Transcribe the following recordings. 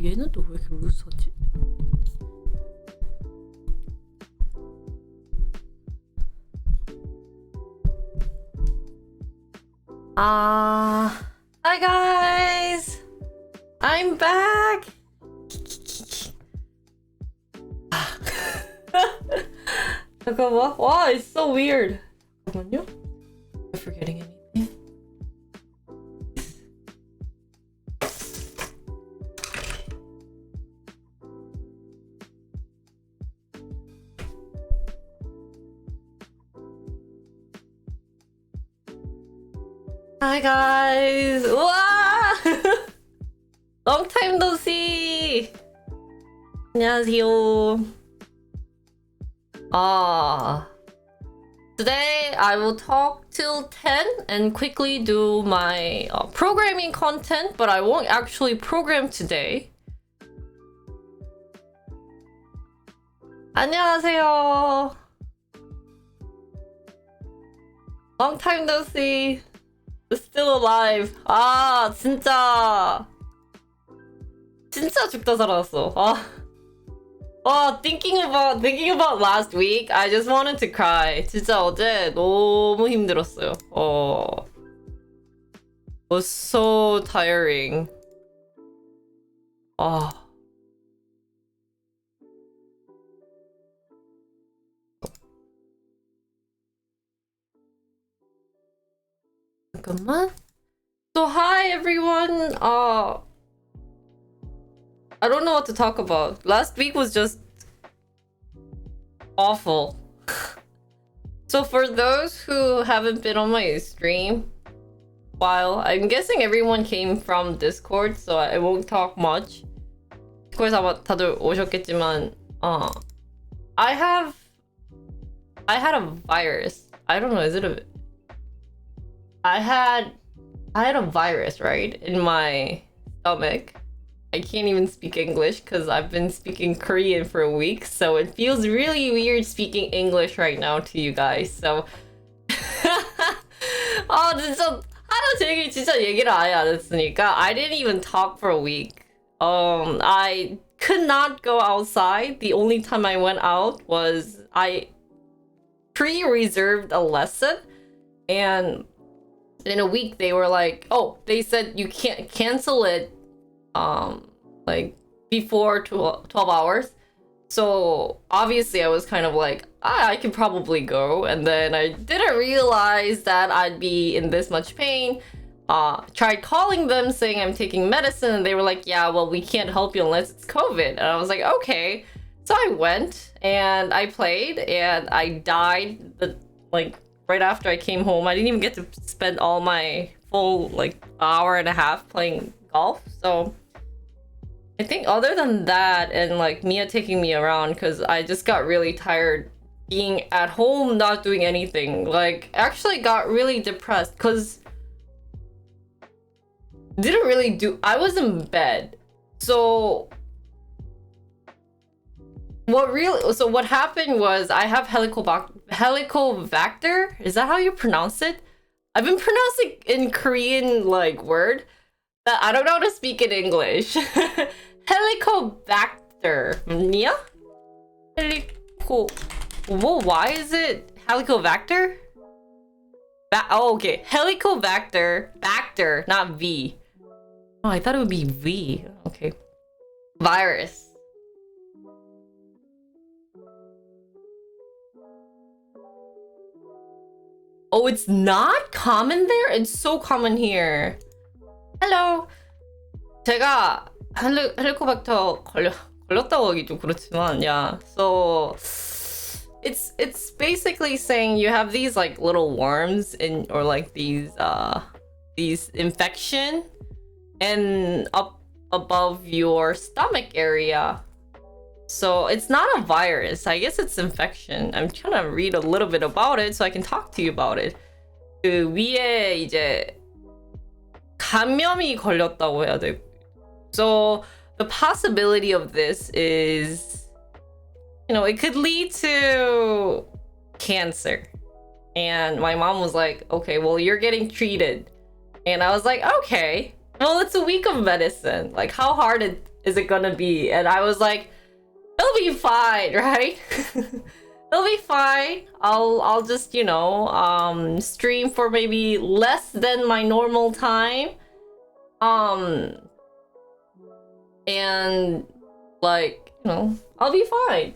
얘는 또 왜 이렇게 루스하지? Hi guys! I'm back! 잠깐만. Wow, it's so weird. 잠깐만요. Am I forgetting anything? Hi guys! Wow! Long time no see! 안녕하세요. Today I will talk till 10 and quickly do my programming content, but I won't actually program today. 안녕하세요. Long time no see. Still alive. 진짜 죽다 살아났어. thinking about last week, I just wanted to cry. 진짜 어제 너무 힘들었어요. was so tiring. 잠깐만. So hi everyone. I don't know what to talk about. Last week was just awful. So for those who haven't been on my stream while, I'm guessing everyone came from Discord, so I won't talk much. Of course, 아마 다들 오셨겠지만, I have I had a virus. I don't know, is it a... I had a virus, right, in my stomach. I can't even speak English because I've been speaking Korean for a week, so it feels really weird speaking English right now to you guys. So 아 진짜 하루 종일 진짜 얘기를 아예 안 했으니까 I didn't even talk for a week. I could not go outside. The only time I went out was I pre-reserved a lesson, and in a week they were like, oh, they said you can't cancel it like before 12 hours. So obviously I was kind of like, I could probably go, and then I didn't realize that I'd be in this much pain. Tried calling them saying I'm taking medicine, and they were like, yeah, well, we can't help you unless it's COVID. And I was like, okay. So I went and I played, and I died like right after I came home. I didn't even get to spend all my full like hour and a half playing golf. So I think other than that, and like Mia taking me around, because I just got really tired being at home not doing anything. Like actually got really depressed because didn't really do... I was in bed. So what happened was I have Helicobacter. Is that how you pronounce it? I've been pronouncing in Korean like word that I don't know how to speak in English. Helicobacter. Yeah? Why is it Helicobacter? Oh, okay. Helicobacter. Bacter, not V. Oh, I thought it would be V. Okay. Virus. Oh, it's not common there? It's so common here. Hello. 제가 헬리코박터 걸렸다고 하기 좀 그렇지만, yeah. So it's basically saying you have these like little worms in, or like these infection and up above your stomach area. So it's not a virus. I guess it's infection. I'm trying to read a little bit about it so I can talk to you about it. 그 위에 이제 감염이 걸렸다고 해야 돼. So the possibility of this is, you know, it could lead to cancer. And my mom was like, okay, well, you're getting treated. And I was like, okay, well, it's a week of medicine. Like, how hard is it gonna be? And I was like, it'll be fine, right? It'll be fine. I'll just, you know, stream for maybe less than my normal time. And like, you know, I'll be fine.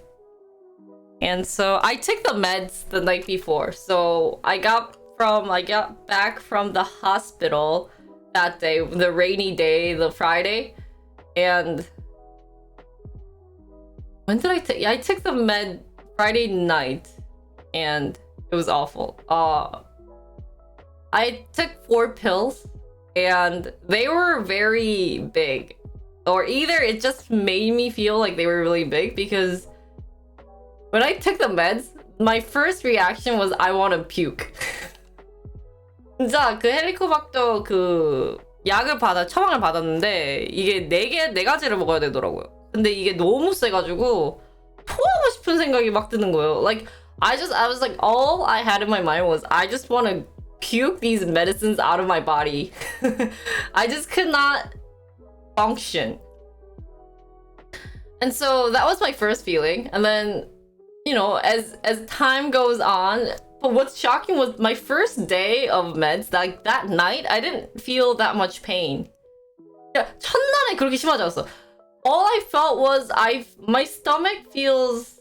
And so I took the meds the night before. So I got back from the hospital that day, the rainy day, the Friday. And when did I take? Yeah, I took the med Friday night, and it was awful. I took 4 pills, and they were very big. Or either it just made me feel like they were really big, because when I took the meds, my first reaction was I want to puke. 진짜 그 헬리코박터 그 처방을 받았는데 이게 네 가지를 먹어야 되더라고요. 근데 이게 너무 세가지고 토하고 싶은 생각이 막 드는 거예요. Like I was like, all I had in my mind was I just want to puke these medicines out of my body. I just could not function. And so that was my first feeling. And then, you know, as time goes on, but what's shocking was my first day of meds, like that night, I didn't feel that much pain. 첫날에 그렇게 심하지 않았어. All I felt was my stomach feels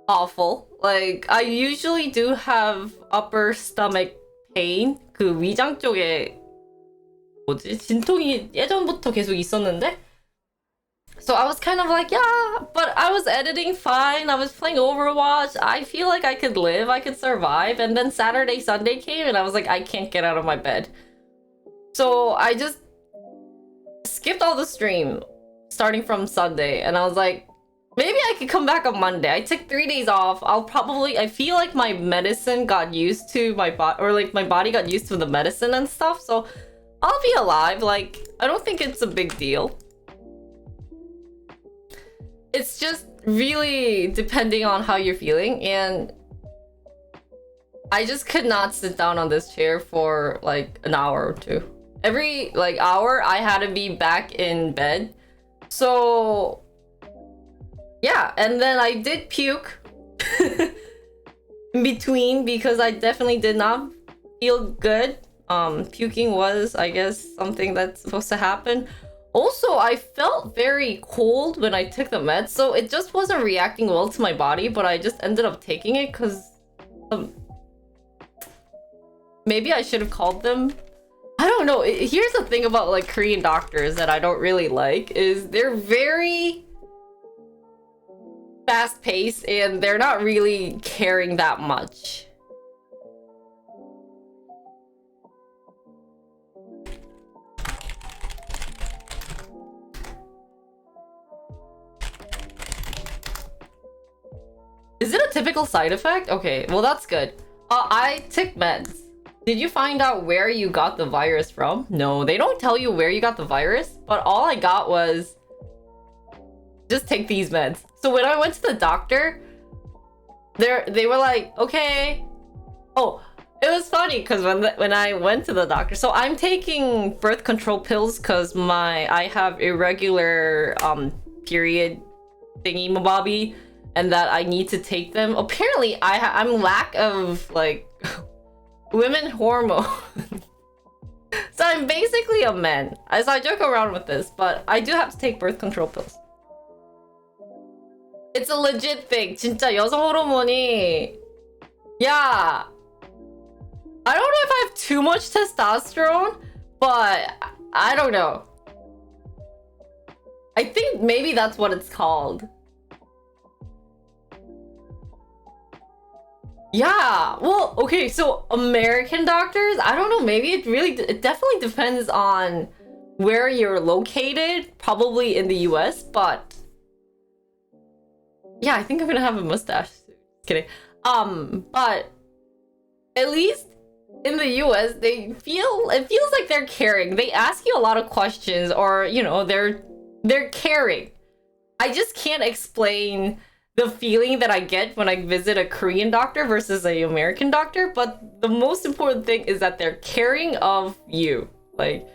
awful. Like I usually do have upper stomach pain. 그 위장 쪽에 진통이 예전부터 계속 있었는데. So I was kind of like, yeah, but I was editing fine. I was playing Overwatch. I feel like I could live, I could survive. And then Saturday, Sunday came, and I was like, I can't get out of my bed. So I just skipped all the stream starting from Sunday. And I was like, maybe I could come back on Monday. I took 3 days off. I feel like my medicine got used to my body, or like my body got used to the medicine and stuff. So I'll be alive. Like, I don't think it's a big deal. It's just really depending on how you're feeling, and I just could not sit down on this chair for like an hour or two. Every like hour I had to be back in bed. So yeah, and then I did puke in between because I definitely did not feel good. Puking was, I guess, something that's supposed to happen. Also, I felt very cold when I took the meds, so it just wasn't reacting well to my body, but I just ended up taking it because maybe I should have called them. I don't know. Here's the thing about like Korean doctors that I don't really like is they're very fast-paced and they're not really caring that much. Is it a typical side effect? Okay, well that's good. I took meds. Did you find out where you got the virus from? No, they don't tell you where you got the virus, but all I got was just take these meds. So when I went to the doctor, they were like, okay. Oh, it was funny because when I went to the doctor, so I'm taking birth control pills because I have irregular period thingy mabobby, and that I need to take them. Apparently, I'm lack of like women hormone. So I'm basically a man. So I joke around with this, but I do have to take birth control pills. It's a legit thing. 진짜 여성 호르몬이. Yeah. I don't know if I have too much testosterone, but I don't know. I think maybe that's what it's called. Yeah, well, okay, so American doctors, I don't know, maybe it definitely depends on where you're located, probably in the US, but yeah, I think I'm gonna have a mustache soon. Kidding. But at least in the US, it feels like they're caring. They ask you a lot of questions, or you know, they're caring. I just can't explain the feeling that I get when I visit a Korean doctor versus an American doctor, but the most important thing is that they're caring of you. Like,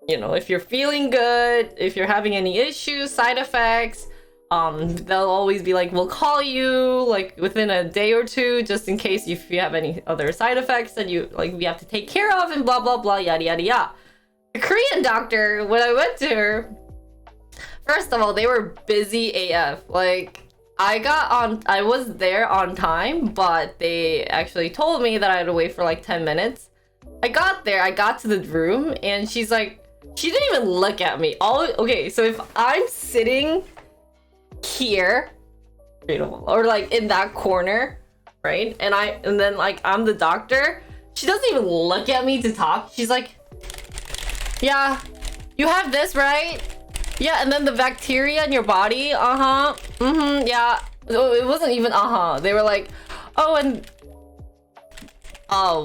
you know, if you're feeling good, if you're having any issues, side effects, they'll always be like, we'll call you like within a day or two, just in case if you have any other side effects that we have to take care of, and blah blah blah, yada yada yada. The Korean doctor, when I went to her, first of all, they were busy AF. Like, I was there on time, but they actually told me that I had to wait for like 10 minutes. I got there, I got to the room, and she's like, she didn't even look at me. Okay, so if I'm sitting here, you know, or like in that corner, right? And then like I'm the doctor, she doesn't even look at me to talk. She's like, yeah, you have this, right? Yeah, and then the bacteria in your body, yeah. Oh, it wasn't even They were like, oh, and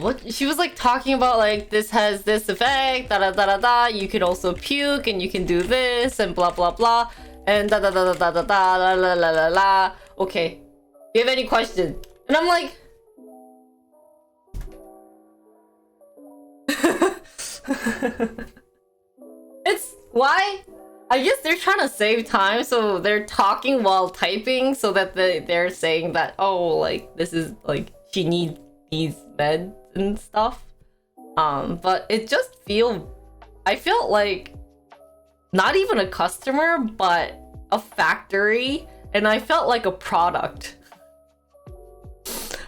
what? She was like talking about like this has this effect, da da da da da. You can also puke, and you can do this, and blah blah blah, and da da da da da da da la la la la la. Okay, do you have any questions? And I'm like, it's why. I guess they're trying to save time, so they're talking while typing, so that they're saying that, oh, like, this is, like, she needs these meds and stuff. But it just I felt like not even a customer, but a factory, and I felt like a product.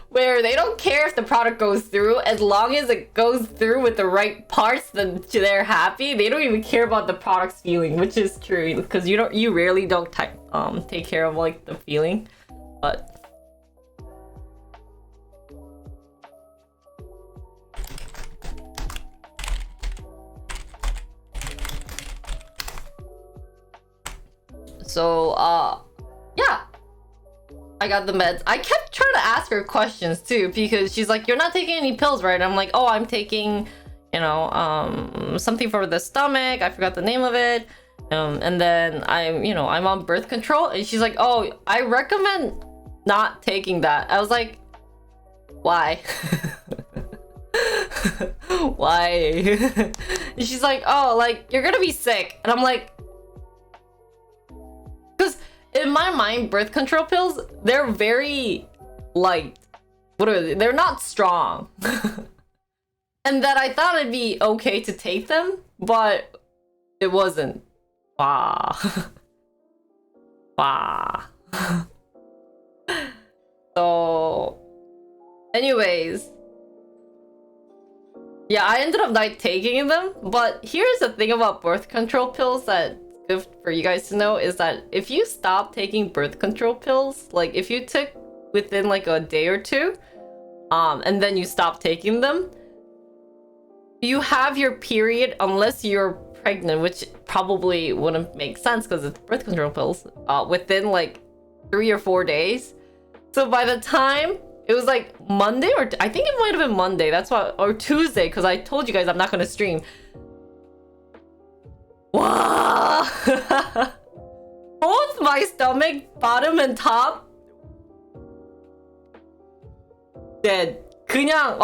Where they don't care if the product goes through, as long as it goes through with the right parts, then they're happy. They don't even care about the product's feeling, which is true, because you rarely don't take care of like the feeling. But so I got the meds. I kept trying to ask her questions too because she's like, "You're not taking any pills, right?" I'm like, "Oh, I'm taking, something for the stomach. I forgot the name of it. And then I'm on birth control." And she's like, "Oh, I recommend not taking that." I was like, "Why?" Why? And she's like, "Oh, like you're gonna be sick." And I'm like, because in my mind, birth control pills, they're very light. What are they? They're not strong. And that I thought it'd be okay to take them, but it wasn't. Wow. Wow. So, anyways. Yeah, I ended up not taking them, but here's the thing about birth control pills that's good for you guys to know is that if you stop taking birth control pills, like if you took within like a day or two, and then you stop taking them, you have your period unless you're pregnant, which probably wouldn't make sense because it's birth control pills, within like 3 or 4 days. So by the time it was like Monday, or I think it might have been Monday, that's why, or Tuesday, because I told you guys I'm not gonna stream. Wow. Both my stomach, bottom and top, dead. 그냥,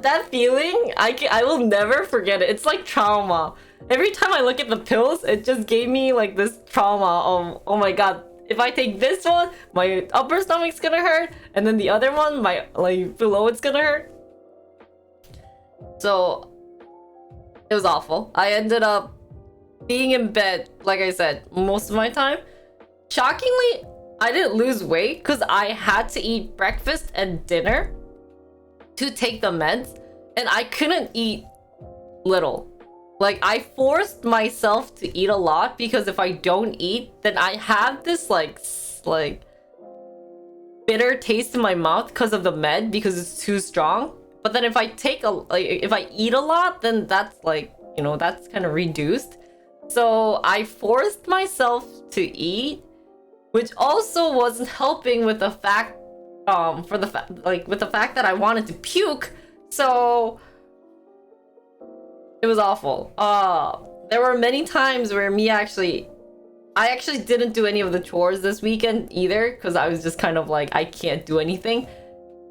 that feeling, I will never forget it. It's like trauma. Every time I look at the pills, it just gave me like this trauma of, oh my god, if I take this one, my upper stomach's gonna hurt, and then the other one, my like below it's gonna hurt. So it was awful. I ended up being in bed, like I said, most of my time. Shockingly, I didn't lose weight because I had to eat breakfast and dinner to take the meds, and I couldn't eat little. Like, I forced myself to eat a lot because if I don't eat, then I have this like bitter taste in my mouth because of the med because it's too strong. But then if I if I eat a lot, then that's like, that's kind of reduced. So I forced myself to eat, which also wasn't helping with the fact with the fact that I wanted to puke. So it was awful. There were many times where I actually didn't do any of the chores this weekend either because I was just kind of like, I can't do anything.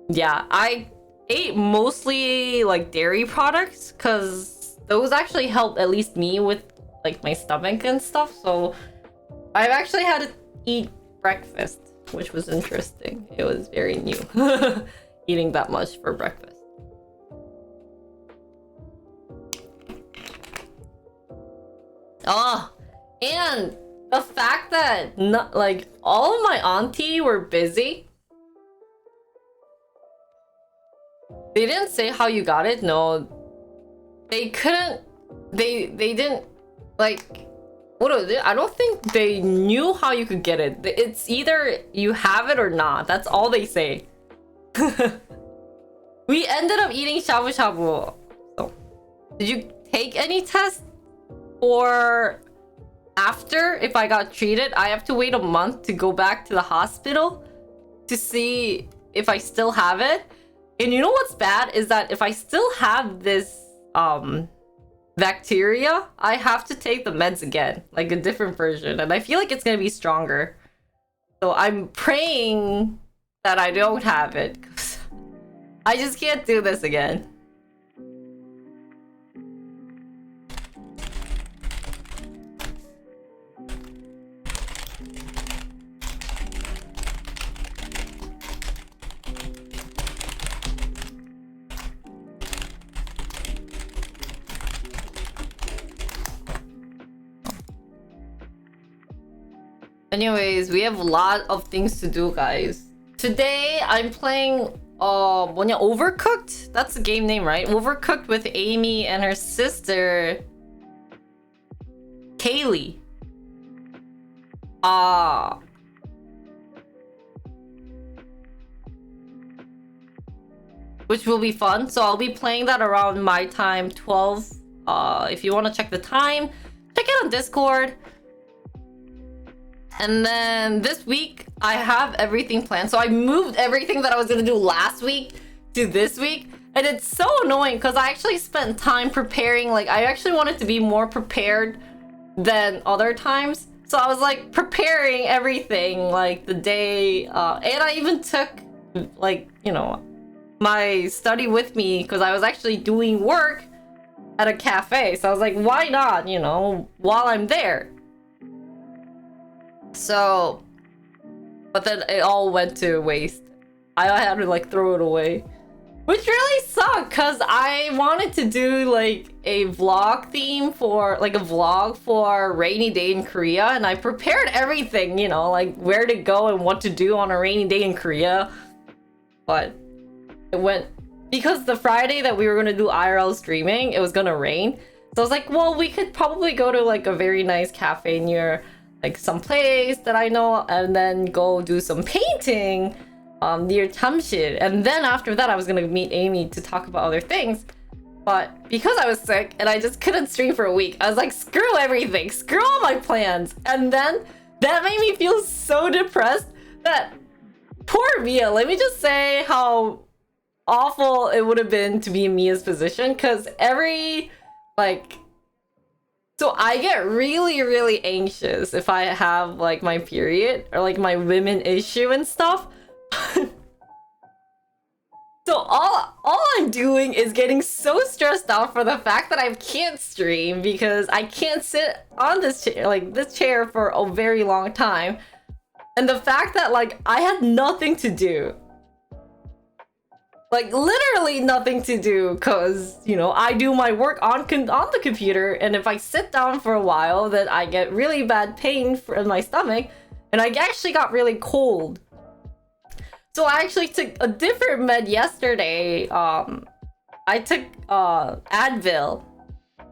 Yeah, I ate mostly like dairy products because those actually help at least me with like my stomach and stuff. So I've actually had to eat breakfast, which was interesting. It was very new eating that much for breakfast. Oh, and the fact that all of my auntie were busy. They didn't say how you got it. No, they couldn't. They didn't like. What was it? I don't think they knew how you could get it. It's either you have it or not. That's all they say. We ended up eating shabu shabu. So, did you take any tests? Or after, if I got treated, I have to wait a month to go back to the hospital to see if I still have it. And you know what's bad is that if I still have this bacteria, I have to take the meds again, like a different version, and I feel like it's gonna be stronger. So I'm praying that I don't have it. I just can't do this again. Anyways, we have a lot of things to do, guys. Today, I'm playing, Overcooked? That's the game name, right? Overcooked with Amy and her sister, Kaylee. Which will be fun. So I'll be playing that around my time, 12. If you want to check the time, check it on Discord. and then this week I have everything planned. So I moved everything that I was gonna do last week to this week. And it's so annoying because I actually spent time preparing. Like, I actually wanted to be more prepared than other times. So I was like preparing everything like the day. And I even took like, you know, my study with me because I was actually doing work at a cafe. So I was like, why not, you know, while I'm there? So, but then it all went to waste. I had to like throw it away. Which really sucked because I wanted to do like a vlog theme for like a vlog for rainy day in Korea, and I prepared everything, you know, like where to go and what to do on a rainy day in Korea. But it went because the Friday that we were gonna do IRL streaming, it was gonna rain. So I was like, well, we could probably go to like a very nice cafe near like some place that I know, and then go do some painting near Tamsil. And then after that I was gonna meet Amy to talk about other things. But because I was sick and I just couldn't stream for a week, I was like, screw everything, screw all my plans. And then that made me feel so depressed that poor Mia. Let me just say how awful it would have been to be in Mia's position, because every like, so I get really, really anxious if I have like my period or like my women issue and stuff. So all I'm doing is getting so stressed out for the fact that I can't stream because I can't sit on this chair, like this chair, for a very long time. And the fact that like I had nothing to do. Like literally nothing to do, because, you know, I do my work on the computer, and if I sit down for a while, then I get really bad pain in my stomach, and I actually got really cold. So I actually took a different med yesterday. I took Advil.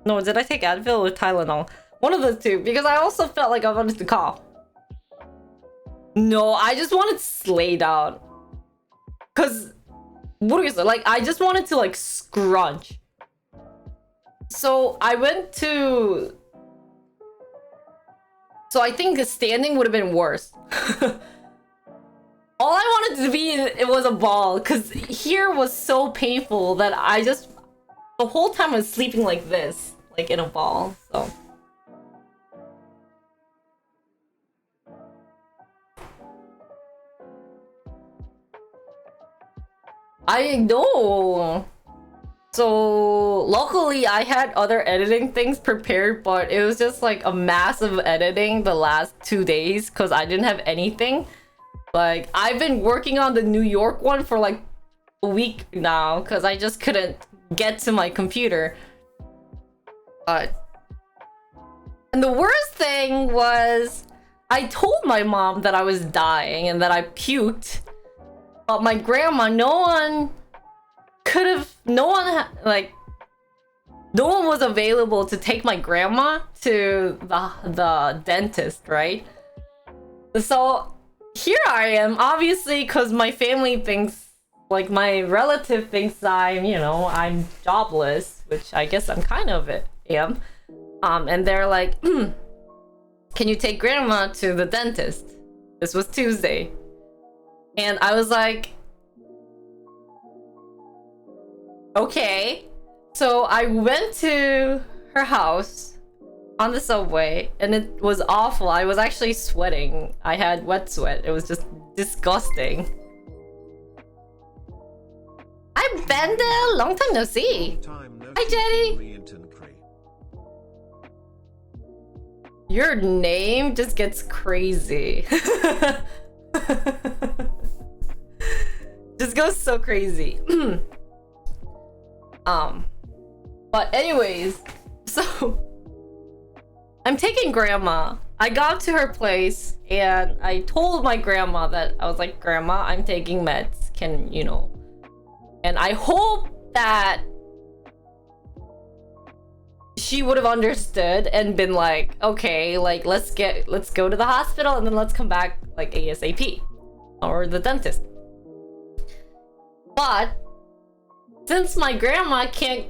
No, did I take Advil or Tylenol? One of the two, because I also felt like I wanted to cough. No, I just wanted to lay down. Cause like I just wanted to like scrunch. So I went to. So I think standing would have been worse. All I wanted to be, it was a ball, because here was so painful that I just, the whole time I was sleeping like this, like in a ball, so. I know. So luckily I had other editing things prepared, but it was just like a massive editing the last 2 days because I didn't have anything. Like, I've been working on the New York one for like a week now because I just couldn't get to my computer. And the worst thing was I told my mom that I was dying and that I puked. But my grandma, no one was available to take my grandma to the dentist, right? So here I am, obviously, because my family thinks, like my relative thinks I'm, you know, I'm jobless, which I guess I'm kind of am. And they're like, can you take grandma to the dentist? This was Tuesday. And I was like, okay. So I went to her house on the subway, and it was awful. I was actually sweating. I had wet sweat. It was just disgusting. Hi, Benda. Long time no see. Hi, Jenny. Your name just gets crazy. Just goes so crazy. But anyways, so I'm taking grandma. I got to her place and I told my grandma that I was like, Grandma, I'm taking meds. Can you know? And I hope that she would have understood and been like, okay, like let's go to the hospital and then let's come back like ASAP, or the dentist. But since my grandma can't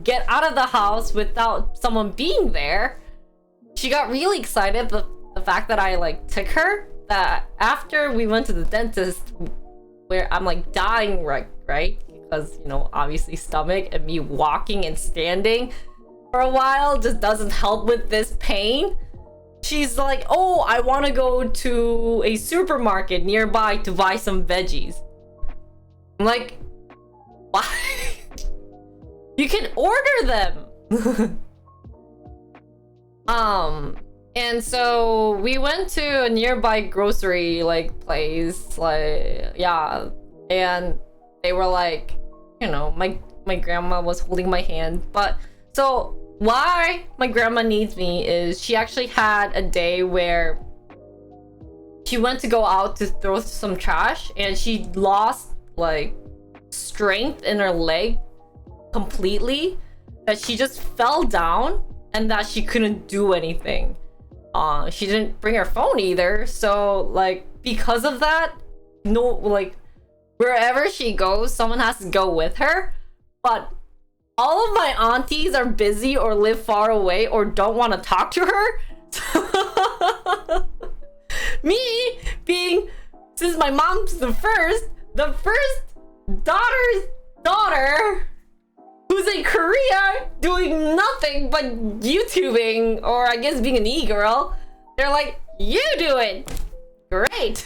get out of the house without someone being there, she got really excited the fact that I like took her, that after we went to the dentist, where I'm like dying, right? Because, you know, obviously stomach, and me walking and standing for a while just doesn't help with this pain. She's like, oh, I want to go to a supermarket nearby to buy some veggies. I'm like, why? You can order them. And so we went to a nearby grocery like place, like, yeah, and they were like, you know, my grandma was holding my hand. But so why my grandma needs me is she actually had a day where she went to go out to throw some trash and she lost like strength in her leg completely, that she just fell down and that she couldn't do anything. She didn't bring her phone either, so like because of that, no, like wherever she goes someone has to go with her. But all of my aunties are busy or live far away or don't want to talk to her. Me being, since my mom's the first daughter's daughter who's in Korea doing nothing but YouTubing, or I guess being an e-girl, they're like, you do it! Great!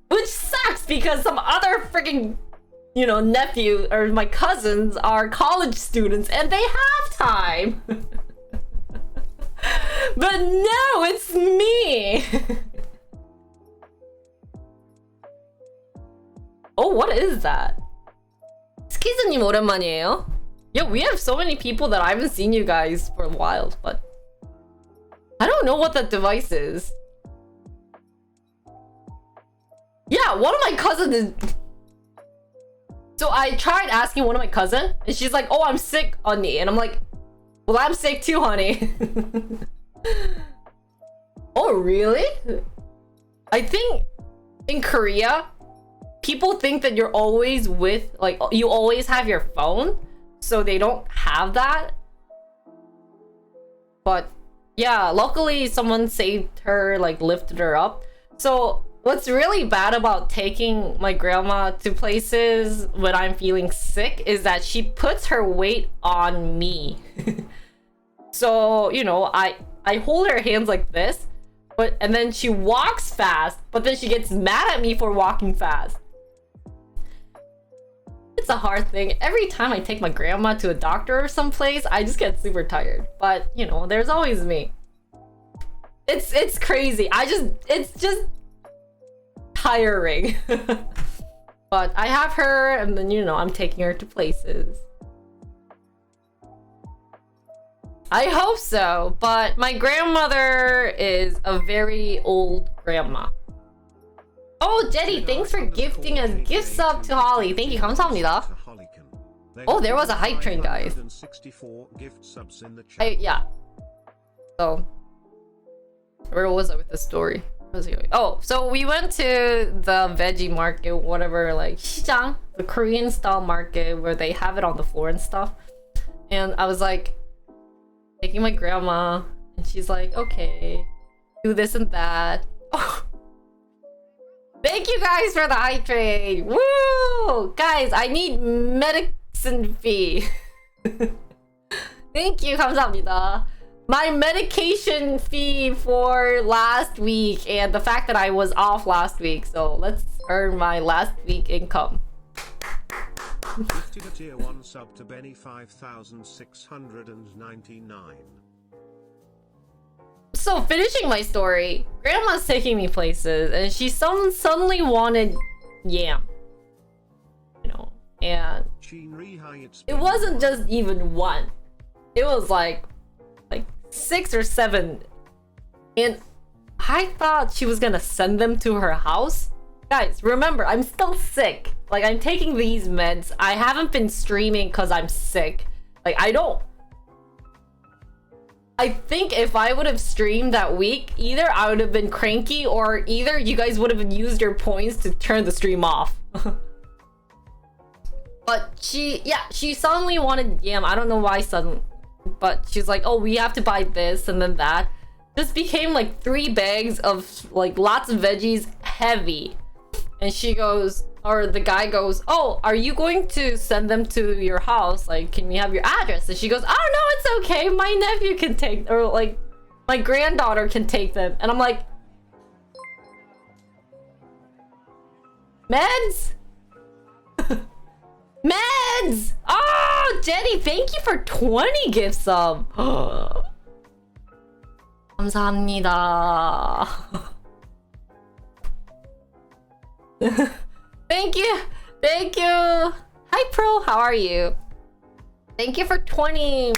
Which sucks because some other freaking, you know, nephew or my cousins are college students and they have time. But no, it's me! Oh, what is that? 스키즈님 오랜만이에요. Yo, we have so many people that I haven't seen you guys for a while, but I don't know what that device is. Yeah, one of my cousins is... So I tried asking one of my cousins, and she's like, oh, I'm sick, honey. And I'm like, well, I'm sick too, honey. Oh, really? I think in Korea, people think that you're always with, like, you always have your phone, so they don't have that. But yeah, luckily someone saved her, like lifted her up. So what's really bad about taking my grandma to places when I'm feeling sick is that she puts her weight on me. So, you know, I hold her hands like this, and then she walks fast, but then she gets mad at me for walking fast. It's a hard thing. Every time I take my grandma to a doctor or someplace, I just get super tired. But, you know, there's always me. It's crazy. It's just tiring. But I have her, and then, you know, I'm taking her to places. I hope so, but my grandmother is a very old grandma. Oh, Jetty, thanks for gifting a gift sub to Holly. Thank you, 감사합니다. Oh, there was a hype train, guys. Yeah. So, where was I with the story? Oh, so we went to the veggie market, whatever, like 시장, the Korean style market where they have it on the floor and stuff. And I was like, taking my grandma, and she's like, okay, do this and that. Oh. Thank you guys for the hype train. Woo! Guys, I need medicine fee. Thank you, 감사합니다. My medication fee for last week and the fact that I was off last week. So let's earn my last week income. 50 to tier 1 sub to Benny 5699. So finishing my story, grandma's taking me places and she suddenly wanted yam. You know, and it wasn't just even one. It was like 6 or 7. And I thought she was gonna send them to her house. Guys, remember, I'm still sick. Like, I'm taking these meds. I haven't been streaming because I'm sick. Like, I think if I would have streamed that week, either I would have been cranky or either you guys would have used your points to turn the stream off. But she suddenly wanted yam. I don't know why suddenly. But she's like, oh, we have to buy this and then that. just became like 3 bags of like lots of veggies, heavy. And she goes, or the guy goes, oh, are you going to send them to your house? Like, can we have your address? And she goes, oh no, it's okay. My nephew can take, or like my granddaughter can take them. And I'm like, meds? Meds! Oh, Jenny, thank you for 20 gift sub. 감사합니다. Thank you. Thank you. Hi, Pro. How are you? Thank you for 20.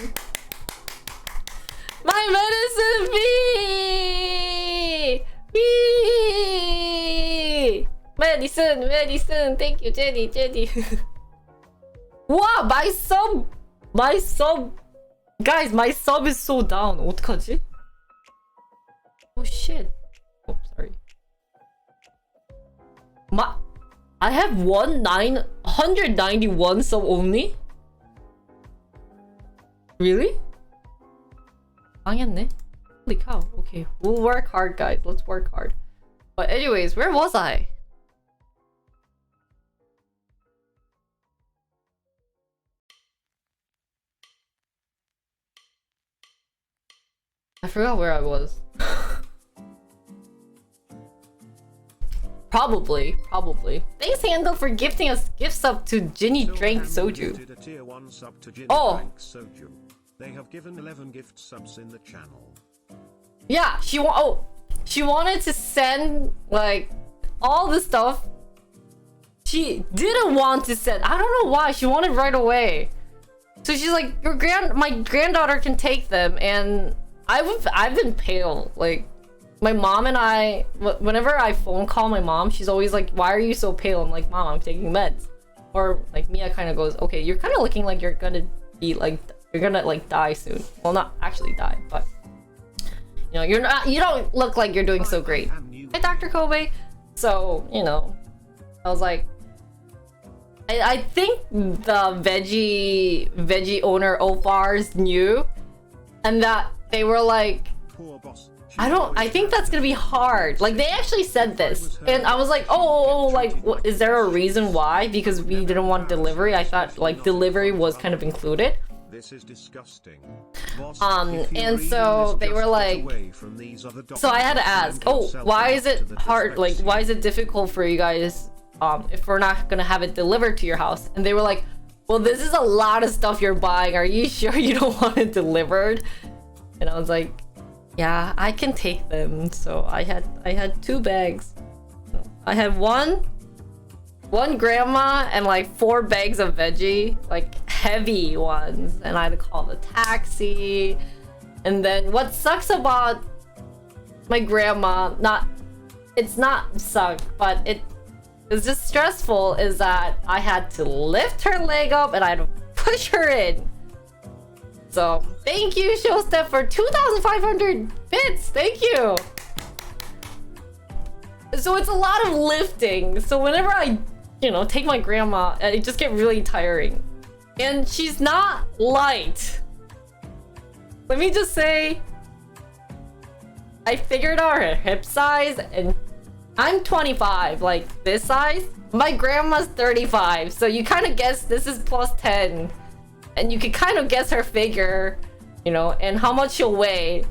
My medicine fee! Fee! Medicine. Thank you, Jenny. Wow, my sub. Guys, my sub is so down. 어떡하지? Oh shit. Oh, sorry. I have 191 sub only? Really? 망했네. Holy cow. Okay, we'll work hard, guys. Let's work hard. But anyways, where was I? I forgot where I was. Probably. Thanks, Handle, for gifting us gifts up to Ginny Drank Soju. Oh! They have given 11 gift subs in the channel. Yeah, she wanted to send like all the stuff. She didn't want to send. I don't know why. She wanted right away. So she's like, my granddaughter can take them, and I've been pale. Like, my mom and I, whenever I phone call my mom, she's always like, why are you so pale? I'm like, Mom, I'm taking meds. Or like Mia kind of goes, okay, you're kind of looking like you're gonna be like, you're gonna like die soon. Well, not actually die, but you know, you don't look like you're doing so great. Hi, Dr. Kobe. So, you know, I was like, I think the veggie owner Opars knew, and that they were like, I think that's gonna be hard. Like, they actually said this, and I was like, oh, like, what, is there a reason why? Because we didn't want delivery. I thought like delivery was kind of included. This is disgusting. And so they were like, so I had to ask, oh, why is it hard? Like, why is it difficult for you guys if we're not gonna have it delivered to your house? And they were like, well, this is a lot of stuff you're buying. Are you sure you don't want it delivered? And I was like, yeah, I can take them. So I had 2 bags. I had one grandma and like 4 bags of veggie, like heavy ones, and I had to call the taxi. And then what sucks about my grandma, it's not suck, but it's just stressful, is that I had to lift her leg up and I had to push her in. So thank you, Showstep, for 2,500 bits. Thank you. So it's a lot of lifting. So whenever I, you know, take my grandma, it just get really tiring. And she's not light. Let me just say, I figured out her hip size, and I'm 25, like this size. My grandma's 35, so you kind of guess this is plus 10. And you can kind of guess her figure, you know, and how much she'll weigh.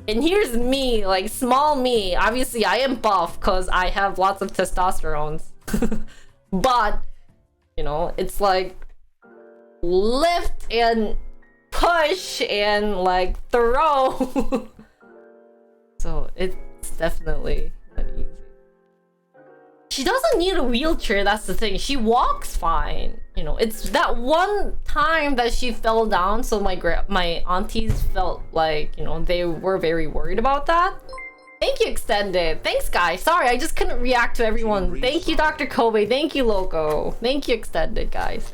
And here's me, like small me. Obviously, I am buff because I have lots of testosterone. But, you know, it's like lift and push and like throw. So it's definitely not easy. She doesn't need a wheelchair, that's the thing. She walks fine. You know, it's that one time that she fell down, so my aunties felt like, you know, they were very worried about that. Thank you, Extended. Thanks, guys. Sorry, I just couldn't react to everyone. Thank you, Dr. Kobe. Thank you, Loco. Thank you, Extended, guys.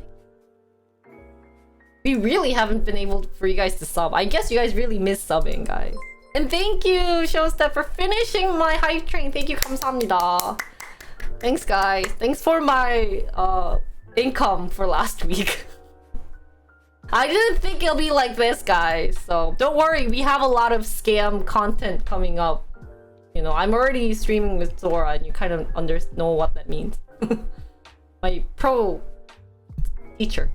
We really haven't been able for you guys to sub. I guess you guys really miss subbing, guys. And thank you, Showstep, for finishing my hype train. Thank you, 감사합니다. Thanks, guys. Thanks for my income for last week. I didn't think it'll be like this, guys. So don't worry, we have a lot of scam content coming up. You know, I'm already streaming with Zora, and you kind of know what that means. My pro teacher.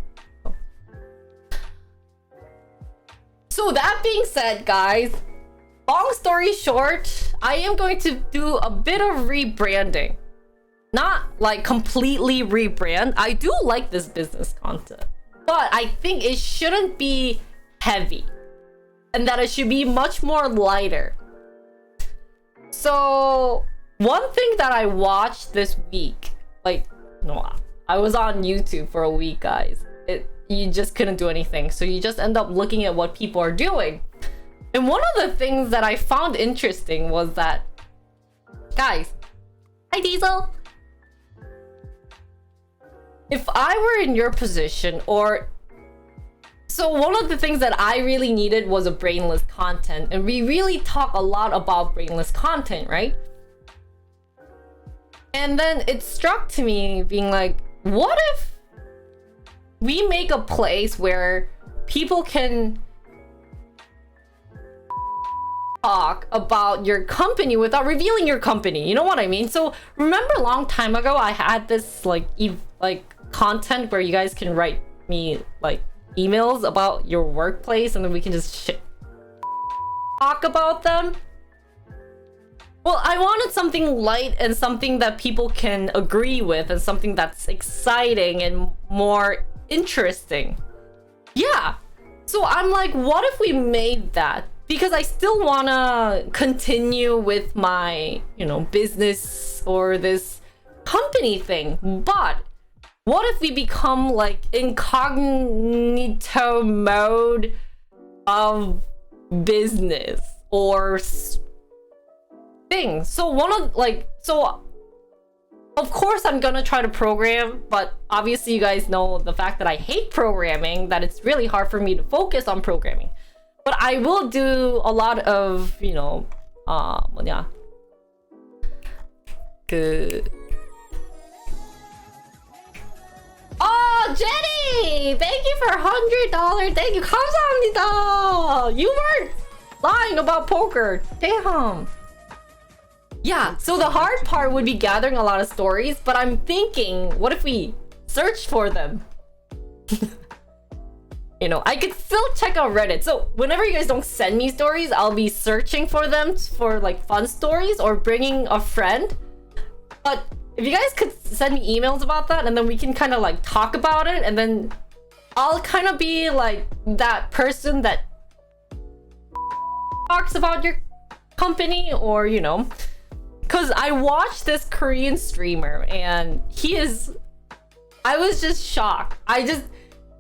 So that being said, guys, long story short, I am going to do a bit of rebranding. Not like completely rebrand. I do like this business content, but I think it shouldn't be heavy and that it should be much more lighter. So one thing that I watched this week, like, no, I was on YouTube for a week, guys. You just couldn't do anything. So you just end up looking at what people are doing. And one of the things that I found interesting was that, guys, hi Diesel. If I were in your position, so one of the things that I really needed was a brainless content, and we really talk a lot about brainless content, right? And then it struck to me being like, what if we make a place where people can talk about your company without revealing your company? You know what I mean? So remember a long time ago I had this like content where you guys can write me like emails about your workplace, and then we can just talk about them. Well, I wanted something light and something that people can agree with, and something that's exciting and more interesting. Yeah. So I'm like, what if we made that? Because I still want to continue with my, you know, business or this company thing. But what if we become like incognito mode of business or things? So of course I'm gonna try to program, but obviously you guys know the fact that I hate programming, that it's really hard for me to focus on programming. But I will do a lot of, you know, Oh, Jenny! Thank you for $100. Thank you. 감사합니다. You weren't lying about poker. Damn. Yeah, so the hard part would be gathering a lot of stories, but I'm thinking, what if we search for them? You know, I could still check out Reddit. So whenever you guys don't send me stories, I'll be searching for them for like fun stories or bringing a friend. But if you guys could send me emails about that, and then we can kind of like talk about it, and then I'll kind of be like that person that talks about your company, or, you know, because I watched this Korean streamer and I was just shocked.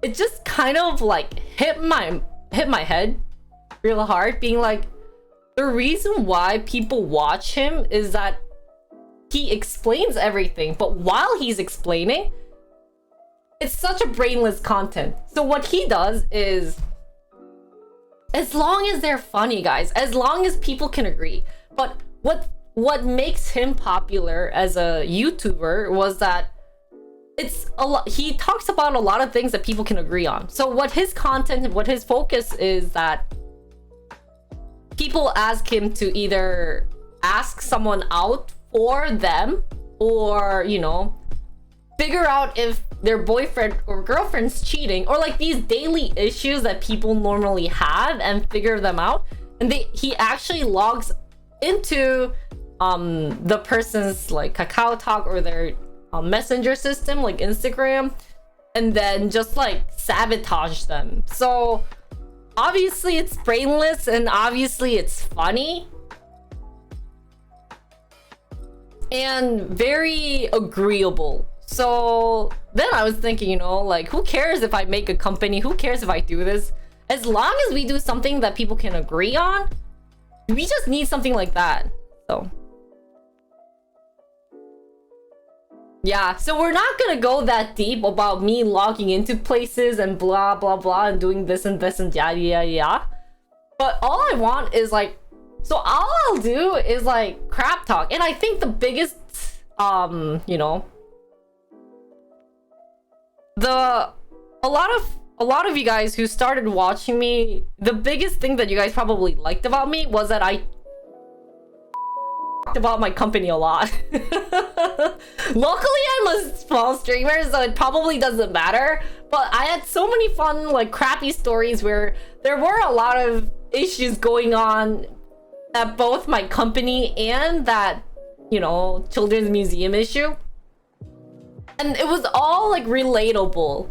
It just kind of like hit my head real hard, being like, the reason why people watch him is that he explains everything, but while he's explaining, it's such a brainless content. So what he does is, as long as they're funny, guys, as long as people can agree. But what makes him popular as a YouTuber was that it's a lot. He talks about a lot of things that people can agree on. So what his content, what his focus is, that people ask him to either ask someone out for them, or, you know, figure out if their boyfriend or girlfriend's cheating, or like these daily issues that people normally have, and figure them out. And he actually logs into the person's like Kakao Talk or their messenger system like Instagram, and then just like sabotage them. So obviously it's brainless, and obviously it's funny and very agreeable. So then I was thinking, you know, like, who cares if I make a company? Who cares if I do this? As long as we do something that people can agree on, we just need something like that. So yeah, so we're not gonna go that deep about me logging into places and blah blah blah and doing this and this and yada yada yada. But all I want is like, so all I'll do is like crap talk. And I think the biggest you know, a lot of a lot of you guys who started watching me, the biggest thing that you guys probably liked about me was that I about my company a lot. Luckily, I'm a small streamer, so it probably doesn't matter. But I had so many fun, like, crappy stories where there were a lot of issues going on at both my company and that, you know, children's museum issue. And it was all, like, relatable.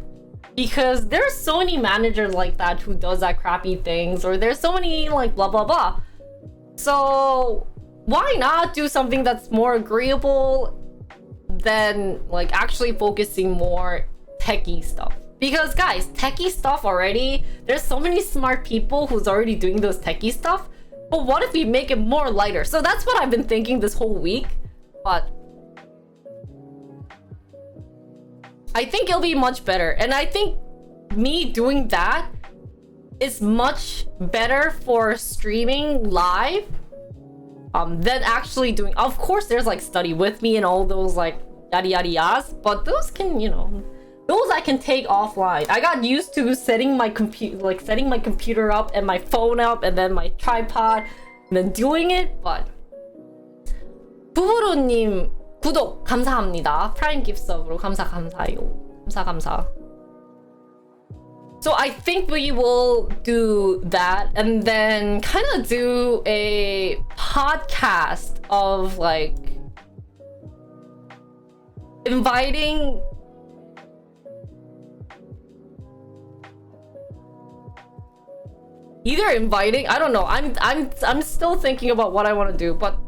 Because there's so many managers like that who does that crappy things, or there's so many, like, blah, blah, blah. So why not do something that's more agreeable than like actually focusing more techie stuff? Because guys, techie stuff already, there's so many smart people who's already doing those techie stuff. But what if we make it more lighter? So that's what I've been thinking this whole week. But I think it'll be much better. And I think me doing that is much better for streaming live than actually doing. Of course there's like study with me and all those like yada yada yadas, but those can, you know, those I can take offline. I got used to setting my computer up and my phone up and then my tripod and then doing it. But 부부로님 구독 감사합니다. 프라임 깁스업으로 감사해요. 감사. So I think we will do that and then kind of do a podcast of like inviting I don't know. I'm still thinking about what I want to do, but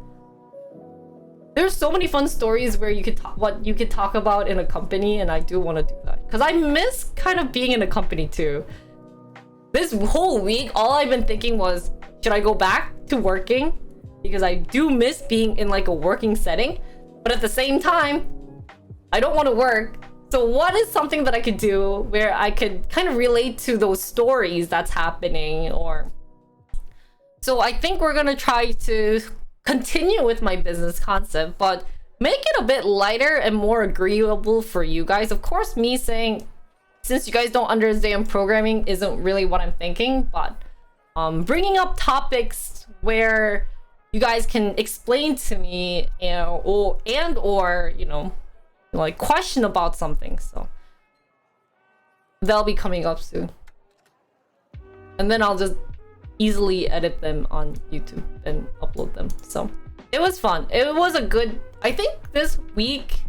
there's so many fun stories where you could talk about in a company, and I do want to do that because I miss kind of being in a company too. This whole week, all I've been thinking was, should I go back to working? Because I do miss being in like a working setting, but at the same time, I don't want to work. So what is something that I could do where I could kind of relate to those stories that's happening? Or so I think we're gonna try to continue with my business concept, but make it a bit lighter and more agreeable for you guys. Of course, me saying, since you guys don't understand programming isn't really what I'm thinking, but bringing up topics where you guys can explain to me or you know, like question about something. So they'll be coming up soon, and then I'll just easily edit them on YouTube and upload them. So it was fun. It was a good, I think this week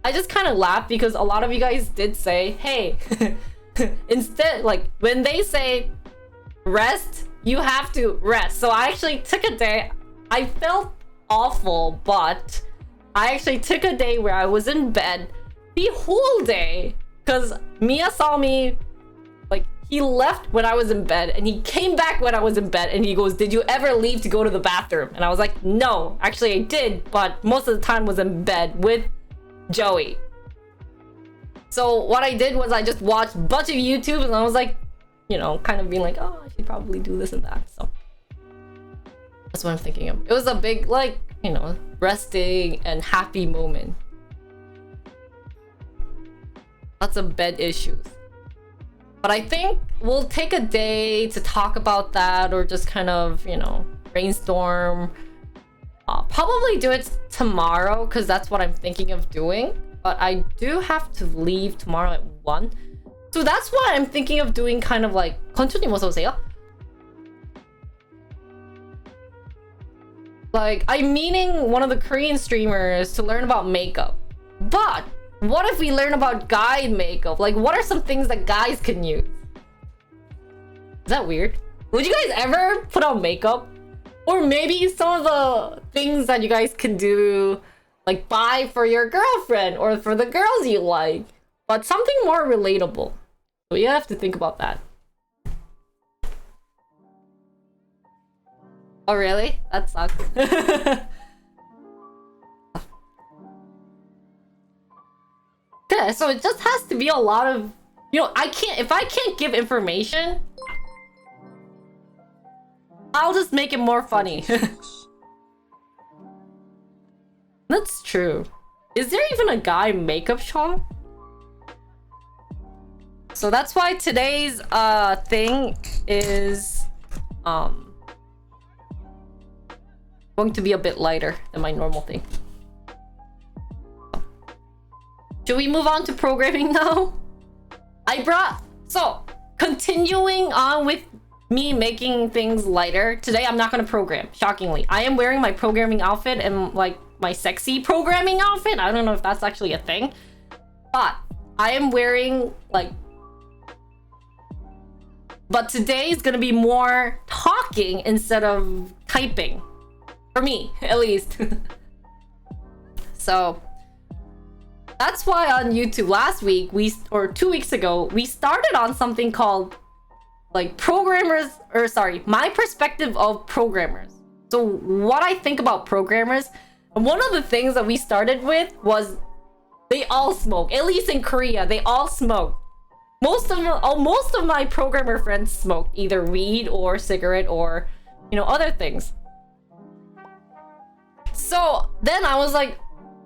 I just kind of laughed because a lot of you guys did say, hey, instead, like when they say rest, you have to rest. So I actually took a day. I felt awful, but I actually took a day where I was in bed the whole day because Mia saw me. Like, he left when I was in bed and he came back when I was in bed and he goes, did you ever leave to go to the bathroom? And I was like, no, actually I did, but most of the time was in bed with Joey. So what I did was I just watched a bunch of YouTube and I was like, you know, kind of being like, oh, I should probably do this and that. So that's what I'm thinking of. It was a big, like, you know, resting and happy moment. Lots of bed issues. But I think we'll take a day to talk about that or just kind of, you know, brainstorm. Probably do it tomorrow because that's what I'm thinking of doing. But I do have to leave tomorrow at 1. So that's why I'm thinking of doing kind of like, 건초님 어서 오세요. Like, I'm meeting one of the Korean streamers to learn about makeup. But what if we learn about guy makeup? Like, what are some things that guys can use? Is that weird? Would you guys ever put on makeup? Or maybe some of the things that you guys can do, like buy for your girlfriend or for the girls you like. But something more relatable. So you have to think about that. Oh, really? That sucks. Yeah, so it just has to be a lot of, you know, if I can't give information, I'll just make it more funny. That's true. Is there even a guy makeup shop? So that's why today's thing is going to be a bit lighter than my normal thing. Should we move on to programming now? So continuing on with me making things lighter, today I'm not gonna program, shockingly. I am wearing my programming outfit and like my sexy programming outfit. I don't know if that's actually a thing, but I am wearing like, but today is gonna be more talking instead of typing. For me, at least. So that's why on YouTube last week, or 2 weeks ago, we started on something called like my perspective of programmers. So what I think about programmers, and one of the things that we started with was they all smoke. At least in Korea, they all smoke. Most of my programmer friends smoked either weed or cigarette or, you know, other things. So then I was like,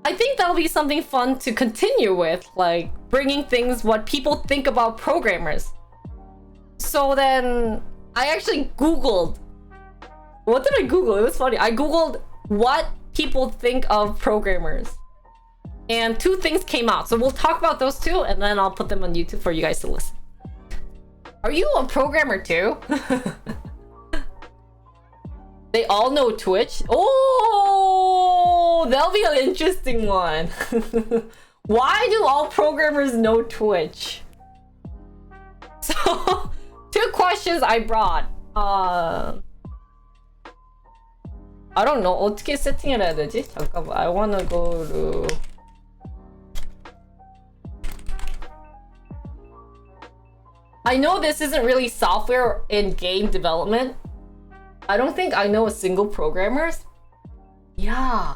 I think that'll be something fun to continue with, like bringing things what people think about programmers. So then I actually Googled. What did I Google? It was funny. I Googled what people think of programmers. And 2 things came out. So we'll talk about those 2 and then I'll put them on YouTube for you guys to listen. Are you a programmer too? They all know Twitch. Oh, that'll be an interesting one. Why do all programmers know Twitch? So, 2 questions I brought. I don't know. 어떻게 세팅을 해야 되지? 잠깐만. I wanna go to... I know this isn't really software in game development. I don't think I know a single programmer. Yeah.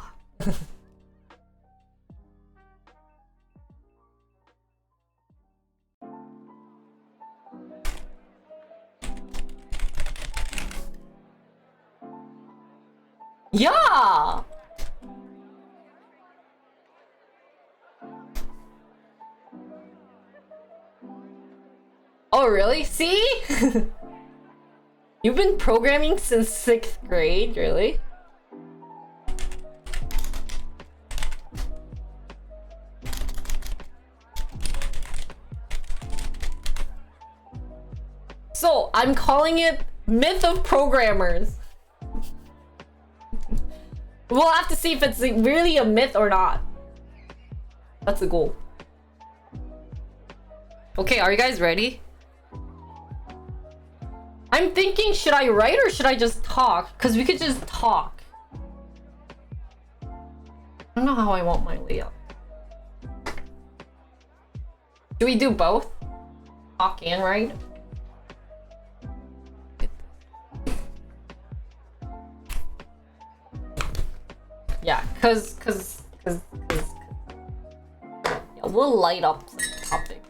Yeah. Oh, really? See? You've been programming since 6th grade, really? So, I'm calling it Myth of Programmers. We'll have to see if it's really a myth or not. That's the goal. Okay, are you guys ready? I'm thinking, should I write or should I just talk? Because we could just talk. I don't know how I want my layout. Do we do both? Talk and write? Yeah, cause yeah, we'll light up some topics.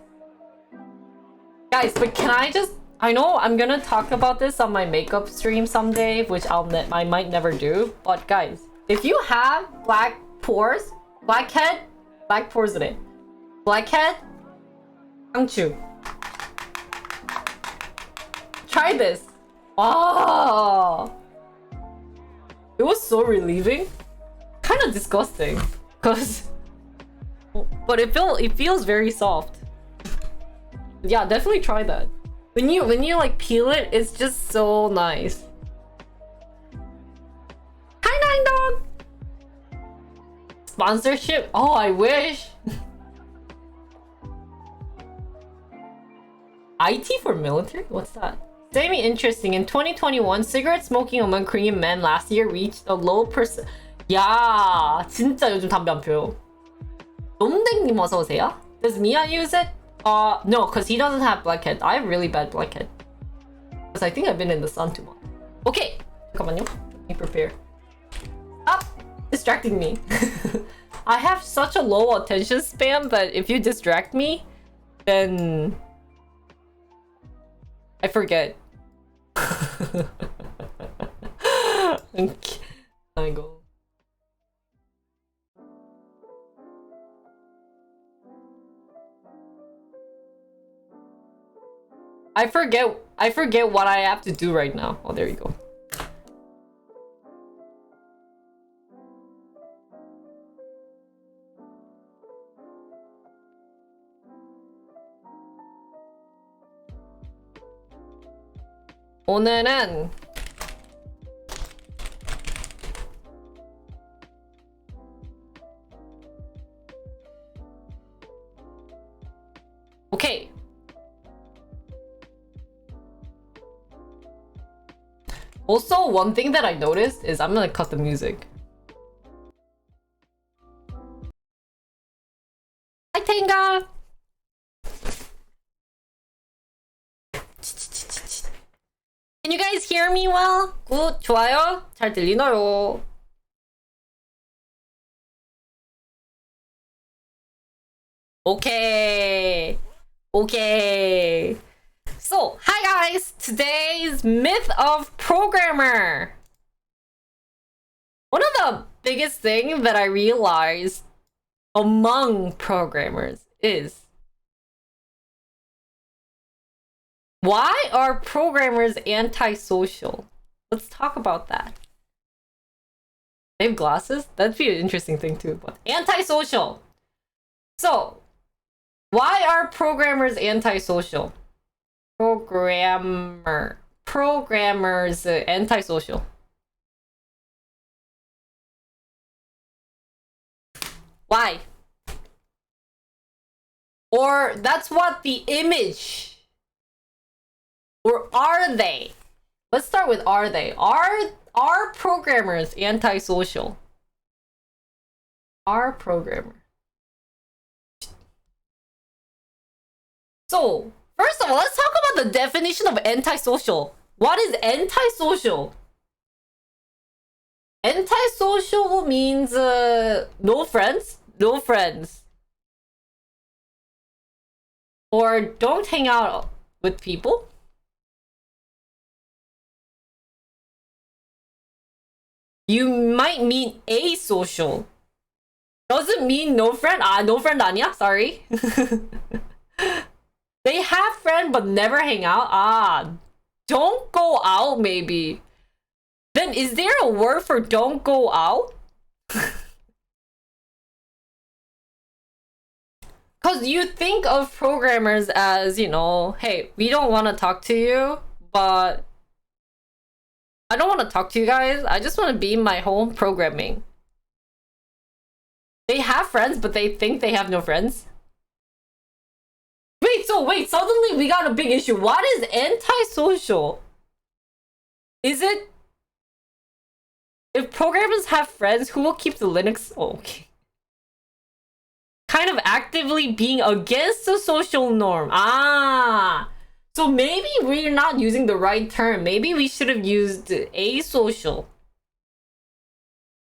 Guys, but can I just... I know I'm gonna talk about this on my makeup stream someday, which I might never do. But guys, if you have black pores, blackhead, black pores in it, blackhead, 상추. Try this. Oh, it was so relieving. Kind of disgusting, cause, but it feels very soft. Yeah, definitely try that. When you like peel it, it's just so nice. Hi, Nine Dog. Sponsorship? Oh, I wish. IT for military? What's that? Semi-interesting. In 2021, cigarette smoking among Korean men last year reached a low percent. 야, 진짜 요즘 담배 안 펴요. 놈댕님 어서 오세요. Does Mia use it? No, because he doesn't have blackhead. I have really bad blackhead. Because I think I've been in the sun too much. Okay, 잠깐만요. Let me prepare. Stop distracting me. I have such a low attention span that if you distract me, then I forget. Okay. I go. I forget what I have to do right now. Oh, there you go. 오늘은 오케이. Also, one thing that I noticed is I'm gonna cut the music. Hi, Tenga! Can you guys hear me well? 굿, 좋아요? 잘 들리나요? Okay. Okay. So, hi guys! Today's myth of programmer. One of the biggest things that I realized among programmers is why are programmers antisocial? Let's talk about that. They have glasses? That'd be an interesting thing too, but antisocial. So, why are programmers antisocial? Programmers antisocial. Why? Or that's what the image. Or are they? Let's start with are they? Are programmers antisocial? Are programmers? So, first of all, let's talk about the definition of antisocial. What is antisocial? Antisocial means no friends, no friends. Or don't hang out with people. You might mean asocial. Doesn't mean no friend. No friend 아니야? Sorry. They have friends but never hang out. Don't go out maybe. Then is there a word for don't go out? Because you think of programmers as, you know, hey, we don't want to talk to you, but I don't want to talk to you guys. I just want to be in my home programming. They have friends, but they think they have no friends. Wait, suddenly we got a big issue. What is antisocial? Is it if programmers have friends, who will keep the Linux? Oh, okay. Kind of actively being against the social norm. So maybe we're not using the right term. Maybe we should have used asocial.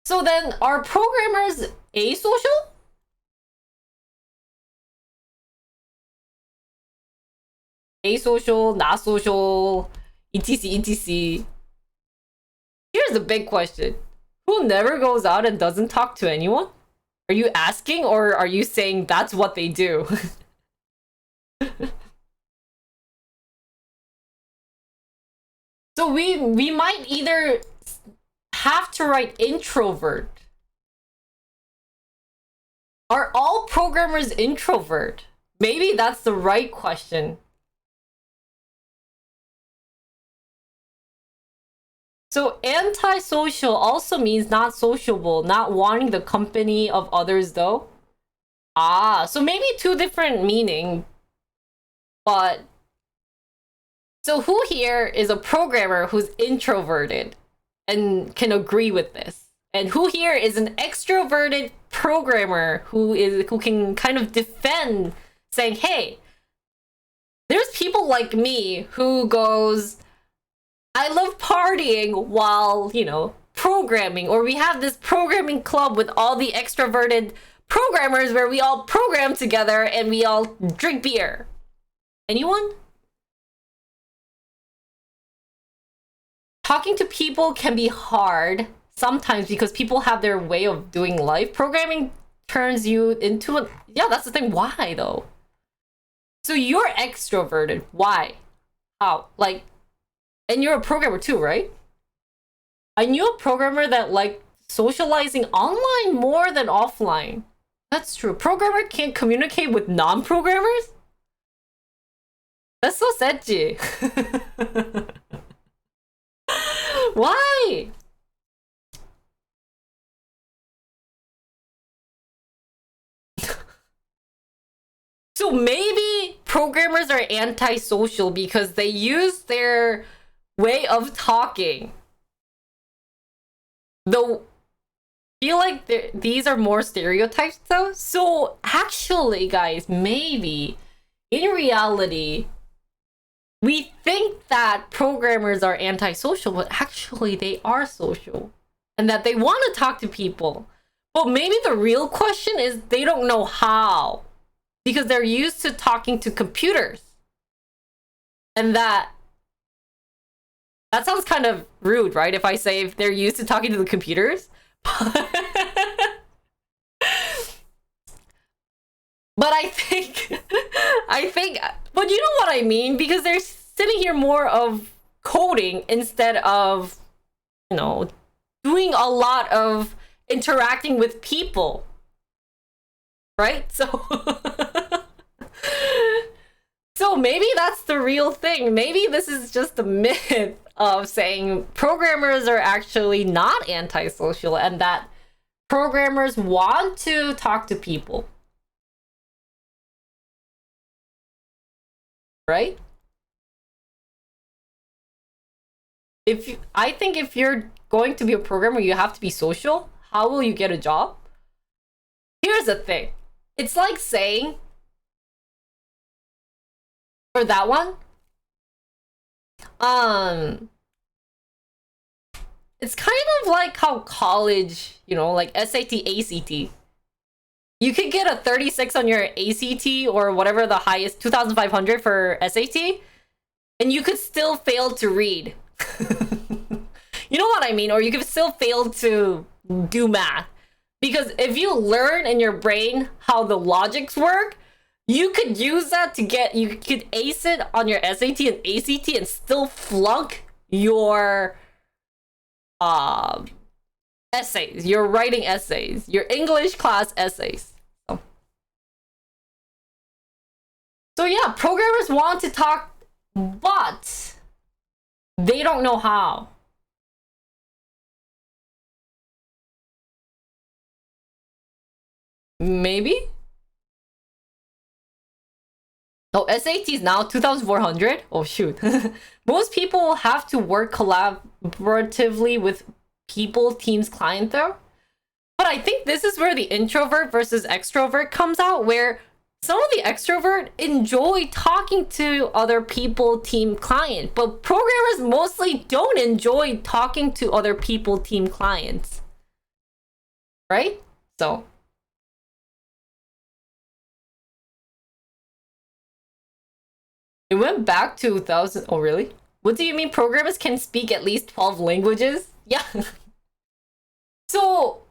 So then, are programmers asocial? Asocial, not social, etc. Here's a big question. Who never goes out and doesn't talk to anyone? Are you asking or are you saying that's what they do? So we might either have to write introvert. Are all programmers introvert? Maybe that's the right question. So antisocial also means not sociable, not wanting the company of others though. So maybe two different meaning. But so who here is a programmer who's introverted and can agree with this? And who here is an extroverted programmer who can kind of defend saying, hey, there's people like me who goes, I love partying while, you know, programming, or we have this programming club with all the extroverted programmers where we all program together and we all drink beer. Anyone? Talking to people can be hard sometimes because people have their way of doing life. Programming turns you into yeah, that's the thing. Why though? So you're extroverted. Why? How? Like, and you're a programmer too, right? I knew a programmer that liked socializing online more than offline. That's true. Programmer can't communicate with non-programmers? That's so sedgy. Why? So maybe programmers are antisocial because they use their way of talking. Though, feel like these are more stereotypes though. So actually, guys, maybe in reality, we think that programmers are antisocial, but actually they are social and that they want to talk to people. But maybe the real question is they don't know how because they're used to talking to computers. And that sounds kind of rude, right? If I say if they're used to talking to the computers. But but you know what I mean? Because they're sitting here more of coding instead of, you know, doing a lot of interacting with people. Right? So, so maybe that's the real thing. Maybe this is just a myth of saying programmers are actually not antisocial and that programmers want to talk to people. Right? I think if you're going to be a programmer, you have to be social. How will you get a job? Here's the thing. It's like saying, for that one, it's kind of like how college, you know, like SAT, ACT. You could get a 36 on your ACT or whatever the highest, 2,500 for SAT, and you could still fail to read. You know what I mean? Or you could still fail to do math. Because if you learn in your brain how the logics work, you could use that you could ace it on your SAT and ACT and still flunk your essays, your writing essays, your English class essays. So yeah, programmers want to talk, but they don't know how. Maybe? Oh, SATs now 2,400? Oh, shoot. Most people have to work collaboratively with people, teams, client, though. But I think this is where the introvert versus extrovert comes out, where some of the extrovert enjoy talking to other people, team, client, but programmers mostly don't enjoy talking to other people, team, clients. Right? So it went back to 2000. Oh, really? What do you mean programmers can speak at least 12 languages? Yeah. So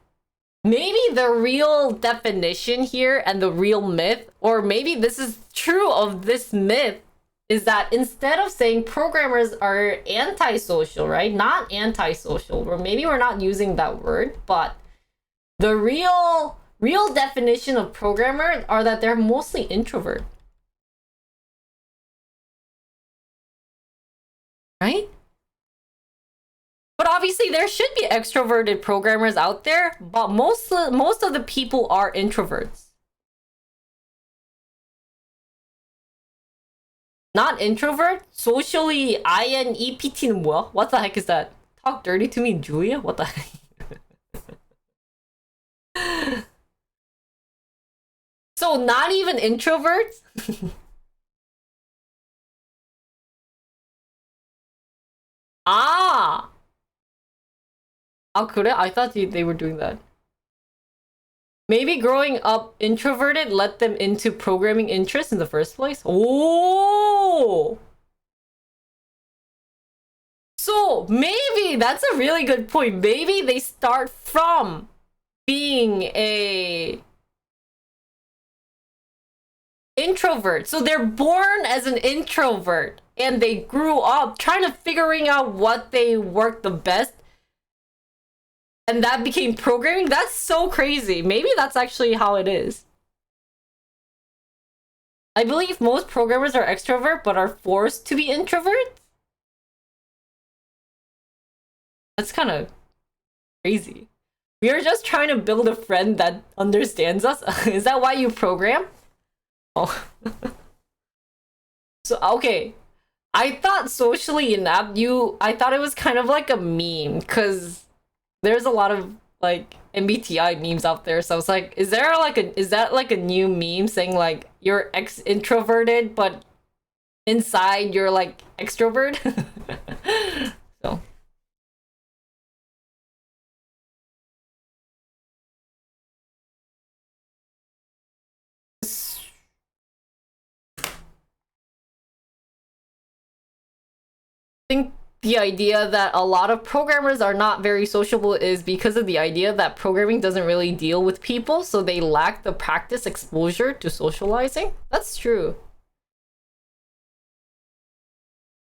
maybe the real definition here and the real myth, or maybe this is true of this myth, is that instead of saying programmers are antisocial, right? Not antisocial, or maybe we're not using that word, but the real definition of programmer are that they're mostly introvert. Right? But obviously there should be extroverted programmers out there, but most of the people are introverts. Not introvert? Socially INEPT는 뭐야? What the heck is that? Talk dirty to me, Julia? What the heck? So not even introverts? 아! 아, 그래? I thought they were doing that. Maybe growing up introverted led them into programming interest in the first place? Oh! So maybe that's a really good point. Maybe they start from being a introvert. So they're born as an introvert and they grew up trying to figuring out what they work the best, and that became programming. That's so crazy. Maybe that's actually how it is. I believe most programmers are extrovert but are forced to be introverts. That's kind of crazy. We are just trying to build a friend that understands us. Is that why you program? Oh. So, okay. I thought socially inept, I thought it was kind of like a meme, because there's a lot of like MBTI memes out there. So I was like, is that like a new meme saying like you're introverted, but inside you're like extrovert? So. Think the idea that a lot of programmers are not very sociable is because of the idea that programming doesn't really deal with people, so they lack the practice exposure to socializing. That's true.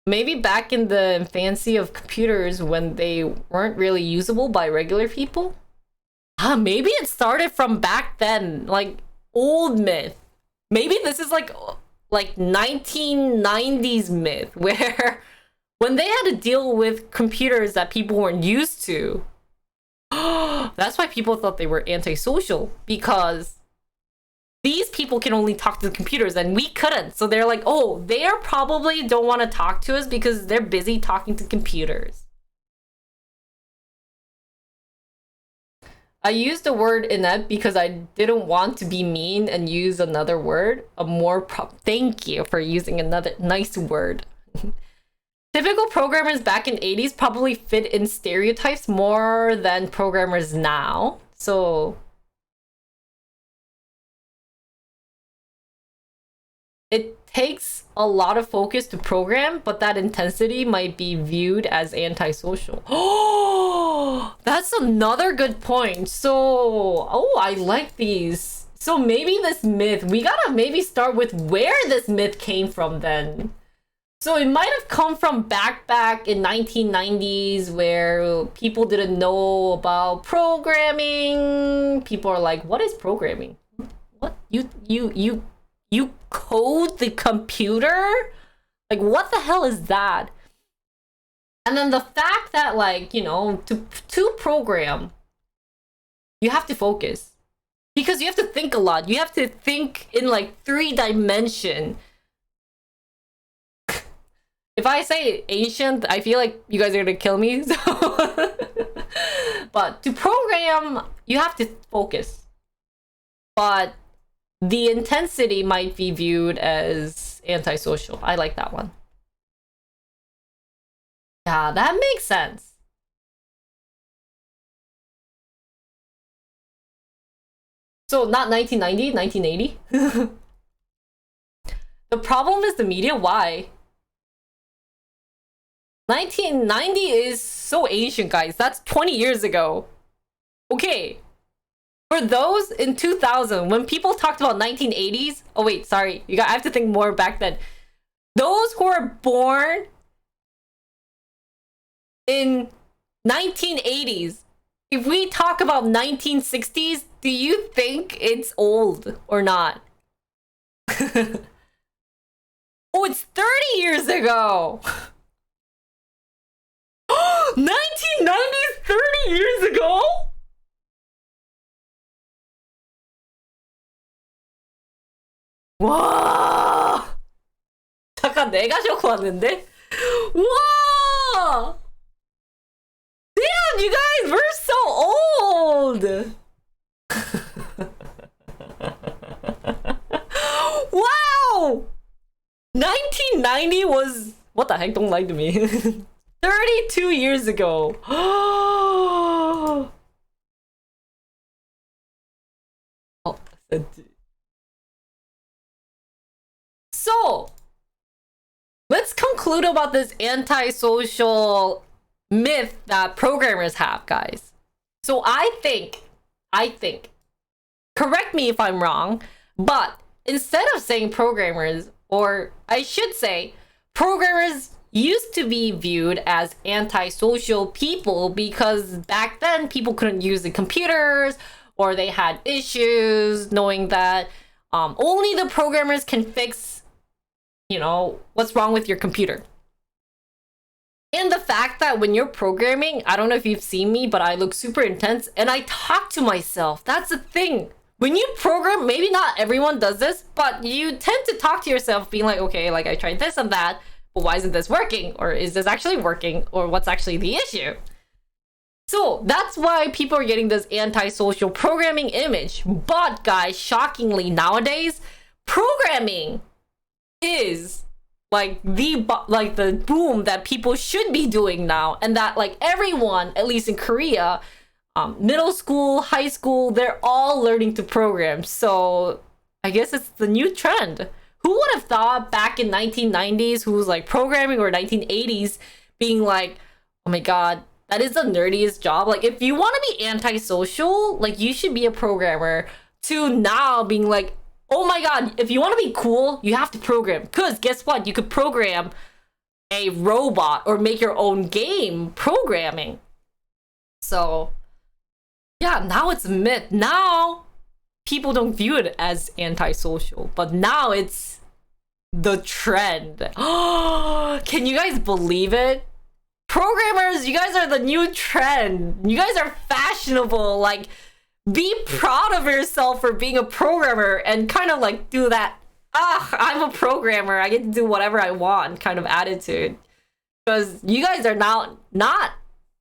Maybe back in the infancy of computers when they weren't really usable by regular people. Maybe it started from back then, like old myth. Maybe this is like 1990s myth where when they had to deal with computers that people weren't used to. That's why people thought they were antisocial, because these people can only talk to the computers and we couldn't. So they're like, oh, they probably don't want to talk to us because they're busy talking to computers. I used the word inept because I didn't want to be mean and use another word. Thank you for using another nice word. Typical programmers back in 80s probably fit in stereotypes more than programmers now. So it takes a lot of focus to program, but that intensity might be viewed as antisocial. Oh, that's another good point. So, I like these. So maybe this myth, we gotta maybe start with where this myth came from then. So it might have come from back in 1990s where people didn't know about programming. People are like, what is programming? What? You code the computer? Like, what the hell is that? And then the fact that, like, you know, to program, you have to focus. Because you have to think a lot. You have to think in like 3-dimension. If I say ancient, I feel like you guys are gonna kill me. So but to program, you have to focus. But the intensity might be viewed as antisocial. I like that one. Yeah, that makes sense. So not 1990, 1980? The problem is the media. Why? 1990 is so ancient, guys. That's 20 years ago. Okay. For those in 2000, when people talked about 1980s, oh wait, sorry. I have to think more back then. Those who were born in 1980s, if we talk about 1960s, do you think it's old or not? Oh, it's 30 years ago. 1990s, 30 years ago? 와! 잠깐, 내가 쇼크 왔는데? 와! Damn, you guys, we're so old! Wow! 1990 was... What the heck? Don't lie to me. 32 years ago. Oh, so, let's conclude about this antisocial myth that programmers have, guys. So I think, correct me if I'm wrong, but instead of saying programmers, or I should say, programmers used to be viewed as antisocial people because back then people couldn't use the computers or they had issues knowing that only the programmers can fix, what's wrong with your computer. And the fact that when you're programming, I don't know if you've seen me, but I look super intense and I talk to myself. That's the thing. When you program, maybe not everyone does this, but you tend to talk to yourself being like, okay, like I tried this and that, but why isn't this working? Or is this actually working? Or what's actually the issue? So that's why people are getting this antisocial programming image. But guys, shockingly nowadays, programming is like the boom that people should be doing now, and that like everyone, at least in Korea, middle school, high school, they're all learning to program. So I guess it's the new trend. Who would have thought back in 1990s who was like programming, or 1980s being like, oh my god, that is the nerdiest job. Like if you want to be antisocial, like you should be a programmer, to now being like, oh my god, if you want to be cool, you have to program. Because guess what? You could program a robot or make your own game programming. So, yeah, now it's a myth. Now, people don't view it as antisocial. But now it's the trend. Can you guys believe it? Programmers, you guys are the new trend. You guys are fashionable. Like, be proud of yourself for being a programmer and kind of like do that, I'm a programmer, I get to do whatever I want kind of attitude. Because you guys are now not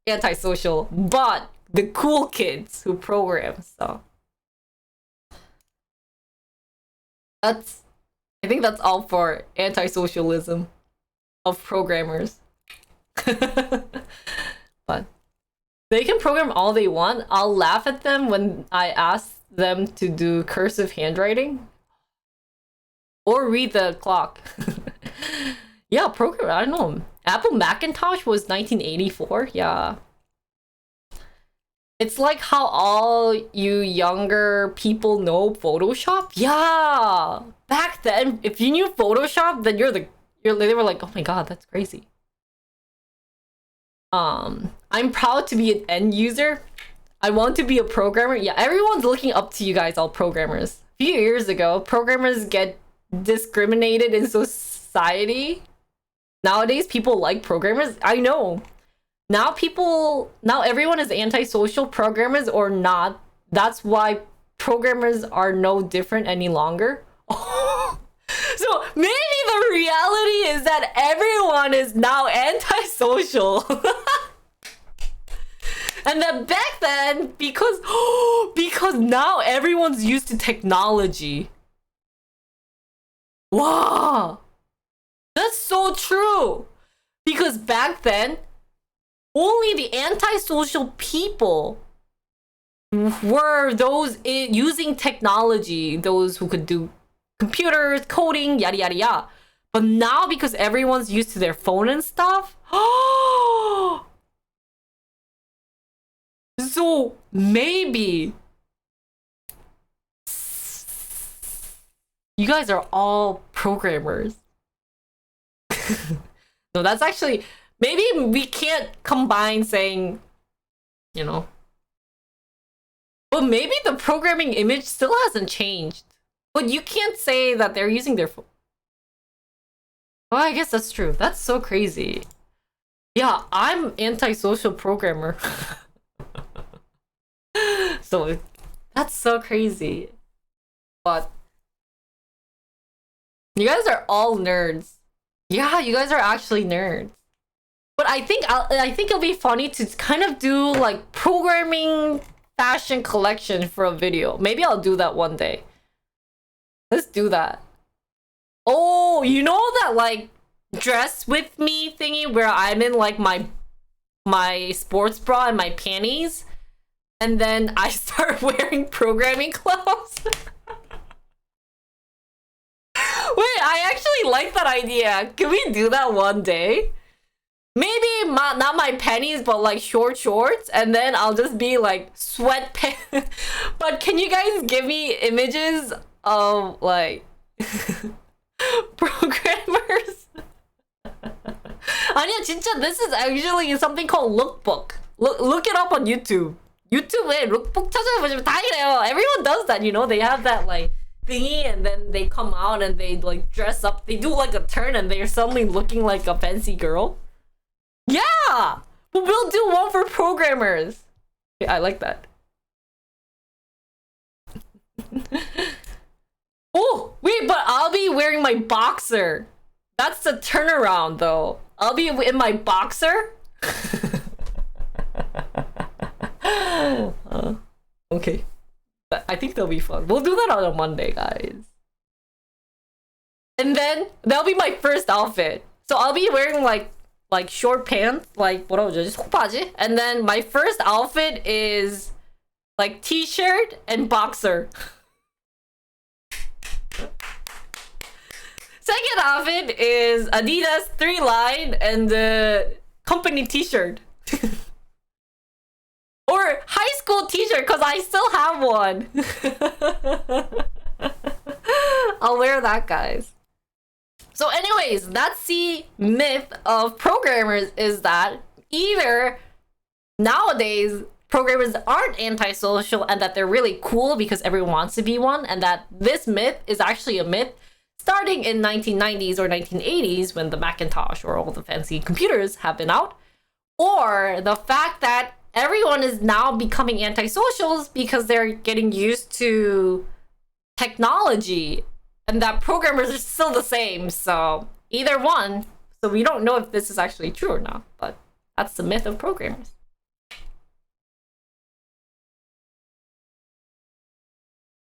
antisocial, but the cool kids who program. So I think that's all for anti-socialism of programmers. But they can program all they want. I'll laugh at them when I ask them to do cursive handwriting or read the clock. Yeah, program, I don't know. Apple Macintosh was 1984. Yeah. It's like how all you younger people know Photoshop. Yeah. Back then, if you knew Photoshop, then they were like, oh my god, that's crazy. I'm proud to be an end user. I want to be a programmer. Yeah, everyone's looking up to you guys, all programmers. A few years ago, programmers get discriminated in society. Nowadays, people like programmers. I know. Now everyone is antisocial, programmers or not. That's why programmers are no different any longer. So maybe the reality is that everyone is now antisocial. And then back then, because now everyone's used to technology. Wow. That's so true. Because back then, only the antisocial people were those using technology, those who could do computers, coding, yada yada yada. But now, because everyone's used to their phone and stuff, so maybe you guys are all programmers. No, that's actually, maybe we can't combine saying, but maybe the programming image still hasn't changed. But you can't say that they're using their phone. Oh, I guess that's true. That's so crazy. Yeah, I'm antisocial programmer. So that's so crazy. But you guys are all nerds. Yeah, you guys are actually nerds. But I think it'll be funny to kind of do like programming fashion collection for a video. Maybe I'll do that one day. Let's do that. Oh, you know that like dress with me thingy where I'm in like my sports bra and my panties, and then I start wearing programming clothes. Wait, I actually like that idea. Can we do that one day? Maybe not my panties, but like short shorts, and then I'll just be like sweatpants. But can you guys give me images of like programmers? 아니야, 진짜 this is actually something called lookbook. Look it up on YouTube. YouTube에 lookbook 찾아보시면 다 이래요. Everyone does that, you know? They have that like thingy and then they come out and they like dress up. They do like a turn and they're suddenly looking like a fancy girl. Yeah! But we'll do one for programmers. Yeah, I like that. Oh, wait, but I'll be wearing my boxer. That's the turnaround, though. I'll be in my boxer. Okay. But I think that'll be fun. We'll do that on a Monday, guys. And then that'll be my first outfit. So I'll be wearing like short pants, like 뭐라고 그러지? 속바지. And then my first outfit is like t-shirt and boxer. Second outfit is Adidas 3-line and the company t-shirt. Or high school t-shirt, because I still have one. I'll wear that, guys. So anyways, that's the myth of programmers, is that either nowadays programmers aren't antisocial and that they're really cool because everyone wants to be one, and that this myth is actually a myth starting in 1990s or 1980s when the Macintosh or all the fancy computers have been out, or the fact that everyone is now becoming antisocials because they're getting used to technology and that programmers are still the same. So either one. So we don't know if this is actually true or not, but that's the myth of programmers.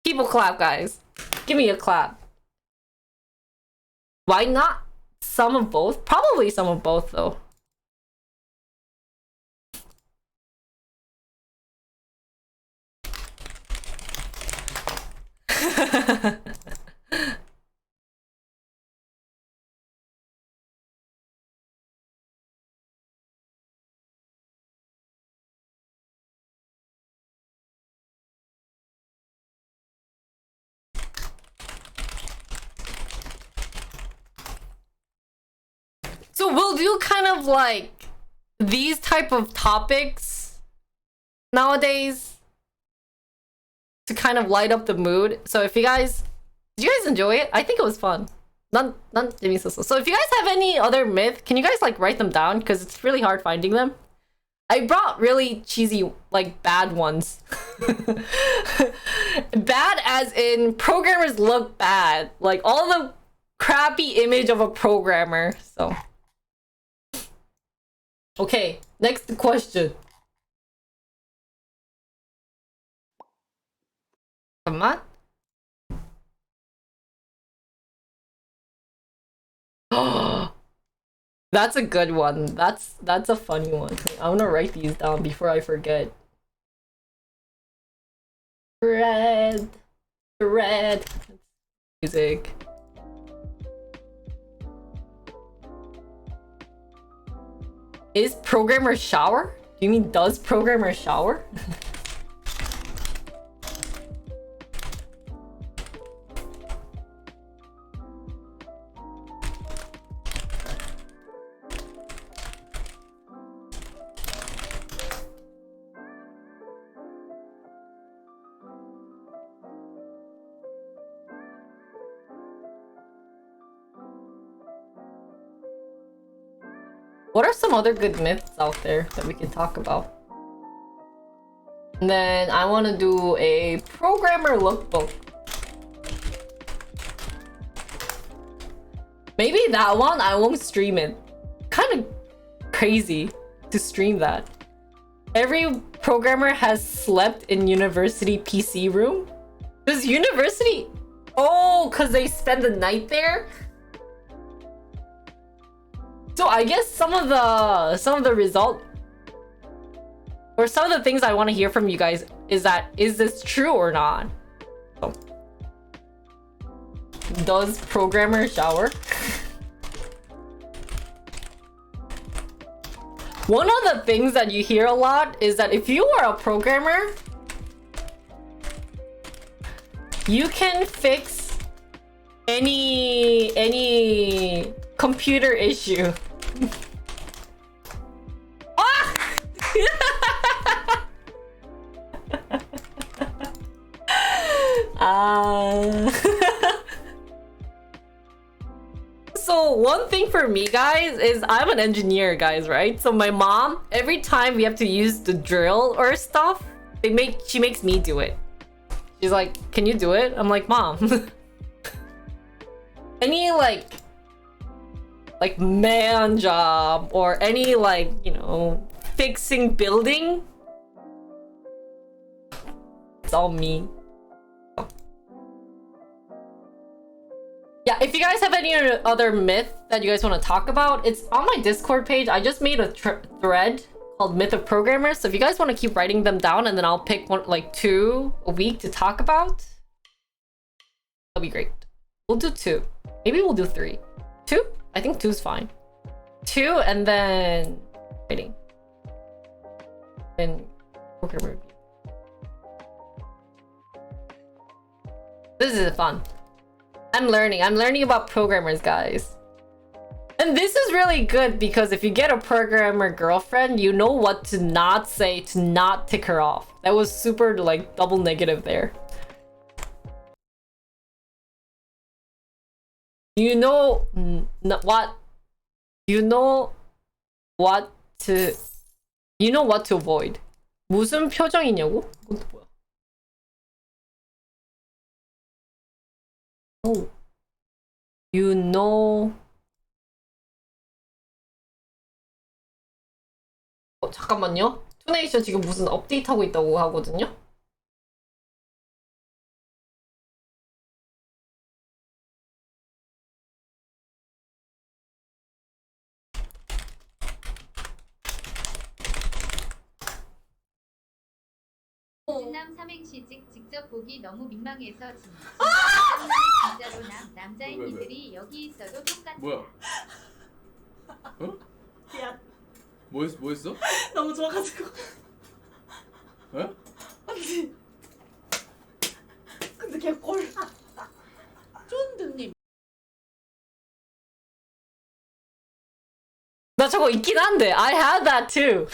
People clap, guys. Give me a clap. Why not some of both? Probably some of both, though. So we'll do kind of like these type of topics nowadays to kind of light up the mood. So if you guys, did you guys enjoy it? I think it was fun. 난 재밌었어. So if you guys have any other myth, can you guys like write them down? Because it's really hard finding them. I brought really cheesy, like bad ones. Bad as in programmers look bad. Like all the crappy image of a programmer. So. Okay, next question. 잠깐만. That's a good one. That's a funny one. I want to write these down before I forget. Red. Music. Is programmer shower? Do you mean does programmer shower? What are some other good myths out there that we can talk about? And then I want to do a programmer lookbook. Maybe that one, I won't stream it. Kind of crazy to stream that. Every programmer has slept in university PC room? Does university... Oh, because they spend the night there? So I guess some of the result or some of the things I want to hear from you guys is that, is this true or not? So, does programmer shower? One of the things that you hear a lot is that if you are a programmer, you can fix any computer issue. So one thing for me, guys, is I'm an engineer, guys, right? So my mom, every time we have to use the drill or stuff, she makes me do it. She's like, "Can you do it?" I'm like, "Mom." Any like man job or any like, you know, fixing building, it's all me. Yeah, if you guys have any other myth that you guys want to talk about, it's on my Discord page. I just made a thread called Myth of Programmers. So if you guys want to keep writing them down and then I'll pick one, like 2 a week to talk about, that'll be great. We'll do 2. Maybe we'll do 3. 2? I think 2's fine. 2 and then writing. Then programmer review. This is fun. I'm learning about programmers, guys. And this is really good because if you get a programmer girlfriend, you know what to not say to not tick her off. That was super like double negative there. You know what to avoid. 무슨 표정이냐고? 이건 또 뭐야? Oh, you know. 잠깐만요. 투네이션 지금 무슨 업데이트하고 있다고 하거든요. 진남 삼행시직 직접 보기 너무 민망해서 진짜로 남자인 이들이 여기 있어도 똑같아. 뭐야? 어? 미안. 뭐 했어? 너무 좋아가지고. 어? 아니. 근데 걔 꼴. 쫀드님. 나 저거 있긴 한데. I had that too.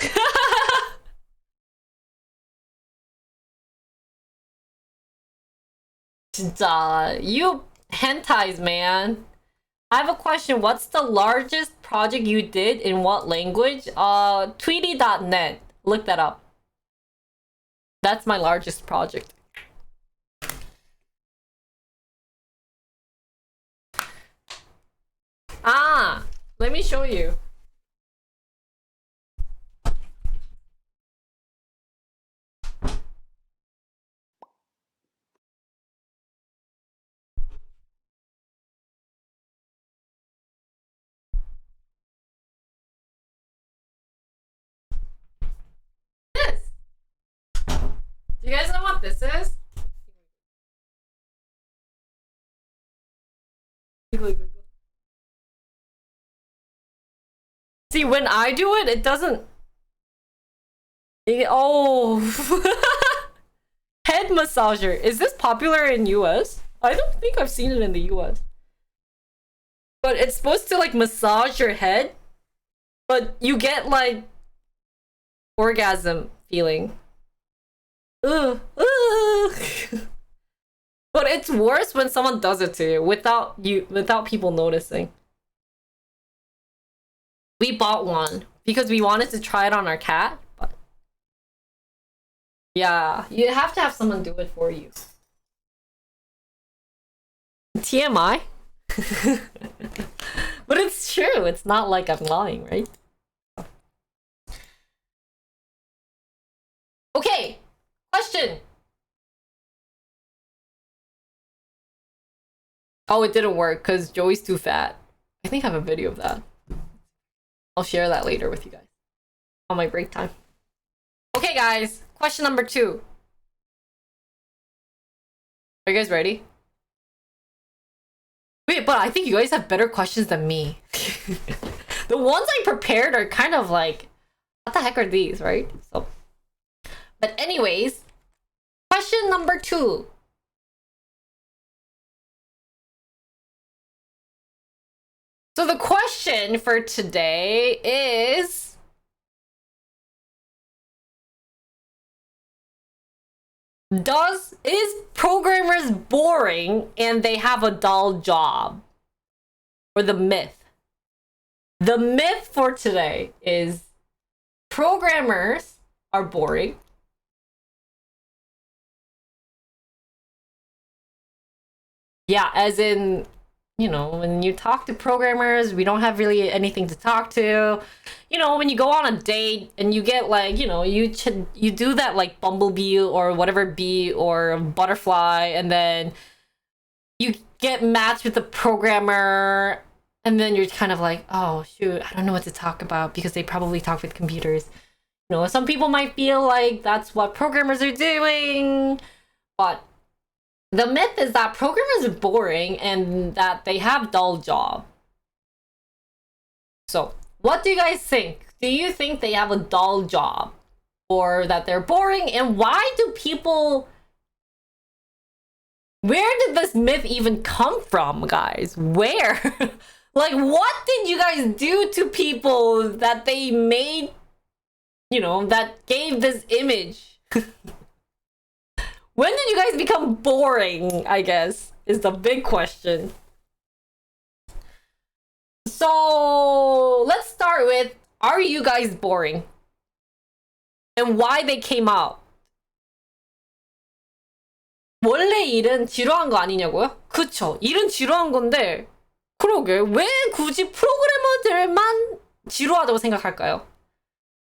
진짜, you hentais, man. I have a question. What's the largest project you did in what language? Tweety.net. Look that up. That's my largest project. Ah, let me show you. Do you guys know what this is? See, when I do it, it doesn't. Oh. Head massager. Is this popular in US? I don't think I've seen it in the US. But it's supposed to like massage your head, but you get like orgasm feeling. Ugh. But it's worse when someone does it to you without people noticing. We bought one because we wanted to try it on our cat, but yeah, you have to have someone do it for you. TMI? But it's true. It's not like I'm lying, right? Okay. Question. Oh, it didn't work because Joey's too fat. I think I have a video of that. I'll share that later with you guys on my break time. Okay, guys. Question number 2. Are you guys ready? Wait, but I think you guys have better questions than me. The ones I prepared are kind of like, what the heck are these, right? So, but anyways, question number 2. So the question for today is, Is programmers boring and they have a dull job? Or the myth? The myth for today is programmers are boring. Yeah, as in, you know, when you talk to programmers, we don't have really anything to talk to. You know, when you go on a date and you get like, you know, you do that like bumblebee or whatever bee or butterfly, and then you get matched with the programmer, and then you're kind of like, oh shoot, I don't know what to talk about because they probably talk with computers. You know, some people might feel like that's what programmers are doing, but the myth is that programmers are boring and that they have dull job. So, what do you guys think? Do you think they have a dull job? Or that they're boring? And why do people... Where did this myth even come from, guys? Where? Like, what did you guys do to people that they made, you know, that gave this image? When did you guys become boring, I guess, is the big question. So, let's start with, are you guys boring? And why they came out? 원래 일은 지루한 거 아니냐고요? 그쵸, 일은 지루한 건데 그러게, 왜 굳이 프로그래머들만 지루하다고 생각할까요?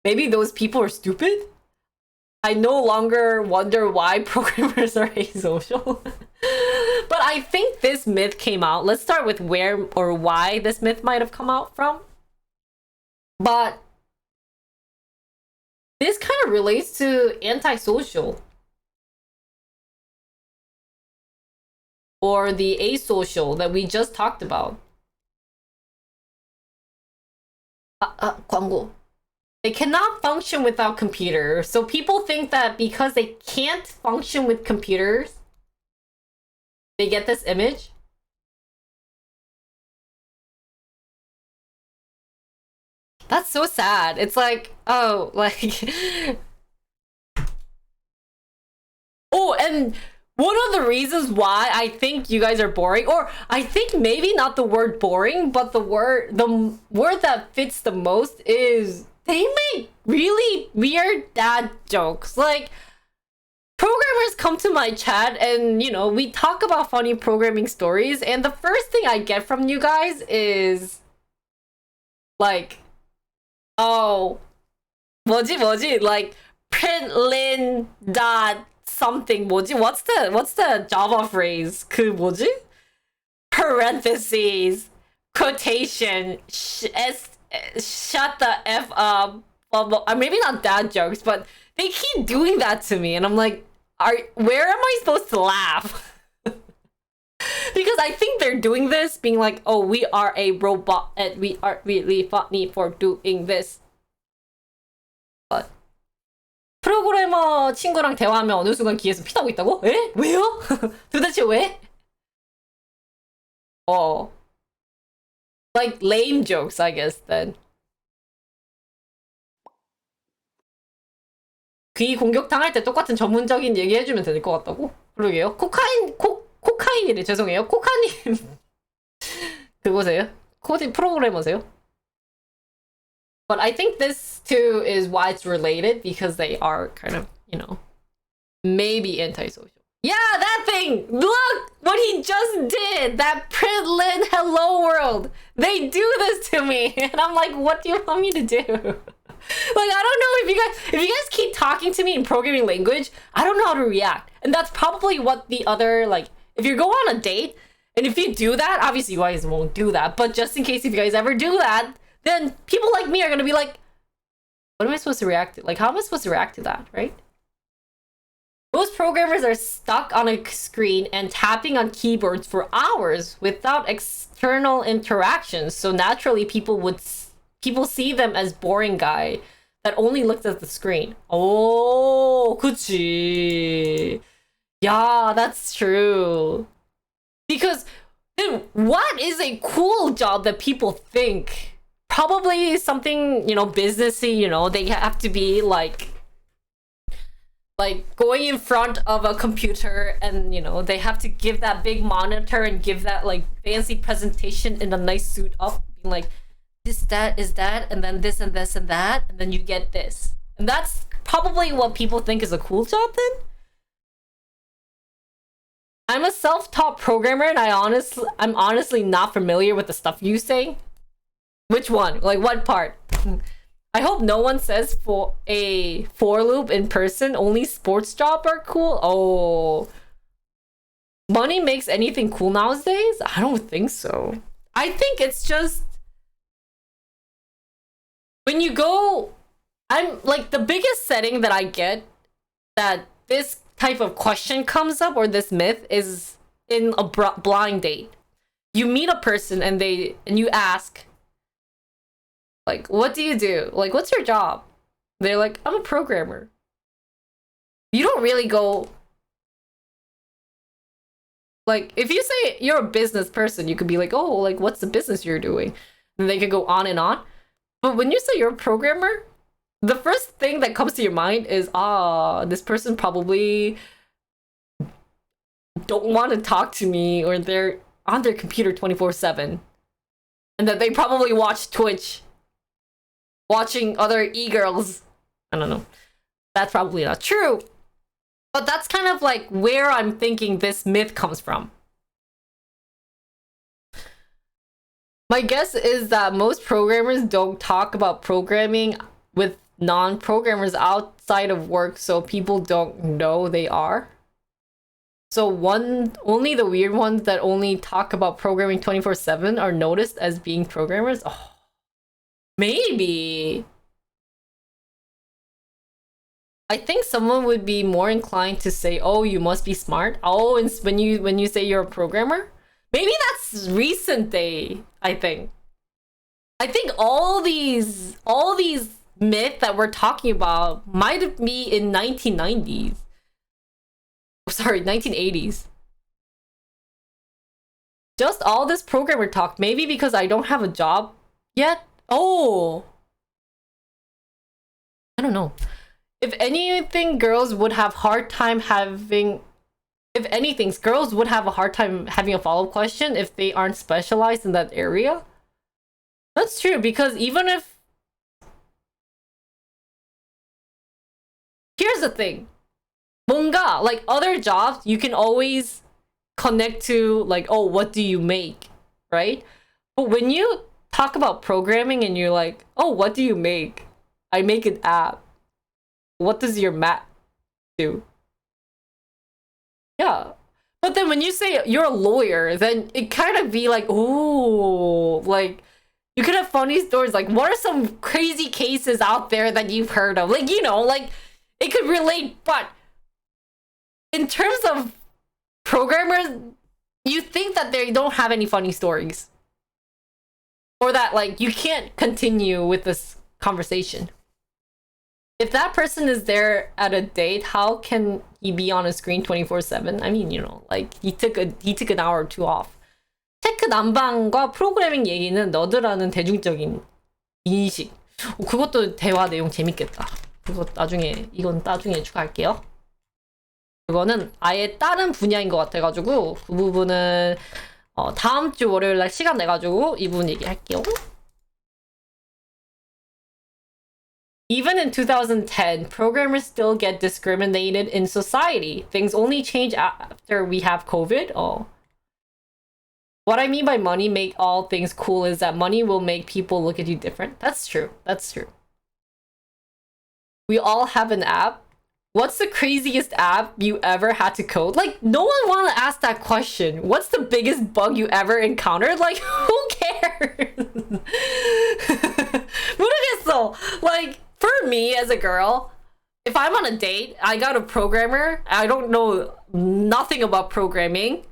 Maybe those people are stupid? I no longer wonder why programmers are asocial. But I think this myth came out. Let's start with where or why this myth might have come out from. But this kind of relates to antisocial. Or the asocial that we just talked about. 광고. They cannot function without computers. So people think that because they can't function with computers, they get this image. That's so sad. It's like, oh, like... Oh, and one of the reasons why I think you guys are boring, or I think maybe not the word boring, but the word that fits the most is they make really weird dad jokes. Like, programmers come to my chat and, you know, we talk about funny programming stories, and the first thing I get from you guys is like, oh, 뭐지? Like, println dot something, 뭐지? What's the Java phrase? 그 뭐지? Parentheses, quotation, shut the F up. Maybe not dad jokes, but they keep doing that to me, and I'm like, where am I supposed to laugh? Because I think they're doing this, being like, oh, we are a robot, and we are really funny for doing this. But 프로그래머 친구랑 대화하면 어느 순간 귀에서 피 나고 있다고? 에? 왜요? 도대체 왜? Like lame jokes, I guess, then. 귀 공격 당할 때 똑같은 전문적인 얘기 해주면 될 것 같다고? 그러게요. 코카인이래. 죄송해요. 코카님. 그거세요? 코디 프로그래머세요? But I think this too is why it's related, because they are kind of, you know, maybe antisocial. Yeah, that thing! Look what he just did! That println hello world! They do this to me! And I'm like, what do you want me to do? Like, I don't know if you guys keep talking to me in programming language, I don't know how to react. And that's probably what the other, like, if you go on a date, and if you do that, obviously you guys won't do that, but just in case if you guys ever do that, then people like me are gonna be like, what am I supposed to react to? Like, how am I supposed to react to that, right? Most programmers are stuck on a screen and tapping on keyboards for hours without external interactions. So naturally, people see them as boring guy that only looks at the screen. Oh, 그치. Yeah, that's true. Because then what is a cool job that people think? Probably something, you know, businessy, you know, they have to be like, like going in front of a computer and they have to give that big monitor and give that like fancy presentation in a nice suit up, being like this, that is that, and then this and this and that, and then you get this. And that's probably what people think is a cool job then. I'm a self-taught programmer and I'm honestly not familiar with the stuff you say. Which one? Like what part? I hope no one says for a for loop in person, only sports job are cool. Oh. Money makes anything cool nowadays? I don't think so. I think it's just when you go, I'm like the biggest setting that I get that this type of question comes up or this myth is in a blind date. You meet a person and you ask, like, what do you do? Like, what's your job? They're like, I'm a programmer. You don't really go, like, if you say you're a business person, you could be like, oh, like, what's the business you're doing? And they could go on and on. But when you say you're a programmer, the first thing that comes to your mind is, this person probably don't want to talk to me, or they're on their computer 24/7. And that they probably watch Twitch, watching other e-girls. I don't know. That's probably not true. But that's kind of like where I'm thinking this myth comes from. My guess is that most programmers don't talk about programming with non-programmers outside of work, so people don't know they are. So only the weird ones that only talk about programming 24/7 are noticed as being programmers. Oh, maybe. I think someone would be more inclined to say, "Oh, you must be smart." Oh, and when you say you're a programmer, maybe that's recent day. I think all these myths that we're talking about might be in 1990s. Sorry, 1980s. Just all this programmer talk. Maybe because I don't have a job yet. Oh, I don't know. If anything, girls would have a hard time having a follow-up question if they aren't specialized in that area. That's true, because even if... Here's the thing. 뭔가, like other jobs, you can always connect to like, oh, what do you make? Right? But when you talk about programming and you're like, oh, what do you make? I make an app. What does your map do? Yeah. But then when you say you're a lawyer, then it kind of be like, oh, like you could have funny stories. Like, what are some crazy cases out there that you've heard of? Like, like it could relate. But in terms of programmers, you think that they don't have any funny stories, or that like you can't continue with this conversation. If that person is there at a date, how can he be on a screen 24/7? I mean, like he took an hour or two off. 테크 난방과 프로그래밍 얘기는 너드라는 대중적인 인식. 그것도 대화 내용 재밌겠다. 이건 나중에 추가할게요. 그거는 아예 다른 분야인 것 같아가지고 그 부분은 다음 주 월요일 날 시간 내가지고 이 부분 얘기할게요. Even in 2010, programmers still get discriminated in society. Things only change after we have COVID. Oh. What I mean by money make all things cool is that money will make people look at you different. That's true. That's true. We all have an app. What's the craziest app you ever had to code? Like, no one want to ask that question. What's the biggest bug you ever encountered? Like, who cares? 모르겠어. Like, for me as a girl, if I'm on a date, I got a programmer, I don't know nothing about programming,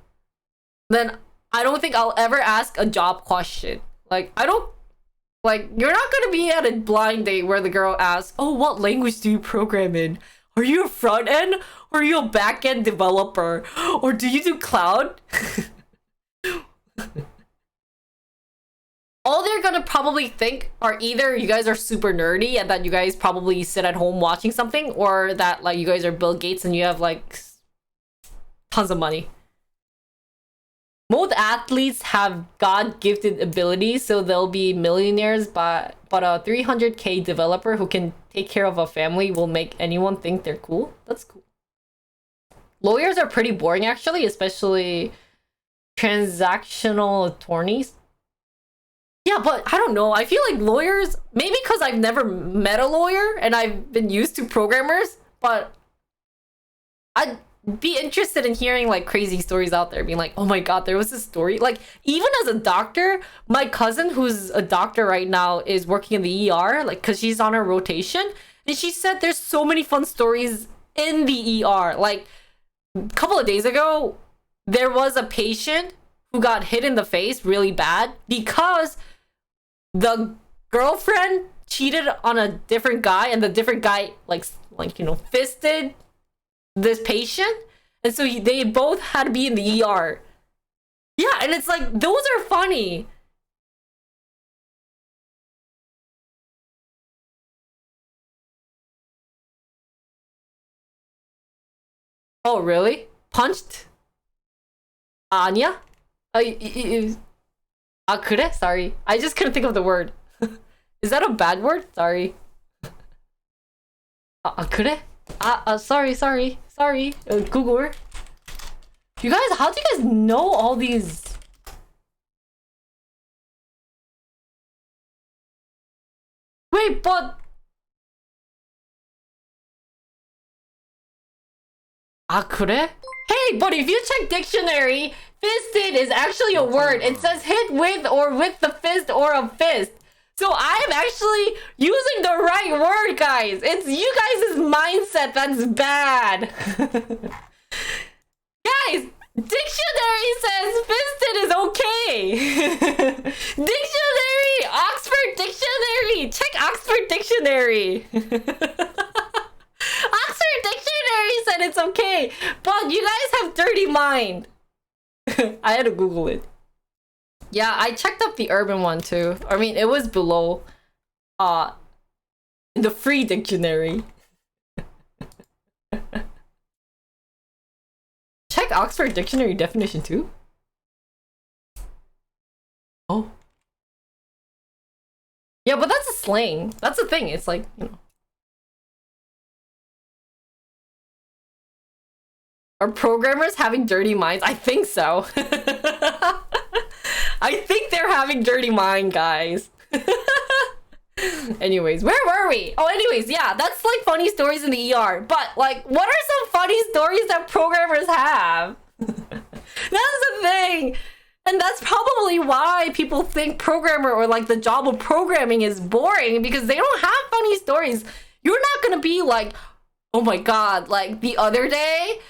then I don't think I'll ever ask a job question. Like, you're not gonna be at a blind date where the girl asks, oh, what language do you program in? Are you a front end? Or are you a back end developer? Or do you do cloud? all they're gonna probably think are either you guys are super nerdy and that you guys probably sit at home watching something, or that like you guys are Bill Gates and you have like tons of money. Most athletes have God-gifted abilities, so they'll be millionaires, but a 300k developer who can take care of a family will make anyone think they're cool. That's cool. Lawyers are pretty boring actually, especially transactional attorneys. Yeah, but I don't know. I feel like lawyers, maybe because I've never met a lawyer and I've been used to programmers, but I'd be interested in hearing like crazy stories out there, being like, oh my god, there was this story. Like, even as a doctor, my cousin who's a doctor right now is working in the ER, like, because she's on her rotation, and she said there's so many fun stories in the ER. Like, a couple of days ago, there was a patient who got hit in the face really bad because the girlfriend cheated on a different guy, and the different guy like you know, fisted this patient, and so they both had to be in the ER. Yeah, and it's like, those are funny. Oh really? Punched? 아니야? 그래? Sorry, I just couldn't think of the word. Is that a bad word? Sorry. 그래? sorry. Google. You guys, how do you guys know all these? Wait, but 그래? Hey, but if you check dictionary, fisted is actually a word. It says hit with or with the fist or a fist. So I'm actually using the right word, guys. It's you guys' mindset that's bad. Guys, dictionary says fisted is okay. Dictionary, Oxford Dictionary. Check Oxford Dictionary. Oxford Dictionary said it's okay, but you guys have dirty mind. I had to Google it. Yeah, I checked up the urban one too. I mean, it was below in the free dictionary. Check Oxford Dictionary definition too. Oh. Yeah, but that's a slang. That's the thing. It's like, you know. Are programmers having dirty minds? I think so. I think they're having dirty mind, guys. Anyways, where were we? Oh, anyways, yeah, that's like funny stories in the ER. But like, what are some funny stories that programmers have? That's the thing. And that's probably why people think programmer or like the job of programming is boring, because they don't have funny stories. You're not gonna be like, oh my god, like the other day,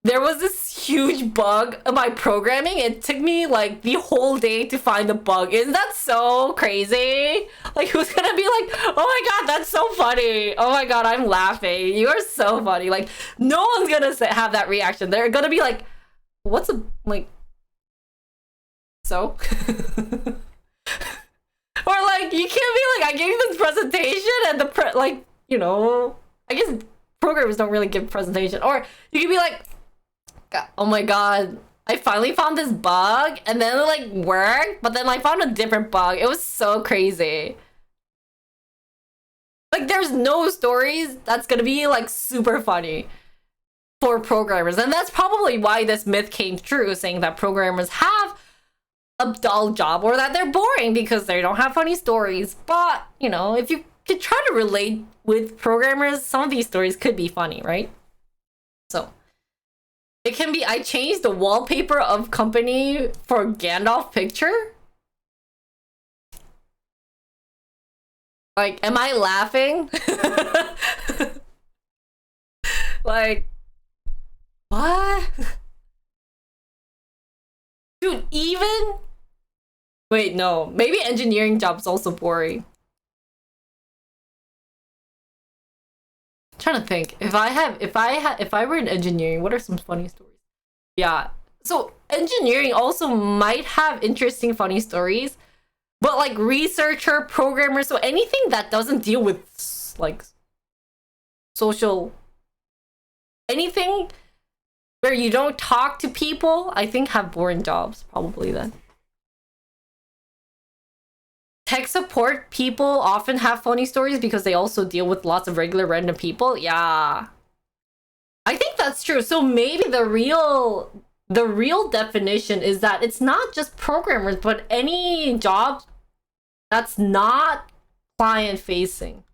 there was this huge bug in my programming. It took me like the whole day to find the bug. Isn't that so crazy? Like, who's gonna be like, oh my god, that's so funny. Oh my god, I'm laughing. You are so funny. Like, no one's gonna have that reaction. They're gonna be like, what's a, like, so? Or like, you can't be like, I gave this presentation and the like, you know, I guess programmers don't really give presentation. Or you can be like, oh my god, I finally found this bug, and then it like worked, but then I found a different bug. It was so crazy. Like, there's no stories that's gonna be like super funny for programmers, and that's probably why this myth came true, saying that programmers have a dull job or that they're boring because they don't have funny stories. But you know, if you could try to relate with programmers, some of these stories could be funny, right? So it can be, I changed the wallpaper of company for Gandalf picture. Like, am I laughing? Like, what? Dude, even, wait, no, maybe engineering job's also boring. Trying to think, if I were in engineering, what are some funny stories? Yeah, so engineering also might have interesting funny stories, But like researcher, programmer, so anything that doesn't deal with like social, anything where you don't talk to people, I think have boring jobs probably then. Tech support people often have funny stories because they also deal with lots of regular random people. Yeah. I think that's true. So maybe the real definition is that it's not just programmers, but any job that's not client facing.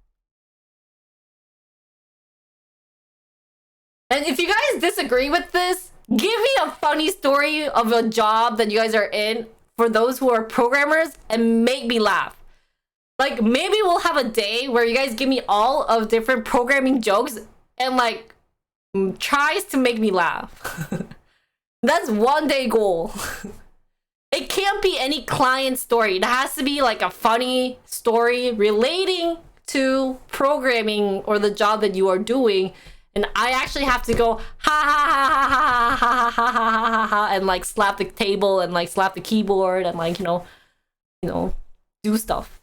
And if you guys disagree with this, give me a funny story of a job that you guys are in for those who are programmers and make me laugh. Like maybe we'll have a day where you guys give me all of different programming jokes and like tries to make me laugh. That's one day goal. It can't be any client story. It has to be like a funny story relating to programming or the job that you are doing. And I actually have to go ha ha ha ha ha ha ha ha ha ha and like slap the table and like slap the keyboard and like you know do stuff.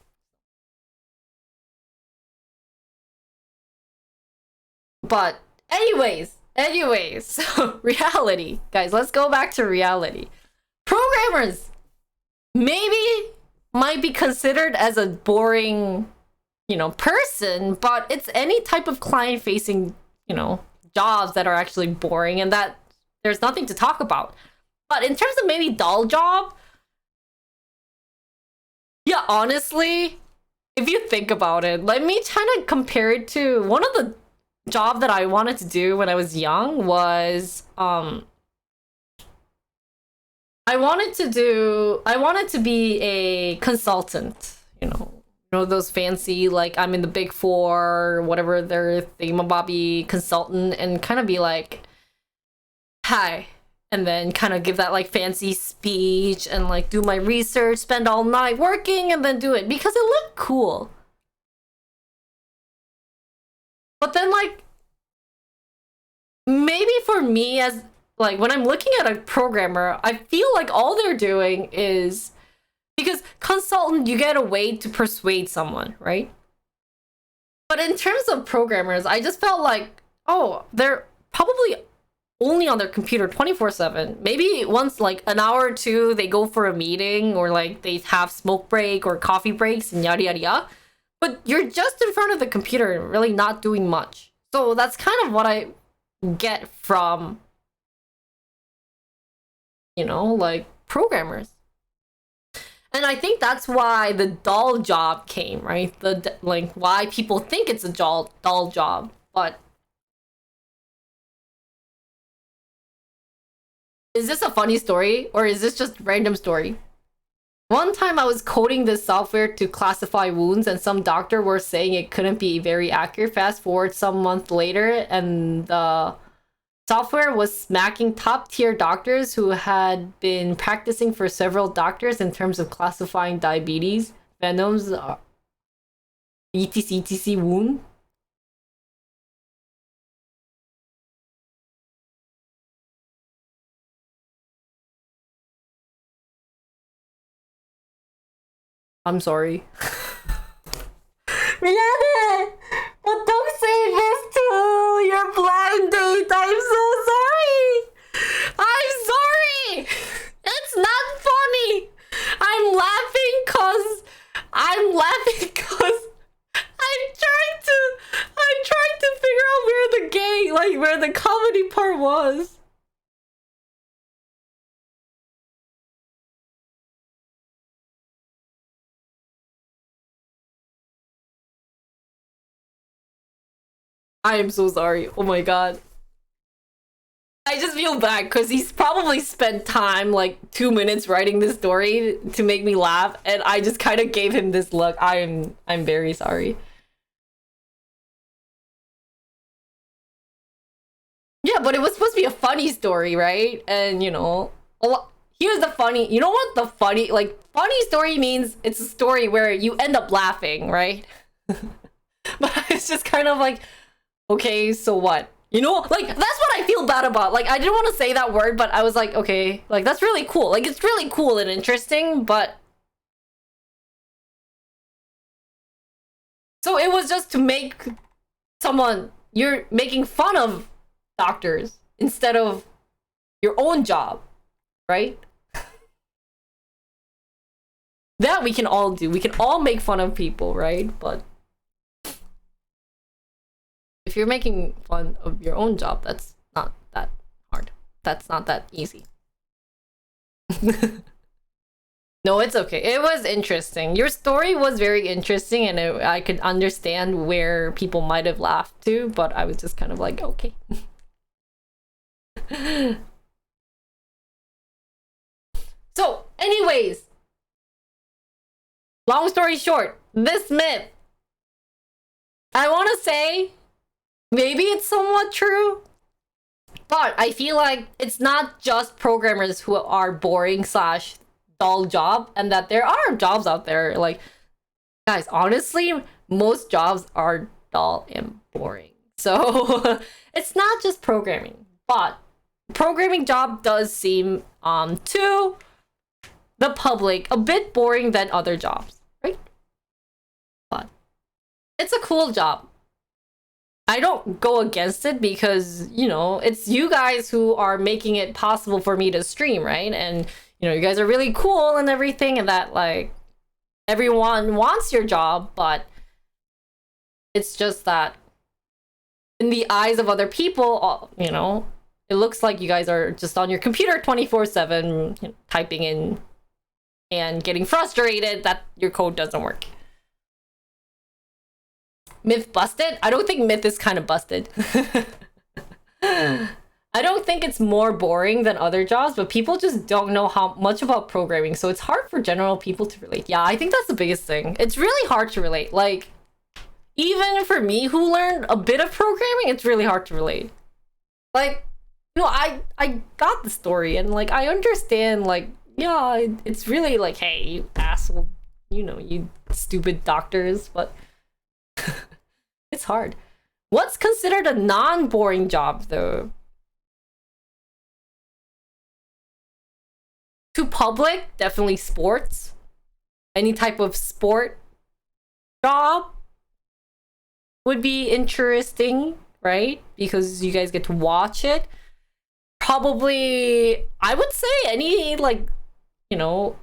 But anyways, so reality, guys, let's go back to reality. Programmers maybe might be considered as a boring, person, but it's any type of client facing, jobs that are actually boring and that there's nothing to talk about. But in terms of maybe dull job, yeah, honestly, if you think about it, let me kind of compare it to one of the job that I wanted to do when I was young was I wanted to be a consultant, those fancy like I'm in the Big Four, whatever their thingamabobby consultant, and kind of be like, hi, and then kind of give that like fancy speech and like do my research, spend all night working, and then do it because it looked cool. But then like maybe for me as like when I'm looking at a programmer, I feel like all they're doing is because consultant, you get a way to persuade someone, right? But in terms of programmers, I just felt like, oh, they're probably only on their computer 24/7. Maybe once like an hour or two, they go for a meeting or like they have smoke break or coffee breaks and yada yada yada. But you're just in front of the computer and really not doing much. So that's kind of what I get from, like programmers. And I think that's why the dull job came, right? Like why people think it's a dull job. But is this a funny story or is this just random story? One time I was coding this software to classify wounds and some doctor were saying it couldn't be very accurate. Fast forward some month later and the software was smacking top tier doctors who had been practicing for several doctors in terms of classifying diabetes, venoms, etc wound. I'm sorry. 미안해! But don't say this to your blind date. I'm so sorry. I'm sorry. It's not funny. I'm laughing cause I'm trying to figure out where the comedy part was. I am so sorry. Oh my god. I just feel bad because he's probably spent time, like 2 minutes writing this story to make me laugh, and I just kind of gave him this look. I'm very sorry. Yeah, but it was supposed to be a funny story, right? And here's the funny. You know what the funny story means? It's a story where you end up laughing, right? But it's just kind of like, okay, so what? Like that's what I feel bad about. Like I didn't want to say that word, but I was like, okay, like that's really cool. Like it's really cool and interesting, but So it was just to make someone, you're making fun of doctors instead of your own job, right? That we can all do. We can all make fun of people, right? But if you're making fun of your own job, that's not that hard. That's not that easy. No, it's okay. It was interesting. Your story was very interesting, and I could understand where people might have laughed too, but I was just kind of like, okay. So, anyways, long story short, this myth, I want to say maybe it's somewhat true, but I feel like it's not just programmers who are boring slash dull job, and that there are jobs out there. Like, guys, honestly, most jobs are dull and boring. So it's not just programming, but programming job does seem to the public a bit boring than other jobs, right? But it's a cool job. I don't go against it because, you know, it's you guys who are making it possible for me to stream, right? And, you know, you guys are really cool and everything, and that, like, everyone wants your job, but it's just that in the eyes of other people, you know, it looks like you guys are just on your computer 24/7, you know, typing in and getting frustrated that your code doesn't work. Myth busted? I don't think myth is kind of busted. I don't think it's more boring than other jobs, but people just don't know how much about programming, so it's hard for general people to relate. Yeah, I think that's the biggest thing. It's really hard to relate. Like, even for me who learned a bit of programming, it's really hard to relate. Like, you know, I got the story, and like I understand, like, yeah, it's really like, hey, you asshole, you know, you stupid doctors, but it's hard. What's considered a non-boring job though? To public, definitely sports. Any type of sport job would be interesting, right? Because you guys get to watch it. Probably, I would say any, like, you know,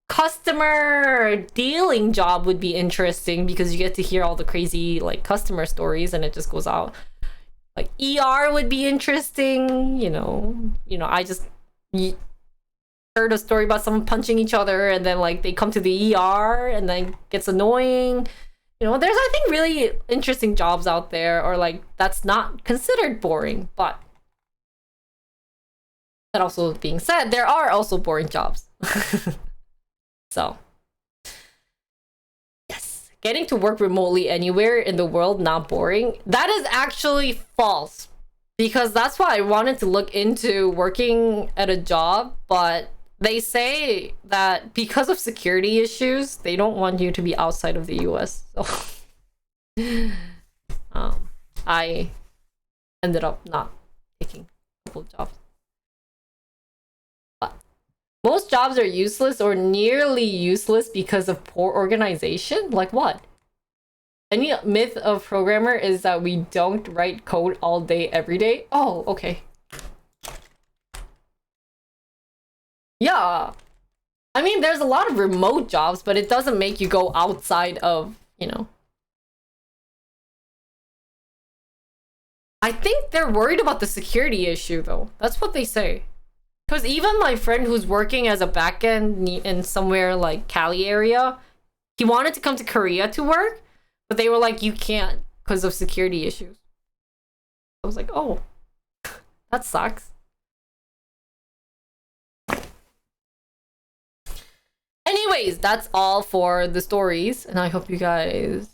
customer dealing job would be interesting because you get to hear all the crazy, like, customer stories, and it just goes out. Like, ER would be interesting, you know, I just heard a story about someone punching each other, and then, like, they come to the ER and then gets annoying. You know, there's, I think, really interesting jobs out there, or like that's not considered boring. But that also being said, there are also boring jobs. So yes, getting to work remotely anywhere in the world, not boring. That is actually false, because that's why I wanted to look into working at a job, but they say that because of security issues, they don't want you to be outside of the US. So I ended up not taking a couple of jobs. But most jobs are useless or nearly useless because of poor organization. Like what? Any myth of programmer is that we don't write code all day, every day. Oh, okay. Yeah. I mean, there's a lot of remote jobs, but it doesn't make you go outside of, you know. I think they're worried about the security issue, though. That's what they say. Because even my friend who's working as a backend in somewhere like Cali area, he wanted to come to Korea to work, but they were like, you can't because of security issues. I was like, oh, that sucks. Anyways, that's all for the stories, and I hope you guys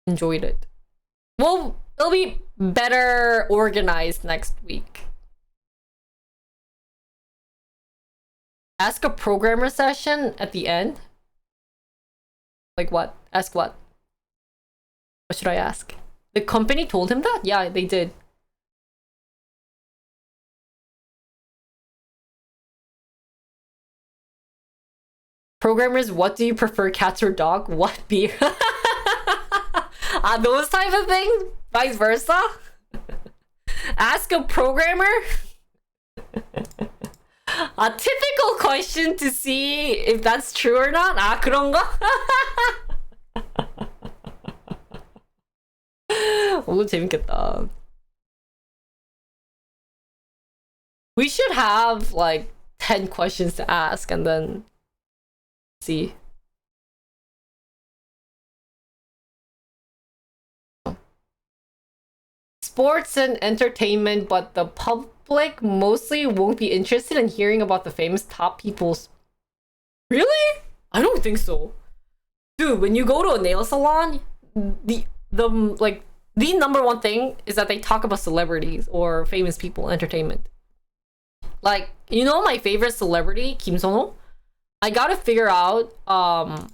enjoyed it. Well, it'll be better organized next week. Ask a programmer session at the end. Like what? Ask what? What should I ask? The company told him that? Yeah, they did. Programmers, what do you prefer, cats or dog? What beer? Those type of things? Vice versa? Ask a programmer? A typical question to see if that's true or not? 그런가? 오, 재밌겠다. We should have like 10 questions to ask and then see. Sports and entertainment, but the public mostly won't be interested in hearing about the famous top people's. Really? I don't think so. Dude, when you go to a nail salon, the number one thing is that they talk about celebrities or famous people, entertainment. Like, you know my favorite celebrity, Kim Seon-ho? I gotta figure out, oh,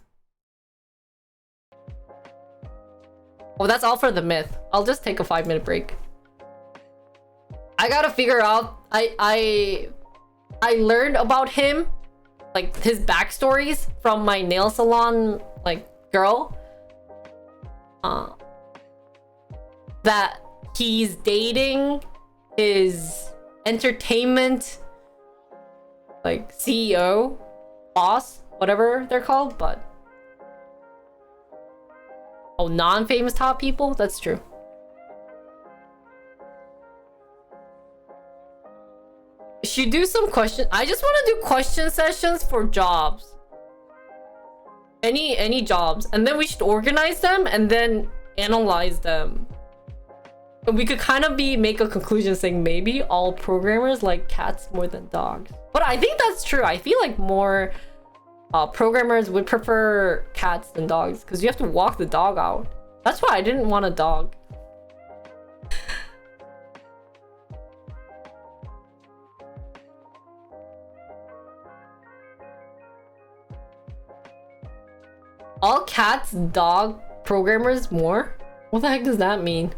that's all for the myth. I'll just take a 5-minute break. I gotta figure out, I learned about him, like his backstories from my nail salon, like, girl. That he's dating his entertainment, like, CEO, boss, whatever they're called, but oh, non-famous top people? That's true. Should do some question. I just want to do question sessions for jobs. Any jobs, and then we should organize them and then analyze them. We could kind of make a conclusion saying maybe all programmers like cats more than dogs. But I think that's true. I feel like more programmers would prefer cats than dogs because you have to walk the dog out. That's why I didn't want a dog. All cats, dog programmers more? What the heck does that mean?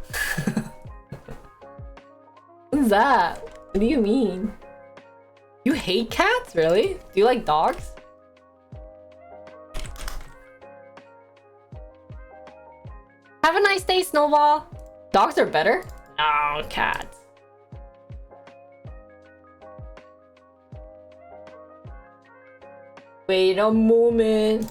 What's that? What do you mean? You hate cats? Really? Do you like dogs? Have a nice day, Snowball. Dogs are better? No, cats. Wait a moment.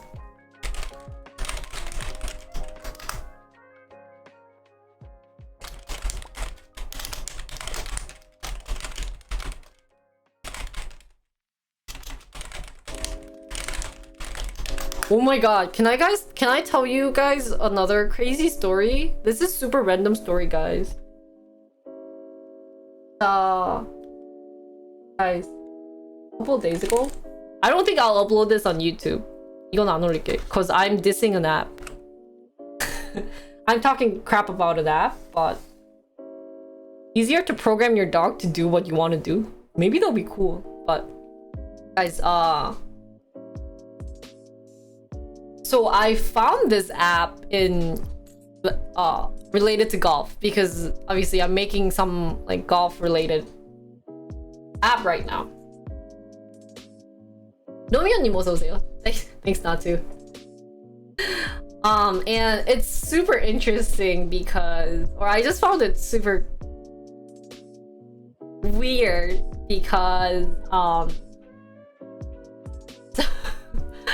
Oh my god, can I tell you guys another crazy story? This is super random story, guys. Guys, a couple days ago, I don't think I'll upload this on YouTube. 이건 안 올릴게, cause I'm dissing an app. I'm talking crap about an app, but easier to program your dog to do what you want to do. Maybe that'll be cool, but guys, so I found this app in related to golf because obviously I'm making some like golf related app right now. 노미언님 어서 오세요. Thanks not to. And it's super interesting because, or I just found it super weird because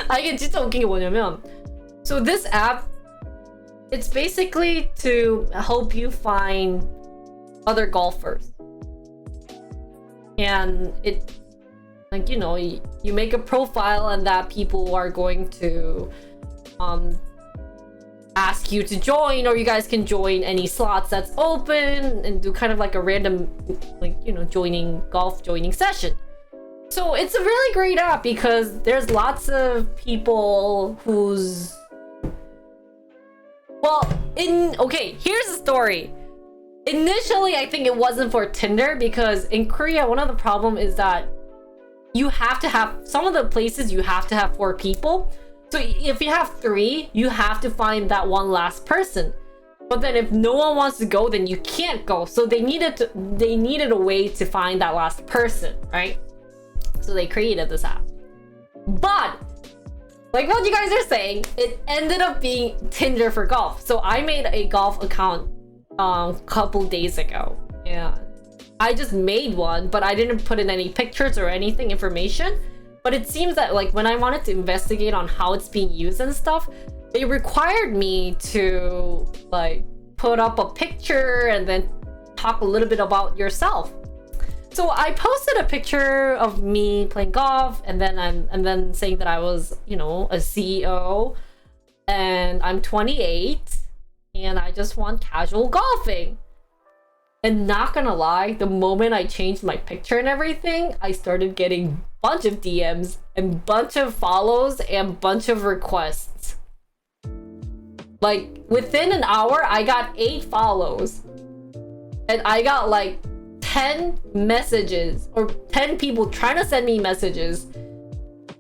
이게 진짜 웃긴 게 뭐냐면, so this app, it's basically to help you find other golfers. And it, like, you know, you make a profile and that people are going to ask you to join, or you guys can join any slots that's open and do kind of like a random, like, you know, golf joining session. So it's a really great app because there's lots of people who's, well, okay, here's the story. Initially, I think it wasn't for Tinder because in Korea, one of the problem is that you have to have, some of the places you have to have 4 people. So if you have 3, you have to find that one last person. But then if no one wants to go, then you can't go. So they needed a way to find that last person, right? So they created this app. But like what you guys are saying, it ended up being Tinder for golf. So I made a golf account couple days ago. Yeah. I just made one, but I didn't put in any pictures or anything, information. But it seems that like when I wanted to investigate on how it's being used and stuff, it required me to like put up a picture and then talk a little bit about yourself. So I posted a picture of me playing golf, and then saying that I was, you know, a CEO, and I'm 28, and I just want casual golfing. And not gonna lie, the moment I changed my picture and everything, I started getting bunch of DMs and bunch of follows and bunch of requests. Like within an hour, I got 8 follows, and I got like 10 messages or 10 people trying to send me messages.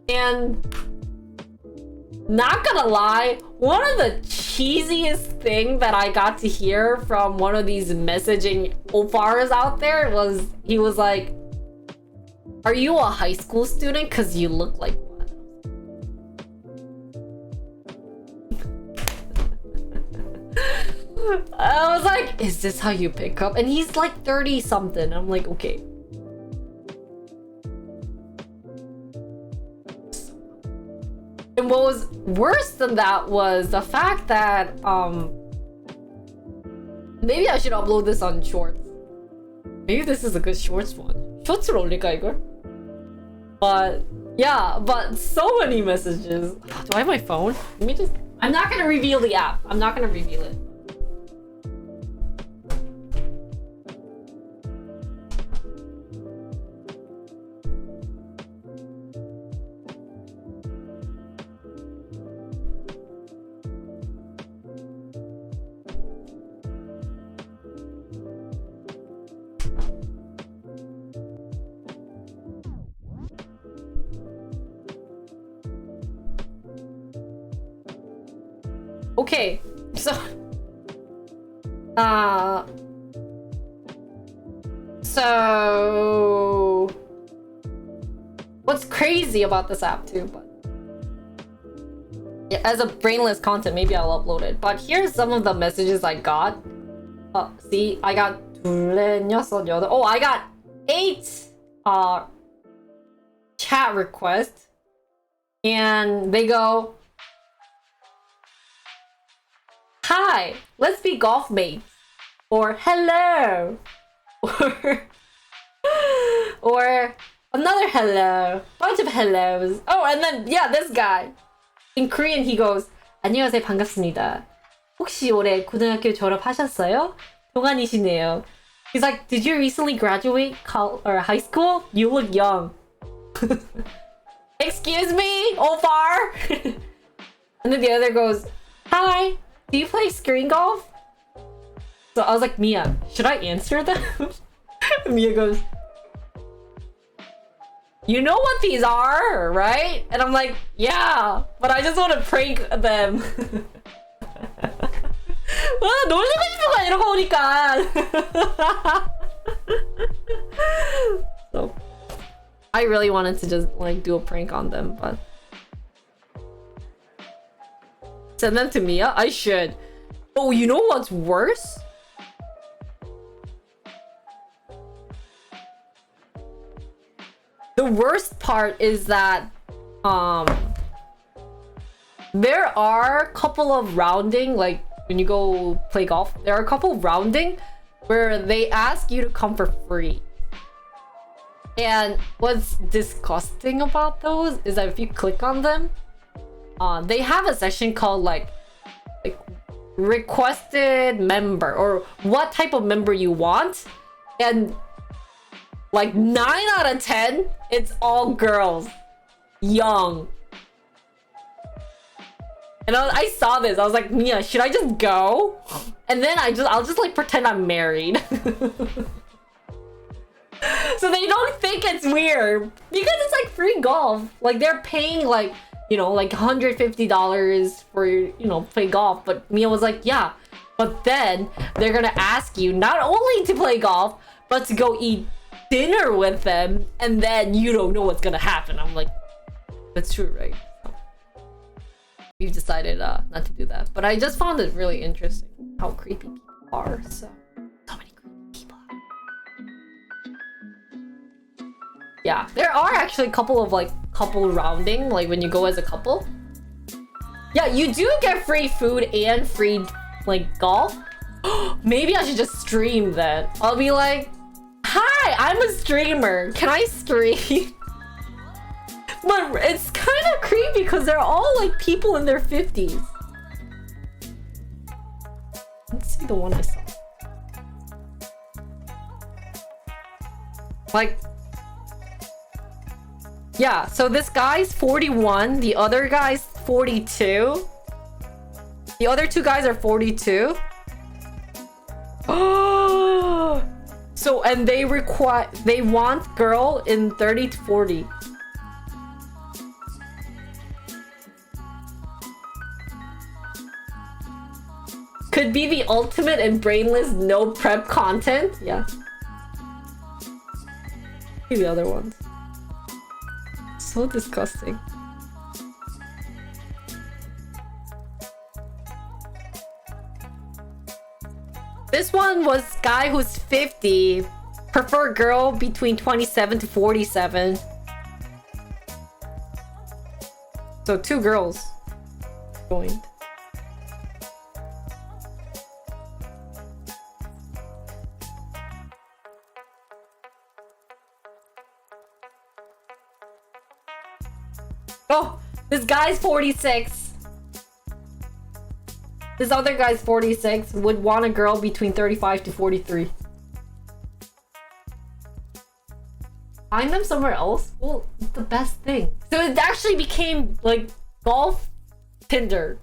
And not gonna lie, one of the cheesiest thing that I got to hear from one of these messaging opars out there was, he was like, "Are you a high school student? Cause you look like one." I was like, is this how you pick up? And he's like 30 something. I'm like, okay. And what was worse than that was the fact that maybe I should upload this on shorts. Maybe this is a good shorts one. 쇼츠로 올릴까 이걸? But yeah, but so many messages. Do I have my phone? Let me just, I'm not gonna reveal the app. I'm not gonna reveal it. Okay, so what's crazy about this app too, but yeah, as a brainless content, maybe I'll upload it. But here's some of the messages I got. See, I got oh, I got 8 chat requests, and they go, "Hi, let's be golf mates," or "Hello," or another hello, bunch of hellos. Oh, and then yeah, this guy in Korean, he goes, "안녕하세요, 반갑습니다. 혹시 올해 고등학교 졸업하셨어요? 동안이시네요." He's like, "Did you recently graduate or high school? You look young." Excuse me, Opar. And then the other goes, "Hi, do you play screen golf?" So I was like, "Mia, should I answer them?" Mia goes, "You know what these are, right?" And I'm like, "Yeah, but I just want to prank them." 와, 놀리고 싶어가 이러고 오니까. So I really wanted to just like do a prank on them, but send them to Mia? I should. Oh, you know what's worse? The worst part is that there are a couple of rounding, like when you go play golf, there are a couple of rounding where they ask you to come for free. And what's disgusting about those is that if you click on them, they have a section called like requested member, or what type of member you want, and like 9 out of 10, it's all girls, young. And I saw this, I was like, "Mia, should I just go?" And then I'll just like pretend I'm married. So they don't think it's weird, because it's like free golf. Like they're paying like, you know, like $150 for, you know, play golf. But Mia was like, "Yeah, but then they're gonna ask you not only to play golf, but to go eat dinner with them, and then you don't know what's gonna happen." I'm like, that's true, right? we've decided not to do that. But I just found it really interesting how creepy people are. So many creepy people. Yeah, there are actually a couple of like couple rounding, like when you go as a couple. Yeah, you do get free food and free like golf. Maybe I should just stream that. I'll be like, hi, I'm a streamer. Can I stream? But it's kind of creepy because they're all like people in their 50s. Let's see the one I saw. Like, yeah, so this guy's 41, the other guy's 42. The other two guys are 42. Oh, so and they want girl in 30 to 40. Could be the ultimate and brainless no prep content. Yeah. See the other ones. So disgusting. This one was guy who's 50, prefer girl between 27 to 47. So 2 girls joined. Oh, this guy's 46. This other guy's 46, would want a girl between 35 to 43. Find them somewhere else? Well, it's the best thing. So it actually became like golf Tinder.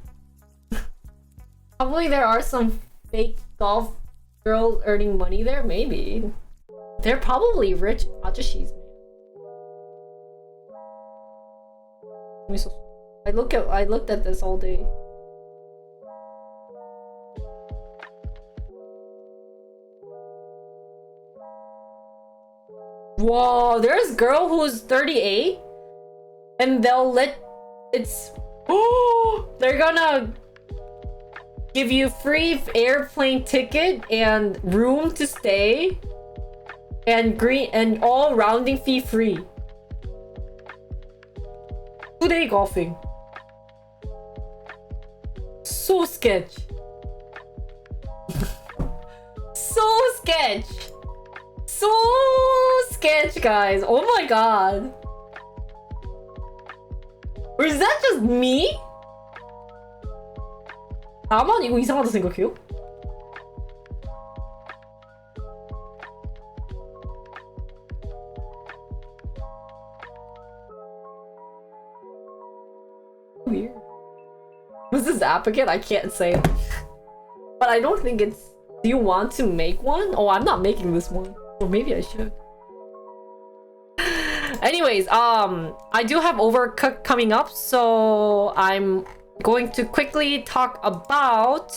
Probably there are some fake golf girls earning money there, maybe. They're probably rich ajashis. I looked at this all day. Whoa, there's a girl who's 38 and they'll let they're gonna give you free airplane ticket and room to stay and green and all rounding fee free. 2-day golfing. So sketch. So sketch. So sketch, guys. Oh my god. Or is that just me? 나만 이거 이상하다 생각해요? Weird. What's this app again? I can't say. But I don't think it's... Do you want to make one? Oh, I'm not making this one. Or maybe I should. Anyways, I do have Overcooked coming up, so I'm going to quickly talk about...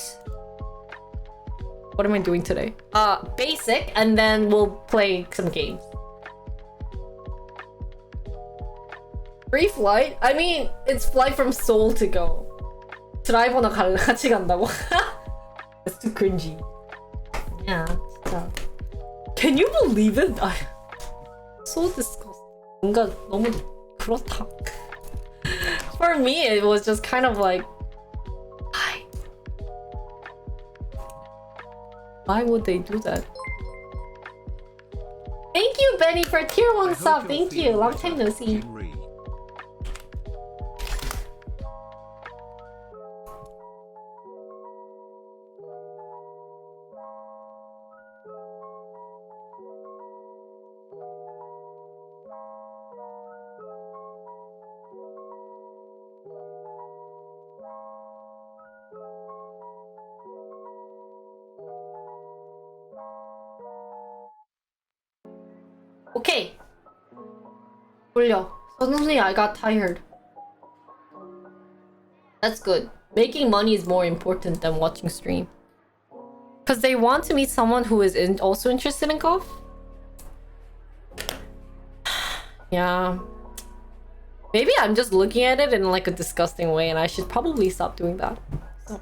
What am I doing today? Basic, and then we'll play some games. Free flight? I mean, it's flight from Seoul to go. 드라이버나 같이 간다고? That's too cringy. Yeah, 진짜. Can you believe it? So disgusting. 뭔가 너무 그렇다. For me, it was just kind of like, why would they do that? Thank you, Benny, for tier 1 sub. Thank you. Long time no see. Okay. 올려. Suddenly I got tired. That's good. Making money is more important than watching stream. Because they want to meet someone who is also interested in golf? Yeah. Maybe I'm just looking at it in like a disgusting way and I should probably stop doing that. So.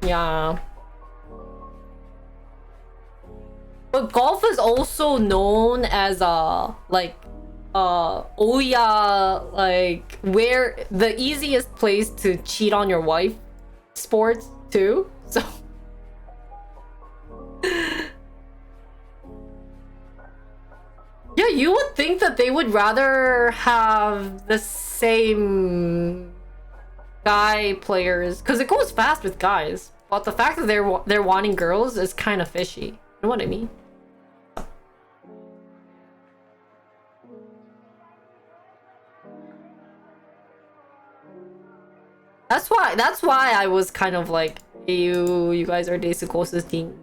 Yeah. But golf is also known as Oya, like where the easiest place to cheat on your wife sports too. So yeah, you would think that they would rather have the same guy players because it goes fast with guys. But the fact that they're wanting girls is kind of fishy. You know what I mean? That's why I was kind of like, you guys are 데스코스팅.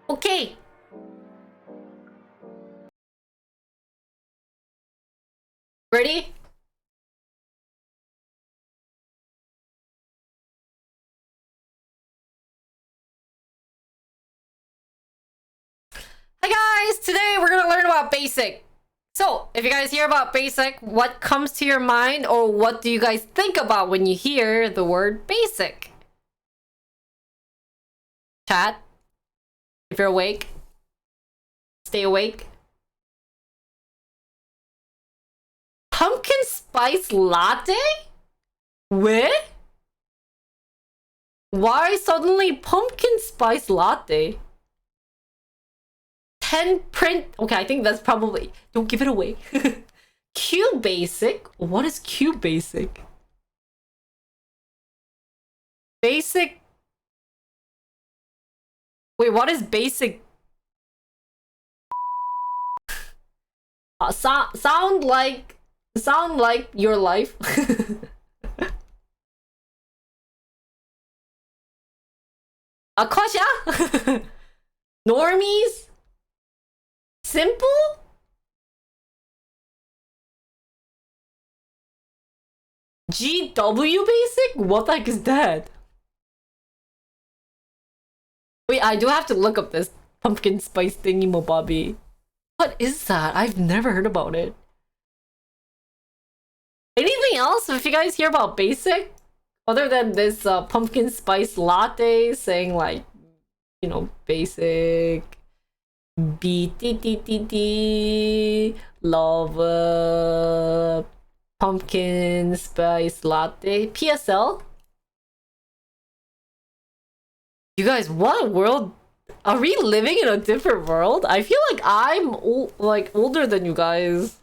Okay. Ready? Hi guys! Today we're gonna learn about basic. So, if you guys hear about basic, what comes to your mind or what do you guys think about when you hear the word basic? Chat. If you're awake, stay awake. Pumpkin spice latte? Where? Why suddenly pumpkin spice latte? 10 print. Okay, I think that's probably. Don't give it away. Q basic? What is Q basic? Basic. Wait, what is basic? Sound like your life. Akasha? Normies? Simple? GW basic? What the heck is that? Wait, I do have to look up this pumpkin spice thingy mobobby. What is that? I've never heard about it. Anything else? If you guys hear about basic, other than this pumpkin spice latte saying like, you know, basic, BTTTT, love pumpkin spice latte, PSL. You guys, what world? Are we living in a different world? I feel like I'm older than you guys.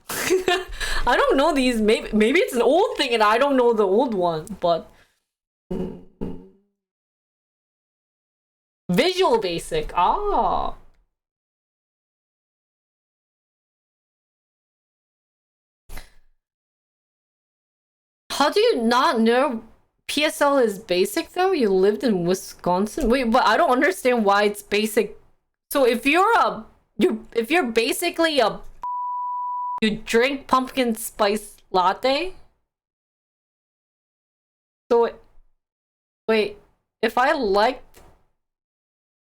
I don't know these. Maybe it's an old thing and I don't know the old one. But Visual Basic. Ah. How do you not know PSL is basic though? You lived in Wisconsin. Wait, but I don't understand why it's basic. So if you're basically you drink pumpkin spice latte. So wait, if I liked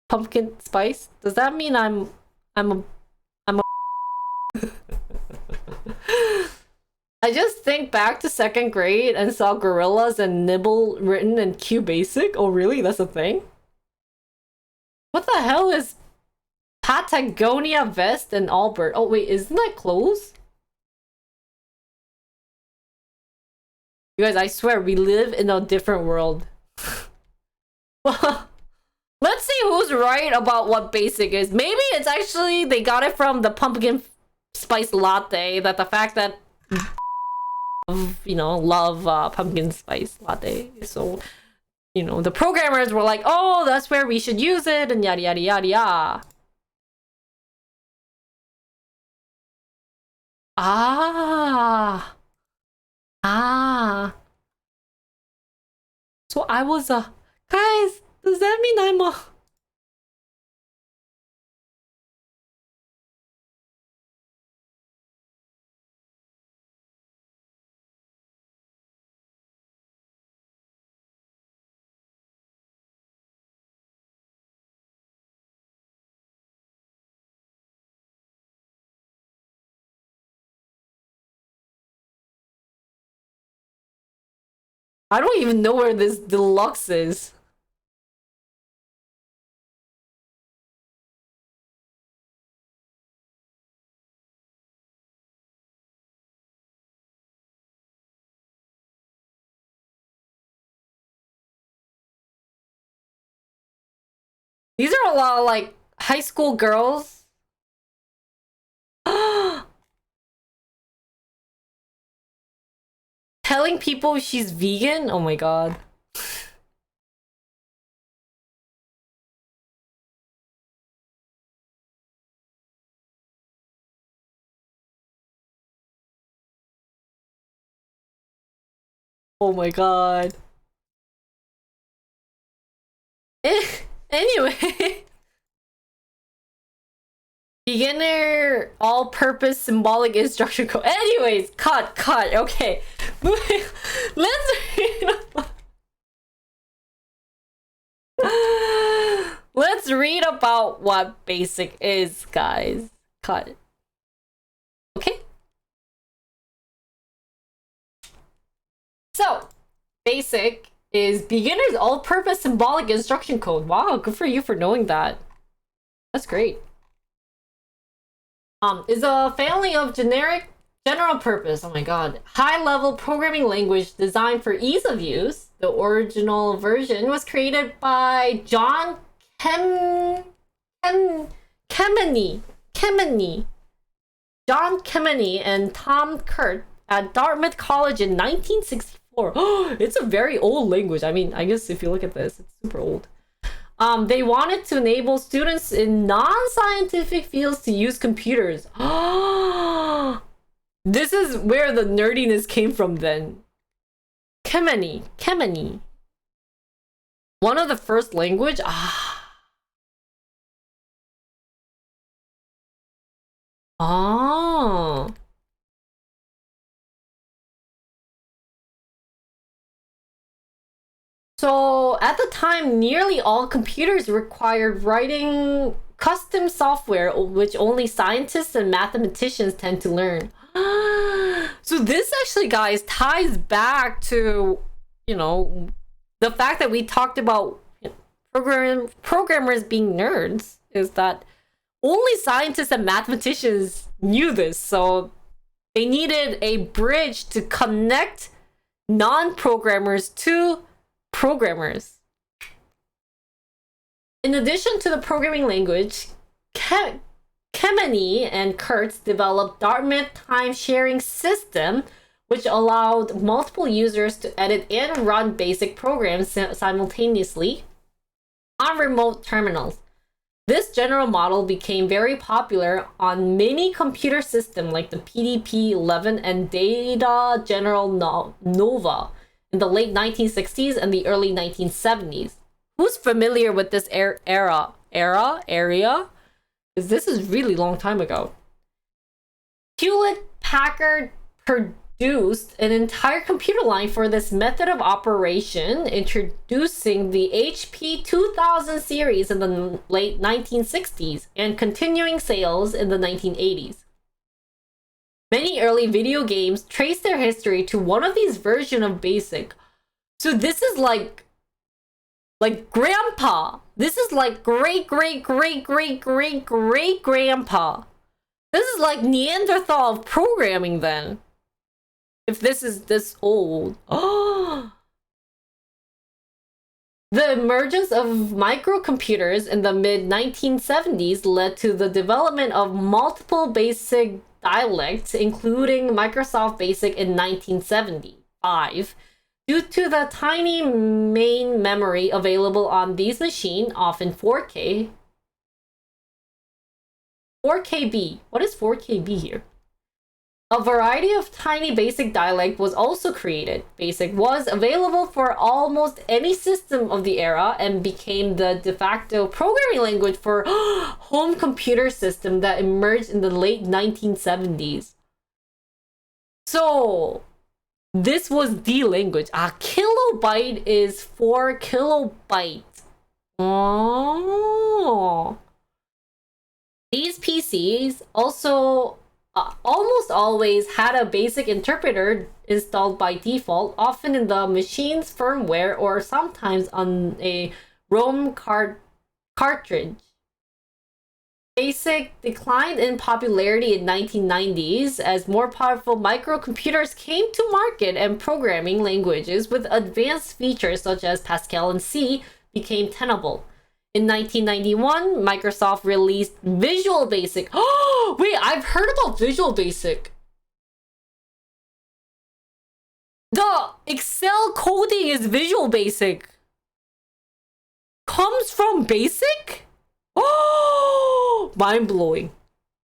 pumpkin spice, does that mean I'm a I just think back to second grade and saw gorillas and nibble written in Q basic. Oh really? That's a thing? What the hell is Patagonia vest and Albert? Oh wait, isn't that clothes? You guys, I swear we live in a different world. Well, let's see who's right about what basic is. Maybe it's actually they got it from the pumpkin spice latte, that the fact that you know, love pumpkin spice latte. So, you know, the programmers were like, oh, that's where we should use it and yada yada yada yada. Ah. Ah. So I was a... Guys, does that mean I'm a... I don't even know where this deluxe is. These are a lot of like high school girls. Telling people she's vegan? Oh my god. Oh my god. Anyway. Beginner all-purpose symbolic instruction code. Anyways, cut. Okay. Moving. Let's read about... Let's read about what basic is, guys. Cut. Okay. So, basic is beginner's all-purpose symbolic instruction code. Wow, good for you for knowing that. That's great. Is a family of general purpose, oh my god, high-level programming language designed for ease of use. The original version was created by John Kemeny. John Kemeny and Tom Kurt at Dartmouth College in 1964. It's a very old language. I mean, I guess if you look at this, it's super old. They wanted to enable students in non-scientific fields to use computers. This is where the nerdiness came from then. Kemeny. One of the first language? Oh. So at the time, nearly all computers required writing custom software, which only scientists and mathematicians tend to learn. So this actually, guys, ties back to, you know, the fact that we talked about programmers being nerds, is that only scientists and mathematicians knew this. So they needed a bridge to connect non-programmers to programmers. In addition to the programming language, Kemeny and Kurtz developed Dartmouth time-sharing system, which allowed multiple users to edit and run basic programs simultaneously on remote terminals. This general model became very popular on many computer systems like the PDP-11 and Data General Nova in the late 1960s and the early 1970s. Who's familiar with this area? Because this is really long time ago. Hewlett-Packard produced an entire computer line for this method of operation, introducing the HP 2000 series in the late 1960s and continuing sales in the 1980s. Many early video games trace their history to one of these versions of BASIC. So this is like grandpa. This is like great-great-great-great-great-great-grandpa. This is like Neanderthal of programming then. If this is this old. Oh. The emergence of microcomputers in the mid-1970s led to the development of multiple BASIC dialects, including Microsoft BASIC in 1975. Due to the tiny main memory available on these machines, often 4K. 4KB. What is 4KB here? A variety of tiny BASIC dialect was also created. BASIC was available for almost any system of the era and became the de facto programming language for home computer system that emerged in the late 1970s. So, this was the language. Kilobyte is 4 kilobyte. Oh. These PCs also almost always had a basic interpreter installed by default, often in the machine's firmware or sometimes on a ROM cartridge. BASIC declined in popularity in 1990s as more powerful microcomputers came to market and programming languages with advanced features such as Pascal and C became tenable. In 1991, Microsoft released Visual Basic. Oh, wait, I've heard about Visual Basic. The Excel coding is Visual Basic. Comes from Basic? Oh, mind-blowing.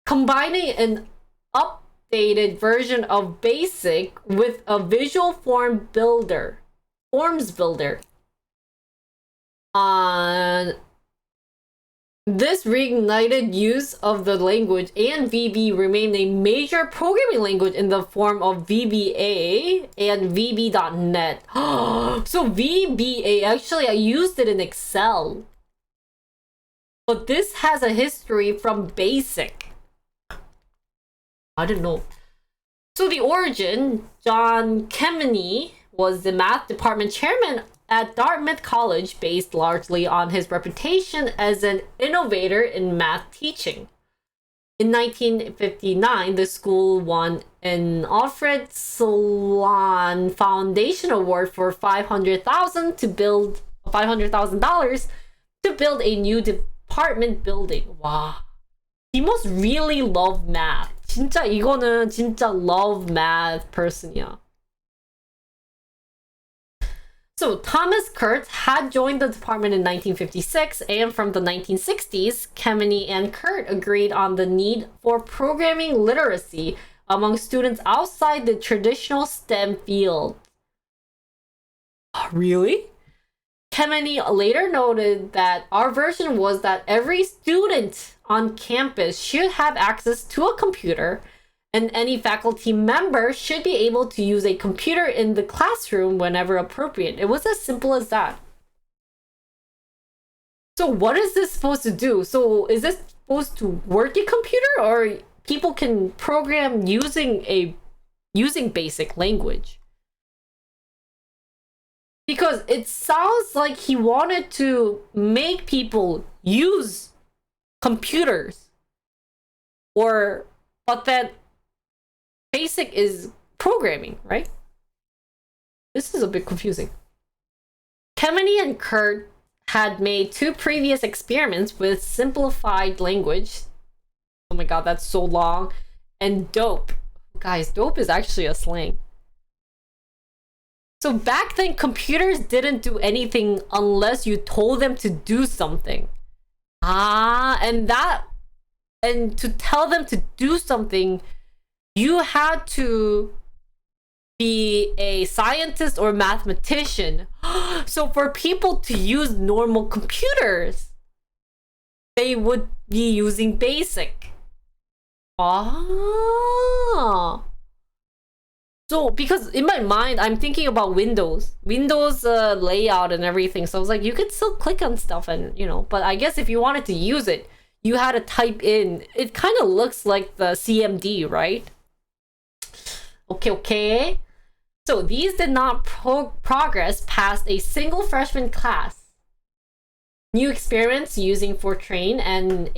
Combining an updated version of Basic with a visual forms builder. This reignited use of the language, and VB remained a major programming language in the form of VBA and VB.NET. So VBA, actually I used it in Excel. But this has a history from BASIC. I don't know. So the origin, John Kemeny was the math department chairman at Dartmouth College, based largely on his reputation as an innovator in math teaching. In 1959, the school won an Alfred Solon Foundation Award for $500,000 to build a new department building. Wow. He must really love math. 진짜 이거는 진짜 love math person이야. So Thomas Kurtz had joined the department in 1956, and from the 1960s, Kemeny and Kurt agreed on the need for programming literacy among students outside the traditional STEM field. Really? Kemeny later noted that our version was that every student on campus should have access to a computer, and any faculty member should be able to use a computer in the classroom whenever appropriate. It was as simple as that. So what is this supposed to do? So is this supposed to work a computer, or people can program using basic language? Because it sounds like he wanted to make people use computers, but then basic is programming, right? This is a bit confusing. Kemeny and Kurt had made 2 previous experiments with simplified language. Oh my god, that's so long. And dope. Guys, dope is actually a slang. So back then, computers didn't do anything unless you told them to do something. And to tell them to do something, you had to be a scientist or mathematician. So for people to use normal computers, they would be using BASIC. So because in my mind, I'm thinking about Windows layout and everything. So I was like, you could still click on stuff and, but I guess if you wanted to use it, you had to type in. It kind of looks like the CMD, right? Okay. So these did not progress past a single freshman class. New experiments using Fortran and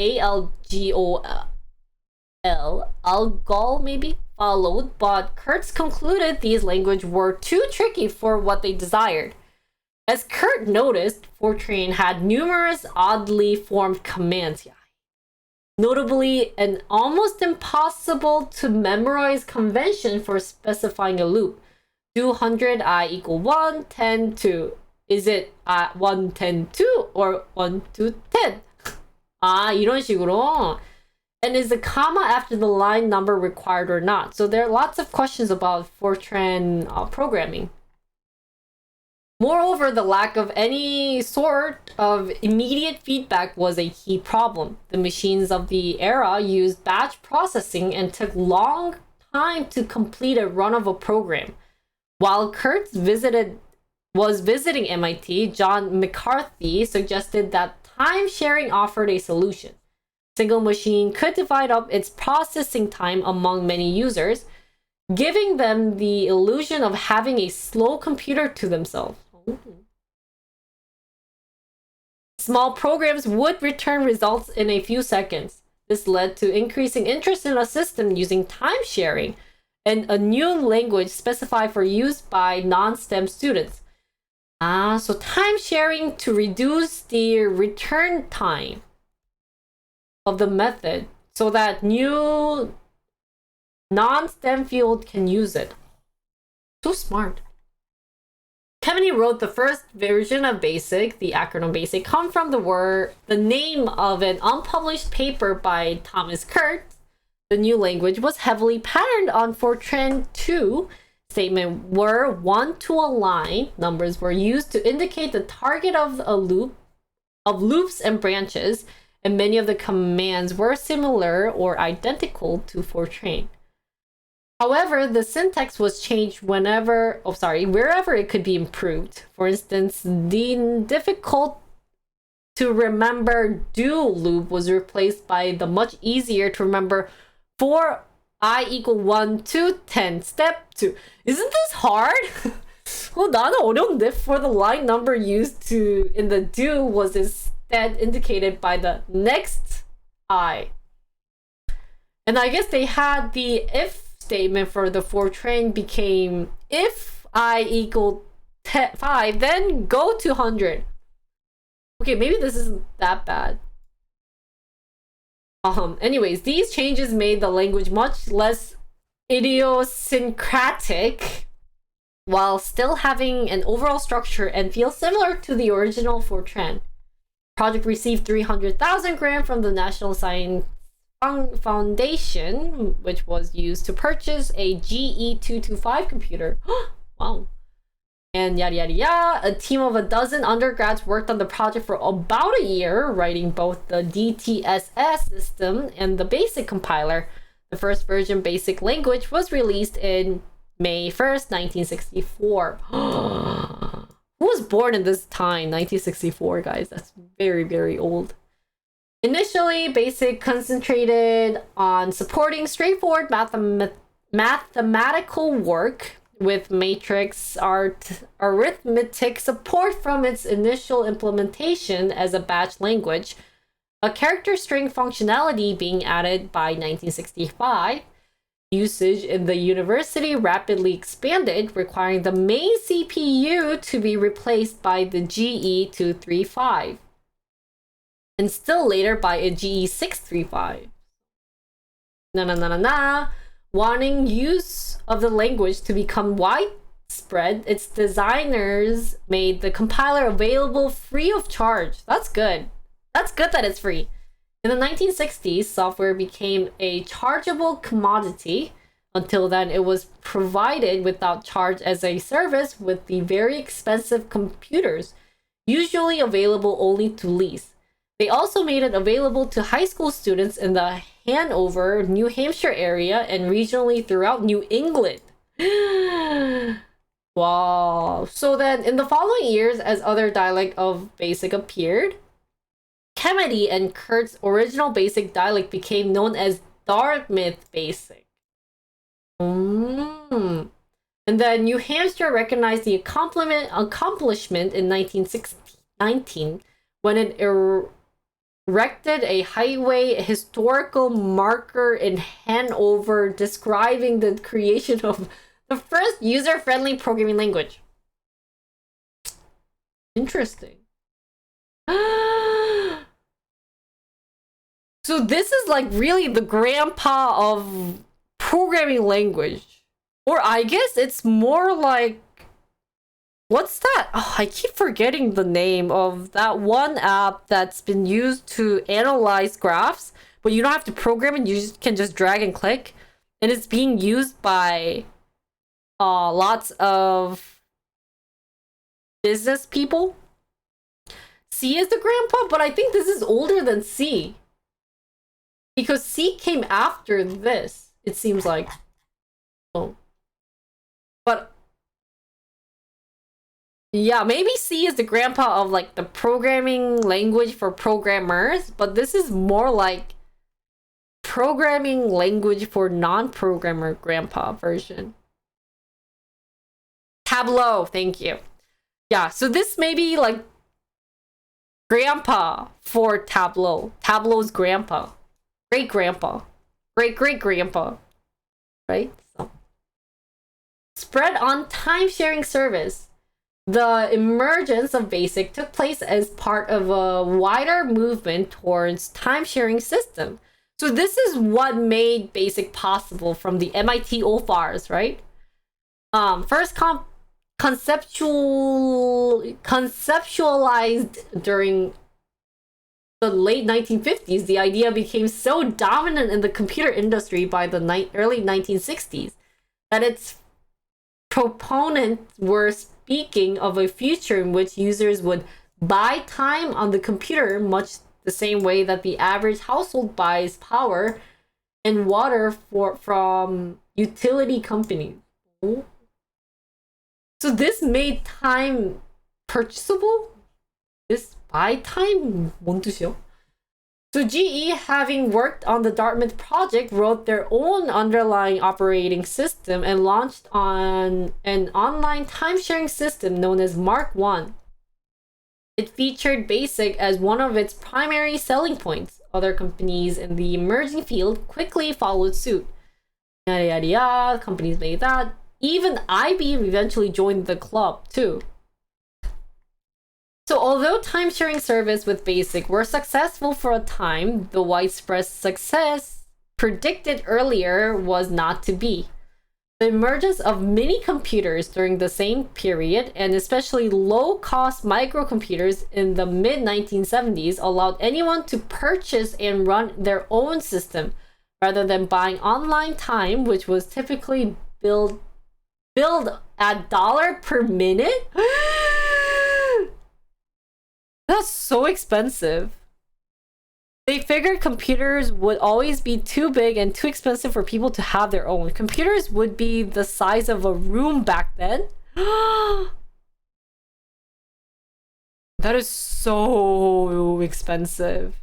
ALGOL maybe followed, but Kurtz concluded these languages were too tricky for what they desired. As Kurt noticed, Fortran had numerous oddly formed commands. Notably, an almost impossible to memorize convention for specifying a loop. 200 I equal 1, 10, 2. Is it 1, 10, 2 or 1, 2, 10? 이런 식으로. And is the comma after the line number required or not? So there are lots of questions about Fortran programming. Moreover, the lack of any sort of immediate feedback was a key problem. The machines of the era used batch processing and took long time to complete a run of a program. While Kurtz was visiting MIT, John McCarthy suggested that time sharing offered a solution. Single machine could divide up its processing time among many users, giving them the illusion of having a slow computer to themselves. Small programs would return results in a few seconds. This led to increasing interest in a system using time sharing and a new language specified for use by non-STEM students. So time sharing to reduce the return time of the method so that new non-STEM field can use it. So smart. Kemeny wrote the first version of BASIC, the acronym BASIC, come from the name of an unpublished paper by Thomas Kurtz. The new language was heavily patterned on Fortran 2. Statement were 1 to a line. Numbers were used to indicate the target of a loop, of loops and branches, and many of the commands were similar or identical to Fortran. However, the syntax was changed wherever it could be improved. For instance, the difficult to remember do loop was replaced by the much easier to remember for I equal 1 to 10 step 2. Isn't this hard? 나는 어려운데. For the line number used in the do was instead indicated by the next I. And I guess they had the if statement for the Fortran became if I equal 5, then go to 100. Okay, maybe this isn't that bad. Anyways, these changes made the language much less idiosyncratic while still having an overall structure and feel similar to the original Fortran. Project received 300,000 grant from the National Science Foundation, which was used to purchase a GE225 computer. Wow. And yada yada yada. A team of a dozen undergrads worked on the project for about a year, writing both the DTSS system and the BASIC compiler. The first version BASIC language was released in May 1st, 1964. Who was born in this time? 1964, guys. That's very, very old. Initially, BASIC concentrated on supporting straightforward mathematical work with matrix arithmetic support from its initial implementation as a batch language, a character string functionality being added by 1965. Usage in the university rapidly expanded, requiring the main CPU to be replaced by the GE235. And still later by a GE635. Wanting use of the language to become widespread, its designers made the compiler available free of charge. That's good. That's good that it's free. In the 1960s, software became a chargeable commodity. Until then, it was provided without charge as a service with the very expensive computers, usually available only to lease. They also made it available to high school students in the Hanover, New Hampshire area and regionally throughout New England. Wow. So then in the following years, as other dialect of BASIC appeared, Kemeny and Kurtz's original BASIC dialect became known as Dartmouth BASIC. And then New Hampshire recognized the accomplishment in 1919 when it erected a highway historical marker in Hanover describing the creation of the first user-friendly programming language. Interesting. So this is like really the grandpa of programming language. Or I guess it's more like, what's that? Oh, I keep forgetting the name of that one app that's been used to analyze graphs, but you don't have to program it. You just can just drag and click, and it's being used by lots of business people. C is the grandpa, but I think this is older than C, because C came after this, it seems like. Oh, but yeah, maybe C is the grandpa of like the programming language for programmers, but this is more like programming language for non-programmer grandpa version. Tableau, thank you. Yeah, so this may be like grandpa for Tableau. Tableau's grandpa. Great grandpa. Great grandpa. Right? So. Spread on time-sharing service. The emergence of BASIC took place as part of a wider movement towards time-sharing system. So this is what made BASIC possible from the MIT OFARs, right? First conceptualized during the late 1950s, the idea became so dominant in the computer industry by the early 1960s that its proponents were speaking of a future in which users would buy time on the computer, much the same way that the average household buys power and water from utility companies. So this made time purchasable? This buy time? 뭔 뜻이야? So GE, having worked on the Dartmouth project, wrote their own underlying operating system and launched on an online time-sharing system known as Mark I. It featured BASIC as one of its primary selling points. Other companies in the emerging field quickly followed suit. Yada yada yada, companies made that. Even IBM eventually joined the club too. So although time-sharing service with BASIC were successful for a time, the widespread success predicted earlier was not to be. The emergence of mini computers during the same period, and especially low-cost microcomputers in the mid-1970s, allowed anyone to purchase and run their own system rather than buying online time, which was typically billed at $1 per minute. That's so expensive. They figured computers would always be too big and too expensive for people to have their own. Computers would be the size of a room back then. That is so expensive.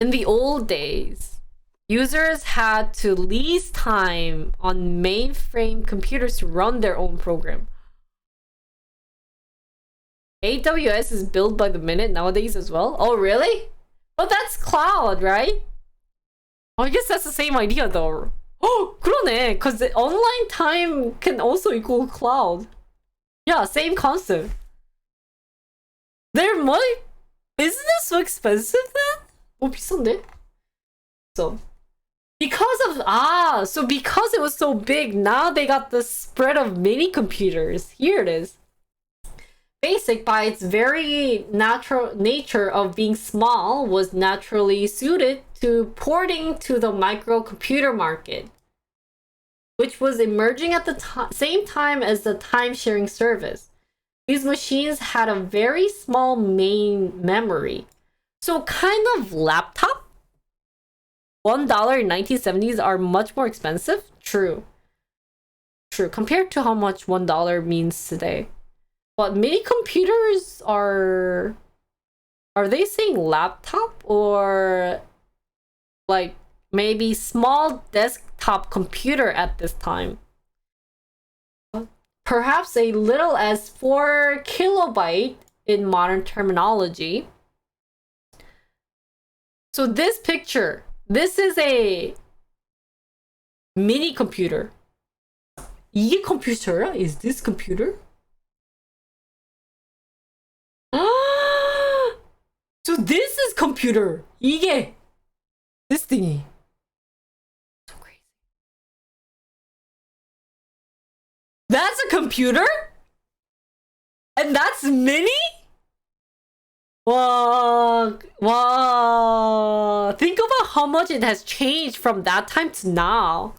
In the old days, users had to lease time on mainframe computers to run their own program. AWS is billed by the minute nowadays as well. Oh, really? Oh, that's cloud, right? Oh, I guess that's the same idea though. Oh, 그러네. Because the online time can also equal cloud. Yeah, same concept. There might... Isn't this so expensive then? Oh, 비싼데? So... because it was so big, now they got the spread of mini computers. Here it is. BASIC, by its very natural nature of being small, was naturally suited to porting to the microcomputer market, which was emerging at the same time as the time-sharing service. These machines had a very small main memory. So kind of laptop? $1 in 1970s are much more expensive? True. Compared to how much $1 means today. But mini computers are they saying laptop or like maybe small desktop computer at this time? Perhaps a little as 4 kilobyte in modern terminology. So this picture, this is a mini computer. 이게 컴퓨터야? Is this computer? So this is computer. 이게 this thingy. So crazy. That's a computer? And that's mini? Wow, wow. Think about how much it has changed from that time to now.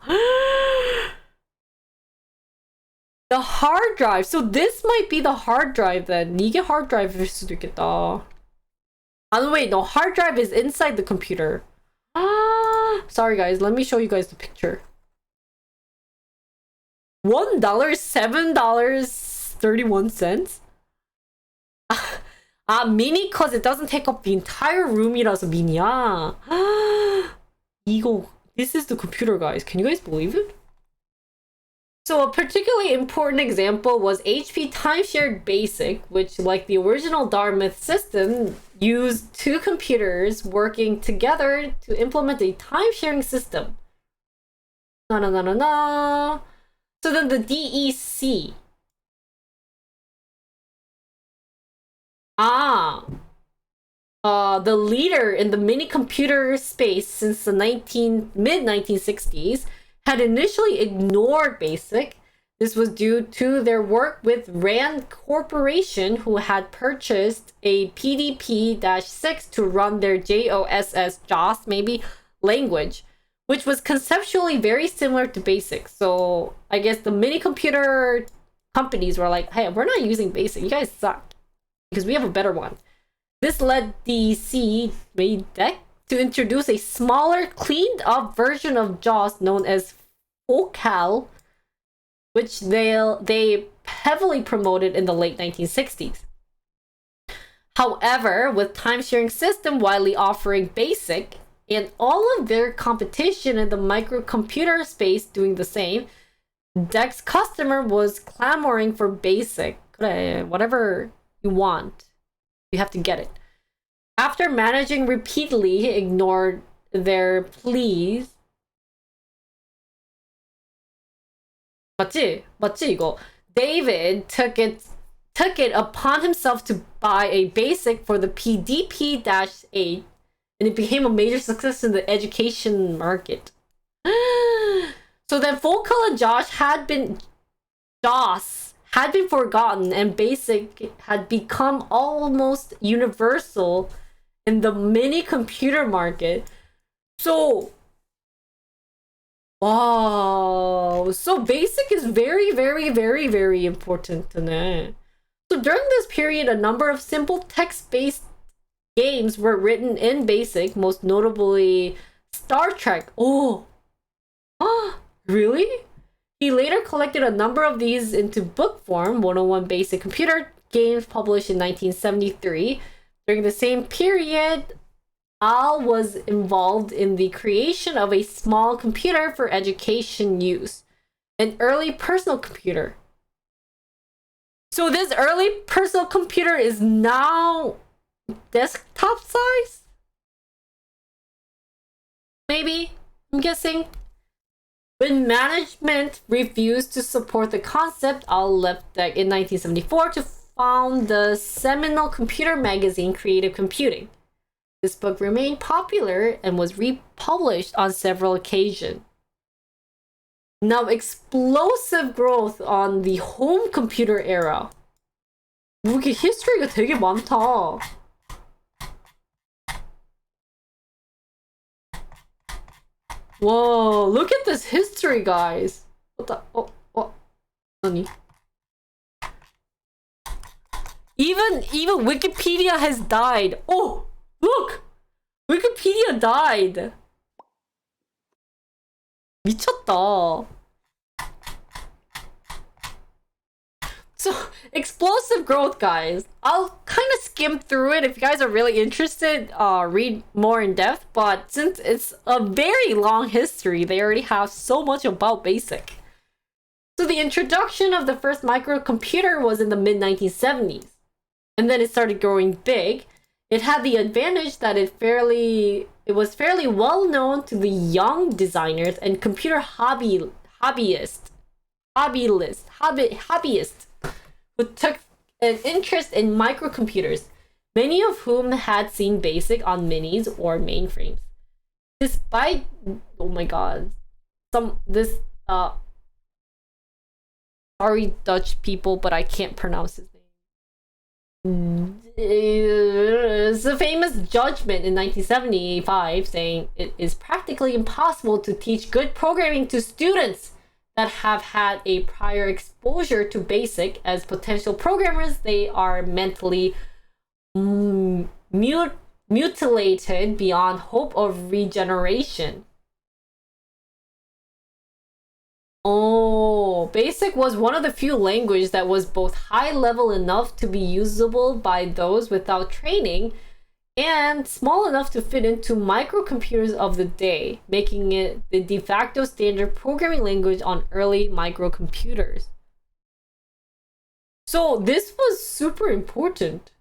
The hard drive. So this might be the hard drive then. 이게 hard drive일 수도 있겠다. Oh wait, no, hard drive is inside the computer. Sorry guys, let me show you guys the picture. $1, $7.31. Mini cause it doesn't take up the entire room이라서 미니야. 이거, this is the computer, guys. Can you guys believe it? So a particularly important example was HP Timeshared Basic, which, like the original Dartmouth system, used two computers working together to implement a time-sharing system. Na na na na na. So then the DEC. The leader in the mini computer space since the mid-1960s had initially ignored BASIC. This was due to their work with Rand Corporation, who had purchased a PDP-6 to run their JOS maybe language, which was conceptually very similar to BASIC. So I guess the mini computer companies were like, hey, we're not using BASIC. You guys suck because we have a better one. This led DEC to introduce a smaller, cleaned up version of JAWS known as Focal, which they heavily promoted in the late 1960s. However, with time-sharing system widely offering BASIC and all of their competition in the microcomputer space doing the same, DEC's customer was clamoring for BASIC. 그래, whatever you want, you have to get it. After managing repeatedly ignored their pleas. 맞지 이거. David took it upon himself to buy a BASIC for the PDP-8, and it became a major success in the education market. So then Focal and JOS had been forgotten, and BASIC had become almost universal in the mini computer market. So, wow. So BASIC is very, very, very, very important. So during this period, a number of simple text-based games were written in BASIC, most notably Star Trek. Oh, really? He later collected a number of these into book form, 101 Basic Computer Games, published in 1973. During the same period, Al was involved in the creation of a small computer for education use, an early personal computer. So this early personal computer is now desktop size? Maybe, I'm guessing. When management refused to support the concept, Al left DEC in 1974 to found the seminal computer magazine Creative Computing. This book remained popular and was republished on several occasions. Now, explosive growth on the home computer era. 이게 history가 되게 많다. Whoa, look at this history, guys. What the? Oh. Funny. Even Wikipedia has died. Oh, look! Wikipedia died. 미쳤다. So, explosive growth, guys. I'll kind of skim through it. If you guys are really interested, read more in depth. But since it's a very long history, they already have so much about BASIC. So the introduction of the first microcomputer was in the mid-1970s. And then it started growing big. It had the advantage that it was fairly well known to the young designers and computer hobbyists who took an interest in microcomputers, many of whom had seen BASIC on minis or mainframes. Despite, oh my god, sorry Dutch people, but I can't pronounce his name. was a famous judgment in 1975 saying it is practically impossible to teach good programming to students that have had a prior exposure to BASIC. As potential programmers, they are mentally mutilated beyond hope of regeneration. Oh, BASIC was one of the few languages that was both high level enough to be usable by those without training and small enough to fit into microcomputers of the day, making it the de facto standard programming language on early microcomputers. So this was super important.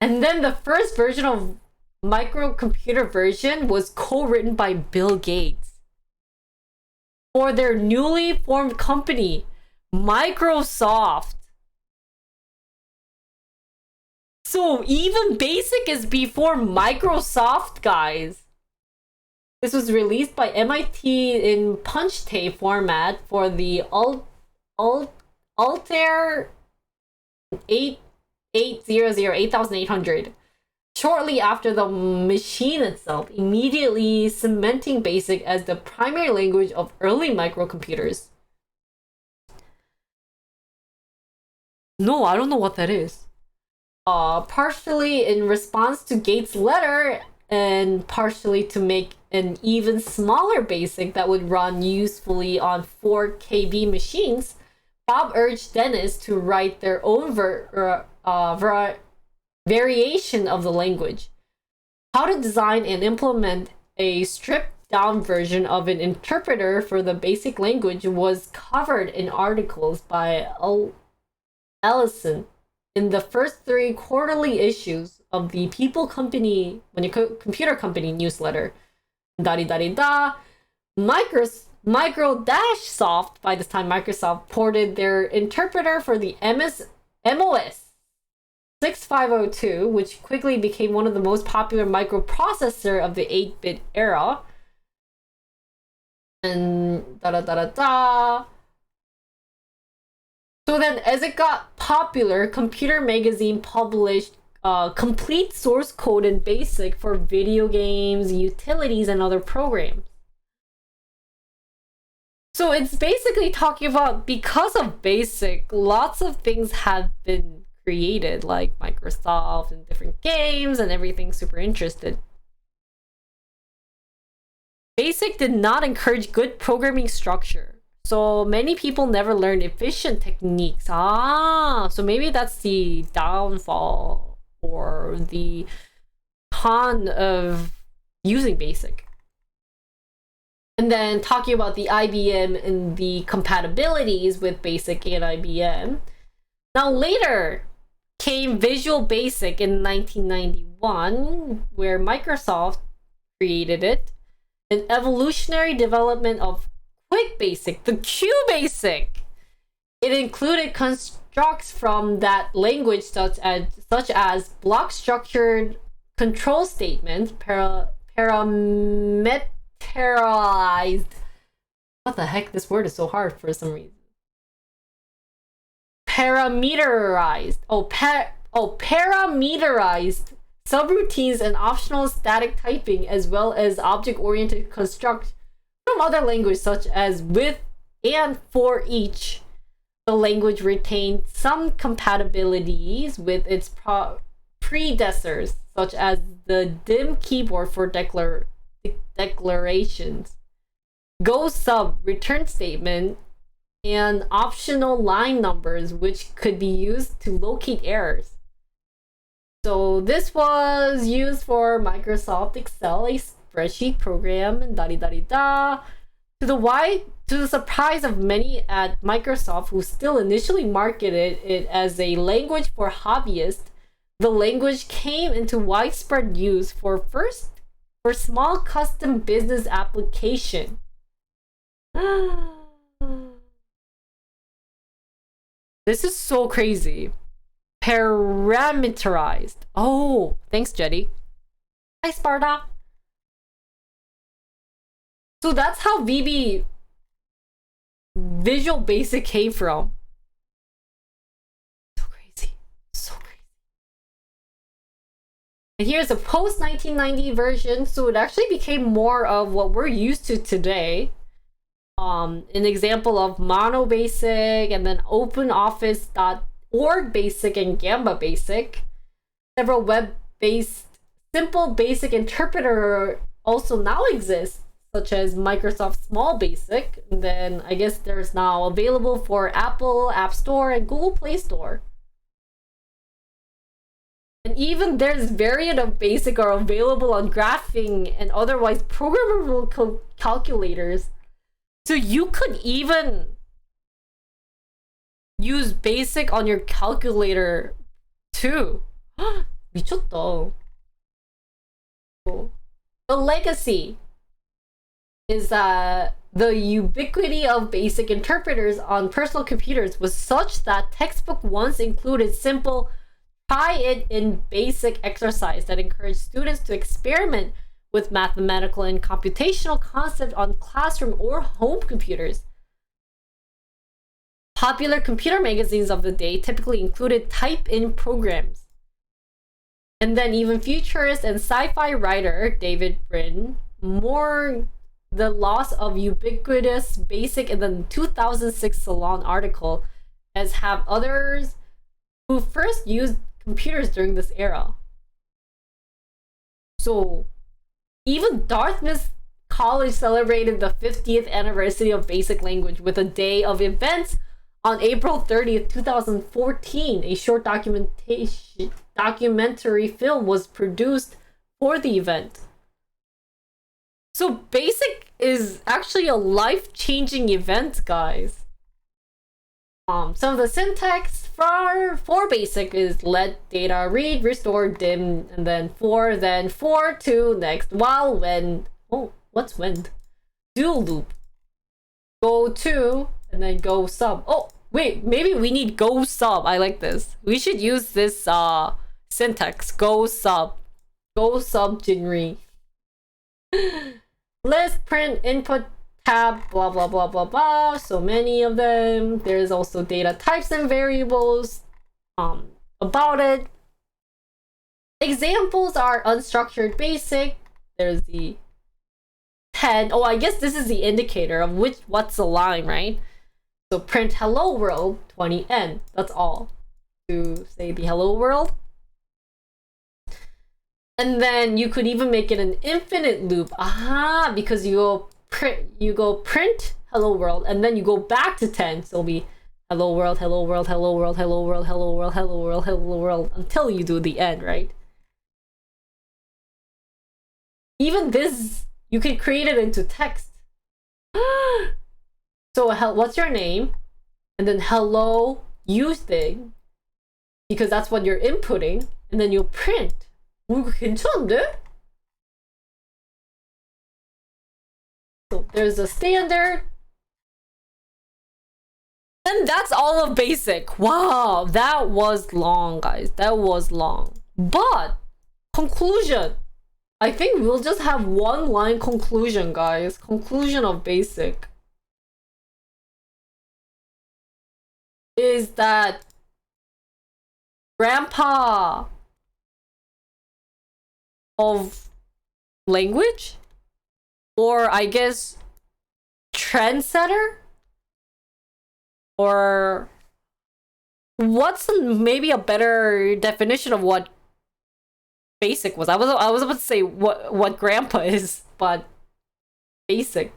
And then the first version of microcomputer version was co-written by Bill Gates for their newly formed company, Microsoft. So even BASIC is before Microsoft, guys. This was released by MIT in punch-tape format for the Altair 8800 shortly after the machine itself, immediately cementing BASIC as the primary language of early microcomputers. No, I don't know what that is. Partially in response to Gates' letter and partially to make an even smaller BASIC that would run usefully on 4 KB machines, Bob urged Dennis to write their own variation of the language. How to design and implement a stripped down version of an interpreter for the BASIC language was covered in articles by Ellison in the first 3 quarterly issues of the People Company, Computer Company newsletter. Microsoft, by this time Microsoft ported their interpreter for the MOS 6502, which quickly became one of the most popular microprocessor of the 8-bit era. And So then, as it got popular, Computer Magazine published complete source code in BASIC for video games, utilities, and other programs. So it's basically talking about, because of BASIC, lots of things have been created, like Microsoft and different games and everything super interested. BASIC did not encourage good programming structure, so many people never learned efficient techniques. So maybe that's the downfall or the con of using BASIC. And then talking about the IBM and the compatibilities with BASIC and IBM. Now later came Visual Basic in 1991, where Microsoft created it. An evolutionary development of Quick Basic, the QBasic. It included constructs from that language such as block-structured control statements, parameterized. What the heck? This word is so hard for some reason. Parameterized subroutines and optional static typing, as well as object-oriented constructs from other languages such as with and for each. The language retained some compatibilities with its predecessors, such as the dim keyboard for declarations, go sub return statement, and optional line numbers, which could be used to locate errors. So this was used for Microsoft Excel, a spreadsheet program, and to the surprise of many at Microsoft, who still initially marketed it as a language for hobbyists, the language came into widespread use for small custom business application. This is so crazy. Parameterized. Oh, thanks, Jetty. Hi, Sparta. So that's how Visual Basic came from. So crazy. So crazy. And here's a post 1990 version, so it actually became more of what we're used to today. An example of Mono Basic, and then OpenOffice.org Basic and Gamba Basic. Several web-based simple basic interpreter also now exists, such as Microsoft Small Basic. And then I guess there's now available for Apple App Store and Google Play Store. And even there's variant of Basic are available on graphing and otherwise programmable calculators. So you could even use Basic on your calculator too. 미쳤다. The legacy is that the ubiquity of Basic interpreters on personal computers was such that textbook once included simple try it in Basic exercise that encouraged students to experiment with mathematical and computational concepts on classroom or home computers. Popular computer magazines of the day typically included type-in programs. And then even futurist and sci-fi writer David Brin mourned the loss of ubiquitous Basic in the 2006 Salon article, as have others who first used computers during this era. So even Dartmouth College celebrated the 50th anniversary of Basic Language with a day of events on April 30th, 2014. A short documentary film was produced for the event. So Basic is actually a life-changing event, guys. Some of the syntax for Basic is let data read, restore, dim, and then for to next, while, when, oh, what's when? Do loop, go to, and then go sub. Oh, wait, maybe we need go sub. I like this. We should use this syntax. Go sub Jinri. List, print, input, tab, blah blah blah blah blah. So many of them. There's also data types and variables about it. Examples are unstructured Basic. There's the 10. Oh, I guess this is the indicator of what's the line, right? So print hello world 20n. That's all to say the hello world. And then you could even make it an infinite loop. Aha, because you go print hello world and then you go back to 10. So it'll be hello world, hello world, hello world, hello world, hello world, hello world, hello world until you do the end, right? Even this, you can create it into text. So what's your name? And then hello use thing, because that's what you're inputting, and then you print. 오, 이거 괜찮은데? So there's a standard. And that's all of Basic. Wow, that was long, guys. That was long. But conclusion. I think we'll just have one line conclusion, guys. Conclusion of Basic is that grandpa of language, or I guess trendsetter, or what's maybe a better definition of what Basic was. I was about to say what grandpa is, but Basic,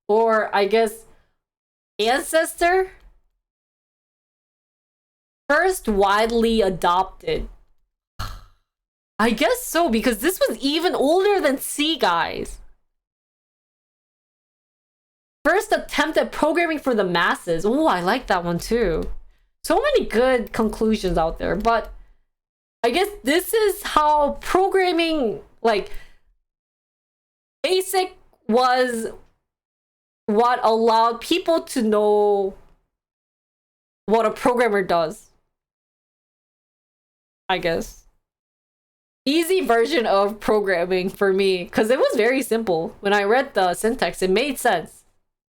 or I guess ancestor, first widely adopted. I guess so, because this was even older than C, guys. First attempt at programming for the masses. Oh, I like that one too. So many good conclusions out there, but I guess this is how programming, like, Basic was what allowed people to know what a programmer does, I guess. Easy version of programming for me, because it was very simple. When I read the syntax, it made sense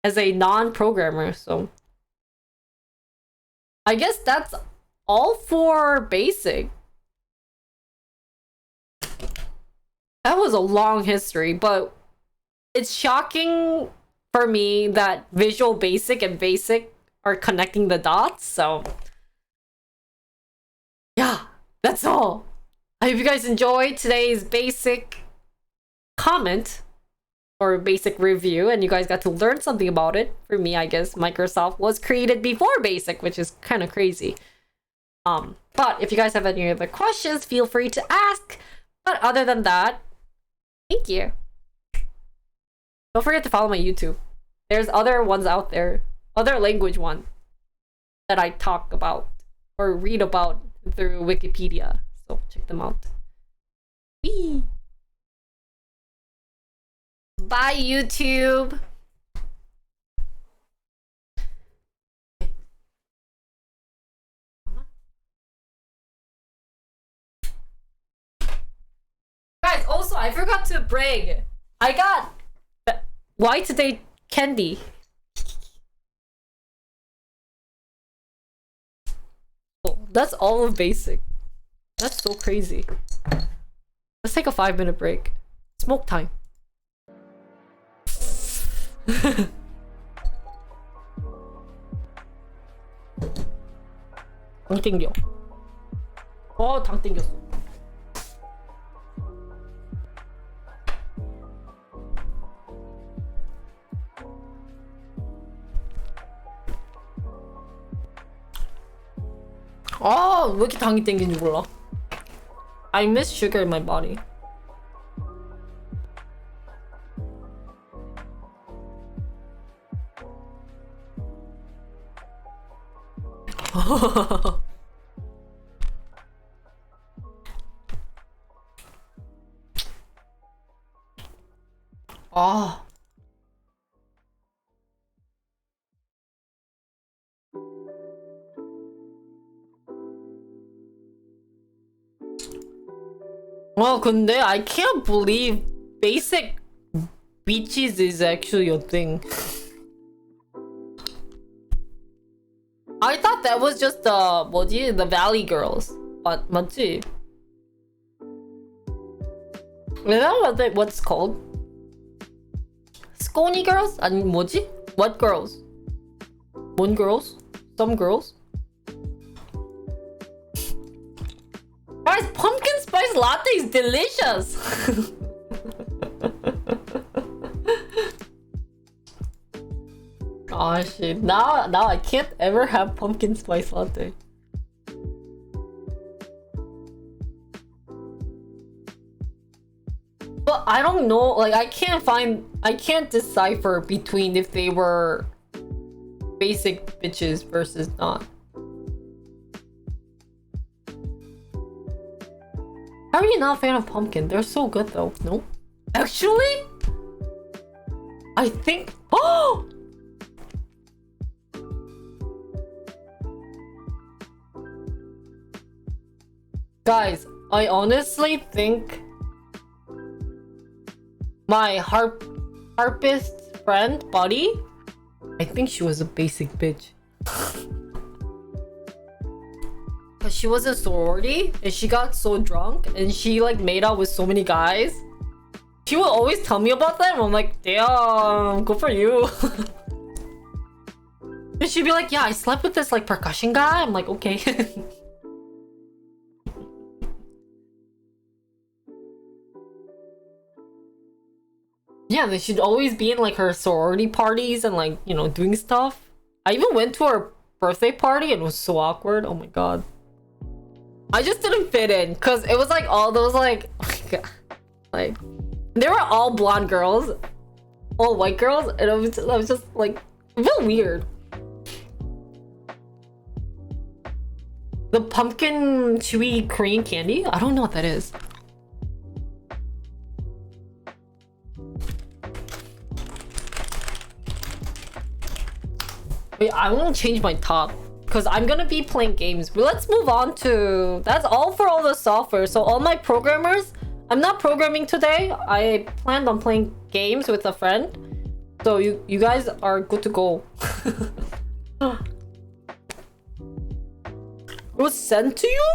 as a non-programmer. So I guess that's all for Basic. That was a long history, but it's shocking for me that Visual Basic and Basic are connecting the dots, so yeah, that's all. I hope you guys enjoyed today's basic comment or basic review and you guys got to learn something about it. For me, I guess Microsoft was created before Basic, which is kind of crazy. But if you guys have any other questions, feel free to ask. But other than that, thank you. Don't forget to follow my YouTube. There's other ones out there, other language ones that I talk about or read about through Wikipedia. So check them out. Whee! Bye, YouTube. Guys, also, I forgot to brag. I got Why Today candy. Oh, that's all of Basic. That's so crazy. Let's take a 5-minute break. Smoke time. 당 땡겨. 당 땡겼어. 왜 이렇게 당이 땡기는지 몰라. I miss sugar in my body. 근데 I can't believe basic beaches is actually a thing. I thought that was just the Valley Girls. 맞지? Is that what's called? Scony Girls? 아니 뭐지? What girls? 뭔 girls? Some girls? Guys, pumpkin spice latte is delicious! Oh shit, now I can't ever have pumpkin spice latte. But I don't know, like I can't decipher between if they were basic bitches versus not. How are you not a fan of pumpkin? They're so good though. No? Actually? I think... Oh! Guys, I honestly think my harpist friend, Buddy, I think she was a basic bitch. Cause she was a sorority and she got so drunk and she like made out with so many guys. She would always tell me about them. I'm like, damn, good for you. And she'd be like, yeah, I slept with this like percussion guy. I'm like, okay. Yeah, then she'd always be in like her sorority parties and like, you know, doing stuff. I even went to her birthday party and it was so awkward. Oh my god. I just didn't fit in because it was like all those like like they were all blonde girls, all white girls, and I was just like, it felt weird. The pumpkin chewy Korean candy? I don't know what that is. Wait, I want to change my top because I'm gonna be playing games. But let's move on to... That's all for all the software. So all my programmers, I'm not programming today. I planned on playing games with a friend. So you guys are good to go. It was sent to you?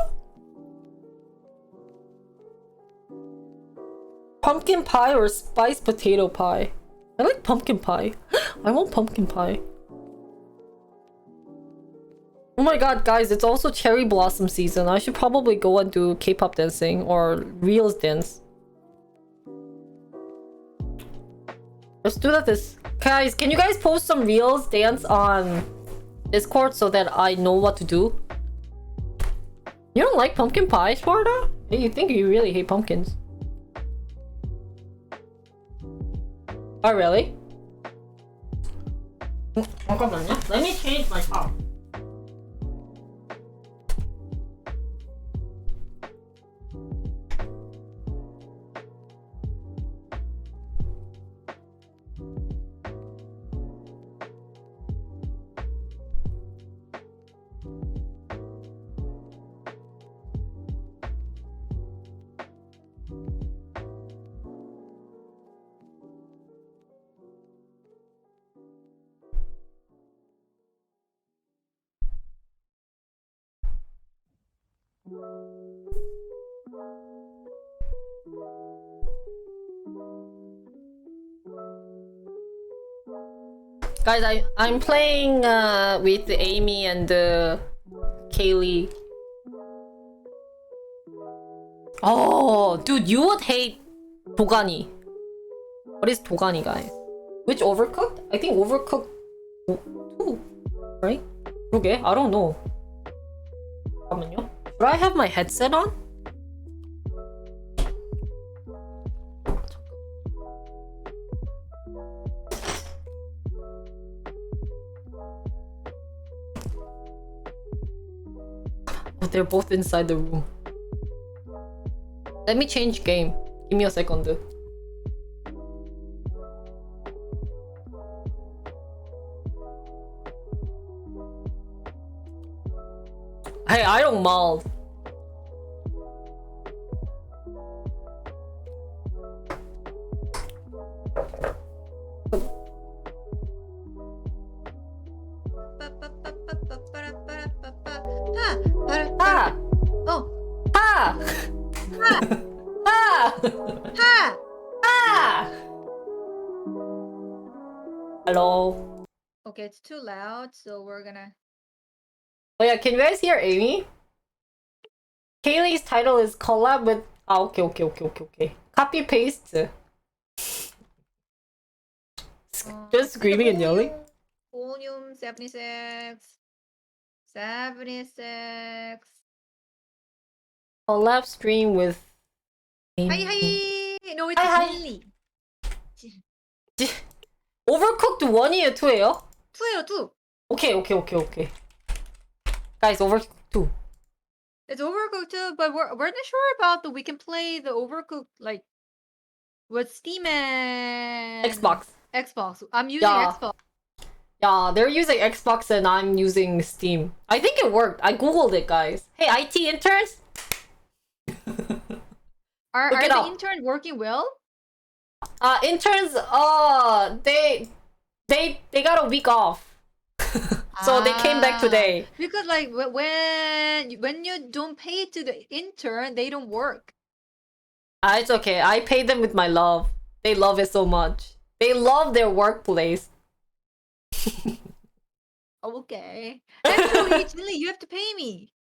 pumpkin pie or spiced potato pie? I like pumpkin pie. I want pumpkin pie. Oh my god, guys, it's also cherry blossom season. I should probably go and do K-pop dancing or reels dance. Let's do that Guys, can you guys post some reels dance on Discord so that I know what to do? You don't like pumpkin pie, Sparta? You think you really hate pumpkins. Oh, really? 잠깐만요. Let me change my top. Guys, I'm playing with Amy and Kaylee. Oh, dude, you would hate 도가니. What is 도가니, guys? Which Overcooked? I think Overcooked 2, right? 그러게, I don't know. 잠깐만요. Should I have my headset on? Oh, they're both inside the room. Let me change game. Give me a second. Hey, I don't mouth. Ah! Oh. Ah! Ah! Ha! Ah! Hello. Okay, it's too loud, so we're gonna. Oh yeah, can you guys hear Amy? Kaylee's title is collab with. Ah, okay. Copy paste. Just screaming and yelling. Volume 76. 76. Collab stream with. Amy. Hi. No, it's Hi. Lily. Overcooked 1이에요, 2예요? 2예요, 2. Okay. Guys, Overcooked 2. It's Overcooked too, but we're not sure about the. We can play the Overcooked like with Steam and Xbox. Xbox. I'm using Yeah. Xbox. Yeah, they're using Xbox and I'm using Steam. I think it worked. I googled it, guys. Hey, IT interns? Are Look it the up. interns working well? Interns, they got a week off. So they came back today. Because like when you don't pay to the intern, they don't work. It's okay. I pay them with my love. They love it so much. They love their workplace. Okay. Actually, Chili, you have to pay me.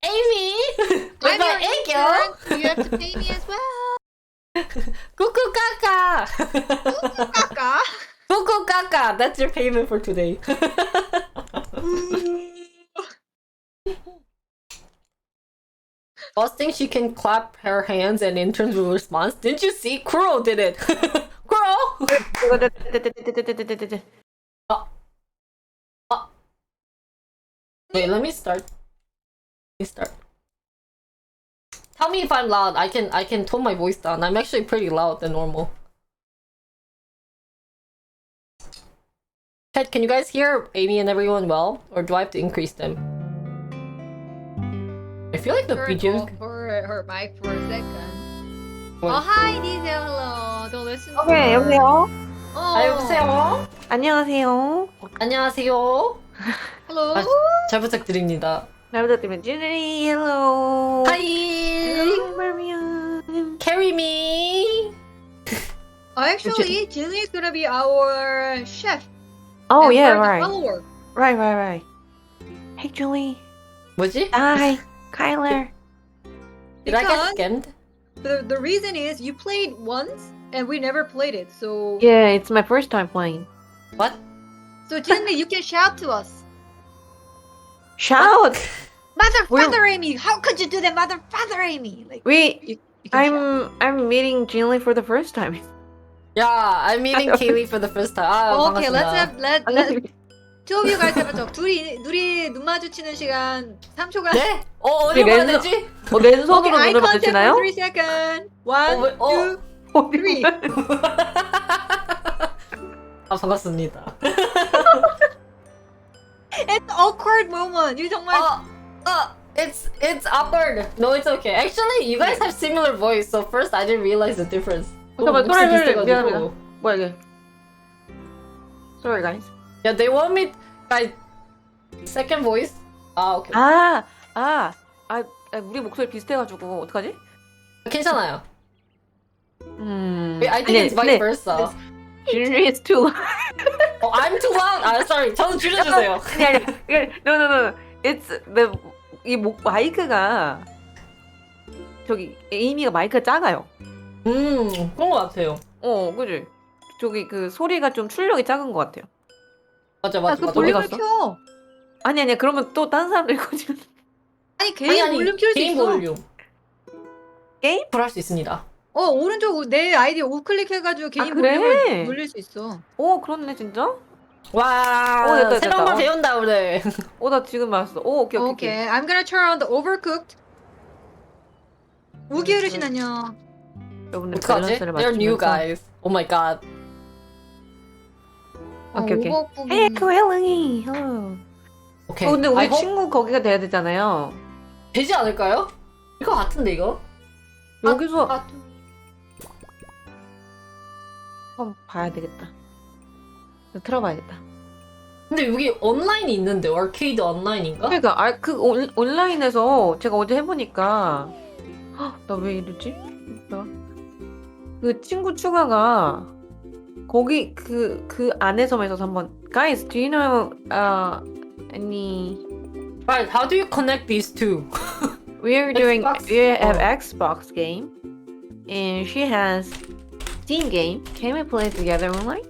Amy! With I'm my your egg, intern. You have to pay me as well. Cuckoo caca! Kaka. Cuckoo caca! That's your payment for today. Boss thinks she can clap her hands and interns will respond. Didn't you see? Kuro did it. Kuro! Wait, let me start. Tell me if I'm loud. I can tone my voice down. I'm actually pretty loud than normal. Chat, can you guys hear Amy and everyone well? Or do I have to increase them? I feel like the BGM... For her mic for a second. What? Oh, hi, Diesel. Hello. Don't listen. 네, 여보세요? 여보세요? 안녕하세요. 안녕하세요. Hello. 잘 부탁드립니다. 잘 부탁드립니다. 쭈리, hello. 하이! Hello, Marmion. Carry actually, Jilly is gonna be our chef. Oh and yeah, we're the right. follower. Right. Hey Julie. 뭐지? Hi, Kyler. Did I get Because scammed? the reason is you played once and we never played it. So Yeah, it's my first time playing. What? so Jilly, you can shout to us. Shout. Mother, We're- father, Amy. How could you do that, mother, father, Amy? Like We. you can shout. I'm meeting Julie for the first time. Yeah, I'm meeting Kaylee for the first time. 아, Okay, let's 반갑습니다. have let two of you guys have a talk. 둘이 눈 마주치는 시간 3초간. 네? 어디로 가야 왼손- 되지? 왼손으로 Okay, eye 눈을 contact for 마주치나요? 3 seconds. 1, 왜- 2, 어디 3. 아, 반갑습니다. It's awkward moment. You 정말 It's awkward. No, it's okay. Actually, you guys have similar voice, so first I didn't realize the difference. 잠깐만, 목소리 소리 비슷해가지고. 미안합니다. 뭐야 이게? Sorry guys. Yeah, they want me. I second voice. 아, 오케이. 우리 목소리 비슷해가지고 어떡하지? 괜찮아요. I think 아니, it's vice versa. Junior is too loud. I'm too loud. 아, sorry. 저는 줄여주세요. 아니, no. It's 이 마이크가 저기 에이미가 마이크가 작아요. 그런 것 같아요. 그지? 저기 그 소리가 좀 출력이 작은 것 같아요. 맞아. 그 어디 볼륨을 갔어? 켜. 아니 그러면 또 다른 사람들 거지면 아니 개인 볼륨 켤 수 개인 있어. 볼륨. 게임? 할수 있습니다. 오른쪽 내 아이디 우클릭해가지고 개인 그래? 볼륨을 돌릴 수 있어. 그렇네 진짜? 와, 됐다. 새로운 걸 배운다 오늘. 나 지금 알았어. 오케이. Okay, I'm gonna turn on the overcooked. 우기 어르신 안녕. 여러분들 어떡하지? 밸런스를 They're new 맞추면서. guys. Oh my god. 오케이. 오버쿡. Hey, 헬로이. Hello. 오케이. 근데 우리 I hope 친구 거기가 돼야 되잖아요. 되지 않을까요? 이거 같은데 이거? 여기서 아, 한번 봐야 되겠다. 들어봐야겠다. 근데 여기 온라인이 있는데 아케이드 온라인인가? 그러니까 온라인에서 제가 어제 해보니까 나 왜 이러지? 그 친구 추가가 거기 그 안에서만 있어서 한번 Guys, do you know any Right, how do you connect these two? we have Xbox. Xbox game and she has Steam game. Can we play together online?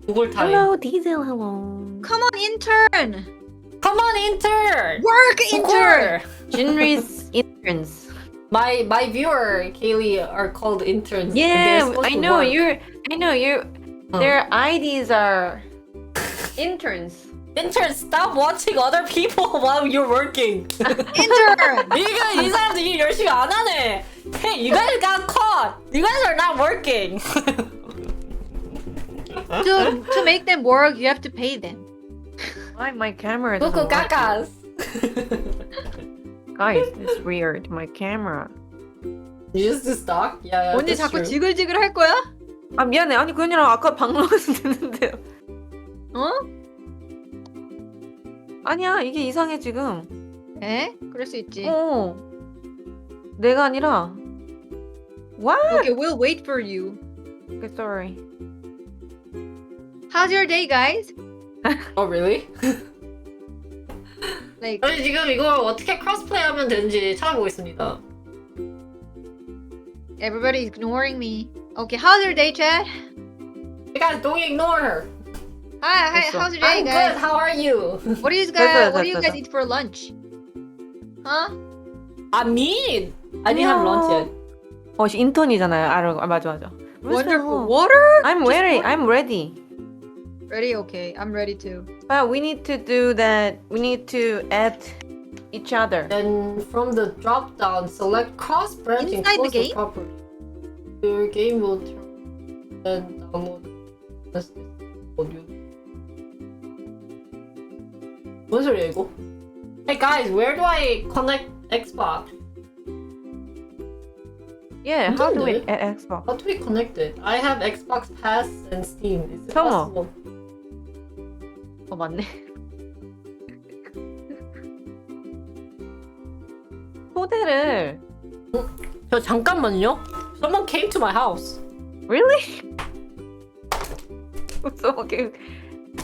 구글 타임. Hello, Diesel. Hello. Come on, intern. Come on, intern. Work, intern. Jinri's interns. My viewer Kaylee are called interns. and they're Yeah, supposed I to know work. you. Oh. Their IDs are interns. Interns, stop watching other people while you're working. Intern. 이 사람들 일 열심히 안 하네. Hey, you guys got caught. You guys are not working. To make them work, you have to pay them. Why my camera Cuckoo doesn't work? caca's. Guys, it's weird. My camera. You used to stalk? Yeah, 언니 that's 자꾸 true. 지글지글 할 거야? 아 미안해. 아니 그게 아니라 아까 방송에서 됐는데요. 어? 아니야 이게 이상해 지금. 에? 그럴 수 있지. 내가 아니라. What? Okay, we'll wait for you. Okay, sorry. How's your day, guys? Oh, really? Like, 저희 지금 이걸 어떻게 크로스플레이 하면 되는지 찾아보고 있습니다. everybody ignoring me. Okay, how's your day, Chad? You guys don't ignore her. Hi, 됐어. how's your day, I'm guys? good. How are you? What do you 됐어, guys? What do you 됐어, guys 됐어. eat for lunch? Huh? I mean, I didn't have lunch yet. 인턴이잖아요. 맞아. Wonderful. Water? I'm ready. I'm ready. Ready? Okay, I'm ready too. But we need to do that. We need to add each other. Then from the drop down, select cross branching Inside the close game? property. Your game will turn then download this audio. 뭔 소리야 이거? Hey guys, where do I connect Xbox? Yeah, how do we 괜찮은데? add Xbox? How do we connect it? I have Xbox Pass and Steam. Is it 잠깐만. possible? 맞네. 초대를 저 잠깐만요. Someone came to my house. Really? so okay.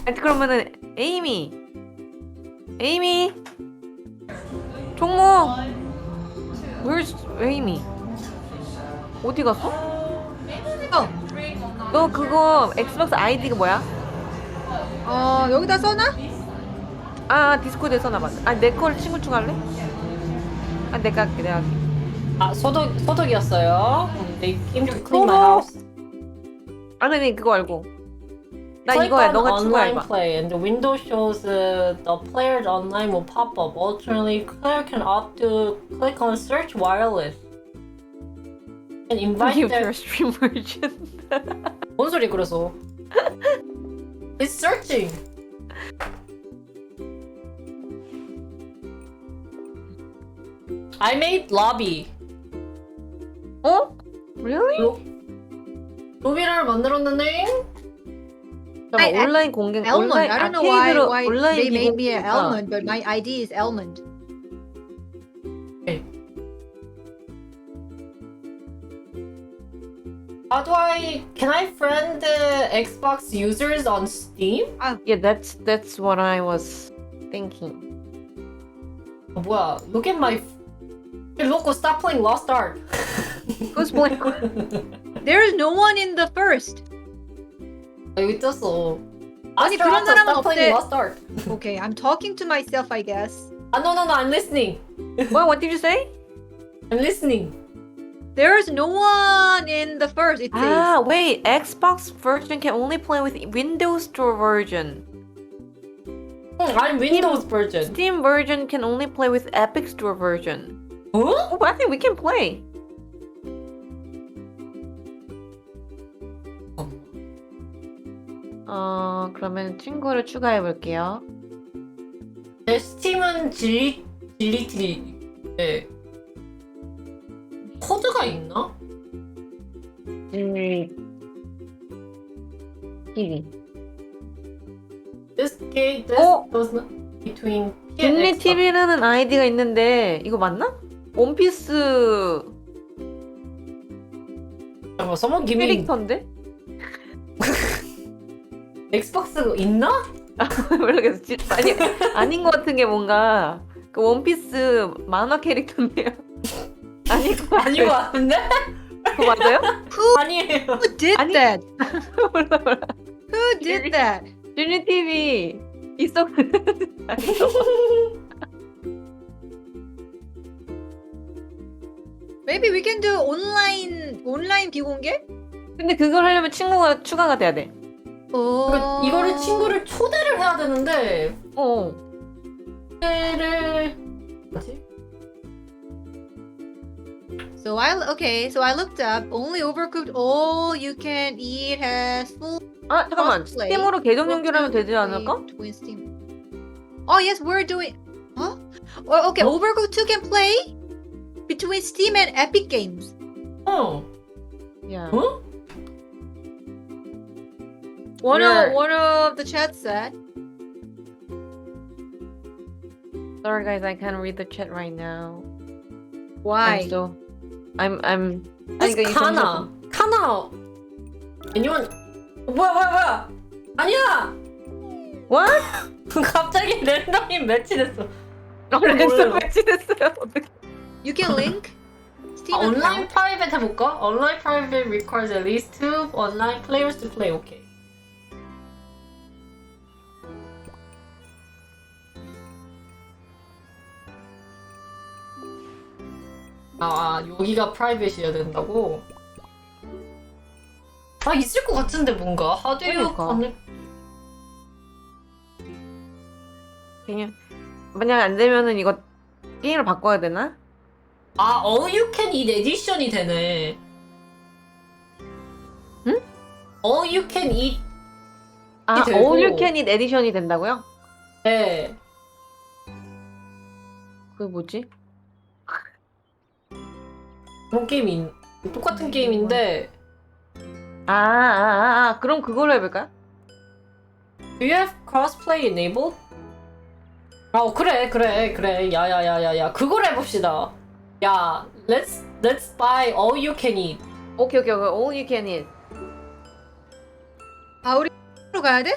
아니 그러면은 에이미. 종모. Where's 에이미? 어디 갔어? 너 그거 엑스박스 아이디가 뭐야? 여기다 써놔? 아 디스코드에 써놔봐. 내 걸 친구 추가할래? 내가 할게. 아, 소독이었어요. They came to clean my 소독? house. 아니 그거 알고. 나 Click 이거야. on 너가 online 추가해봐. play and the window shows the player's online will pop up. Alternately, player can opt to click on search wireless and invite Give their. your stream version. 뭔 소리 그래서? It's searching. I made lobby. 어? Really? 로비를 만들었는데 잠깐 I- 온라인 공개 Almond. 온라인 I don't know 아케이드로 why 온라인 they made me an 비공개니까. almond, but my ID is almond. How do I? Can I friend the Xbox users on Steam? Yeah, that's what I was thinking. 뭐야? Look at my. Loco, stop playing Lost Ark. Who's playing? There is no one in the first. 여기 떴어. 아니, Astro 그런 Alpha, 사람은 stop playing 없대. Lost Ark. Okay, I'm talking to myself, I guess. No, I'm listening. What did you say? I'm listening. There's no one in the first. It says. Wait, Xbox version can only play with Windows Store version. I'm Windows version. Steam version can only play with Epic Store version. Huh? Oh, but I think we can play. 그러면 친구를 추가해 볼게요. 내 스팀은 질리트리. 코드가 있나? TV. This game does not between P and 딜리 Xbox. TV라는 아이디가 있는데 이거 맞나? 원피스 잠깐만, someone give me 캐릭터인데? 엑스박스 있나? 모르겠어. 아닌 것 같은 게 뭔가 그 원피스 만화 캐릭터인데요. 아닌 것 같아요. 아닌 것 같은데? 그거 맞아요? 아니에요. Who did 아니- that? 몰라. Who did that? 딜리 TV 있었는데 아니죠? Maybe we can do online 비공개? 근데 그걸 하려면 친구가 추가가 돼야 돼. 어. 이거를 친구를 초대를 해야 되는데 초대를 뭐지? So I looked up. Only Overcooked all you can eat has full. 잠깐만. crossplay. 스팀으로 계정 연결하면 되지 Overcooked 않을까? Between Steam. Oh yes, we're doing. Huh? Okay, 어? Overcooked 2 can play between Steam and Epic Games. 야. 어? One Where? of the chat said. Sorry guys, I can't read the chat right now. Why? I'm It's 이거 카나. anyone? 뭐야? 아니야. What? 갑자기 랜덤이 매치됐어. 랜선 매치됐어요. You can link Steam 온라인 account. 프라이빗 해볼까? 온라인 프라이빗 requires at least 2 online players to play. 오케이. 여기가 프라이빗이어야 된다고? 있을 것 같은데 뭔가 하드웨어 그러니까. 커넥. 그냥 만약 안 되면은 이거 게임을 바꿔야 되나? All you can eat 에디션이 되네. 응? All you can eat. 되고. All You Can Eat 에디션이 된다고요? 네. 그게 뭐지? 그런 게임이 똑같은 게임인데. 그럼 그걸로 해볼까? Do you have crossplay enabled? 그래. 야야야야야. 그걸 해봅시다. 야, let's buy all you can eat. 오케이. All you can eat. 아 우리 로 가야 돼?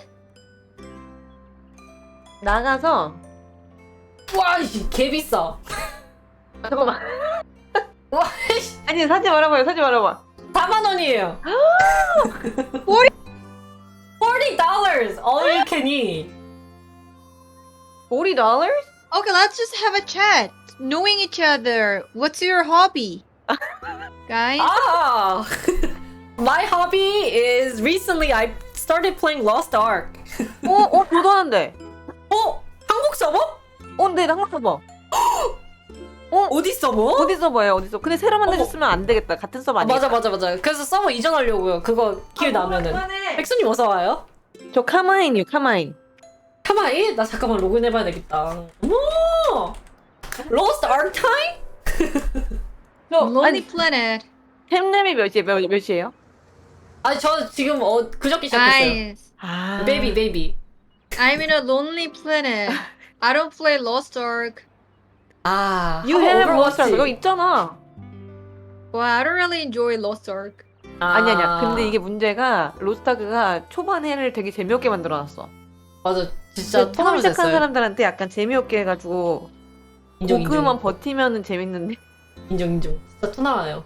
나가서 와, 이 개 비싸. 아, 잠깐만. 와, 씨, 아니 사지 말아봐요. 4만 원이에요. $40 all you can eat. $40? Okay, let's just have a chat. Knowing each other. What's your hobby? Guys? Ah, my hobby is recently I started playing Lost Ark. 저도 하는데. 한국 서버? 네, 한국 서버. 어디 서버? 어디 서버예요? 어디 서버? 근데 새로 만드셨으면 안 되겠다. 같은 서버 아니에요? 맞아. 그래서 서버 이전하려고요. 그거 기회 나면은. 백수님 어서 와요. 저 카마인이요, 카마인. 가만히 나 잠깐만 로그인 해봐야 되겠다. 어머, Lost Ark time? Lonely Planet. 템렘이 몇이에요? 아, 저 지금 그저께 시작했어요. Guys, 아. 베이비. I'm in a Lonely Planet. I don't play Lost Ark. 아, You 한번 have Lost Ark. 오버워치. 이거 있잖아. Well, I don't really enjoy Lost Ark. 아니야. 근데 이게 문제가 로스타크가 초반 해를 되게 재미없게 만들어놨어. 맞아, 진짜 처음 토나면 시작한 됐어요. 사람들한테 약간 재미없게 해가지고 인정. 그만 버티면은 재밌는데 인정. 진짜 토나와요.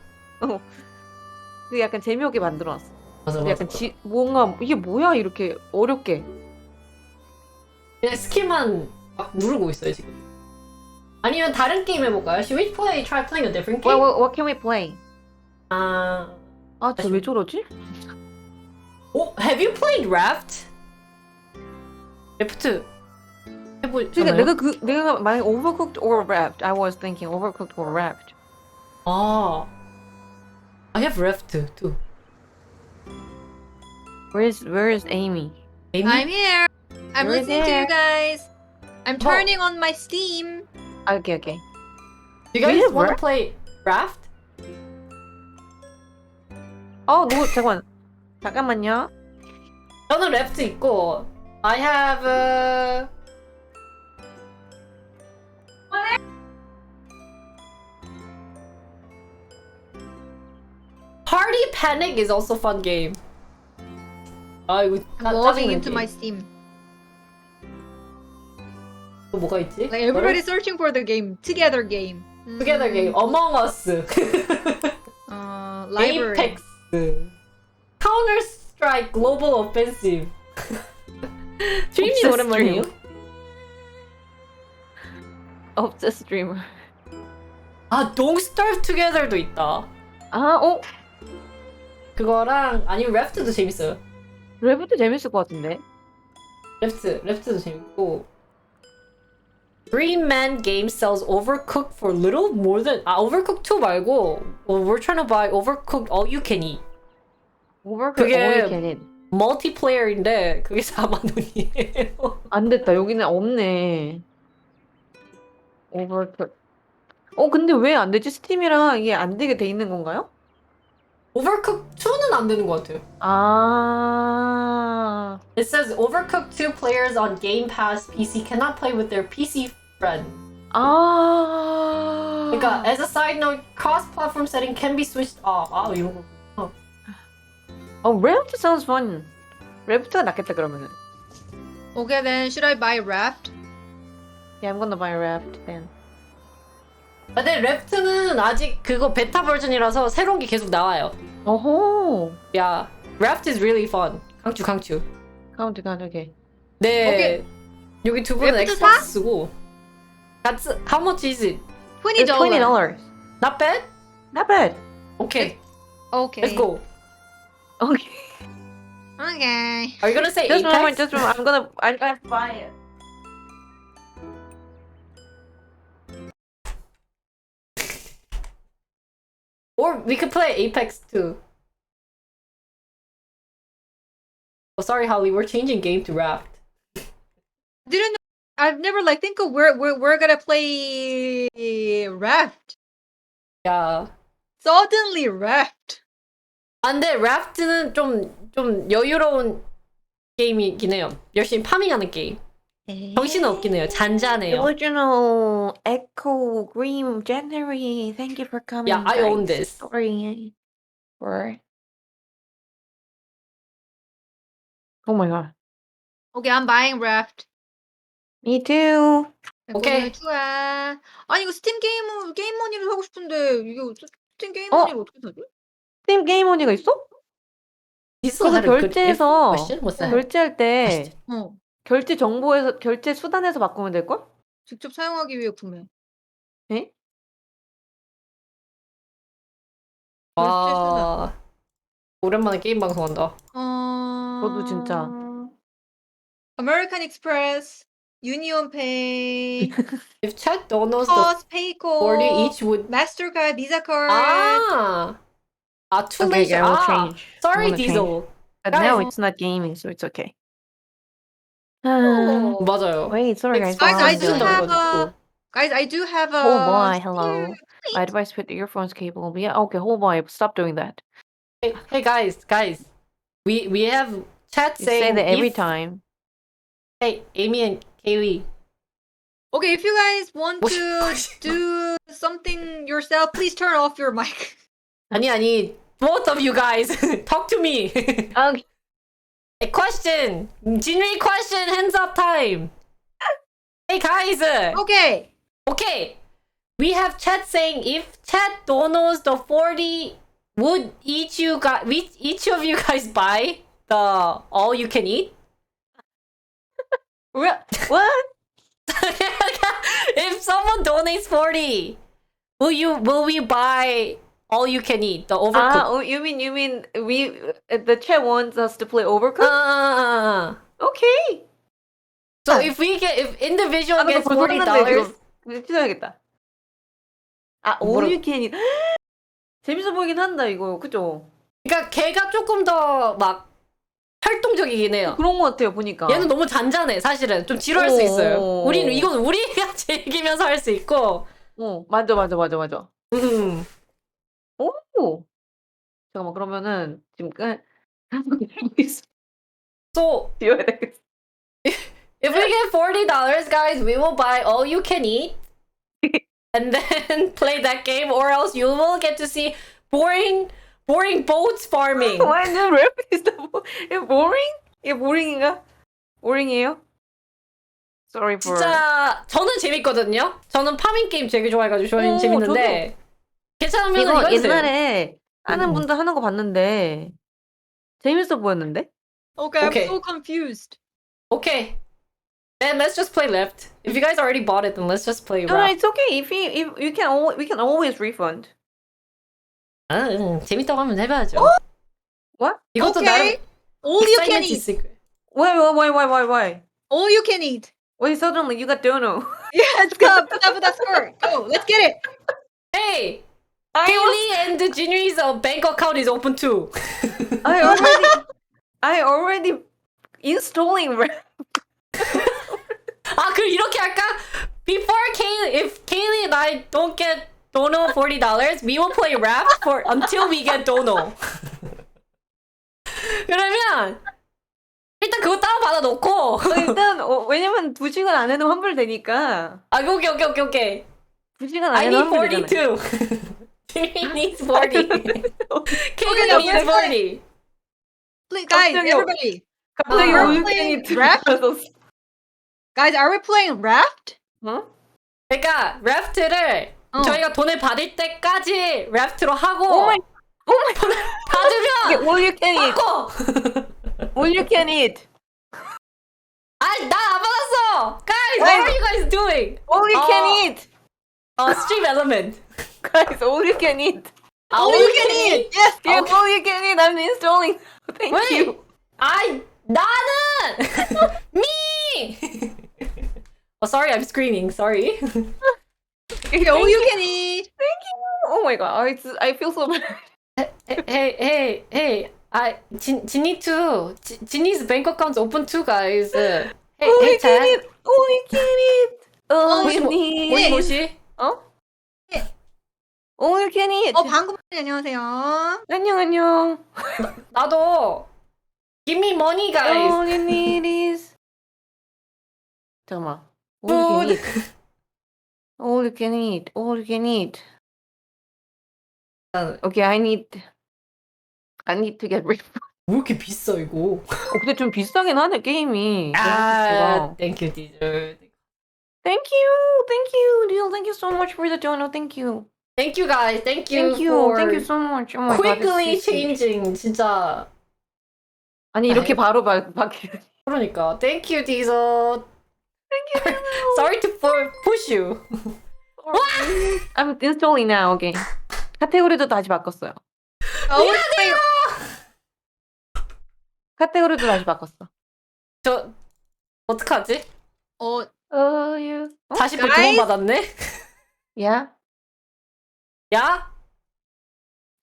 그 약간 재미없게 만들어놨어. 맞아. 약간 뭔가 이게 뭐야 이렇게 어렵게. 그냥 스킬만 막 누르고 있어요 지금. 아니면 다른 게임 해볼까요? Should we try playing a different game? What can we play? 저 왜 저러지? Have you played Raft? 레프트 그러니까 해보셨나요? 내가 만약 Overcooked or Wrapped, I was thinking Overcooked or Wrapped. I have Raft too. Where is Amy? Amy? I'm here. I'm You're listening to there. you guys. I'm turning on my Steam. Okay. Do you guys have want to Raft? play Raft? 잠깐만요. 저는 Raft 있고 I have Party Panic is also fun game. 이거 Logging into my Steam. 또 뭐가 있지? Like everybody's searching for the game. Together game. Together game. Among Us. Library. Apex. Counter Strike Global Offensive. 주임님 오랜만이에요. Obsessed Streamer. Don't Starve Together도 있다. 그거랑 아니면 레프트도 재밌어요. 레프트 재밌을 것 같은데. 레프트도 재밌고. 3-man game sells Overcooked for little more than Overcooked 2 말고 we're trying to buy Overcooked all you can eat. Overcooked 그게- all you can eat. 멀티플레이어인데 그게 4만 원이에요. 안 됐다. 여기는 없네. Overcooked. 근데 왜 안 되지? 스팀이랑 이게 안 되게 돼 있는 건가요? Overcooked 2는 안 되는 것 같아요. It says Overcooked 2 players on Game Pass PC cannot play with their PC friends. 그러니까 as a side note, cross-platform setting can be switched off. 이런 거. Raft sounds fun. Raft가 낫겠다 그러면은. Okay, then should I buy Raft? Yeah, I'm gonna buy Raft then. 근데 랩트는 아직 그거 베타 버전이라서 새로운 게 계속 나와요. 어호. 야, Raft is really fun. 강추. 카운트. 오케이. 네. 오케이. 여기 두 분은 랩트 엑스박스 쓰고. That's how much is it? It's $20. $20. Not bad? Not bad. Okay. Okay. Let's go. Okay. Okay. Are you gonna say Just a moment. Apex? I'm gonna buy it. Or we could play Apex too. Sorry, Holly. We're changing game to Raft. Didn't know. I've never think of where we're gonna play Raft. 야. Suddenly Raft. 근데 Raft는 좀 여유로운 게임이긴 해요. 열심히 파밍하는 게임. 정신은 없긴 해요. 잔잔해요. Original Echo Green January. Thank you for coming. Yeah, I own this. Sorry. for. Oh my god. Okay, I'm buying Raft. Me too. 오케이. 좋아. 아니 이거 스팀 게임 머니를 사고 싶은데 이게 스팀 게임 어? 머니를 어떻게 사지? 스팀 게임 언니가 있어? This 그래서 had a good 결제해서 question? What's that? 결제할 때 어. 결제 정보에서 결제 수단에서 바꾸면 될 걸? 직접 사용하기 위해 구매. 에? 결제 수단. 와. 오랜만에 게임 방송한다. 저도 진짜. American Express, Union Pay, If chat don't know the Toss, Payco, 40 each would Mastercard, Visa Card. too Okay, late. I will change. Sorry, I'm gonna Diesel. But Guys. now it's not gaming, so it's okay. 맞아요. Wait, sorry guys. Guys, I do Expensive have 해가지고. a. Guys, I do have a. Oh boy, hello. I advise put the earphones cable. Yeah, okay, oh boy, stop doing that. Hey guys. We have chat You saying say that every if- time. Hey, Amy and Kaylee. Okay, if you guys want 뭐시- to do something yourself, please turn off your mic. 아니. Both of you guys, talk to me. Okay. A question. Jinri question. Hands up time. Hey guys. Okay. Okay. We have chat saying if chat donos the 40, would each of you guys buy the all you can eat? What? If someone donates 40, will we buy all you can eat, the overcooked? Oh, you mean we the chat wants us to play Overcooked? Okay. So if individual 나 gets 벌써 $40, 이거 취소해야겠다. 아, 뭐라- all you can eat. 재밌어 보이긴 한다 이거, 그죠? 그러니까 걔가 조금 더 막 활동적이긴 해요. 그런 거 같아요 보니까. 얘는 너무 잔잔해, 사실은. 좀 지루할 수 있어요. 오. 이건 우리가 즐기면서 할 수 있고. 맞아. 음. 오. 잠깐만 그러면은 지금 So 지워야 되겠어. if we get $40, guys, we will buy all you can eat and then play that game, or else you will get to see boring boats farming. 완전 랩이다. 이게 boring? 이게 boring인가? boring이에요? Sorry for. 진짜 저는 재밌거든요. 저는 파밍 게임 되게 좋아해가지고 저는 오, 재밌는데 괜찮으면 이거 이거 해주세요. 옛날에 하는 분들 하는 거 봤는데 재밌어 보였는데? Okay, I'm Okay. so confused. Okay. Then let's just play left. If you guys already bought it, then let's just play No, round. it's okay. If you can, we can always refund. 재밌다고 하면 해봐야죠. What? 이것도 Okay. 나름 All you can excitement eat. secret. Why? All you can eat. Why suddenly you got dono? Yeah, let's go. Put that score. Go. Let's get it. Hey, Kaylee and Jinri's bank account is open too. I already installing. 그럼 이렇게 할까? Before if Kaylee and I don't get dono $40, we will play rap until we get dono. 그러면 일단 그거 다운 받아 놓고. 일단 왜냐면 2시간 안에는 환불되니까. 오케이. 2시간 I 안에는 need 40 환불되잖아요. too. Jinri needs 40. Kaylee Okay, needs 40. Please, guys, 갑자기- everybody. 갑자기 we're 우유캔이 playing rap? Guys, are we playing Raft? 그러니까 래프트를 저희가 돈을 받을 때까지 래프트로 하고 오마이 받으면 all you can eat. 바꿔. All you can eat. 나 안 받았어. Guys, what are you guys doing? All you can eat. Stream element. Guys, all you can eat. All you can eat. Yes. Yeah, all you can eat. I'm installing. Thank Wait. you. 나는 me. Sorry, I'm screaming. Sorry. Okay, all you can eat. Oh my god, I feel so bad. Hey. Jinny too. Jinny's bank account's open too, guys. Hey, All hey, you can chat. eat. All you can eat. All you need. 뭐지? All you can eat. 방금 안녕하세요. 안녕. 나도. Give me money, guys. All you need is. 잠깐만. All you can eat. All you can eat. All you can eat. Okay, I need I need to get refund. 왜 이렇게 비싸 이거? 근데 좀 비싸긴 하네 게임이. 아, thank you, teacher. Thank you, Neil. Thank you so much for the dono. Thank you. Thank you guys. Thank you Thank you. for Thank you so much. Oh my god. quickly this is huge. changing. 진짜 아니 이렇게 바로 바뀌. 그러니까. Thank you, teacher. Thank you. Sorry to push you. I'm installing now. Okay. 카테고리도 다시 바꿨어요. 카테고리도 다시 바꿨어. 저 어떡하지? You. 다시 뭐 Guys? 도움 받았네? Yeah. 야?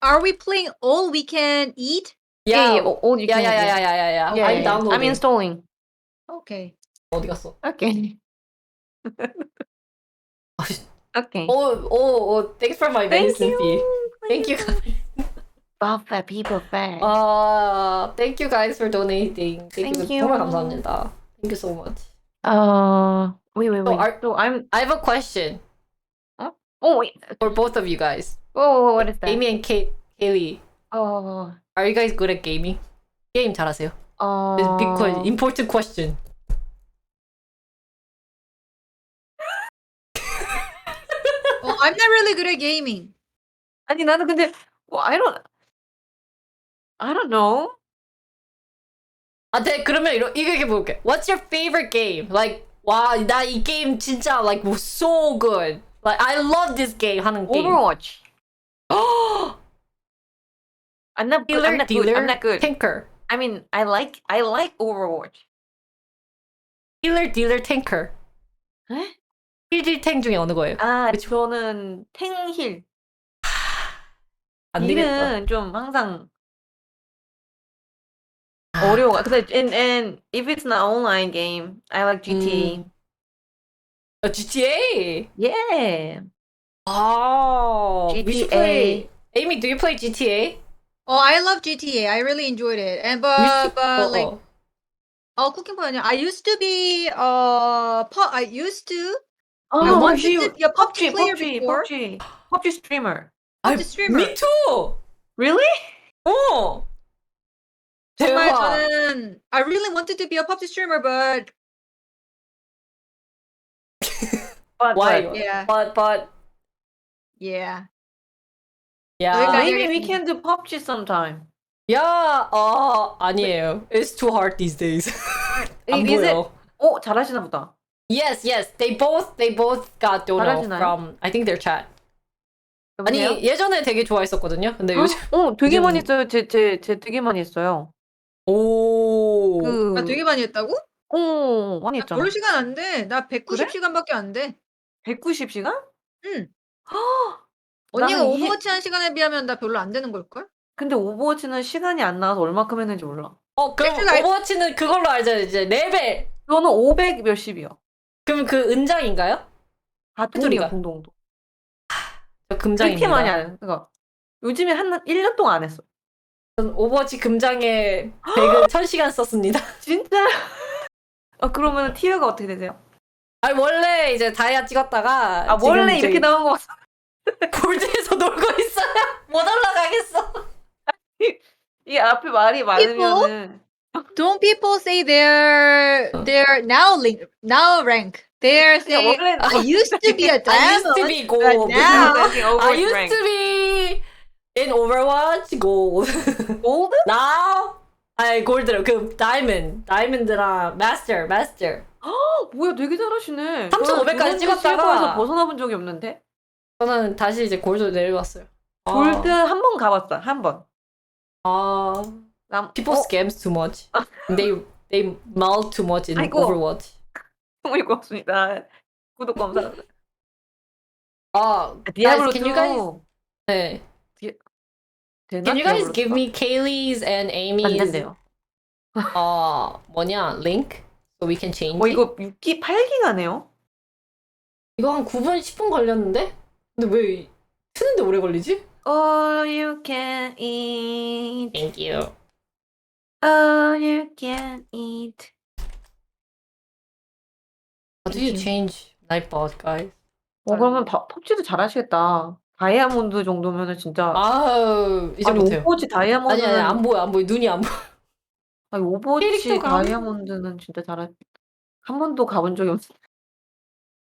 Are we playing all we can eat? Yeah. 야. All you can. 야야야야야야야. Yeah, I'm yeah. downloading. I'm installing. Okay. 어디 갔어? Okay. Okay. Thanks for my Thank medicine fee. you. Thank you. Buffet people fat. Thank you guys for donating. Thank you. 정말 감사합니다. Thank you so much. Wait. So I'm. I have a question Oh wait. for both of you guys. Oh, what is that? Amy and Kaylee. Oh. Are you guys good at gaming? 게임 잘하세요? It's a big question. Important question. Well, I'm not really good at gaming. 아니 나는 근데 I don't know. 그러면 이렇게 볼게. What's your favorite game? Like, 와, 나 이 게임 진짜 like was so good. Like, I love this game 하는 게임. Overwatch. I'm not good. I'm not good. Tanker. I mean, I like Overwatch. 딜러, 탱커. 에? 힐 탱 중에 어느 거예요? 저는 탱힐. 안 되겠다. 힐은 좀 항상 어려워. 근데 and if it's not online game, I like GTA. GTA. Yeah. Oh, we should play. GTA. Amy, do you play GTA? Oh, I love GTA. I really enjoyed it. And like cooking point. I used to be I used to I wanted to be a PUBG player before. PUBG streamer. PUBG streamer. Me too. Really? 어. 정말 대박. 저는 I really wanted to be a PUBG streamer, but Why? yeah, But yeah. yeah. 여기까지 Maybe we can do PUBG sometime. Yeah. 아니에요. It's too hard these days. 안 Is it? 보여. 잘하시나 보다. Yes. They both got dono 잘하시나요? from I think their chat. 아니 여보세요? 예전에 되게 좋아했었거든요. 근데 요즘 되게 요즘- 많이 했어요. 제 되게 많이 했어요. 오. 나 되게 많이 했다고? 많이 나 했잖아. 별로 시간 안 돼. 나 190시간밖에 안 돼. 190시간? 응. 나는 언니가 오버워치 한 시간에 비하면 나 별로 안 되는 걸걸? 근데 오버워치는 시간이 안 나와서 얼마큼 했는지 몰라. 그럼 일주일 알- 오버워치는 그걸로 알잖아요. 이제 레벨. 저는 500 몇십이요. 그럼 그 은장인가요? 다 소리가. 동이요, 동동도. 저 금장입니다. 그렇게 많이 안 해. 그러니까 요즘에 1년 동안 안 했어. 전 오버워치 금장에 100을 1000시간 썼습니다. 진짜? 그러면 티어가 어떻게 되세요? 아니 원래 이제 다이아 찍었다가 지금 원래 이제 이렇게 나온 거 같아. 골드에서 놀고 있어요. 못 올라가겠어. 이 앞에 말이 많으면은 Don't people say they're now rank? They're saying 원래 I used to be a I used diamond. to be but gold. now I used to be in Overwatch gold. 골드? Now 골드로 그 다이몬드랑 마스터. 뭐야, 되게 잘하시네. 3,500 까지 찍었다가 실버에서 벗어나 본 적이 없는데. 저는 다시 이제 골드 내려갔어요. 골드 한 번 가봤어. 한 번. People scams too much. They maul too much in 아이고. Overwatch. 정말 고맙습니다. 구독 감사합니다. Guys, can you guys? 네. 되나? Can you guys 디아블로 give 투가? me Kaylee's and 안 Amy's 된대요. link so we can change it? 이거 6기 8기가네요. 이거 한 9분 10분 걸렸는데? 근데 왜 트는데 오래 걸리지? All you can eat. Thank you. All you can eat. How do you change Nightbot, guys? 그러면 펍지도 잘하시겠다. 다이아몬드 정도면은 진짜 아우 이제 아니 못해요. 오버워치 다이아몬드는 아니 안 보여 눈이 안 보여. 아니 오버워치 캐릭터가 한- 다이아몬드는 진짜 잘한 한 번도 가본 적이 없어.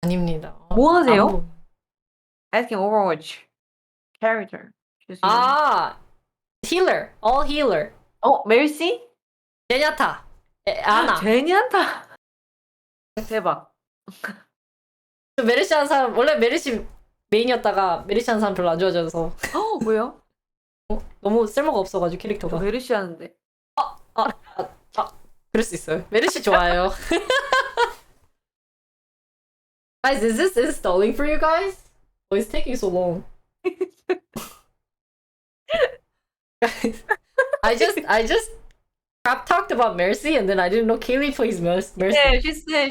아닙니다. 뭐 하세요? 안 보여. Asking Overwatch character. 아 healer, all healer. 멜시? 제냐타, 아나. 제니한타. 대박. 저 메르시 하는 사람 원래 메르시 메인이었다가 메르시 하는 사람 별로 안 좋아져서 왜요? 너무 쓸모가 없어가지고 저 캐릭터가. 메르시 하는데. 그럴 수 있어요. 메르시 좋아요. Guys, is this stalling for you guys? Why is it taking so long? Guys, I just crap talked about Mercy and then I didn't know Kaylee plays Mercy. Yeah,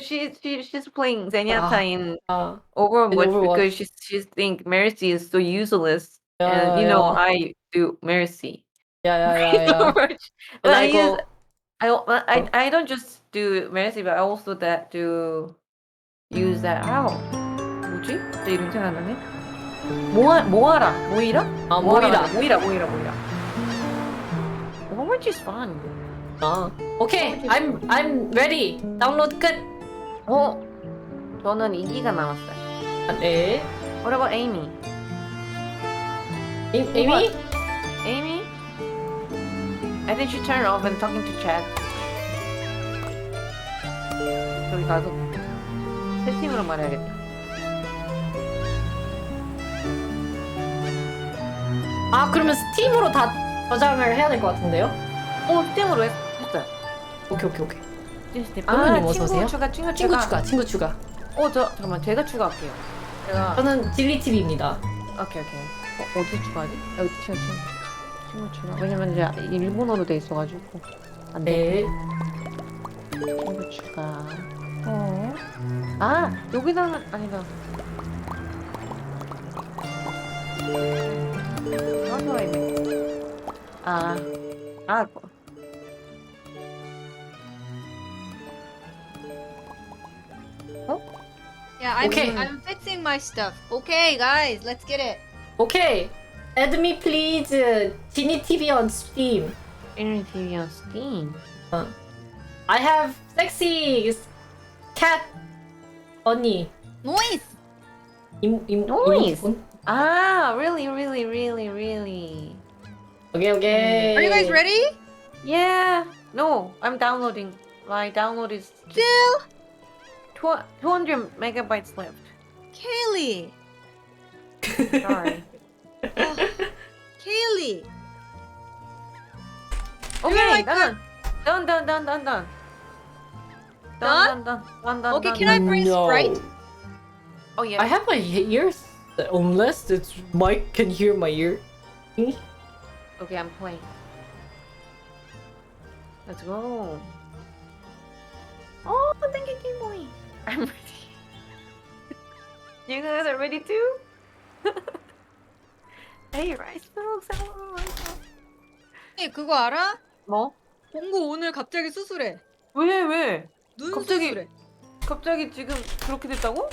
she's playing Zenyatta in 아, Overwatch, in Overwatch. because she think Mercy is so useless, Yeah, and you know yeah. I do Mercy. yeah. Overwatch. And But I go, I don't just do Mercy, but I also that do use that. 뭐지? 내 이름 생각 안 나네. 모이라. 아, 모이라. Overwatch is fun. 아, okay, I'm ready. 다운로드 끝. 저는 2기가 남았어요. 아, 네. What about Amy? 에이미? Amy? I think she turned off and talking to chat. 저기 가서 채팅으로 말해야겠다. 아, 그러면 스팀으로 다 저장을 해야 될 것 같은데요? 스팀으로 했어요. 오케이. 스팀. 선생님 어서 오세요. 친구 추가. 친구 추가. 잠깐만, 제가 추가할게요. 저는 딜리TV입니다. 오케이. 어디 추가하지? 여기 친구 추가. 왜냐면 이제 일본어로 돼 있어가지고 안 돼. 네. 친구 추가. 여기다는 아니다. 어디에 있네. Yeah, I'm Okay. I'm fixing my stuff. Okay, guys, let's get it. 오케이. Add me please. 지니 TV on Steam. Internet TV on Steam. I have sexy cat 언니. Noise. Noise. 이모티콘? Really. 오케이. Are you guys ready? Yeah. No, I'm downloading. My download is Still, 200 megabytes left. Kaylee. Sorry. Kaylee. Okay, like done. Done. Okay, can I bring No. Sprite? Oh yeah. I have my ears unless it's Mike can hear my ear. Okay, I'm playing. Let's go. Oh, thank you, Game Boy. I'm ready. You guys are ready too? Hey, rice milk, 네, 그거 알아? 뭐? 동구 오늘 갑자기 수술해. 왜? 눈 갑자기- 수술해. 갑자기 지금 그렇게 됐다고?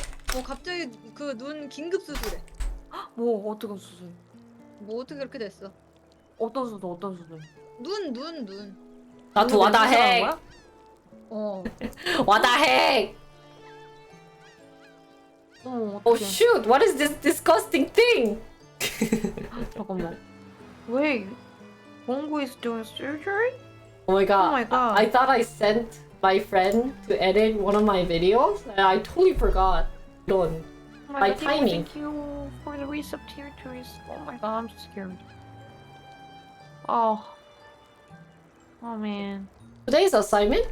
갑자기 그 눈 긴급 수술해. 뭐 어떻게 수술? 뭐 어떻게 그렇게 됐어? 어떤 수술? 눈. 나도 와다 핵. 와다 핵. 어머, Oh 어떡해. shoot! What is this disgusting thing? 잠깐만. 왜? 봉구 is doing surgery? Oh my god. Oh my god. I thought I sent my friend to edit one of my videos and I totally forgot. Done. Oh my by god, Game Boy, timing. Thank you for the resub territories. Oh my god, I'm so scared. Oh man. Today's assignment?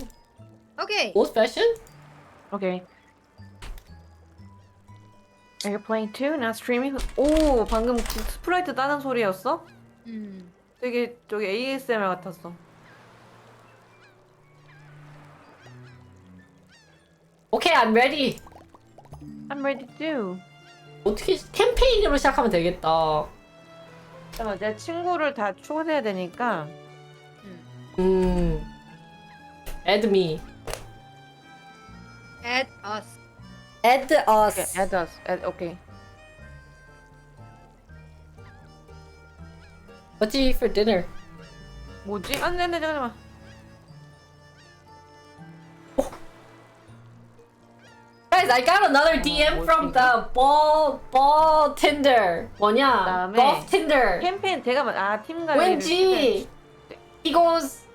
Okay. Old fashioned? Okay. Are you playing too? Not streaming? 오, 방금 그 스프라이트 따는 소리였어? 되게 저기 ASMR 같았어. Okay, I'm ready. I'm ready too. 어떻게 캠페인으로 시작하면 되겠다. 잠깐만, 내 친구를 다 초대해야 되니까. Add me. Add us. Add us. Okay, add us. Okay. What did you eat for dinner? 뭐지? 안 돼, 안 돼, 잠깐만. Guys, I got another DM from the ball Tinder. 뭐냐? 그다음에 Golf Tinder. 캠페인 제가 팀 관리를 왠지 he goes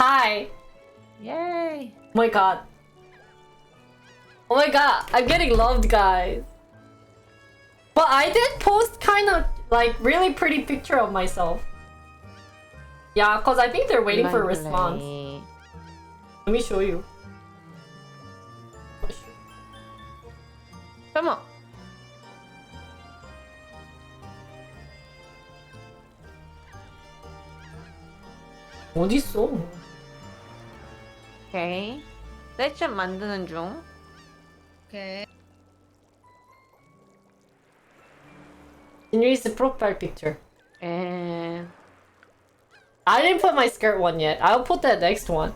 hi. 예이. Oh my god. Oh my god, I'm getting loved, guys. But I did post kind of like really pretty picture of myself. Yeah, cause I think they're waiting for a response. Let me show you. 잠깐만. 어딨어? 오케이. 세션 만드는 중. Okay. Inri's profile picture. 에. I didn't put my skirt one yet. I'll put the next one.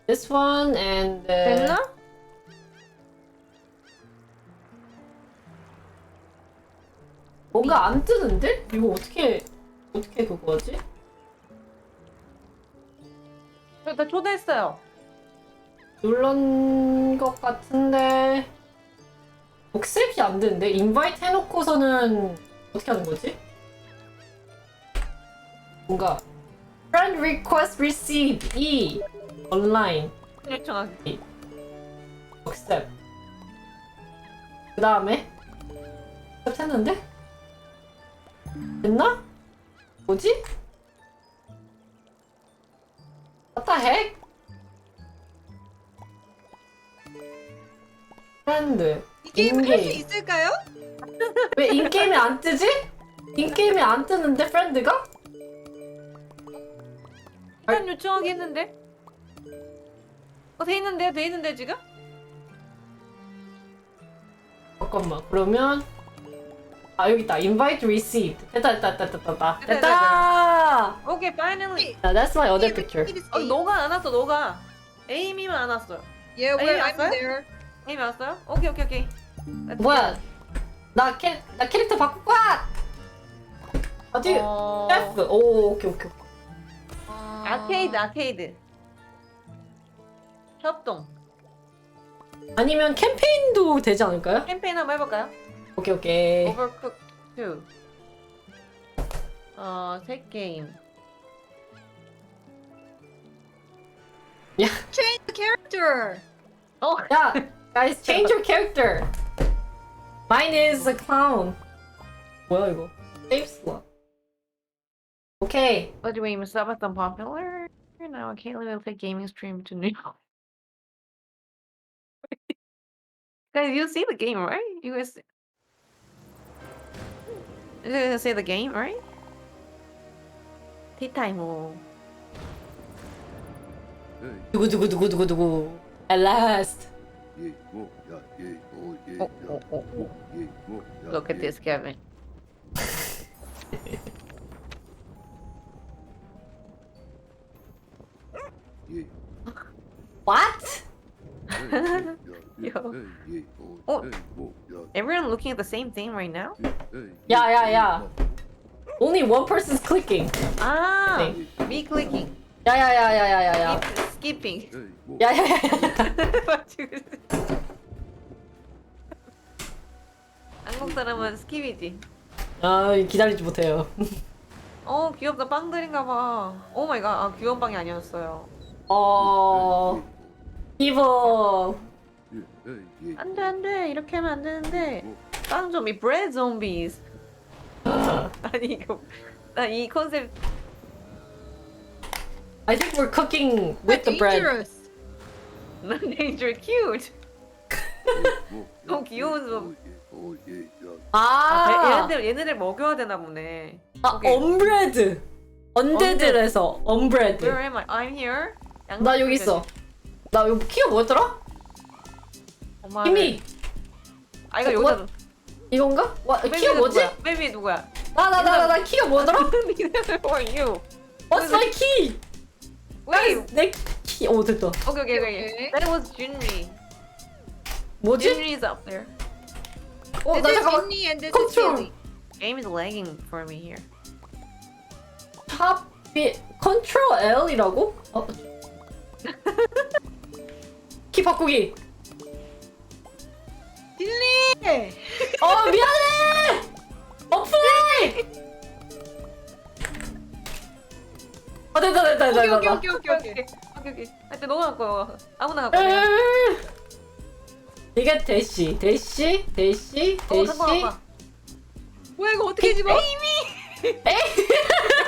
This one and 됐나? 뭔가 안 뜨는데? 이거 어떻게 그거지? 나 초대했어요. 눌른 것 같은데 억셉이 안 되는데? 인바이트 해놓고서는 어떻게 하는 거지? 뭔가 friend request received E online 요청하기. accept 그 다음에 accept 했는데? 됐나? 뭐지? What the heck? friend 이 게임 할 수 인게임. 있을까요? 왜 인게임이 안 뜨지? 인게임이 안 뜨는데 프렌드가? 일단 요청하기 했는데. 돼 있는데요? 돼 있는데 지금? 잠깐만 그러면 여기 있다 invite received 됐다 됐다. 오케이, finally. That's my other picture. 너가 안 왔어, 너가. 에이미만 안 왔어요. Yeah, where Hey, I'm 왔어요? there. 에이미 왔어요? 오케이. 뭐야 나 캐릭터 바꿀 거야 어디 F 오 오케이 아케이드. 협동. 아니면 캠페인도 되지 않을까요? 캠페인 한번 해볼까요? 오케이 Overcooked 2. 새 게임. Change the character. 야 guys change your character. Mine is a clown. 뭐야 이거 save slot. 오케이 What do we stop at the popular? Now Caitlin will take gaming stream to New York. Guys, you see the game, right? You guys see the game, right? Tea time. 두구두구두구두구두구 at last. Look at this, Kevin. What? Yo. Everyone looking at the same thing right now? Yeah. Only one person's clicking. Ah, me clicking. Yeah. Skipping. Yeah. 한국 사람은 스킵이지. 기다리지 못해요. 귀엽다. 빵들인가 봐. 오 마이 갓. 귀여운 빵이 아니었어요. evil. 안 돼. 이렇게 하면 안 되는데. 빵 좀비, bread zombies. 아니 이거 나 이 컨셉 I think we're cooking with the bread. Dangerous. 난 danger cute. 너무 귀여운 얘네들 먹여야 되나 보네. 오케이. 언브레드. 언데드에서 언브레드. Where am I? I'm here. 나 여기 있어. 나 여기 키가 뭐였더라? 힘이. 이거 여기다. 이건가? 와, 키가 뭐지? 베이비 누구야? 나 키가 뭐더라? Who are you? What's my key? Wait. 내 키. 됐다. Okay. That was Junri. 뭐지? Junri's up there. 나 This is 잠깐만. Jinny and this is Control. Haley. Game is lagging for me here. 탑이 컨트롤 L이라고? 키 바꾸기. 딜리! 미안해. 어플이. 됐다. 오케이. 하여튼 너무 갖고 와. 아무나 갖고 와. 이게 대시. 뭐야 이거 어떻게 집어? 에이미. What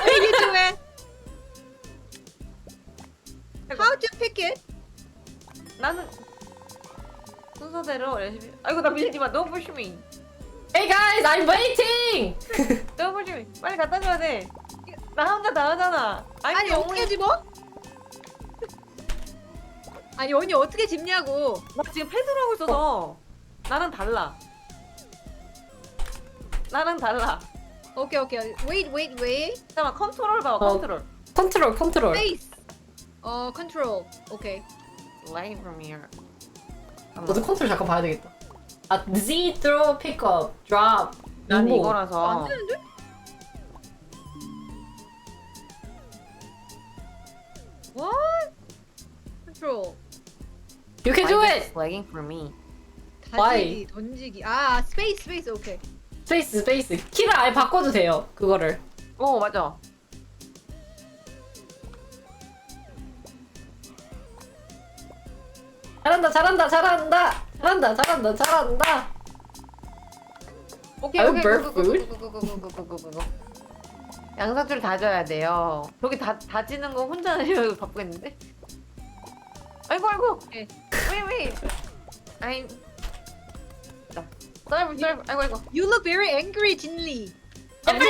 are you doing? How to pick it? 나는 순서대로 레시피. 아이고 나 밀지 마. Don't push me. Hey guys, I'm waiting. Don't push me. 빨리 갖다 줘야 돼. 나 혼자 다 하잖아. 아니 어떻게 집어? 아니 언니 어떻게 집냐고. 나 지금 패드로 하고 있어서 나랑 달라. 오케이. Wait. 잠깐만 컨트롤 봐봐. 컨트롤. Space. Control. 오케이. Line from here. 너도 컨트롤 잠깐 봐야 되겠다. Z throw pickup drop. 난 이거. 이거라서. 안 되는데? What? Control. You can do Why it. is lagging for me? Why? 다지기, 던지기. 아, space. 오케이. 스페이스. 키를 아예 바꿔도 돼요. 그거를. 어 맞아. 잘한다. 오케이. Are you bird food? 양상추를 다져야 돼요. 저기 다지는 거 혼자 하려고 바쁘겠는데? 아이고. 오케이. 왜? 아이. 썰브. 아이고. You look very angry, 진리. 빨리.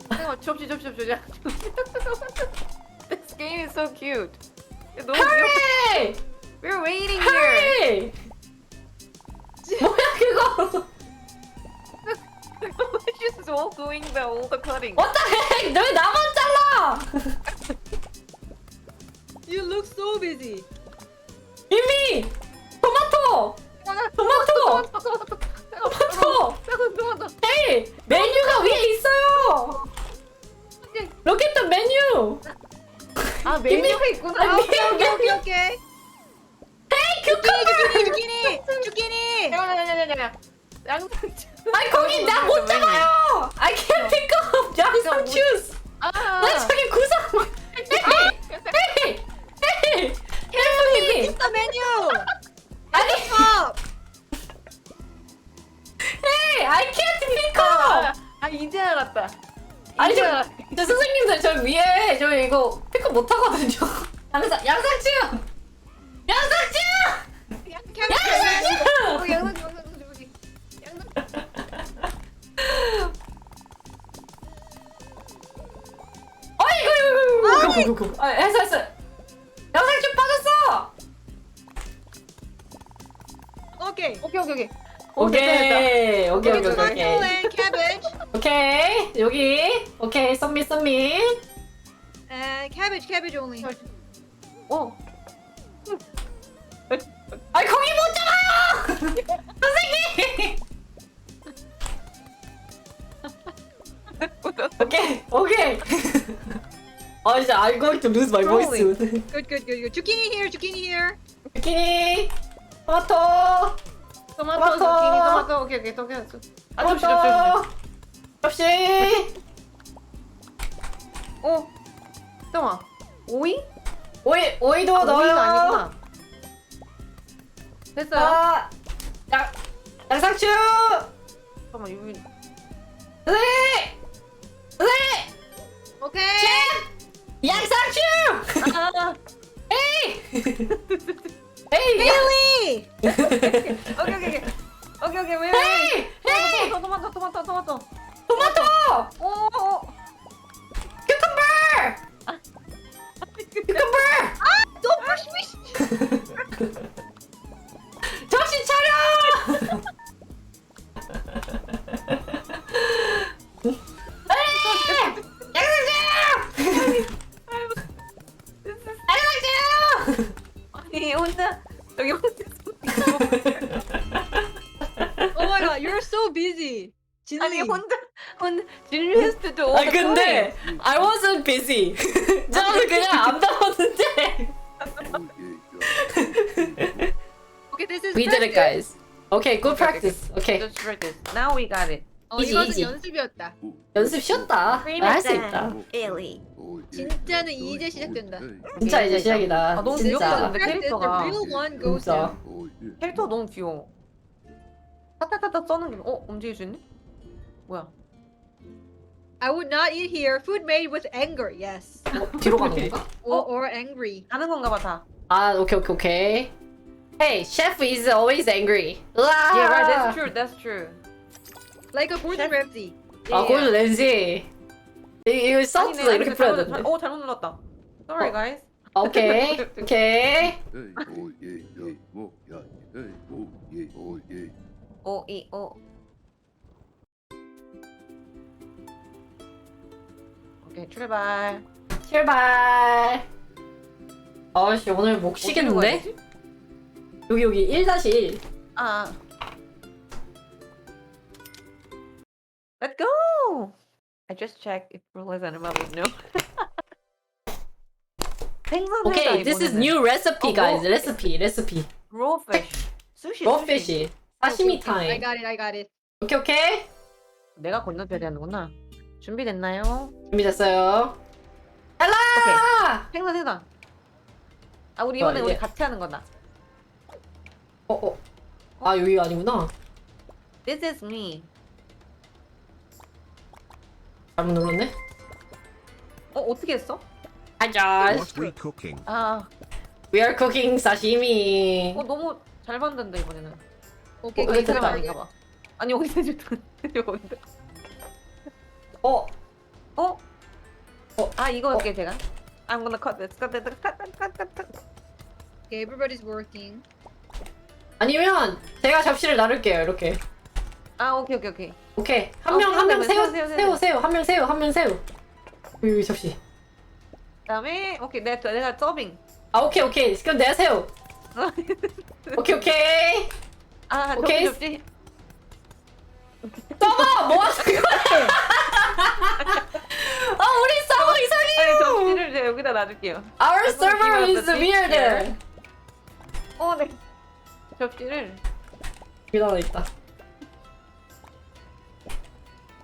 잠깐만 접시. This game is so cute. 너무 귀엽다. Hurry. We're waiting here. 뭐야 그거? We're just all doing all the cutting. What the heck? 너 왜 나만 잘라? You look so busy. 이미 토마토. 헤이 메뉴가 위에 있어요. Look at the menu. 아 메뉴가 있구나. 오케이. Hey cucumber. 주키니. 양상추. 아니 거기 나 못 잡아요. I can't pick up 양상추. 나 저기 구상. 헤이. It's the menu. 아니 Stop. 헤이 I can't pick up. 아 이제 알았다. 아니 저 선생님들 저 위에 저 이거 픽업 못 하거든요. 양상추. 어이구. 했어. 양상추 빠졌어. 오케이. 오케이. Tomato and cabbage. 오케이. 여기. 오케이. 썸밋. And cabbage only. 어. 아니 거기 못 잡아요. 선생님. 오케이. 진짜 I'm going to lose my voice soon. Good. Zucchini here. 비키니. 토마토. 토마토. 오케이. 아 접시. 어. 잠깐만. 오이도 넣어요. 오이가 아니구나. 됐어요. 양상추. 잠깐만 여기. 선생님. Okay. 양상추. 에이. Haley. 오케이. 왜? 헤이. 토마토. 토마토. 오. cucumber. Don't push me. 정신 차려. 양상추. 아니 혼자 여기 혼자 Oh my god, you're so busy. 아니 진리. 혼자 진리 has to do all 아 the 근데 I wasn't busy. 저는 그냥 안 담았는데. Okay, this is We did it, practice. guys. Okay, good practice. Okay. Just practice. Now we got it. easy, 이것은 easy. 연습이었다. 연습 쉬었다. 할 수 있다. Ellie. 진짜는 이제 시작된다. 진짜 이제 시작이다. 아, 너무 진짜. 귀엽다. 근데 Practice, the 캐릭터가 real one goes 진짜. down. 캐릭터 너무 귀여워. 타타타타 써는 게 움직일 수 있네? 뭐야? I would not eat here. Food made with anger. Yes. 뒤로 가는 건가? Or angry. 가는 건가 봐 다. 아, 오케이, 오케이, 오케이. Hey, chef is always angry. 으아! Yeah, right. That's true. That's true. Like a Gordon Ramsay. 아, 골드 렌지. 이거 소스 아니네, 이렇게 아니네, 뿌려야 잘못, 되는데. 잘못 눌렀다. Sorry, guys. 오케이, 오케이. 오. 오케이, 출발. 출발. 아씨, 오늘 목 어디로 가야 쉬겠는데? 되지? 여기 1-1. 아. Let's go. I just checked if Rolex and Mom no. 생선회다 Okay, this is 이번에는. new recipe, guys. 뭐? recipe. Raw fish. 수시. raw 수시. fish. 사시미 I 타임. got it. 오케이, 오케이. 내가 건너뛰어야 되는구나. 준비됐나요? 준비됐어요. 헬라! 생선회다. 아 우리 이번에 예. 우리 같이 하는 거다. 아, 여기 아니구나. This is me. 잘못 눌렀네. 어떻게 했어? Hi, Josh. What we cooking? 아, We are cooking sashimi. 너무 잘 만든다 이번에는. Okay, 여기 okay, 됐다. 아닌가 봐. 아니 어디서 줬던? 어디서? 어, 아 이거 할게 제가. I'm gonna cut this. cut. Okay, everybody's working. 아니면 제가 접시를 나눌게요. 이렇게. 아 오케이. 오케이. 어, 한 명 세워, 새우. 한 명 새우. 여기 접시. 그다음에 오케이 내가 서빙. 아, 오케이. 그럼 내가 새우. 오케이. 아 오케이. 접시. 서버 뭐 하는 거야? 아, 우리 서버 아니 이상해요. 접시를 제가 여기다 놔줄게요. Our I'm gonna server give is us the dish weird. here. 네. 접시를. 여기다 하나 있다.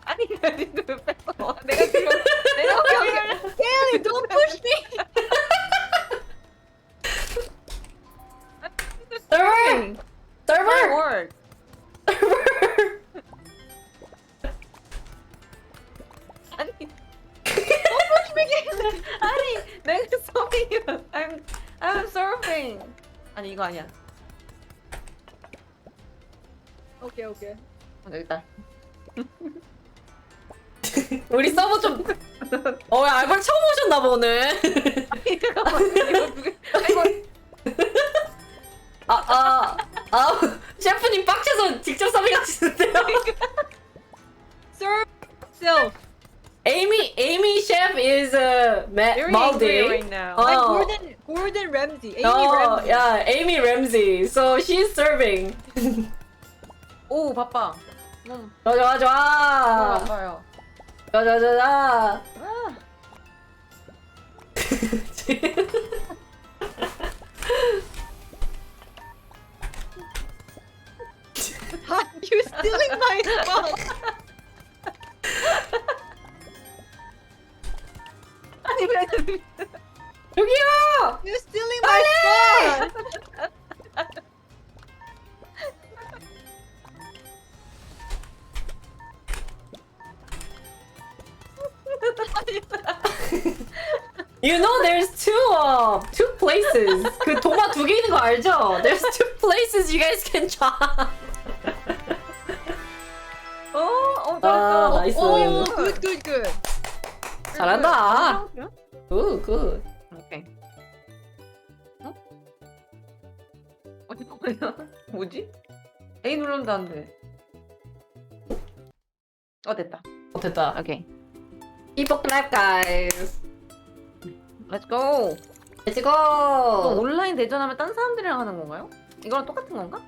아니 왜 뺐어? 내가 Haley, don't push me. Server. word. 아니 아니 내가 서빙이야. I'm surfing. 아니 이거 아니야. Okay. 여기 있다. 우리 서버 좀. 알바를 처음 오셨나 봐 오늘. 잠깐만 이거 두 개. 이거 셰프님 빡쳐서 직접 서빙하시는데요. Serve self. Amy chef is very angry Maldi. right now. Like Gordon Ramsay. Amy Ramsay. Yeah, Amy Ramsey. So she's serving. 오 바빠. 좋아. 바빠요. 좋아. 아. You're stealing my spot. 아니 왜 저기요. You're stealing my spot. You know there's two places. 그 도마 2개 있는 거 알죠? There's 2 places you guys can try. 잘했어. 나이스. Oh, good. 잘한다. Good. 오케이. 어? 어디 뭐야? 뭐지? A 누르면 안 돼. 됐다. 됐다. 오케이. Keep up clap, guys. Let's go. Let's 이거 go. 온라인 대전하면 딴 사람들이랑 하는 건가요? 이거랑 똑같은 건가?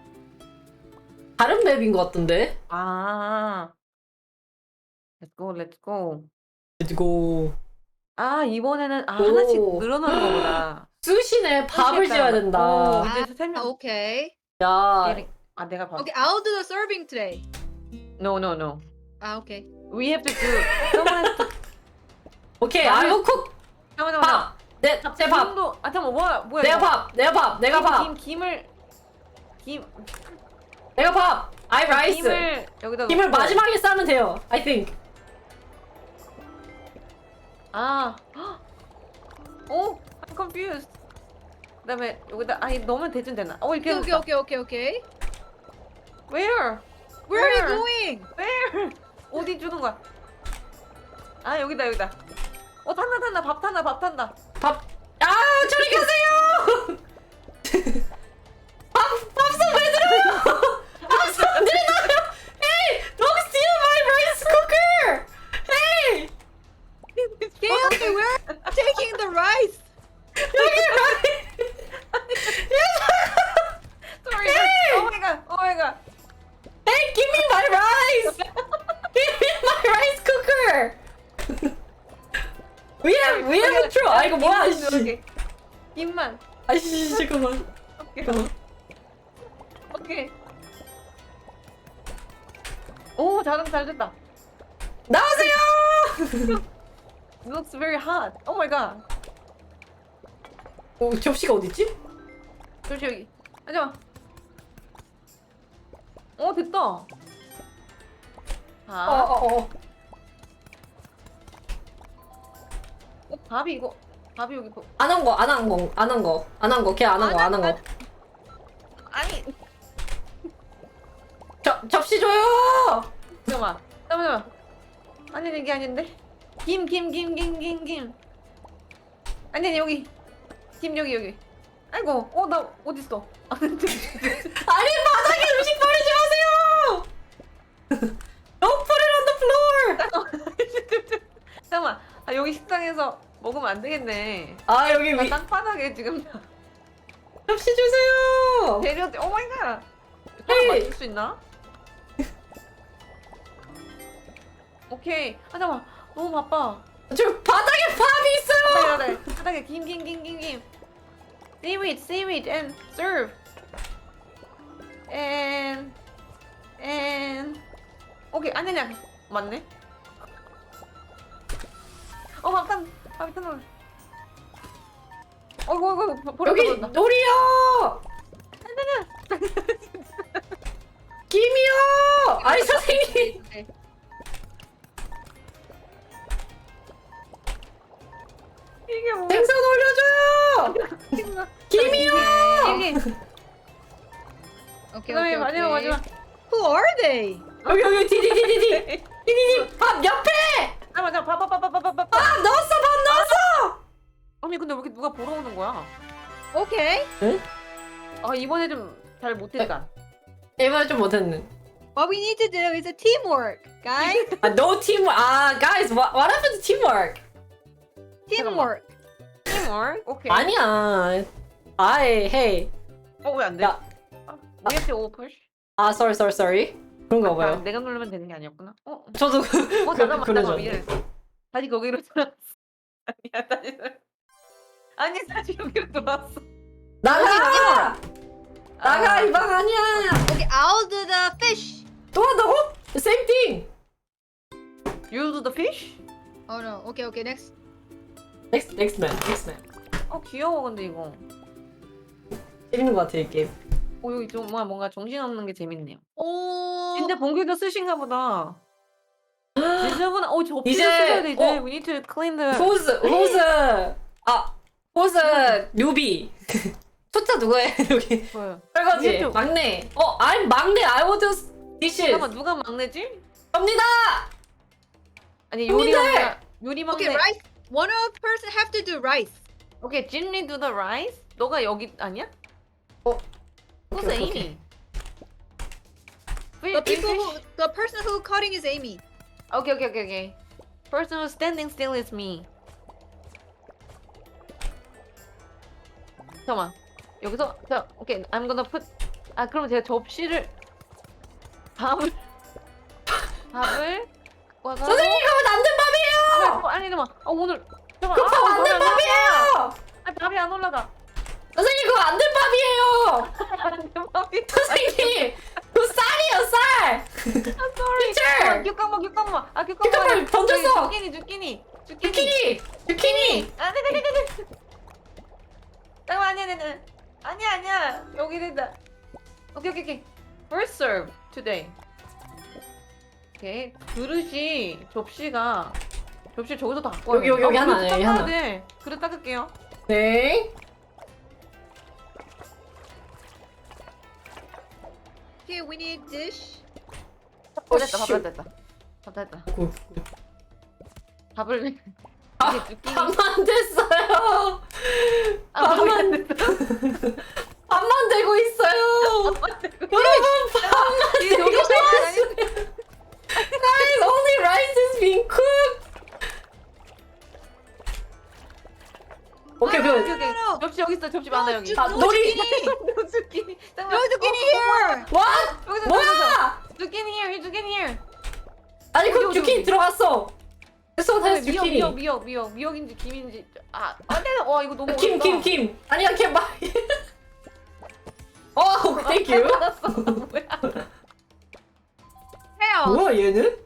다른 맵인 것 같던데. 아. Let's go, let's go. Let's go. 아, 이번에는 오. 하나씩 늘어나는 거구나. 수시네 밥을 지어야 된다. 이제 세 명. Okay. 야, 아, 내가 봐. Okay, I'll do the serving today. No, no, no. Okay. We have to do. Someone has to. 오케이. I will cook. 잠깐만. 밥. 제 밥. 김도. 아, 잠깐만. 뭐야? 내가 이거? 밥. 내가 밥. 내가 밥. 김을 내가 밥. I rice. 김을 여기다 김을 넣고. 마지막에 싸면 돼요. I think. 아. 오, I'm confused. 그다음에 여기다 넣으면 대전 되나? 이렇게 Okay, 됐다. okay, okay, okay. Where? Where are you going? Where? 어디 주는 거야? 아, 여기다. 탄다. 밥 탄다. 밥. 아, 저리 가세요. 밥솥 왜 들어요? 밥솥 들어요. Hey, don't steal my rice cooker. Hey. Okay, we're taking the rice. 여기 rice. Sorry. Hey! Oh my god. Hey, give me my rice. Give me my rice cooker. We have a truck. 아 이거 뭐야? 씨. 김만. 아씨 잠깐만. 오케이. 오, 잘 됐다. 나오세요. It looks very hot. Oh my god. 접시가 어디 있지? 조시 여기. 잠깐만. 됐다. 밥이 여기 있고. 안 한 거. 걔 안 한 거. 아니, 접시 줘요. 잠깐만. 아니, 이게 아닌데. 김. 아니, 여기. 김 여기. 아이고, 나 어딨어? 아니 바닥에 음식 버리지 마세요. Don't put it on the floor. 잠깐만. 여기 식당에서 먹으면 안 되겠네. 아 여기 위 땅바닥에 지금 접시 주세요. 재료. 오 마이 갓. 헤이. 맞출 수 있나? 오케이. 잠깐만. 너무 바빠. 저 바닥에 밥이 있어요. 바닥에 김. Seaweed and serve. And 오케이. 아니야. 맞네. 밥이 탄다. 어이구, 여기 버렸다. 놀이요. 김이요. 아니 선생님. Okay. 이게 뭐야? 생선 올려줘요. 김이요. Okay, 그다음에 okay, 마지막. okay. Who are they? 여기 디디디디디 밥 옆에. 잠깐만. 밥. 밥 넣었어. 아니, 근데 왜 이렇게 누가 보러 오는 거야? Okay. 이번에 좀 잘 못했다. 이번에 좀 못했네. What we need to do is a teamwork, guys. No teamwork. Guys, what happened to teamwork? Teamwork. 팀월? 오케이. 아니야. Hey. 왜 안 돼? 야. We have to all push. Sorry. 그런가 봐요. 내가 누르면 되는 게 아니었구나. 저도 잠깐만. 그러죠. 미안. 다시 거기로 돌아왔어. 아니야, 다시 여기로 돌아왔어. 나가 이 방 아니야. Okay, I'll do the fish. 또 한다고? The same thing. You do the fish? Oh no. Okay, next. Next man. 귀여워, 근데 이거. 재밌는 것 같아 이 게임. 여기 좀 뭔가 정신없는 게 재밌네요. Oh. 진짜 본교도 쓰신가 보다. 지저분한. 접시도 이제, 쓰셔야 돼. 이제 we need to clean the. Who's newbie? 초짜 누구예요 여기? 뭐야? 설거지 이게 좀- 막내. I'm 막내. I will do dishes. 잠깐만, 누가 막내지? 접니다. 아니, 형님들! 요리 막내. Okay, rice. One of person have to do rice. 오케이, Jimmy do the rice. 너가 여기 아니야? 어. Who's 오케이, Amy? The person who cutting is Amy. Okay. Person who's standing still is me. 잠깐만. 여기서 자, 오케이. I'm gonna put. 아, 그럼 제가 접시를 밥을 와서 선생님 이거 만든 밥이에요. 아니 잠깐만. 아, 오늘 잠깐만. 그 밥 만든 밥이에요. 아, 밥이 안 올라가. 선생님 그거 만든 밥이에요. 밥이. 선생님 그 쌀이에요 쌀. Teacher. 큐컴버. 아, 큐컴버 던졌어. 주끼니. 주키니. 아, 네. 잠깐만, 아니야. 여기 된다. 오케이. First serve today. 오케이. 그릇이 접시 저기서 다 갖고 와야 여기 돼. 하나, 그릇 여기 닦아야 하나. 돼. 그릇 닦을게요. 네. Okay, we need dish. 밥 됐다. 굿. 밥을 이게 주끼니. 밥만 됐어요. 밥만 되고 있어요. 여러분 밥만 이게 되고 여기 있어요. Guys, only rice is being cooked. 오케이. No. 접시 여기 있어. 접시 많아 여기. 아, 놀이. 주끼니. No zucchini here. What? 여기서 뭐야? 주끼니 here. 아니 그 여기, 주키니 여기. 들어갔어. 됐어 주키니. 미역인지 김인지. 와 이거 너무 김. 아니야 김 말. thank you. 받았어. 뭐야? Hell. 뭐야 얘는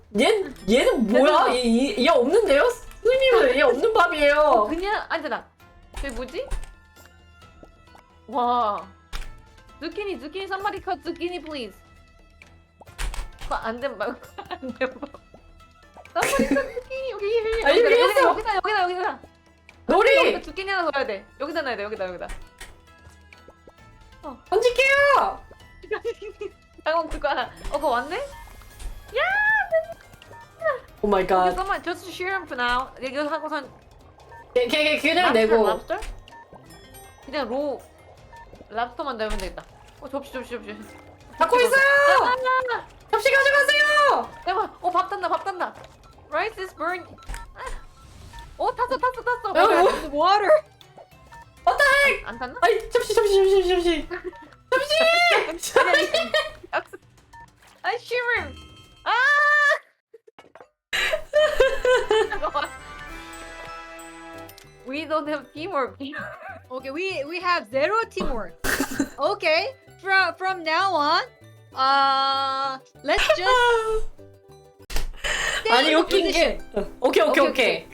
뭐야? 얘 없는데요? 스님은 얘 없는 밥이에요. 그냥 앉아라. 저기 뭐지? 와. zucchini. Somebody cut zucchini, please. 안 돼. Somebody cut zucchini. 여기다. 놀이 여기다 zucchini 하나 넣어야 돼. 여기다 놔야 돼. 여기다. 던질게요. 잠깐만 그거 하나. 그거 왔네? 오 마이 갓. 잠깐만 just share them for now. 이거 하고선 걔 그냥 내고. 랍스터? 그냥 로 랍스터만 넣으면 되겠다. 접시. 갖고 있어요. 접시 가져가세요. 잠깐만. 밥 탄다. Rice is burned. 탔어. Water. What the heck? 안 탔나? 아이 접시. 아, shimmer. 잠깐만. We don't have teamwork. Okay, we have zero teamwork. Okay, from now on, let's just stay 아니 in the 웃긴 게. position. 오케이.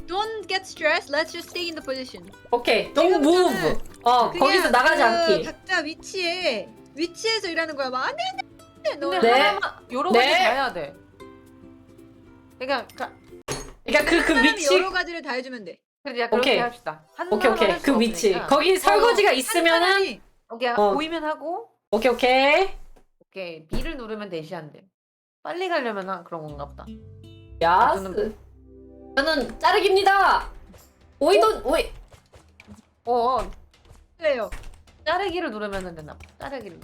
Don't get stressed. Let's just stay in the position. 오케이. Don't move. 거기서 나가지 않기. 각자 위치에서 일하는 거야. 막 안돼. 근데 네. 하나만 여러 가지 네. 다 해야 돼. 그러니까 그 위치. 여러 가지를 다 해주면 돼. 그래 야 그렇게 오케이. 합시다. 오케이. 그 위치. 거기 설거지가 있으면은. 오케이 어. 보이면 하고. 오케이. B를 누르면 대시한대. 빨리 가려면 그런 건가 보다. 야스. 저는 자르기입니다. 오이. 그래요. 자르기를 누르면 되나 봐. 자르기를.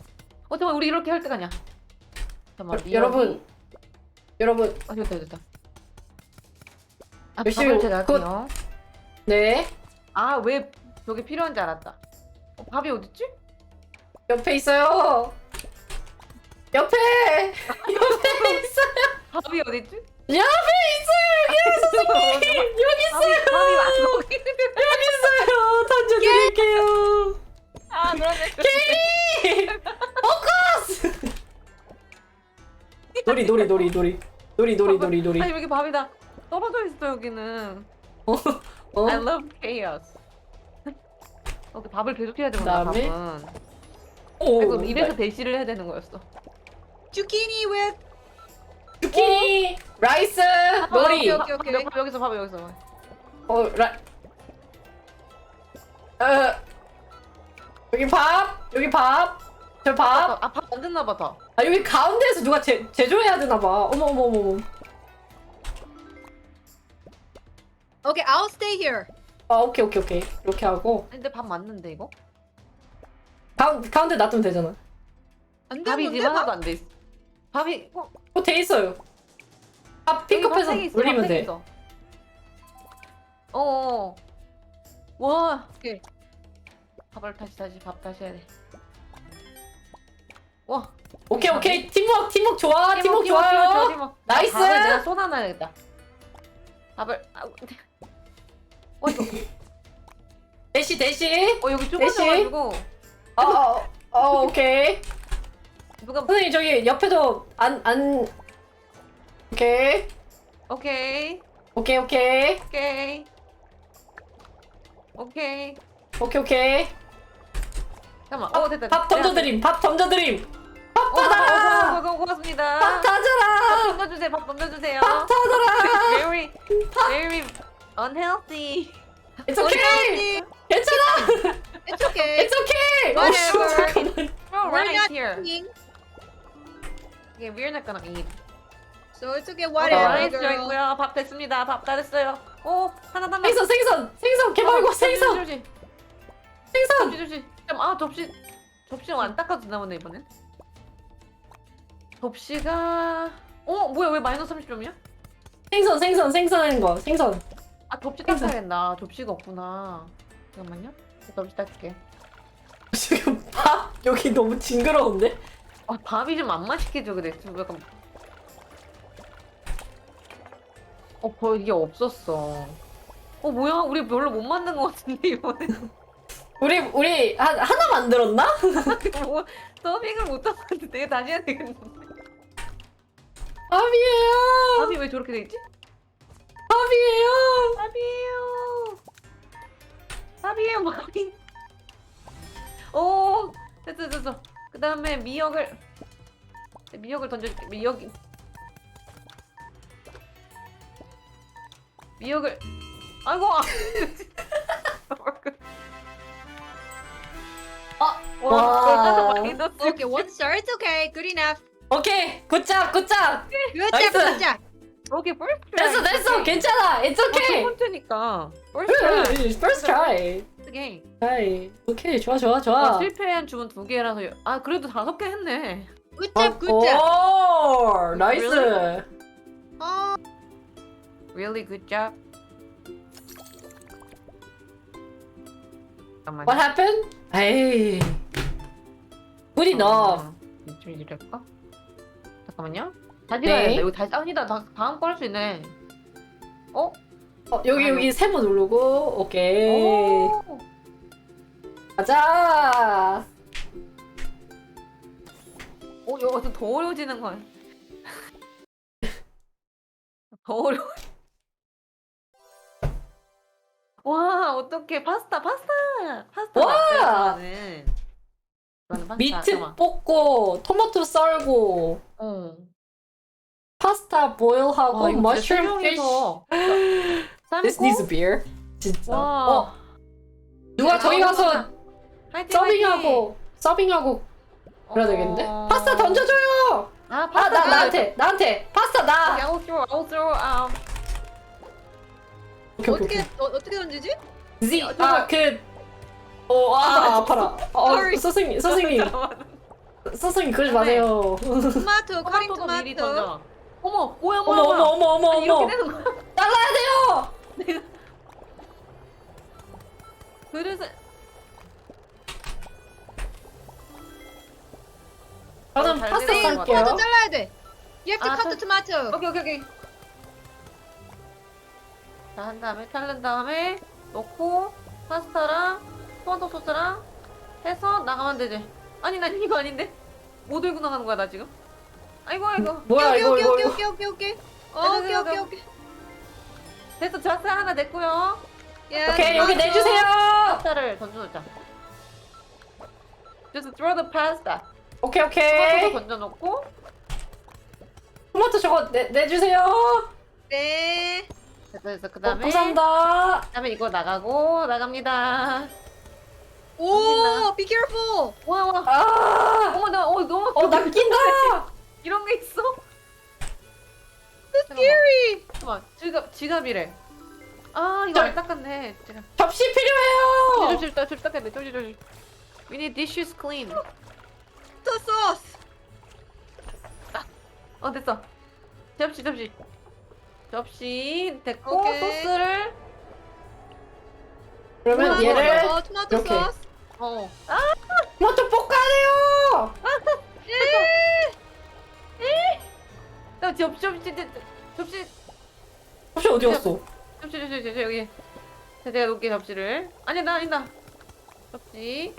잠깐만 우리 이렇게 할 때가 아니야. 잠깐만 여러분. 됐다. 열심히 밥을 제가 할게요. 네. 왜 저게 필요한지 알았다. 밥이 어딨지? 옆에 있어요. 옆에 있어요. 밥이 어딨지? 옆에 있어요. 선생님. 여기 있어요. 밥이 안 먹이는데. 여기 있어요. 던져드릴게요. 그러네. 게리. 포커스. 놀이. 아니 여기 밥이 다 떨어져 있어 여기는. 어? I love chaos. 밥을 계속 해야 되구나. 그다음에? 밥은. 오. 그래서 입에서 대시를 해야 되는 거였어. Zucchini with zucchini, 라이스, 놀이. 오케이. 여기서 밥. 여기 밥. 저 밥. 밥 안 됐나 봐 더. 여기 가운데에서 누가 제조해야 되나 봐. 어머. Okay, I'll stay here. 오케이. 이렇게 하고 근데 밥 맞는데 이거? 가운데 놔두면 되잖아. 안 밥이 되는데 지금 하나도 안 돼 있어. 밥이 돼 있어요. 밥 픽업해서 올리면 돼. 와. 오케이. 밥을 밥 다시 해야 돼. 와. 오케이. 팀워크 좋아. 팀워크 좋아요. 팀워크. 나이스. 밥을 내가 쏟아놔야겠다. 밥을 이거. 대시. 여기 대신. 좁아져가지고 오케이. 누가 선생님 저기 옆에도 안 오케이. 오케이. 잠깐만. 됐다. 밥 던져드림. 밥 받아라. 고맙습니다. 밥 타줘라. 밥 던져주세요. 밥 타줘라. Very unhealthy. It's okay. 괜찮아. It's okay. It's okay. Whatever. 잠깐만. Throw We're right not here. eating, Okay, we're not gonna eat. so it's okay. 오케이, Whatever, 라이스 girl. 있고요. 밥 됐습니다. 밥 다 됐어요. 오, 하나. 생선 개발고 생선. 접시. 접시는 안 닦아도 되나 보네 이번엔. 접시가 뭐야 왜 마이너스 30점이야? 생선인 거. 생선. 아 접시 닦아야겠다. 접시가 없구나. 잠깐만요. 접시 닦을게. 지금 밥 여기 너무 징그러운데? 아 밥이 좀 안 맛있게 줘 그래. 좀 약간 거의 이게 없었어. 뭐야 우리 별로 못 만든 것 같은데 이번에. 우리 하나 만들었나? 뭐 서빙을 못한 것 같은데 내가 다시 해야 되겠는데. 밥이에요. 밥이 왜 저렇게 돼 있지? 밥이에요 밥이. 오 됐어. 그 다음에 미역을 던져줄게. 미역을 아이고. 와. 마이너스. Okay, 1 star. It's okay. Good enough. 오케이. 굿잡. Good job. Nice. Good job. 오케이 first try. 됐어. 괜찮아. It's 첫 okay. 번째니까 first try. First try. 오케이. 오케이. 좋아. 실패한 주문 2개라서 그래도 5개 했네. Good job. Good job. 오, 나이스. Really? Oh, Really good job. 잠깐만요. What happened? 에이. Good enough. 좀 이럴까? 잠깐만요. 다시 네. 가야 돼. 여기 다시 아니다. 다음 거 할 수 있네. 여기 세모 누르고 오케이. 오. 가자. 이거 더 어려워지는 거야. 더 어려워. 와, 어떡해. 파스타. 와! 맞아요, 저는 파스타. 미트 잠깐만. 볶고 토마토 썰고 파스타 보일하고 mushroom fish. This needs a beer. 진짜. 와. 누가 저기 가서 화이팅, 서빙하고 그래야 되겠는데? 어. 파스타 던져줘요. 파스타. 나한테 파스타 나. I'll throw. 오케이. 어떻게 던지지? Z 아파라. Sorry. 선생님 그러지 마세요. 토마토, 커링 토마토도 미리 토마토. 던져. 어머, 뭐야. 어머. 이렇게 되는 거야. 잘라야 돼요. 그래서 저는 잘 파스타 되는 것 토마토 썰게요. 잘라야 돼. You have to cut the tomato. 오케이. 자, 한 다음에 자른 다음에 넣고 파스타랑 토마토 소스랑 해서 나가면 되지. 아니 난 이거 아닌데? 뭐 들고 나가는 거야 나 지금? 아이고. 뭐야 이거. 오케이. 됐어. 자스 하나 냈고요. 오케이 여기 내주세요. 파스타를 던져놓자. Just throw the pasta. 오케이. 토마토도 던져놓고. 토마토 저거 내주세요. 네. 됐어. 그 다음에 감사합니다. 이거 나갑니다. 오, be careful. 와. 어머 나 너무 나 낀다. 이런 게 있어? Scary. 잠깐만. 지갑이래. 이거 안 닦았네. 제가. 접시 필요해요. 접시 닦아야 돼. 접시. We need dishes clean. The sauce. 됐어. 접시 됐고 오케이. 소스를 그러면 얘를 토마토 이렇게. sauce. 어. 토마토 볶아야 돼요. 나 접시 혹시 어디 갔어? 여기. 내가 놓을게 접시를. 아니다. 접시.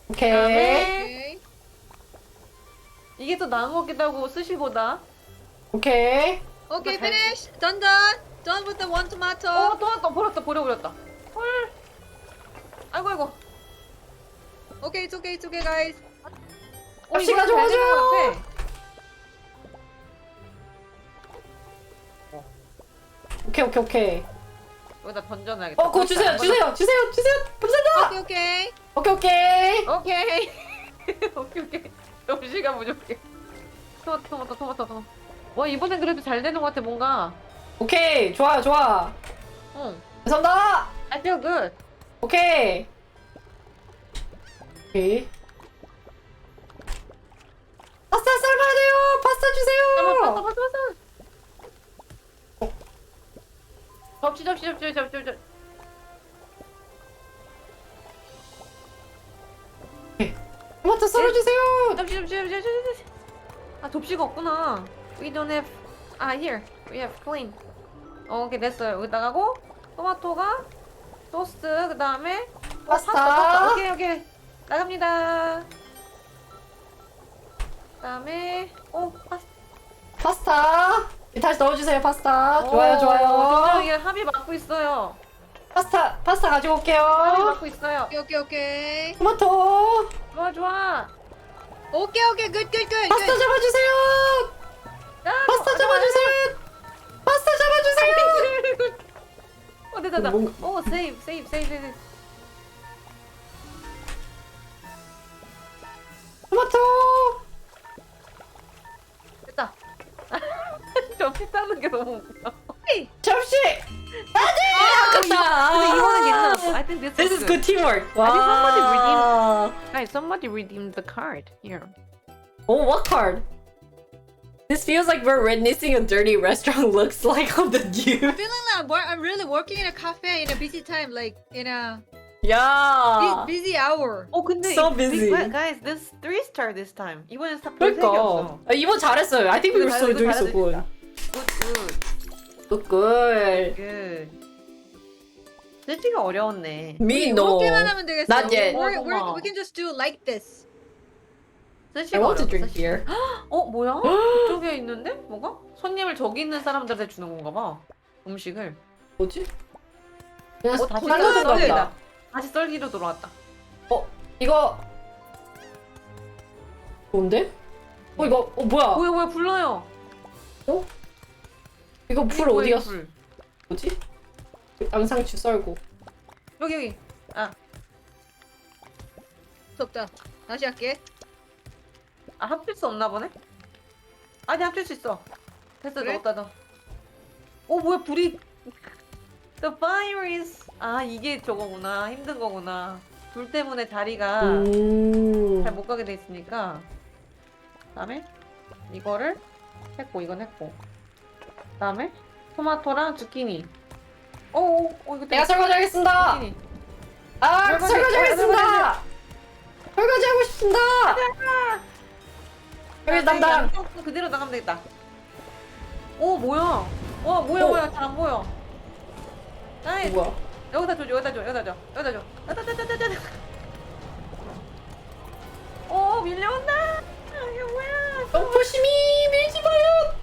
오케이. 그다음에 Okay. 이게 더 나은 것 같기도 하고 스시보다. 오케이. Okay, Okay. finish. Done with the one tomato. 토마토 버려버렸다. 헐. 아이고. Okay, it's okay, guys. 접시 이거 잘 가져가죠. 되는 것 같아. 오케이. 여기다 던져놔야겠다. 그거 주세요. 감사합니다. Okay. 오케이. 오케이. 접시가 부족해. 토마토. 와, 이번엔 그래도 잘 되는 것 같아, 뭔가. 오케이. 좋아. 응. 감사합니다. I feel good. 오케이. 파스타 삶아야 돼요. 파스타 주세요. 봤어. 접시. 토마토 썰어주세요. 접시. 아, 접시가 없구나. We don't have. Here. We have clean. 오케이, 됐어요. 여기다 가고, 토마토가, 소스, 그 다음에, 파스타. 오케이. 나갑니다. 그 다음에, 파스타. 다시 넣어주세요. 파스타. 오, 좋아요. 이게 합이 맞고 있어요. 파스타 가지고 합이 올게요. 맞고 있어요. Okay. 토마토. 좋아. Okay, good. 파스타 잡아주세요. 파스타 잡아주세요. 됐다. 뭔가- 세이브. 토마토. 됐다. 접시 따는 게 너무 웃겨. 접시. 근데 이거는 괜찮았어. I think This is good teamwork. I think somebody 와. Guys, somebody redeemed the card here. Oh, what card? This feels like we're witnessing a dirty restaurant looks like on the news. Feeling like I'm really working in a cafe in a busy time, like in a Yeah. busy hour. 근데 So busy. Guys, this 3-star this time. 이번엔 별 색이 없어. 그러니까 이번 잘했어요. I think we were so doing so good. Good. Good. 쓰기가 어려웠네. Me no. 이렇게만 하면 되겠어. Not yet. We can just do like this. I 쓰기가 want to 어려웠어. drink beer. 뭐야? 이쪽에 있는데? 뭐가? 손님을 저기 있는 사람들한테 주는 건가 봐. 음식을. 뭐지? 그냥 다시 썰어둔가 보다. 썰기다. 다시 썰기로 돌아왔다. 이거 좋은데? 이거 뭐야? 뭐야 불러요. 이거 불 뭐야, 어디 이 갔어? 불. 뭐지? 양상추 썰고. 여기. 없다. 다시 할게. 합칠 수 없나 보네? 아니 합칠 수 있어. 됐어. 그래? 넣었다 너. 뭐야 불이. The fire is. 이게 저거구나. 힘든 거구나. 불 때문에 자리가 잘 못 가게 돼 있으니까. 그다음에 이거를 했고 이건 했고. 그다음에 토마토랑 주키니. 이거 내가 설거지하겠습니다. 주키니. 설거지하겠습니다. 설거지하고 싶습니다. 여기 담당. 그대로 나가면 되겠다. 뭐야? 뭐야? 잘 안 보여. 나이 뭐야? 여기다 줘. 밀려온다. 이게 뭐야? 너무 조심히 밀지 마요.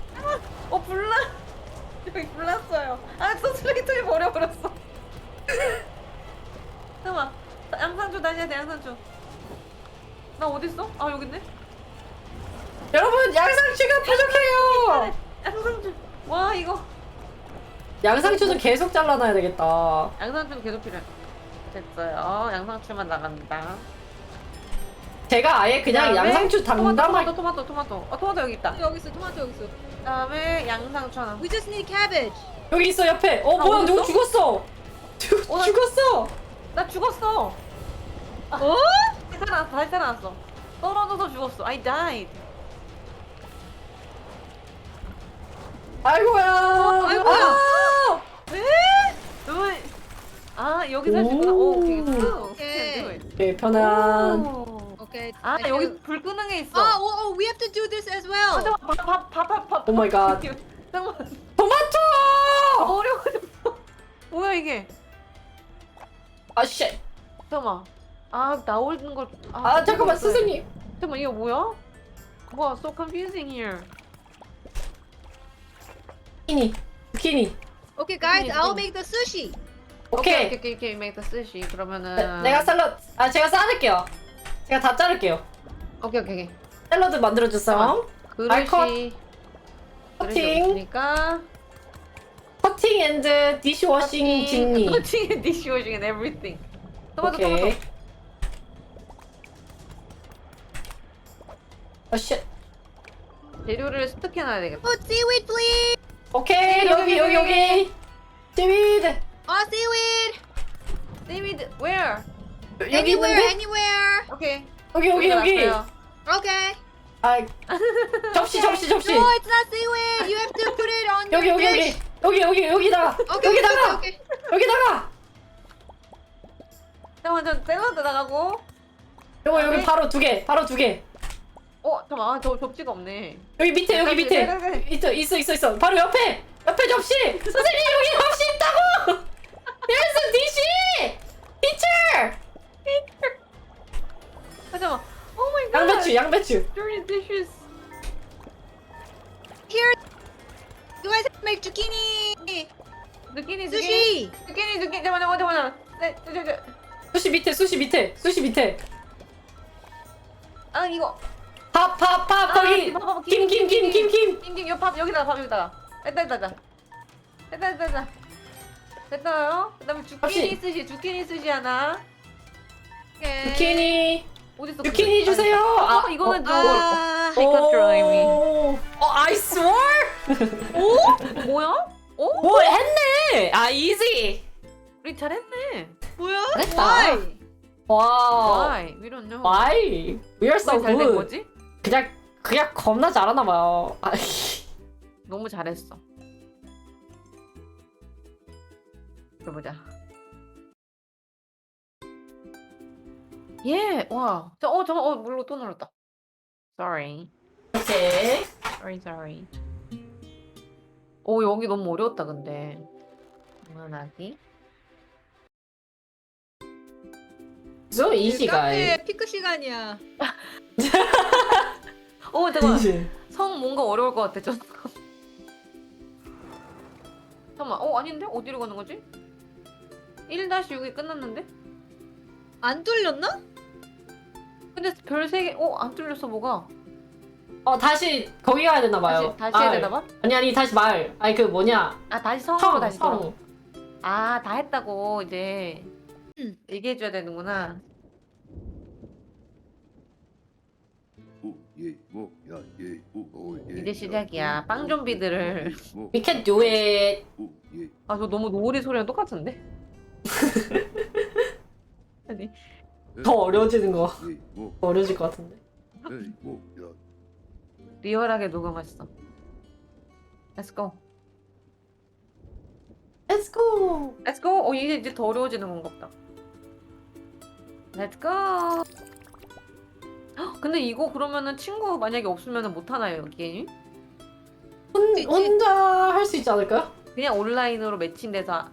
불나. 여기 불났어요. 또 쓰레기통에 버려버렸어. 잠깐만. 양상추 다녀야 돼. 양상추. 나 어딨어? 여기 있네. 여러분 양상추가 부족해요. 양상추. 와 이거. 양상추는 계속 잘라놔야 되겠다. 양상추는 계속 필요해. 됐어요. 양상추만 나갑니다. 제가 아예 그냥 그다음에 양상추 담담하게. 토마토. 토마토 여기 있다. 여기 있어. 토마토 여기 있어. 그다음에 양상추 하나. We just need cabbage. 여기 있어 옆에. 뭐야 어디 누구 있어? 죽었어? 나- 죽었어. 나 죽었어. 다시 살아났어. 떨어져서 죽었어. I died. 아이고야. 아이고야. 여기 살 수 있구나. 오케이. 오케이. Can do it. 네, 편안. 오. Okay. 아 I 여기 do- 불 끄는 게 있어. we have to do this as well. 밥. 오 마이 갓. 잠깐만. 토마토! 어려워졌어. 뭐야 이게? 아, 쉣. 잠깐만. 아 나오는 걸. 아, 잠깐만, 그거였어요. 스승님. 잠깐만 이거 뭐야? 와, so confusing here. 비키니. Okay, guys, Okay, I'll okay. make the sushi. 오케이. 오케이, make the sushi. 그러면은. 내가 샐러드. 아, 제가 자를게요. 제가 다 자를게요. 오케이. 샐러드 만들어주세요. 그릇이. 커팅. 그릇이 없으니까. 커팅 앤드 디시워싱 진니. 커팅 앤 디시워싱 앤 everything. 토마토. 오케이. 아, 쉣. 재료를 습득해놔야 되겠다. Put seaweed, please. 오케이. 여기. 세위드. Seaweed. David, where? 여기 Anywhere, 있는데? anywhere. 오케이. 여기. 놨어요. Okay. 아, 접시. No, it's not seaweed. You have to put it on your dish. 여기다가. Okay, okay. 여기다가. 잠깐만, 저 샐러드 나가고. 여기 바로 두 개. 잠깐만, 저 접시가 없네. 여기 밑에. 네. 있어. 바로 옆에 접시. 선생님 여기 접시 있다고. There's a dish. Teacher. 잠깐만. Oh my god. 양배추. Dirty dishes. Here. You guys have to make zucchini. 느끼니. Sushi. 잠깐만. 네, 수시 밑에. 아 이거. 밥 거기. 김. 김. 밥 여기다가. 됐다. 됐어요. 그다음에 주키니 스시 하나. Okay. zucchini. 어딨어? zucchini 주세요. 이거는 좀. 오. me. I swear. 뭐야? 뭐 했네. easy. 우리 잘했네. 뭐야? 잘했다. Why? 와우. Why? We don't know. Why? We are so 왜 잘된 good. 거지? 그냥 겁나 잘하나 봐요. 너무 잘했어. 들어보자. 예, 와. 물로 또 눌렀다. Sorry. 오케이. Sorry. 오, 여기 너무 어려웠다, 근데. 그만하기. So easy guys. 카페 피크 시간이야. 잠깐만. 성 뭔가 어려울 것 같아, 저. 잠깐만. 아닌데? 어디로 가는 거지? 1-6이 끝났는데? 안 뚫렸나? 근데 별 3개, 안 뚫렸어, 뭐가? 다시 거기 가야 되나 봐요. 다시 해야 되나 봐? 아니 다시 말. 아니 그 뭐냐. 다시 성으로 다시 돌아. 성. 다 했다고, 이제. 얘기해줘야 되는구나. 이제 시작이야. 빵 좀비들을. We can do it. 저 너무 노을이 소리랑 똑같은데? 아니. 더 어려워지는 거. 더 어려워질 것 같은데. 리얼하게 녹음했어. Let's go. Let's go. Let's go. 이제 더 어려워지는 건가 보다. Let's go. 근데 이거 그러면은 친구 만약에 없으면 못하나요, 여기? 혼자 할 수 있지 않을까요? 그냥 온라인으로 매칭돼서.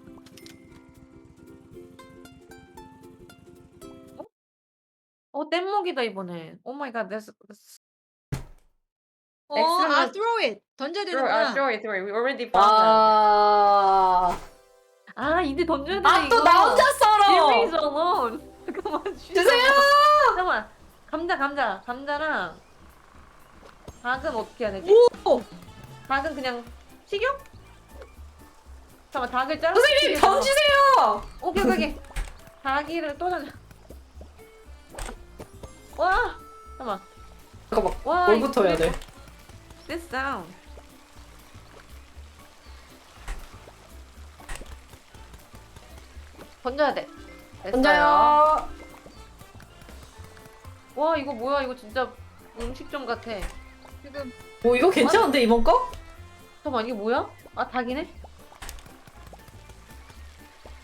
뗏목이다 이번에. Oh my god, that's. throw it. 던져야 되는구나. Throw it. We already found that. 이제 던져야 돼 이거. 또 나 혼자 썰어. Leave me alone. 잠깐만. 주세요. 잠깐만. 감자랑 닭은 어떻게 해야 되지? 오! 닭은 그냥 튀겨? 잠깐만, 닭을 잘라. 선생님 던지세요. 오케이. 닭이를 또 던져. 와! 잠깐만. 와, 뭘부터 해야 돼? This sound. 던져야 돼. 됐어요. 던져요. 와, 이거 뭐야? 이거 진짜 음식점 같아. 지금 오 이거 괜찮은데 이번 거? 잠깐만, 이게 뭐야? 닭이네?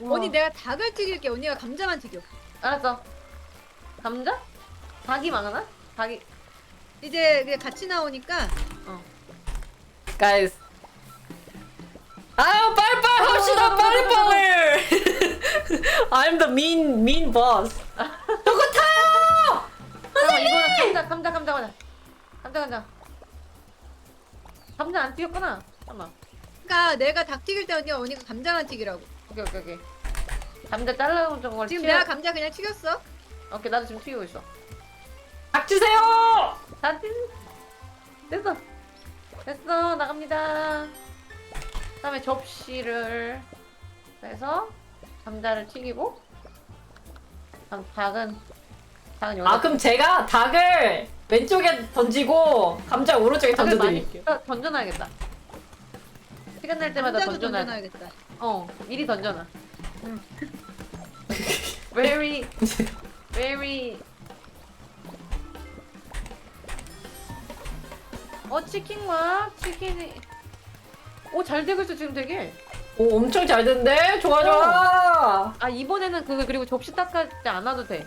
와. 언니 내가 닭을 튀길게. 언니가 감자만 튀겨. 알았어. 감자? 닭이 많아? 닭이 이제 그냥 같이 나오니까 Guys. 아, 빨리빨리 합시다, 빨리빨리. I'm the mean boss. 저거 타요! 잠깐만 이거는 감자 감자 안 튀겼구나. 잠깐만. 그러니까 내가 닭 튀길 때 언니가 감자만 튀기라고. 오케이. 감자 잘라놓은 걸 지금 튀겨. 내가 감자 그냥 튀겼어. 오케이 나도 지금 튀기고 있어. 닭 주세요! 다 튀. 됐어 나갑니다. 그다음에 접시를 해서 감자를 튀기고. 그럼 닭은 여기. 아, 그럼 제가 닭을 왼쪽에 던지고 감자 오른쪽에 던져드릴게요. 던져놔야겠다. 시간 날 때마다 감자도 던져놔. 던져놔야겠다. 미리 던져놔. very 치킨이 잘 되고 있어 지금 되게. 오, 엄청 잘 된대. 좋아. 아 이번에는 그리고 접시 닦지 않아도 돼.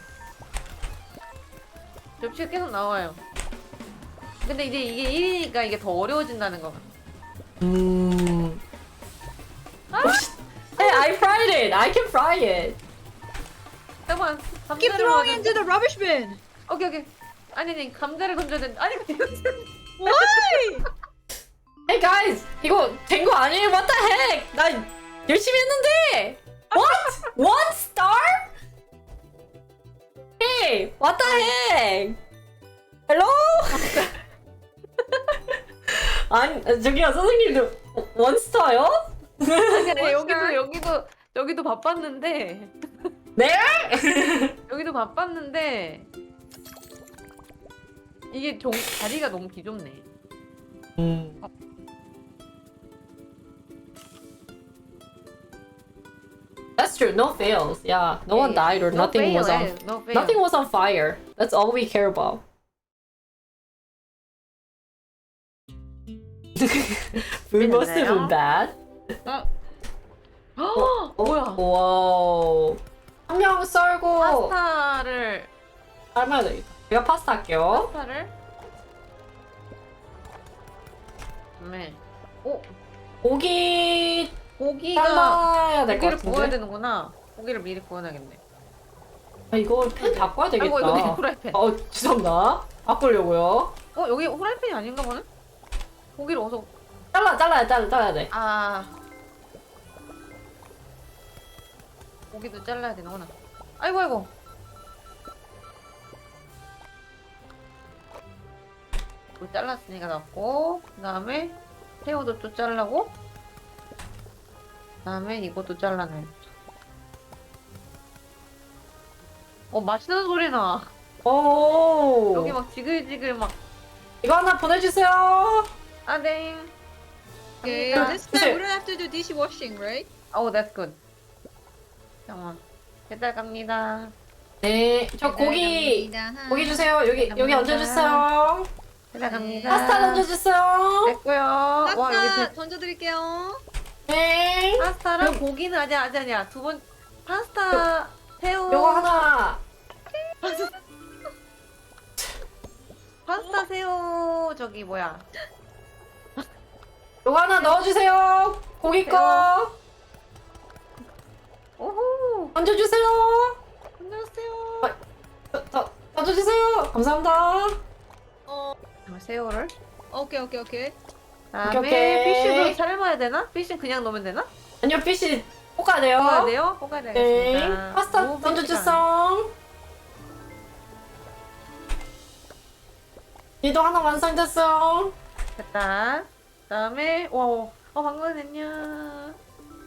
접시가 계속 나와요. 근데 이제 이게 1이니까 이게 더 어려워진다는 거. Hey, I fried it. I can fry it. 잠깐만. Keep throwing into the rubbish bin. 오케이. 아니 감자를 건져야 된다. 아니 Why? Hey guys, 이거 된 거 아니에요? What the heck? 나 열심히 했는데. What? One star? Hey, what the heck? Hello? 아니, 저기요 선생님도 원 스타요? 아니 여기도 바빴는데 네? 여기도 바빴는데 이게 자리가 너무 기좁네. That's true. No fails. Yeah, no one died or nothing was on. Nothing was on fire. That's all we care about. Food must have been bad. 뭐야? 와우. 한 명 썰고 파스타를 삶아야 되겠다. 제가 파스타 할게요. 네. 고기가 삶아야 될 것 고기를 구워야 같은데. 되는구나. 고기를 미리 구워놔야겠네. 아, 이거 팬 바꿔야 되겠다. 아이고 이거 내 후라이팬. 죄송합니다. 바꾸려고요. 여기 후라이팬이 아닌가 보네? 고기를 어서 잘라야 돼. 고기도 잘라야 되는구나. 아이고 이거 잘랐으니까 넣고 그 다음에 새우도 또 잘라고 그 다음에 이것도 잘라내. 맛있는 소리 나. 오. 여기 막 지글지글 막. 이거 하나 보내주세요. 네. Okay, this time we don't have to do dishwashing, right? That's good. 잠깐만. 배달 갑니다. 네, 저 고기 주세요. 여기 얹어주세요. 배달 갑니다. 파스타 얹어주세요. 됐고요. 와 여기 파스타 던져드릴게요. 네. 파스타랑 고기는 아니야. 두 번 파스타 새우. 요거 하나. 파스타 새우 저기 뭐야? 요거 하나 넣어주세요. 고기 거. 오호. 얹어주세요. 안녕하세요. 더 얹어주세요. 감사합니다. 새우를. 오케이. 다음에 오케이. 피쉬도 삶아야 되나? 피쉬는 그냥 넣으면 되나? 아니요, 피시 볶아야 돼요. 볶아야 돼요? 볶아야 네. 되겠습니다. 파스타 오, 얹어주세요. 얘도 하나 완성됐어요. 됐다. 그다음에 방금 됐냐?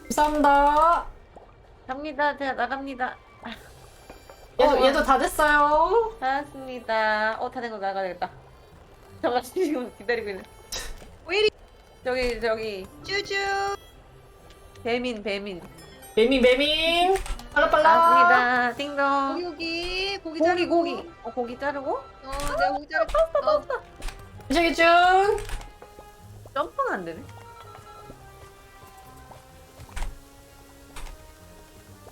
감사합니다. 갑니다. 제가 나갑니다. 얘도 다 됐어요. 다 됐습니다. 다 된 거 나가야 되겠다. 잠깐 지금 기다리고 있네. 저기 쭈쭈. 배민. 매밍. 빨라. 나왔습니다. 띵동. 고기 자르고. 고기 자르고. 내가 고기 자르고. 저기 쭉. 점프는 안 되네.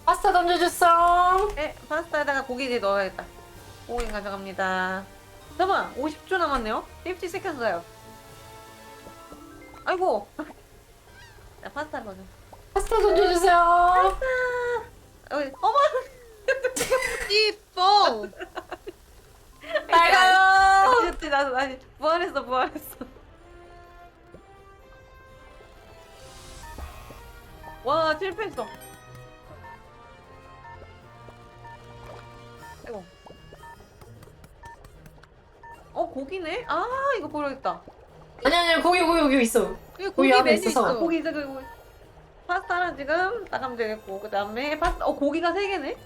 파스타 던져줬어. 파스타에다가 고기 이제 넣어야겠다. 고기 가져갑니다. 잠깐만 50초 남았네요. 50 seconds left. 아이고. 자 파스타 먼저. 파스타 던져주세요. 여기 어머. Default. 나가요. 그치 나도 부활했어. 와 실패했어. 아이고. 고기네? 아 이거 버려야겠다. 아니 고기 있어. 여기 고기 고기 안에 메뉴 있어서. 있어. 고기 있어 고기. 파스타는 지금 나가면 되겠고 그 다음에 파스타 고기가 3개네?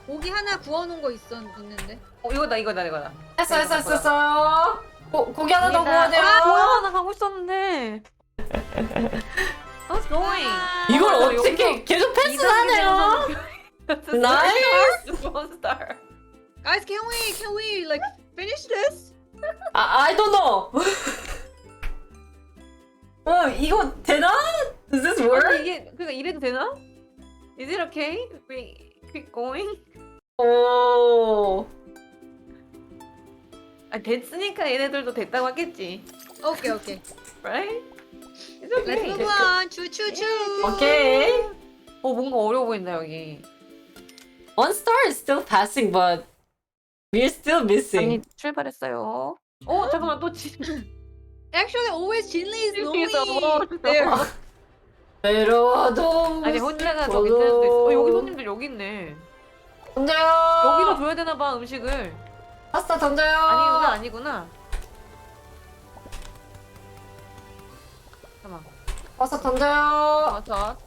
고기 하나 구워놓은 거 있는데. 이거다. 했어. 고기 하나 더 구워야 돼요. 나 가고 있었는데. How's going? 이걸 나 어떻게 계속 패스하네요. 나이스. One star. Guys, can we like finish this? I don't know. 이거 되나? Does this work? 이게 그러니까 이래도 되나? Is it okay? We keep going? 오. 됐으니까 얘네들도 됐다고 하겠지. Okay. Right? It's Let's okay. move on. 추추추. 오케이. 뭔가 어려워 보인다 여기. One star is still passing, but we're still missing. 출발했어요. 잠깐만 또 Actually, always 진리 is 진리에서 lonely. There. 외로워도 아니 혼자가 더 밑에 수도 있어. 여기 손님들 여기 있네. 던져요. 여기로 줘야 되나 봐 음식을. 파스타 던져요. 아니구나. 잠깐만. 파스타 던져요. 버섯.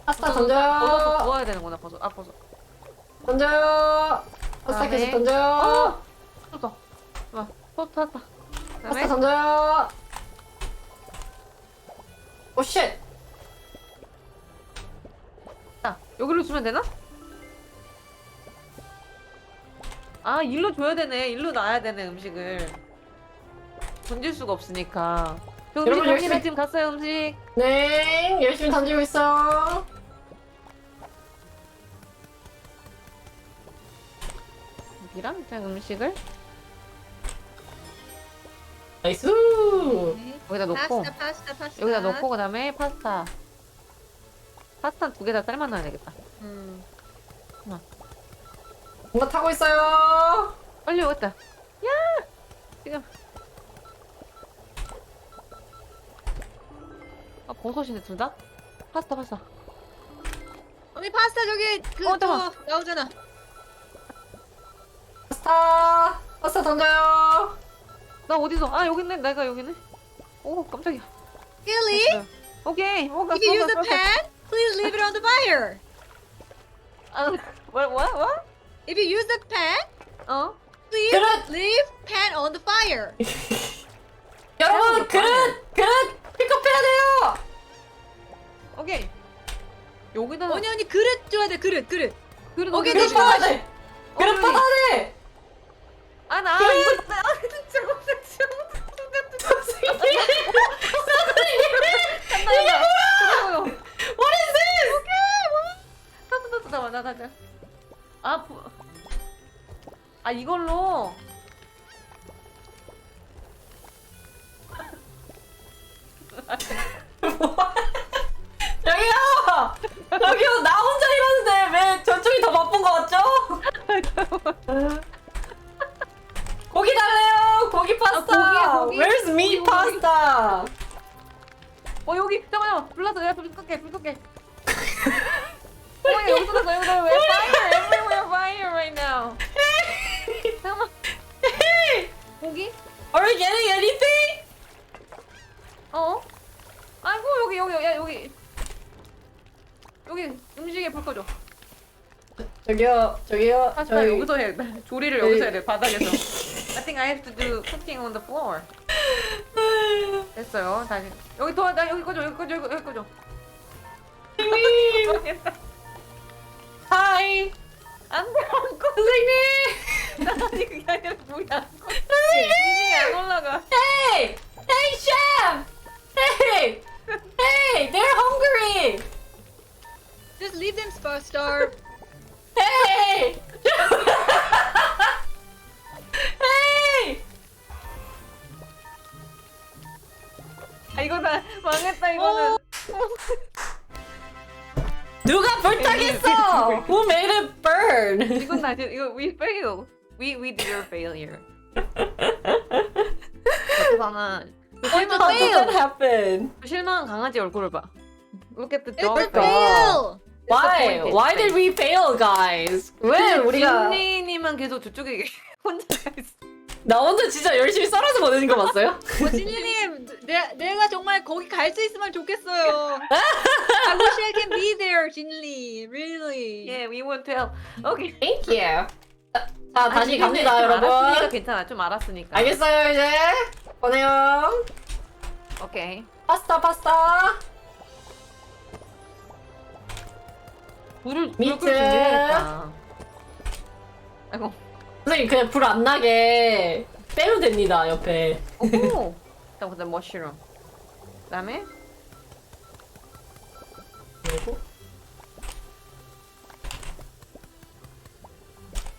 파스타 버섯 던져요. 구워야 되는구나 버섯. 버섯. 던져요. 파스타 그다음에- 계속 던져요. 버섯. 버섯. 파스타 그다음에 던져요. 오 쉣. 여기로 주면 되나? 일로 줘야 되네. 일로 놔야 되네 음식을. 던질 수가 없으니까. 저 음식 여러분, 갑니다. 열심히- 지금 갔어요 음식. 네, 열심히 던지고 있어요. 여기랑 일단 음식을 나이스. 여기다 놓고 파스타. 여기다 놓고 그다음에 파스타. 파스타 2개 다 삶아 놔야 되겠다. 뭔가 타고 있어요. 빨리 오겠다. 야! 지금. 버섯이네 둘 다? 파스타. 언니 파스타 저기 잠깐만. 나오잖아. 파스타 던져요. 나 어디서? 여기 있네. 내가 여기 있네. 오 깜짝이야. Really? 오케이. If you use the pan, please leave it on the fire. what? If you use the pan, please 그릇! leave pan on the fire. 여러분 그릇 픽업해야 돼요. 오케이. 여기다 언니 그릇 줘야 돼. 그릇. 그릇 오케이, 그릇 네, 받아야 돼. 그릇 받아야 돼. 나 이거 What is this? 이걸로 여기요 나 혼자 일하는데 왜 저쪽이 더 바쁜 거 같죠? 고기 달래요. 고기 파스타. 고기. Where's meat 고기. pasta? 여기 잠깐만 불났어. 내가 불 끌게 여기서 나서 여기서 왜 fire everywhere fire right now. 잠깐만. 고기? Are we getting anything? 아이고 여기 음식에 불 꺼줘. 저기요. 파스타 여기서 해야 돼. 조리를 여기서 해야 돼. 바닥에서. I think I have to do cooking on the floor. 됐어요. 다시 여기 나 여기 꺼줘. Hi. 안돼 안 꺼. 선생님. 아니 그게 아니라 물이 안 꺼. 음식이 안 올라가. Hey, chef. Hey, they're hungry. Just leave them starve. Hey! Hey! 아 이거 다 망했다 이거는. 누가 불타겠어? Who made it burn? 이건 다 이거 we fail. We did your failure. 저는 How did that happen? 실망한 강아지 얼굴을 봐. Look at the It's dog. a fail. Why? Why did we fail, guys? 왜 우리가 진리님은 계속 저쪽에 혼자 있어. 나 혼자 진짜 열심히 썰어서 보내는 거 봤어요? 진리님, 내가 정말 거기 갈 수 있으면 좋겠어요. I wish I can be there, 진리. Really. Yeah, we want to help. Okay. Thank you. 자, 다시 갑니다, 알았으니까 여러분. 괜찮아. 좀 알았으니까. 알겠어요, 이제. 보내요. 오케이. 파스타. 불을 미트. 준비해야겠다. 아이고. 선생님, 그냥 불 안 나게 빼면 됩니다, 옆에. 오. 그다음 머쉬룸. 그다음에 그리고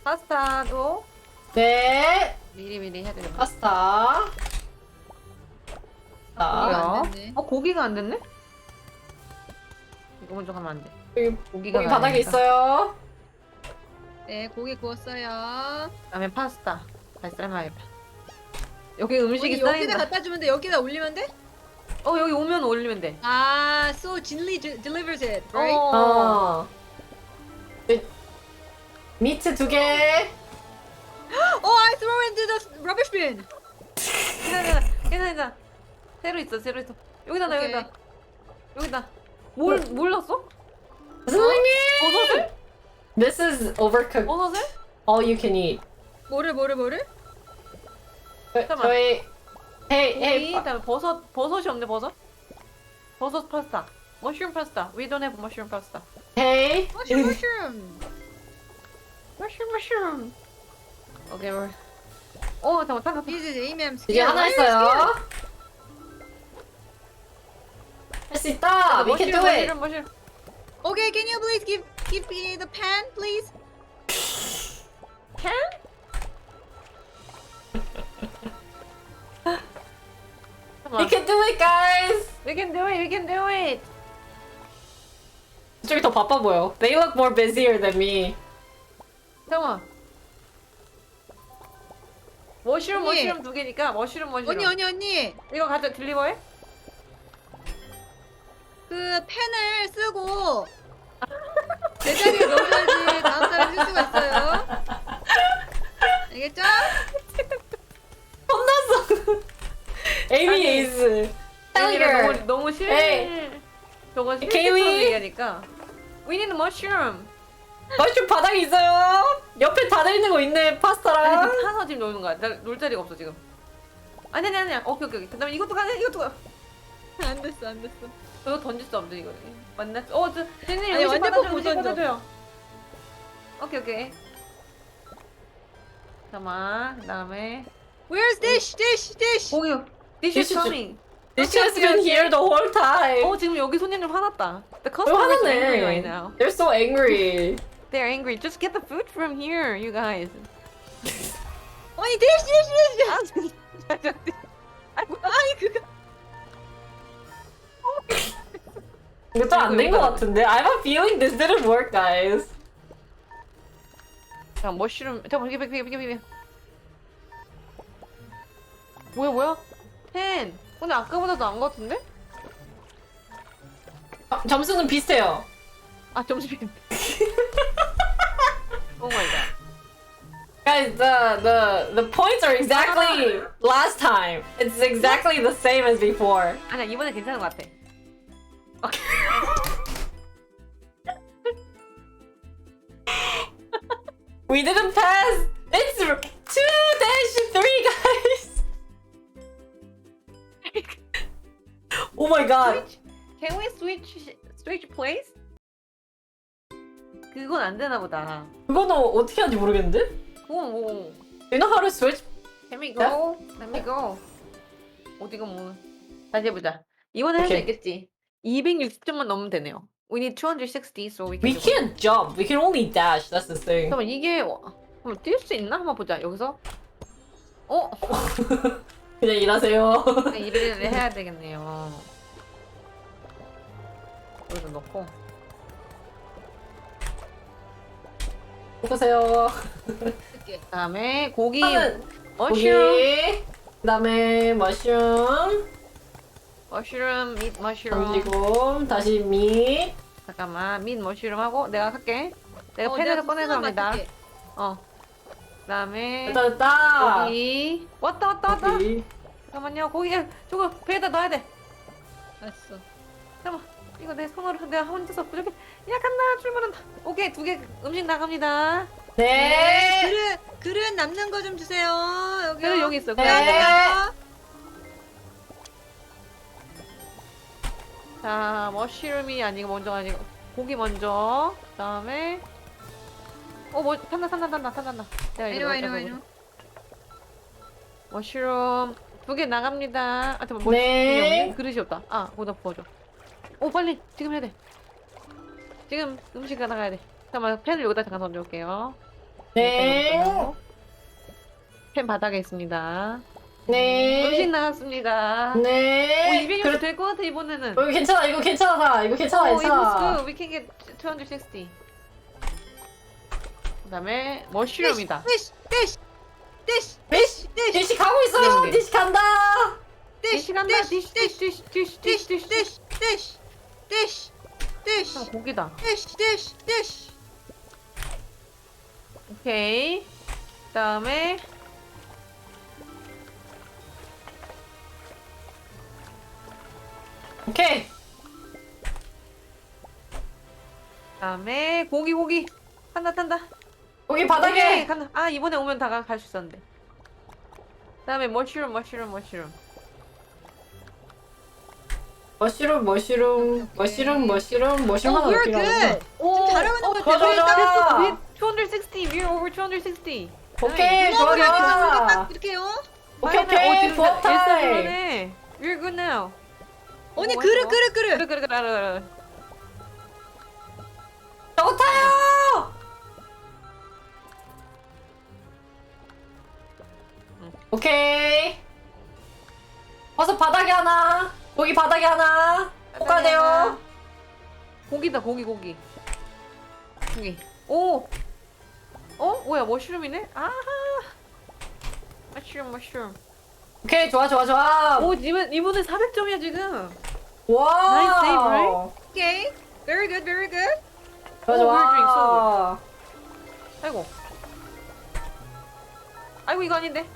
파스타도 네, 미리미리 해야 되는 거. 파스타. 자, 안 됐네. 고기가 안 됐네? 이거 먼저 가면 안 돼. 여기 고기가 바닥에 나가니까. 있어요. 네, 고기 구웠어요. 그다음에 파스타. 다시 삶아야겠다. 여기 음식이 여기다 쌓인다. 갖다 주면 돼. 여기다 올리면 돼? 여기 오면 올리면 돼. 아, so 진리 delivers it, right? 어. 네. 미트 2개. Oh, I throw into the rubbish bin. 괜찮아. 새로 있어. 여기다 나 오케이. 여기다. 뭘 넣었어? 선생님! 버섯을? This is overcooked. 버섯을? All you can eat. 뭐를? 저희 고기, hey, 그다음에 버섯이 없네 버섯 파스타. 머쉬룸 파스타. We don't have mushroom pasta. hey. Mushroom. 머쉬룸. 오케이, 잠깐. This is Amy's 이제 skill. 하나 Why are you scared? 있어요. 할 수 있다. We can do it. 머쉬룸. Okay, can you please give me the pan, please? Can? We can do it, guys. We can do it. 저쪽이 더 바빠 보여. They look more busier than me. 잠깐만. 머쉬룸 언니. 2개니까 머쉬룸. 언니. 이거 가져 딜리버해? 그 펜을 쓰고 제자리에 넣어야지 다음 사람 쓸 수가 있어요. 알겠죠? 혼났어. 에이미 에이스. 아니라 너무 싫. 에이. 저거 케이미. 실패로 얘기하니까. We need mushroom. 머쉬룸 바닥에 있어요. 옆에 다 있는 거 있네. 아니 파스타랑. 그 파서 지금 노는 거야. 나 놀 자리가 없어 지금. 아니야. 오케이. 그다음에 이것도 가네. 이것도 가. 안 됐어. 이거 던질 수 없네 이거. 맞나? 쟤네 아니, 음식 완전 받아줘. 못 음식 던져. 받아줘요. 오케이. 잠깐만. 그다음에 Where's dish? 고기. This is This is- coming. This has been here the whole time. 지금 여기 손님들 화났다. The 왜 customers are angry right 화났네. now. They're so angry. They're angry. Just get the food from here, you guys. 아니 dish. 아, 진짜. 아니 그거. 이거 좀 안 된 거 같은데? I have a feeling this didn't work, guys. 자, 머쉬룸. 잠깐만, 이게. 뭐야? 펜. 근데 아까보다도 안 같은데? 점수는 비슷해요. 아, 점심. 오 마이 갓. Guys, the points are exactly last time. It's exactly the same as before. 아니야, 이번에 괜찮은 것 같아. We didn't pass. It's 2-3, guys. Oh my god. Can we switch place? 그건 안 되나 보다. 그거는 어떻게 하는지 모르겠는데? 그건 뭐. You know how to switch? Let me go. Let me go. 어디가 뭐. 다시 해보자. 이번에 할 수 오케이. 있겠지. 260점만 넘으면 되네요. We need 260, so we can. We can't jump. We can only dash. That's the thing. 잠깐만 이게 한번 뛸 수 있나? 한번 보자. 여기서. 어? 그냥 일하세요. 일을 해야 되겠네요. 여기서 넣고. 해보세요. 그다음에 고기. 하면 머쉬룸. 고기. 그다음에 머쉬룸. 머쉬룸, 밑 머쉬룸. 던지고 다시 미. 잠깐만, 밑 머쉬룸 하고 내가 할게. 내가 펜을 꺼내서 합니다. 그다음에 됐다. 고기. 왔다. 고기. 잠깐만요, 고기. 저거 배에다 넣어야 돼. 알았어. 잠깐만, 이거 내 손으로 내가 혼자서 부족해. 야, 간다, 출발한다. 오케이, 2개 음식 나갑니다. 네. 그릇 남는 거 좀 주세요. 여기. 그래, 여기 있어. 네. 자, 머쉬룸이 아니고 먼저 아니고 고기 먼저. 그다음에 뭐 탄다. 내가 I 이거 know, I 넣었다, know, I 그거. know. 머쉬룸 2개 나갑니다. 아, 잠깐만, 네. 머쉬룸이 없네? 그릇이 없다. 아, 거기다 부어줘. 오, 빨리 지금 해야 돼. 지금 음식이 나가야 돼. 잠깐만, 펜을 여기다 잠깐 던져올게요. 네. 펜 바닥에 있습니다. 네. 음식 나왔습니다. 네. 200이 될것 같아 이번에는. 이거 괜찮아. 이거 괜찮아. 이거 괜찮아. it was 괜찮아. good. We can get 260. 그다음에 머쉬룸이다. Dish. 디시 디시 가고 있어. 네. 디시 간다. 디시 간다. 디시. Dish. 고기다. Dish. 오케이. 그다음에 오케이. 그다음에 고기. 탄다. 여기 바닥에. 오케이, 간다. 아, 이번에 오면 다 갈 수 있었는데. 그다음에 머쉬룸. 머쉬룸. Oh, 하나 we're 넣기로 하자. good. 오, 잘하는 것 좋아, 좋아, 좋아. 260. We're over 260. 오케이, 좋아, 좋아. 이렇게요. 오케이, 오케이. 부업 타임. 네. We're good now. 언니 뭐 그릇. 그래. 알아. 저거 타요. 오케이. 어서 바닥에 하나. 고기 바닥에 하나. 볶아야 돼요. 고기다, 고기. 고기. 오! 뭐야, 머쉬룸이네? 아하! 머쉬룸. 오케이, 좋아. 오, 이번에 400점이야, 지금. 와. Nice save, right? Okay. Very good. 좋아. 아이고, 이거 아닌데.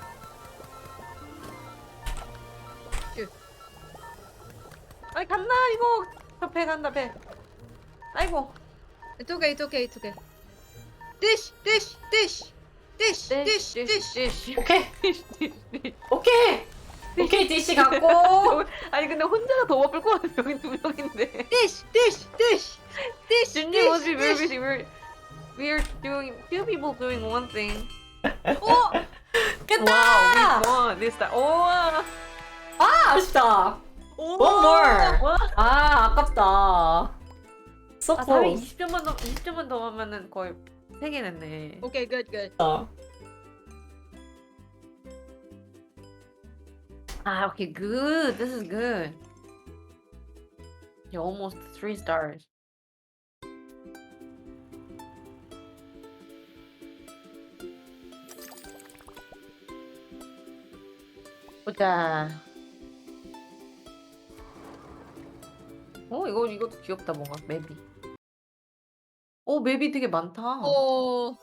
아니, 갔나, 이거. 저 배 간다, 배. 아이고. It's okay. Dish. 오케이, 디시 갖고. 아니, 근데 혼자가 더 바쁠 것 같아. 여기 2명인데. Dish. Junji must be very busy. We're doing 2 people doing one thing. 오! 깼다. Wow, we won this time. 오, 아쉽다. 오! One more. 와. 아깝다. So 아, 400, close. 20점만 더 하면은 거의 3개 냈네. Okay, good. 아, okay, good. This is good. You're almost 3 stars. 보자. 이것도 귀엽다, 뭔가, 맵이. 맵이 되게 많다. 오.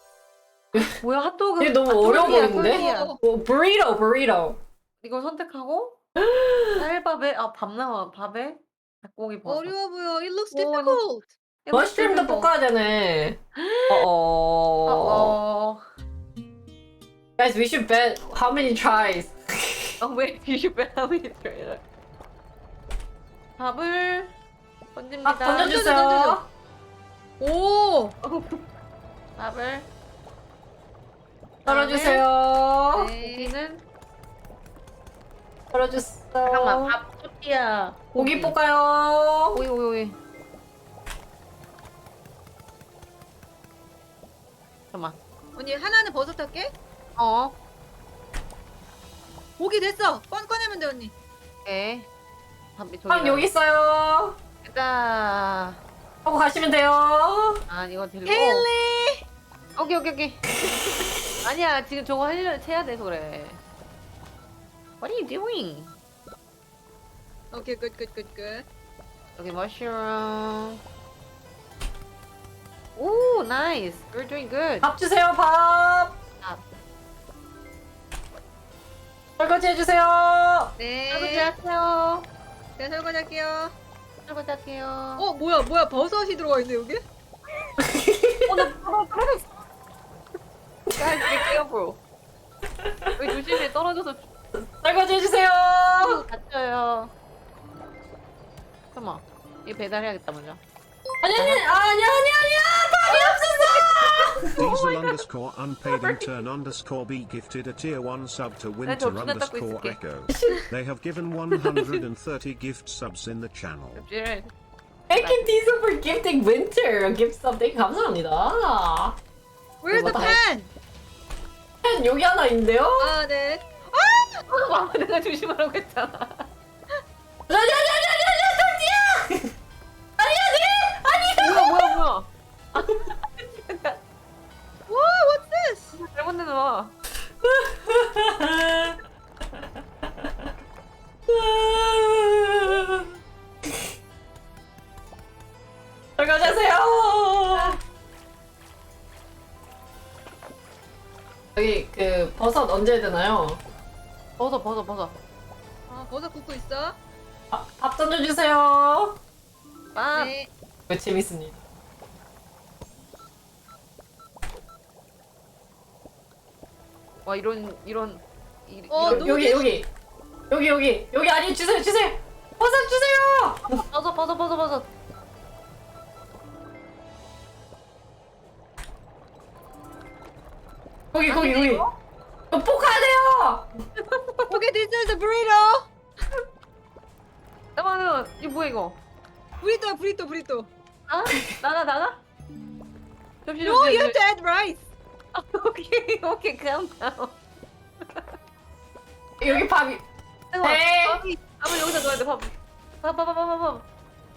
뭐야, 핫도그. 이게 너무 어려워 보이는데? 토르티야. burrito. 이걸 선택하고, 쌀밥에, 밥 나와, 밥에, 닭고기 버섯. 어려워 보여. It looks 오, difficult. 머쉬룸도 볶아야 되네. Guys, we should bet how many tries. 왜 비슈베라미 트레이너. 밥을 던집니다. 던져주세요. 오. 밥을 썰어주세요. 고기는 썰어주세요. 잠깐만 밥 토띠야. 고기 볶아요. 오이. 잠깐만. 언니 하나는 버섯 할게. 어. 고기 됐어. 꺼내면 돼 언니. 오케이. 저기 형 여기 있어요. 일단 하고 가시면 돼요. 아 이거 들고. 헤일리. 오케이. 아니야 지금 저거 해야 돼서 그래. What are you doing? 오케이 굿. 여기 mushroom. 오, nice. You're doing good. 밥 주세요 밥. 밥. 설거지 해주세요. 설거지 네. 하세요. 제가 설거지 할게요. 설거지 할게요. 뭐야 버섯이 들어가 있네 여기? 나 떨어졌어. Guys, be careful. 여기 조심히 떨어져서 설거지 해주세요. 다쳐요. 잠깐만. 이거 배달해야겠다 먼저. Diesel _unpaid intern _ B gifted a tier 1 sub to winter _ echo. They have given 130 gift subs in the channel. 갑질. Thank you Diesel for gifting Winter a gift something 감사합니다. Where's the 뭐 다 pan? 펜 여기 하나 있는데요? 아 네. 내가 조심하라고 했잖아. 야야야야야야 뭐야. Whoa, what's this? 잘못 내놔. 설거지 하세요. 여기 그 버섯 언제 해야 되나요? 벗어. 버섯 굽고 있어. 밥 던져주세요. 빵. 네. 이거 재밌습니다. 와 이런 너무 여기 아니 주세요 버섯 주세요. 벗어. 거기 이거 볶아야 돼요. Okay, this is a burrito. 잠깐만 이거 뭐야 이거? 브리또. 아? 나가? 잠시. No, you have to add rice. 오케이 calm down. 여기 밥이 잠깐만. 네. 밥을 여기다 넣어야 돼 밥.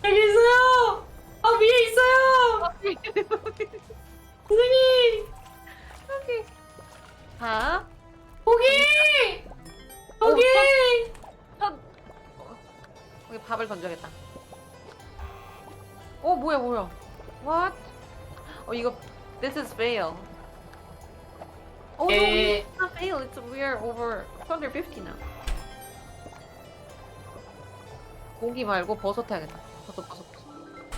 여기 있어요. 밥 위에 있어요. 선생님 밥. 고기 여기 밥을 던져야겠다. 뭐야? What? 이거 this is fail. No, it's not fail. We are over 250 now. 고기 말고 버섯 해야겠다. 버섯.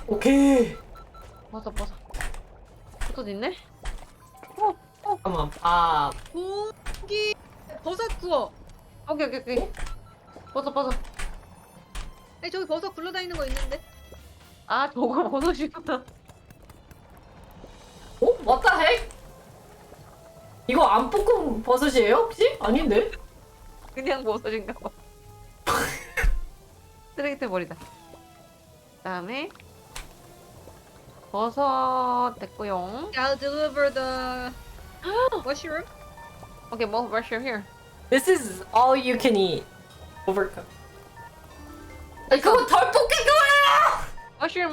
오케이. 버섯. 버섯 있네? 잠깐만 밥 고기 버섯 구워. 오케이. 버섯. 아니 저기 버섯 굴러다니는 거 있는데. 아, 저거 버섯이구나. What the heck? 이거 안 볶은 버섯이에요 혹시? 아닌데? 그냥 버섯인가 봐. 쓰레기통 버리다. 그다음에 버섯 됐고요. I'll deliver the mushroom. 오케이, 뭐 mushroom here. This is all you can eat. Overcooked. 그거 덜 볶은 거예요! mushroom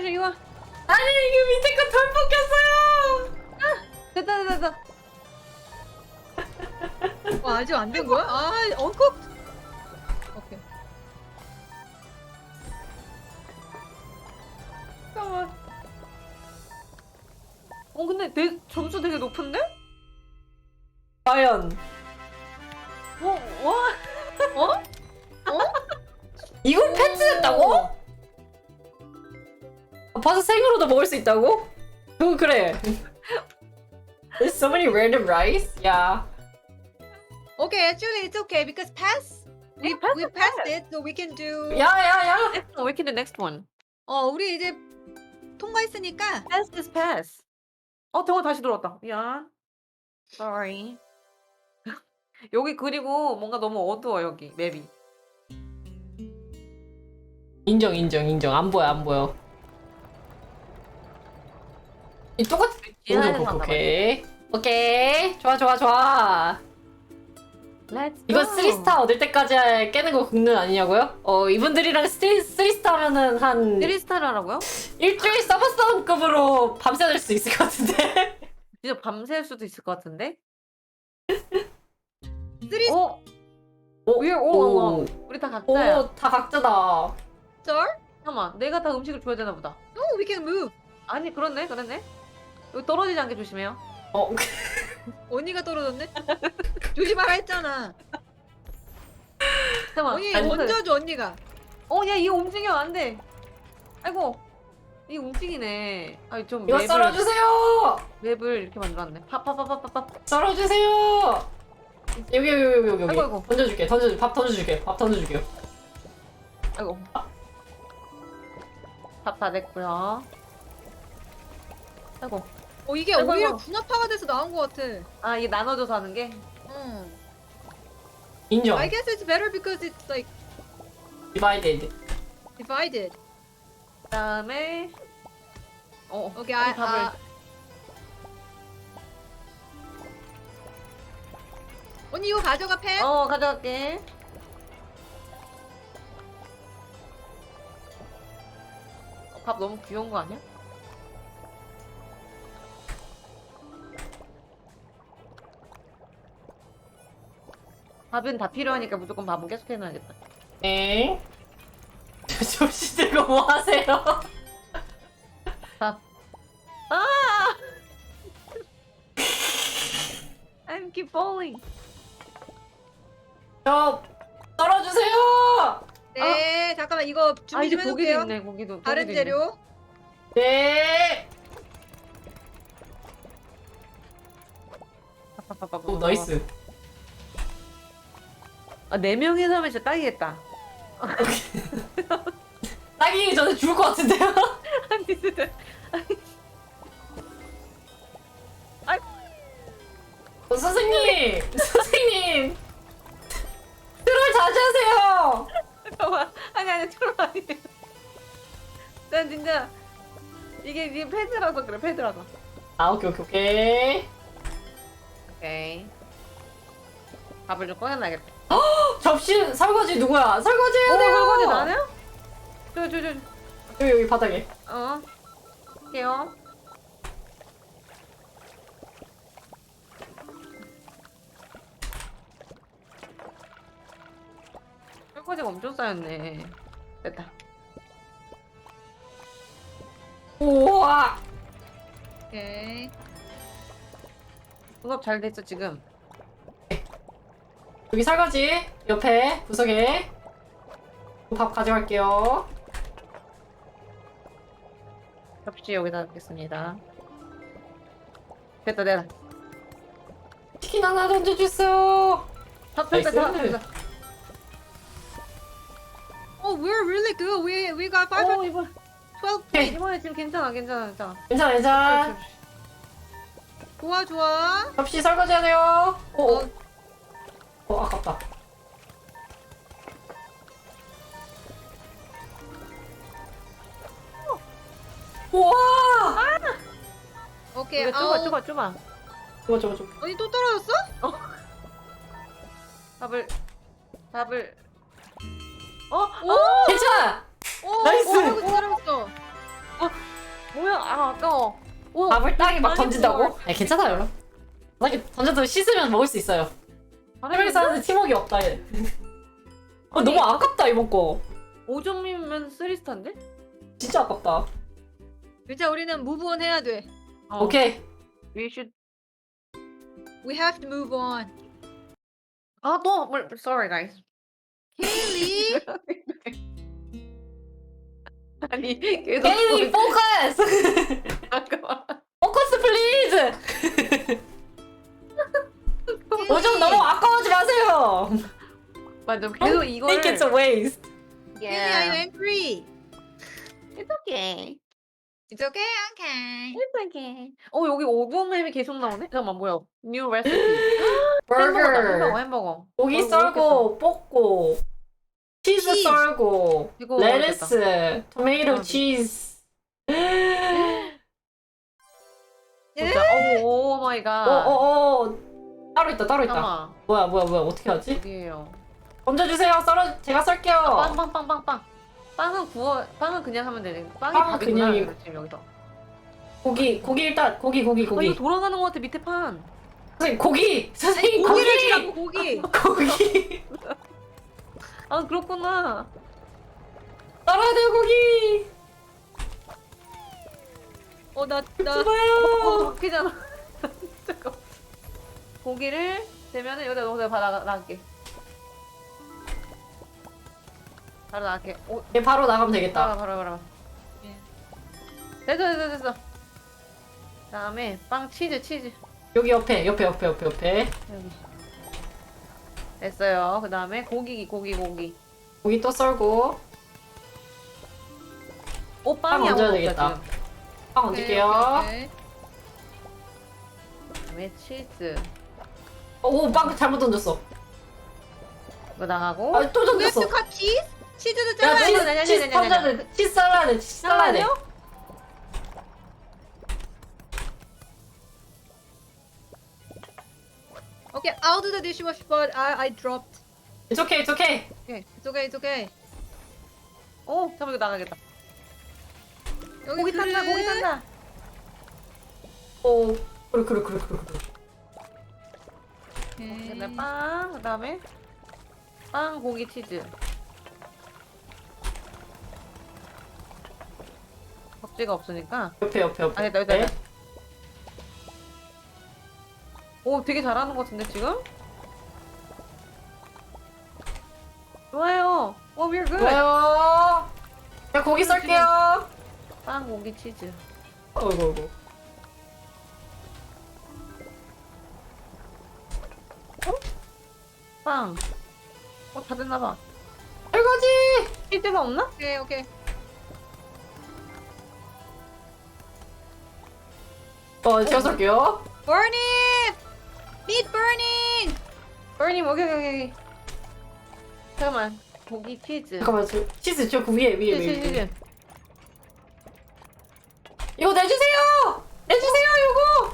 이거. 아니 이거 밑에 거 덜 볶였어요! 됐다. 아직 안 된 거야? uncooked. 오케이. 잠깐만. 근데 점수 되게 높은데? 과연 와. 이걸 패치했다고? 버섯 생으로도 먹을 수 있다고? 그래. There's so many random rice. Yeah. Okay, actually it's okay because we passed passed it, so we can do. 야야야. We can do next one. 우리 이제 통과했으니까. Pass. 저거 다시 들어왔다. 미안. Sorry. 여기 그리고 뭔가 너무 어두워 여기 맵이. 인정. 안 보여. 이 똑같이. 지하에서 한다 오케이. 좋아. Let's 이거 go. 3스타 얻을 때까지 깨는 거 국룰 아니냐고요? 이분들이랑 3스타 하면은 한 3스타를 하라고요? 일주일 서버싸움급으로 밤새 될 수 있을 것 같은데? 진짜 밤샐 수도 있을 것 같은데? 3 어? 우리 다 각자야. 오, 다 각자다. star? 잠깐만, 내가 다 음식을 줘야 되나 보다. Oh, we can move. 아니, 그렇네. 여기 떨어지지 않게 조심해요. 언니가 떨어졌네? 조심하라 했잖아. 잠깐만. 언니 아니, 먼저 줘, 언니가. 야, 이거 움직여. 안 돼. 아이고. 이 움직이네. 아니, 좀 이거 썰어주세요! 맵을 이렇게 만들었네. 파파파파파파. 썰어주세요! 여기. 아이고. 밥 던져줄게요. 아이고. 밥 다 됐고요. 아이고. 이게 아이고, 오히려 아이고. 분화파가 돼서 나온 것 같아. 아, 이게 나눠져서 하는 게? 응. 인정. I guess it's better because it's like 디바이데드. divided. 그 다음에 오케이, 우리 밥을 언니 이거 가져가 팬. 가져갈게. 밥 너무 귀여운 거 아니야? 밥은 다 필요하니까 무조건 밥은 계속 해놔야겠다. 엥? 접시 들고 뭐 하세요? 밥. I'm keep falling. 저 썰어주세요! 네, 잠깐만 이거 준비 이제 좀 고기도 해놓을게요. 있네. 고기도. 다른 고기도 재료. 네! 있네. 오, 나이스. 4명이서 하면 진짜 딱이겠다. 딱이기 전에 죽을 것 같은데요? 아니, 진짜. 선생님! 트롤 자제하세요! 잠깐만. 아니, 트롤 아니에요. 난 진짜, 이게 패드라서 그래, 패드라서. 오케이. 오케이. 밥을 좀 꺼내놔야겠다. 접시, 설거지 누구야? 설거지 해야 돼요! 설거지 나냐? 여기 바닥에. 할게요. 설거지가 엄청 쌓였네. 됐다. 우와! 오케이. 수업 잘 됐어, 지금. 여기 설거지, 옆에, 구석에. 밥 가져갈게요. 접시 여기다 넣겠습니다. 됐다. 치킨 하나 던져주세요. 다 나이스. 됐다. Oh, we're really good. We got 512 이번, plates. 이번에 지금 괜찮아. 괜찮아. 좋아. 접시 설거지 해야 돼요. 아깝다. 우와! 오케이. 이거 좁아. 좋아. 언니 또 떨어졌어? 밥을. 괜찮아! 나이스! 떨어졌어. 뭐야? 아까워. 밥을 땅에 막 많이 던진다고? 구워. 아니, 괜찮아요. 만약에 던져도 씻으면 먹을 수 있어요. 해외에서 하는데 팀워크 없다, 얘. 너무 아깝다, 이번 거. 5점이면 3스타인데? 진짜 아깝다. 일단 우리는 move on 해야 돼. 오케이. We should. We have to move on. Sorry, guys. Kaylee, 아니, 계속. 게이리 포커스! 잠깐만. 포커스 플리즈! 5점 너무 아까워하지 마세요. 맞아, 계속 이거를. Think it's a waste. Kaylee, are you angry? It's okay. It's okay. Okay. It's okay. 여기 오븐맵이 계속 나오네? 잠깐만, 뭐야. New recipe. 버거. 햄버거. 고기 썰고 볶고 치즈 치즈. 썰고 이거 레타스 토마토 어. 치즈 진짜 오 마이 갓. 따로 있다 잠깐만. 뭐야 어떻게 하지? 어디에요? 얹어주세요. 제가 썰게요. 빵. 빵은 그냥 하면 되네. 빵이 빵은 밥이구나. 그냥 지금 여기서. 고기 일단 고기 이거 돌아가는 것 같아 밑에 판. 선생님 고기를 지라고 고기. 고기 아 그렇구나. 썰어야 돼요 고기. 나 좋아요. 바뀌잖아. 잠깐. 고기를 대면은 여기다 넣어서 바로 나갈게. 바로 나갈게. 오, 얘 바로 나가면 되겠다. 바로. 예. 됐어. 다음에 빵 치즈. 여기 옆에 여기. 됐어요. 그 다음에 고기. 고기 또 썰고 오 빵 빵이 얹어야 아무것도 되겠다. 없다, 지금. 빵 얹을게요. 오케이. 그다음에 치즈. 빵 잘못 던졌어. 이거 나가고. 또 We have 던졌어. to cut cheese? 치즈도 야 잘라야 치즈 던져야 돼. 치즈 썰어야 돼. Okay, I'll do the dishwasher, but I dropped. It's okay. Okay, it's okay. 오 잠깐 이거 나가겠다. 여기 고기 탄다. 오 그래. 오케이. 그다음에 빵. 그다음에 빵 고기 치즈. 접시가 없으니까. 옆에. 아 됐다. 네. 오 되게 잘하는 것 같은데 지금? 좋아요. 오 we're good. 좋아요. 자 고기 썰게요. 빵 고기 치즈. 어이구. 빵. 다 됐나봐. 설거지. 치즈가 없나? 오케이. 제가 썰게요. Burning! Meat burning! 버님 오케이. 잠깐만. 고기 치즈. 잠깐만 치즈 저 위에. 치즈. 이거 내주세요. 이거.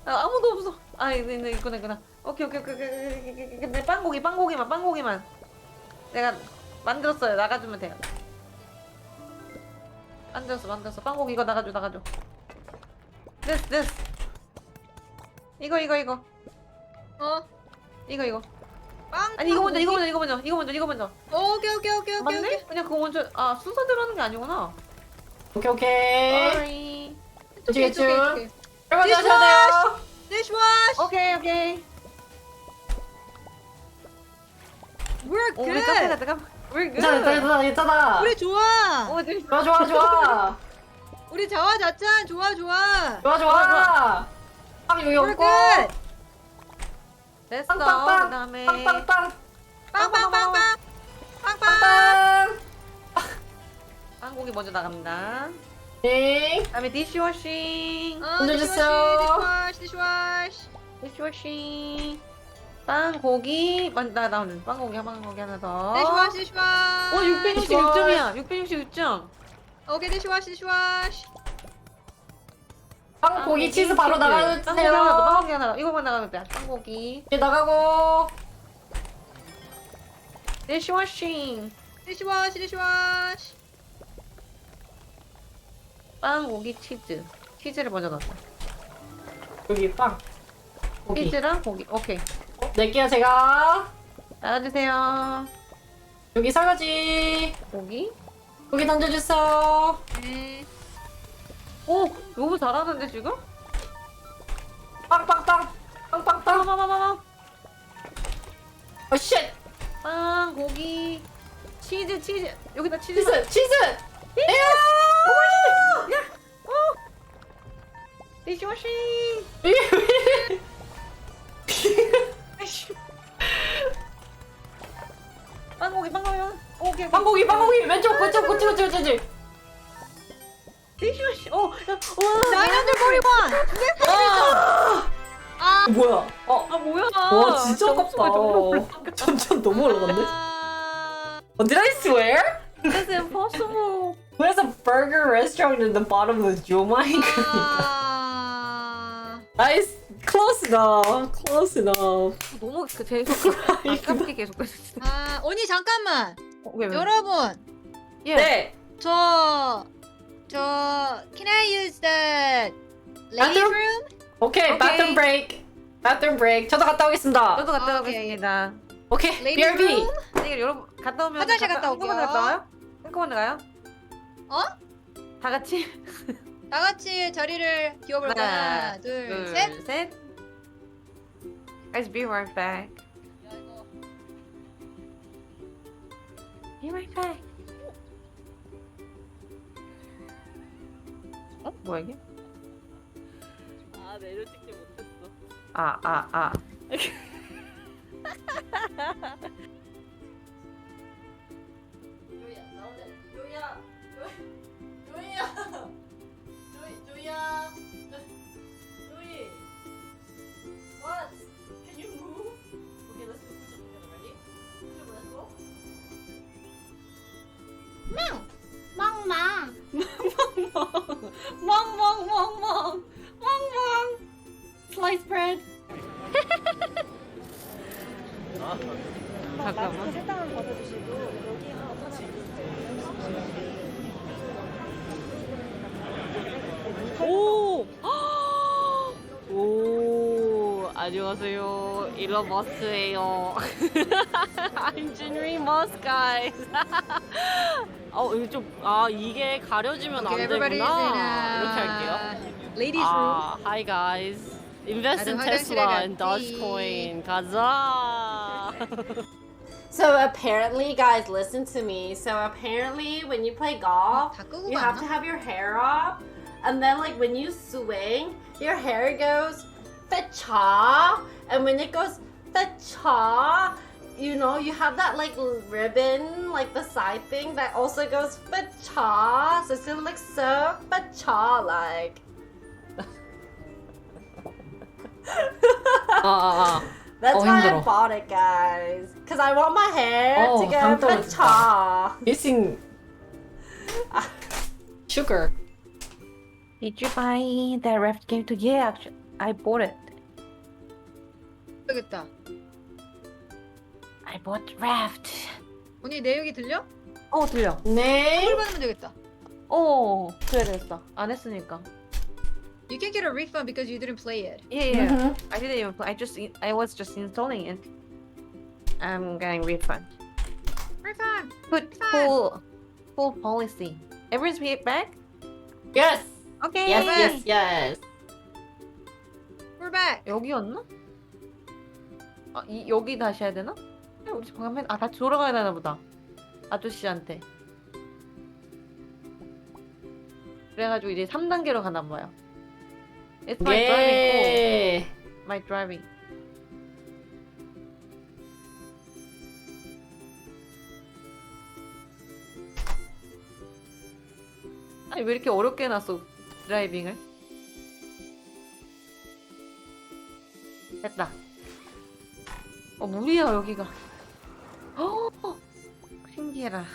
아, 아무도 없어. 아 이거나. 오케이. 근데 빵고기만. 내가 만들었어요. 나가주면 돼요. 만들었어. 빵고기 이거 나가줘. 됐어. 이거. 이거. 빵. 아니 이거 먼저. 오케이. 맞네? 그냥 그거 먼저. 아 순서대로 하는 게 아니구나. 오케이. Sorry. It's okay. 설거지 하셔야 돼요. Dishwash! 오케이. We're 오, 우리 good! 카페 갔다. We're good. 괜찮아. 우리 좋아! 오, 되게 좋아. 우리 자화자찬 좋아! 좋아. 빵 여기 We're 없고. good! 됐어. 빵. 그다음에 빵. 빵빵빵빵! 빵빵! 빵. 빵고기 먼저 나갑니다. 네. 그다음에 디시워싱. 얹어주세요. Dishwash! 빵고기 나오는 빵고기 하나 더. Dishwash! 666점이야. 666점. 오케이, dishwash! 빵 고기 치즈 바로 빵고기 나가주세요. 빵고기 하나 더. 이거만 나가면 돼. 빵고기. 이제 나가고. 디시워싱. Dishwash! 빵고기 치즈를 먼저 넣었다. 여기 빵. 고기. 치즈랑 고기. 오케이. 낼게요 제가. 나가주세요. 여기 설거지. 고기. 고기 던져주세요. 네. 오 너무 잘하는데 지금? 빵빵빵. 빵. 어 쉣. 빵 고기 치즈 여기다 치즈. 치즈. 에어. 야. 디시워싱. 빵고기. 오케이. 빵고기 왼쪽. 디시워싱. 와. 941! 뭐야? 아 뭐야? 와 진짜 아깝다. 점점 너무 올라갔네. Did I swear? That's impossible. Where's a burger restaurant in the bottom of the Jomai? 아... Nice. Close enough. Close enough. 너무 그 계속 아깝게 계속 그랬어. 아, 언니 잠깐만. 왜? 여러분, 예. 네. 저 can I use the ladies Bathroom? room? 오케이. Bathroom break. Bathroom break. 저도 갔다 오겠습니다. 저도 갔다 오케이. 오겠습니다. 오케이. Ladies BRB. room? 네, 여러분 갔다 오면 화장실 갔다 한꺼번에 올게요. 갔다 와요? 한꺼번에 가요? 어? 다 같이? 다 같이 자리를 비워볼까? 하나, 둘, 셋. Guys, be right back. Be right back. 어? 뭐야 이게? 아, 내려 찍지 못했어. 아. 조이야, 나오자. 조이야. 조이. What? Can you move? Okay, let's do push-up together. Ready? Push-up, let's go. 멍멍. Sliced bread. 잠깐만. 오! 오, 안녕하세요. 일론 머스예요. I'm Jinri Moss, guys. 이거 좀, 이게 가려지면 안 Okay, everybody's in 되구나. 이렇게 할게요. ladies room. Hi, guys. Invest in 나도 화장실에 Tesla and 갔지. Dogecoin. 가자. So apparently, guys, listen to me. So apparently, when you play golf, 다 끄고 you have to 가나? have your hair up, and then like when you swing, your hair goes fa-cha, and when it goes fa-cha, you know, you have that like ribbon, like the side thing that also goes fa-cha, so it's gonna look so fa-cha like. That's why I bought it, guys. Cause I want my hair to get fa-cha. Missing sugar. Did you buy that raft game too? Yeah, actually, I bought it. 되겠다. I bought the raft. 언니 내 얘기 들려? 들려. 네. 콜 받으면 되겠다. 그래 됐어. 안 했으니까. You can get a refund because you didn't play it. Yeah. Mhm. I didn't even play. I was just installing it. I'm getting refund. Refund. Put full policy. Everyone's back? Yes. Okay. Yes. We're back. 여기였나? 여기 다시 해야 되나? 우리 집 방금 다시 돌아가야 되나 보다. 아저씨한테. 그래가지고 이제 3단계로 가나 봐요. It's my driving. 예. My driving. 아니 왜 이렇게 어렵게 해놨어 드라이빙을? 됐다. 물이야 여기가. 신기해라.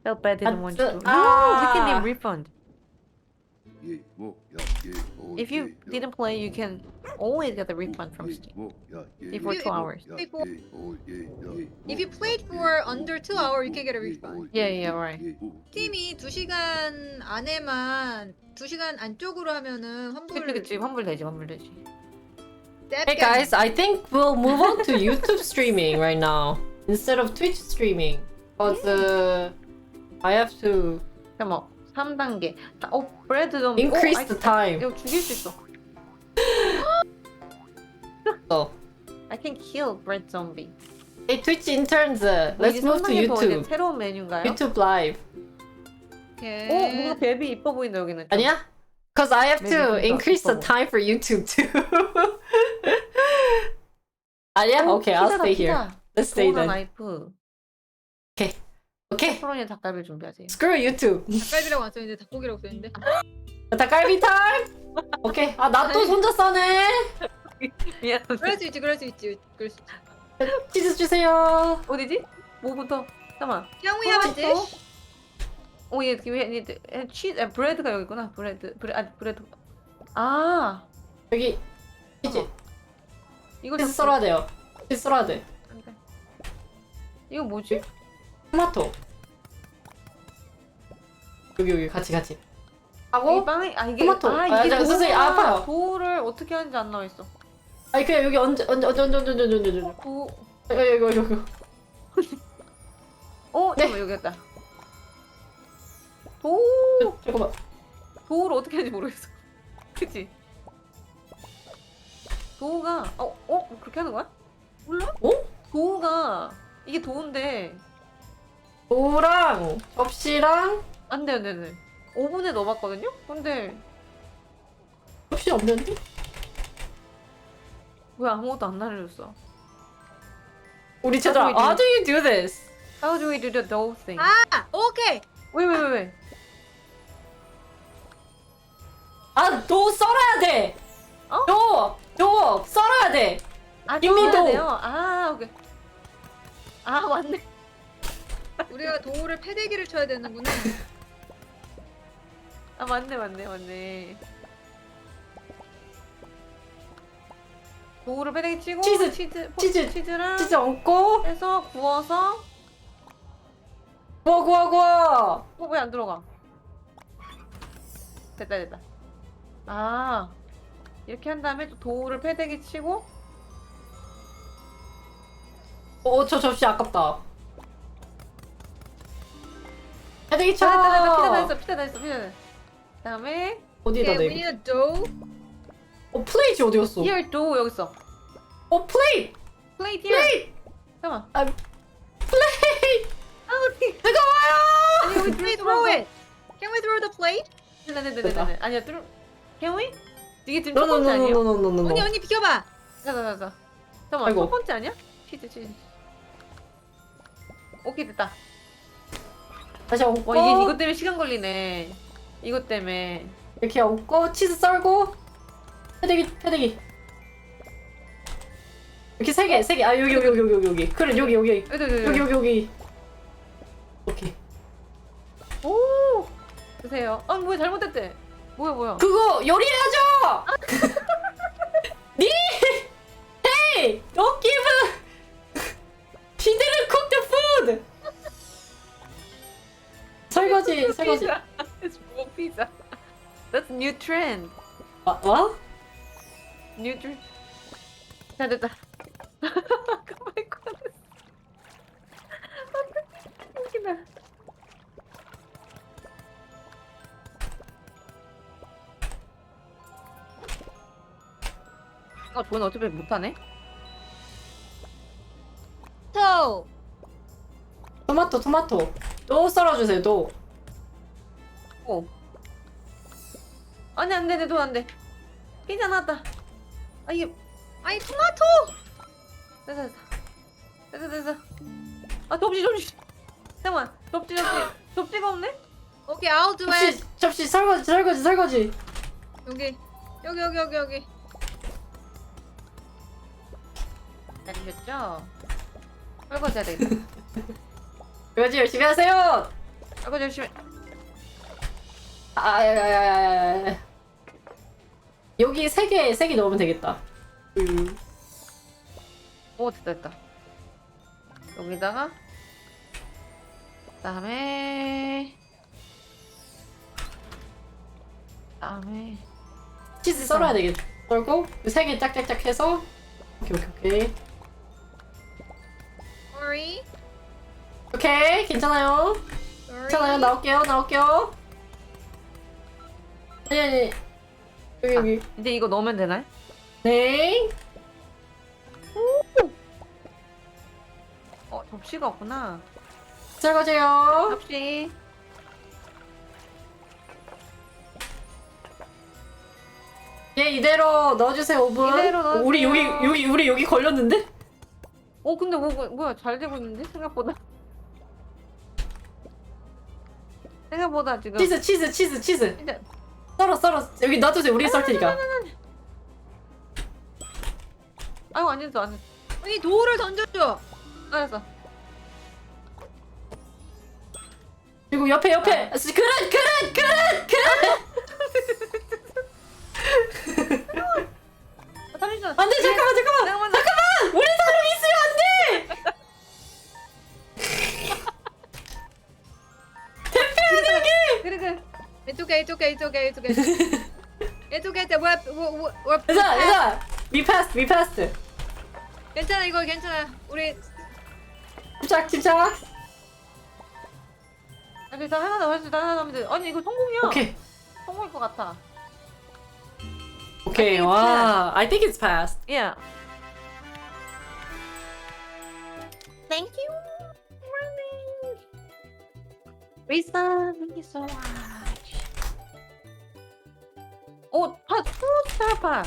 Felt bad didn't want you to. No, we can get refund. If you didn't play, you can always get the refund from Steam. For 2 hours. If you played for under 2 hours, you can get a refund. Yeah, right. 팀이 2시간 안에만 2시간 안쪽으로 하면은 환불. 그치, 환불되지. Hey guys, I think we'll move on to YouTube streaming right now instead of Twitch streaming. Cause I have to 잠깐만, 3단계. 브레드 좀 increase the time. 이거 죽일 수 있어. Oh. I can kill bread zombie. Hey Twitch interns, let's 이제 move to 3단계 더 이제 YouTube. 새로운 메뉴인가요? YouTube live. 오케이. 뭔가 베비 이뻐 보인다 여기는. 좀. 아니야? Cause I have Maybe to 그거 increase the 이뻐. time for YouTube too. 아니야? Okay, I'll stay here. Let's stay 좋은 then. 나이프. Okay, 페퍼로니 닭갈비 준비하세요. screw YouTube. 닭갈비라고 안 써있는데 닭고기라고 써있는데. 닭갈비 타임. 오케이. 나 또 혼자 싸네. 미안. 그럴 수 있지. 그럴 수 있지. 치즈 주세요. 어디지? 뭐부터? 잠깐만. Can we have a dish? 얘 치즈 브레드가 여기 있구나. 브레드. 아. 여기 치즈. 이거 치즈 썰어야 돼요. 치즈 썰어야 돼. 안 돼. 이거 뭐지? 토마토. 여기 같이. 이 하고 빵에 이게 토마토. 이게 저 선생님 도우가 아파요. 도우를 어떻게 하는지 안 나와 있어. 아니 그냥 여기 얹어. 도 여기. 네. 잠깐만 여기 있다. 도우 잠깐만. 도우를 어떻게 하는지 모르겠어. 그치? 도우가 그렇게 하는 거야? 몰라? 어? 도우가 이게 도우인데 도랑 접시랑 안 돼. 오븐에 넣어봤거든요? 근데 접시 없는데? 왜 아무것도 안 알려줬어? 우리 제대로 How do you do this? How do we do the dough thing? 오케이. 왜? 도 썰어야 돼. 어? 도 썰어야 돼. 이미 썰어야 도우. 돼요? 오케이. 맞네. 우리가 도우를 패대기를 쳐야 되는구나. 맞네. 도우를 패대기 치고 치즈, 치즈랑 치즈 얹고 해서 구워서 구워. 왜 안 들어가? 됐다. 이렇게 한 다음에 또 도우를 패대기 치고 저 접시 아깝다. 패대기 쳐. 피자 다 했어. 그다음에 어디에다 Okay, we 내? need a dough. 플레이트 어디 갔어? here 도우 여기 있어. 플레이트. 플레이트 here. 잠깐만. 플레이트. 어디? 뜨거워요. 아니 여기 Can we throw it? Can we throw the plate? 네네네네. 아니야 뚫. Can we? 이게 지금 첫 번째 아니에요? 노노노노노노노노. 언니 비켜봐. 잠깐만. 첫 아이고. 번째 아니야? 치즈. 오케이 됐다. 다시 얹고. 와 이게 이것 때문에 시간 걸리네. 이것 때문에. 이렇게 얹고 치즈 썰고 패대기. 이렇게 세 개. 여기. 그래 여기. 여기. 오케이. 오 드세요. 뭐야 잘못됐대. 뭐야. 그거 요리해야죠. Hey, don't give. He didn't cook the food. 설거지. It's real pizza. That's new trend. 뭐? New trend. 자 됐다. 가만히 꺼냈어. 웃기다. 저는 어차피 못하네. Toe. 토마토. 또 썰어주세요. 또. 아니 안 돼, 내도 안 돼. 피자 나왔다. 이게 아니 토마토. 됐어. 접시. 잠깐만, 접시가 없네. Okay, I'll do it. 접시 설거지. 여기. 잘리셨죠? 설거지 해야 되겠다. 설거지 열심히 하세요. 설거지 열심히. 여기 세 개 넣으면 되겠다. 오 됐다. 여기다가 그다음에 치즈 썰어야 되겠다. 썰고 세 개 짝짝짝 해서 오케이. Sorry. 오케이 괜찮아요. Sorry. 나올게요. 아니 여기. 이제 이거 넣으면 되나요? 네. 접시가 없구나. 설거지요. 접시. 예 이대로 넣어주세요. 오븐. 이대로 넣어주세요. 우리 여기 걸렸는데? 근데 뭐야 잘 되고 있는데 생각보다 지금. 치즈. 진짜 썰어. 여기 놔두세요. 우리 썰 테니까. 안 했어. 언니 도우를 던져줘. 알았어. 그리고 옆에. 그릇. it's okay. It's okay. We're 얘들아, we passed. 괜찮아 이거 괜찮아. 우리 집착. 일단 하나 더 할 수 있다. 하나 더 하면 돼. 아니 이거 성공이야. 오케이. 성공일 것 같아. 오케이, 와. I think it's passed. Yeah. Thank you. Risa, thank you so much. 오, 스타र 파.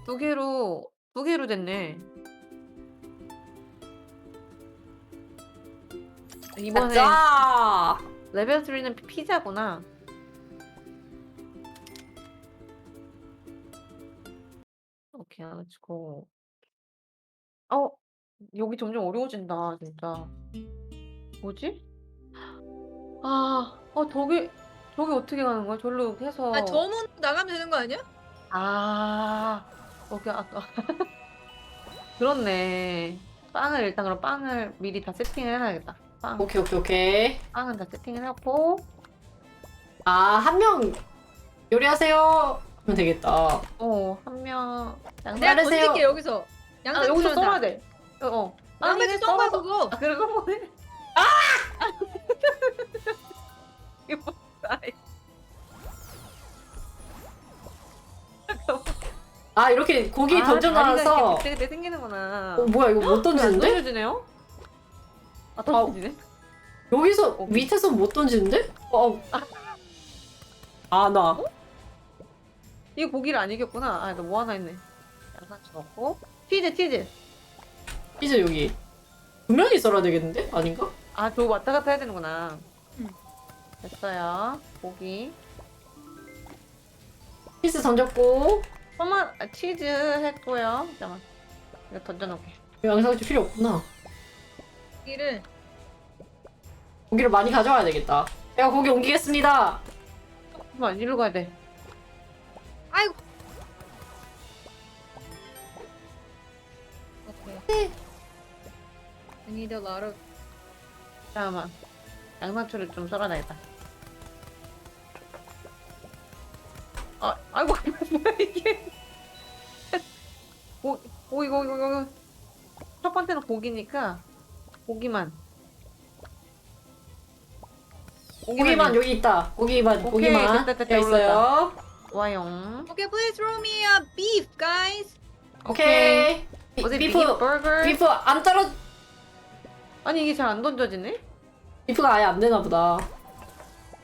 두 개로 됐네. 이번에 가자. 레벨 3는 피자구나. 오케이, 렛츠고. 여기 점점 어려워진다, 진짜. 뭐지? 저기 어떻게 가는 거야? 절로 해서. 아 저문 나가면 되는 거 아니야? 오케이, 아까. 그렇네. 일단 그럼 빵을 미리 다 세팅을 해놔야겠다. 오케이. 빵은 다 세팅을 해놓고. 한 명 요리하세요. 하면 되겠다. 한 명. 내가 잘하세요. 던질게 여기서. 양상추 여기서 썰어야 돼. 양배추 썬 거야 그거. 그래, 그거 해. 이거 이렇게 고기 던져놔서. 그때 생기는구나. 뭐야, 이거 못 안 던지는데? 던져지네요? 던져지네? 여기서 밑에서 못 던지는데? 나. 이거 고기를 안 이겼구나. 나 뭐 하나 했네. 양상추 넣고. 치즈. 이제 여기. 분명히 썰어야 되겠는데? 아닌가? 저거 왔다 갔다 해야 되는구나. 응. 됐어요. 고기. 치즈 던졌고. 치즈 했고요. 잠깐만. 이거 던져놓을게. 양상추 필요 없구나. 고기를 많이 가져와야 되겠다. 제가 고기 옮기겠습니다. 잠깐만, 이리로 가야 돼. 아이고. 오케이. I need a lot of. 잠깐만. 양상추를 좀 썰어놔야겠다. 아이고, 뭐야, 이게. 이거. 첫 번째는 고기니까, 고기만 여기 있다. 고기만. 됐다, 여기 있어요. 와용. Okay, please throw me a beef, guys. 오케이. 어제 비프 버거. 비프 안 떨어. 아니, 이게 잘 안 던져지네? 비프가 아예 안 되나 보다.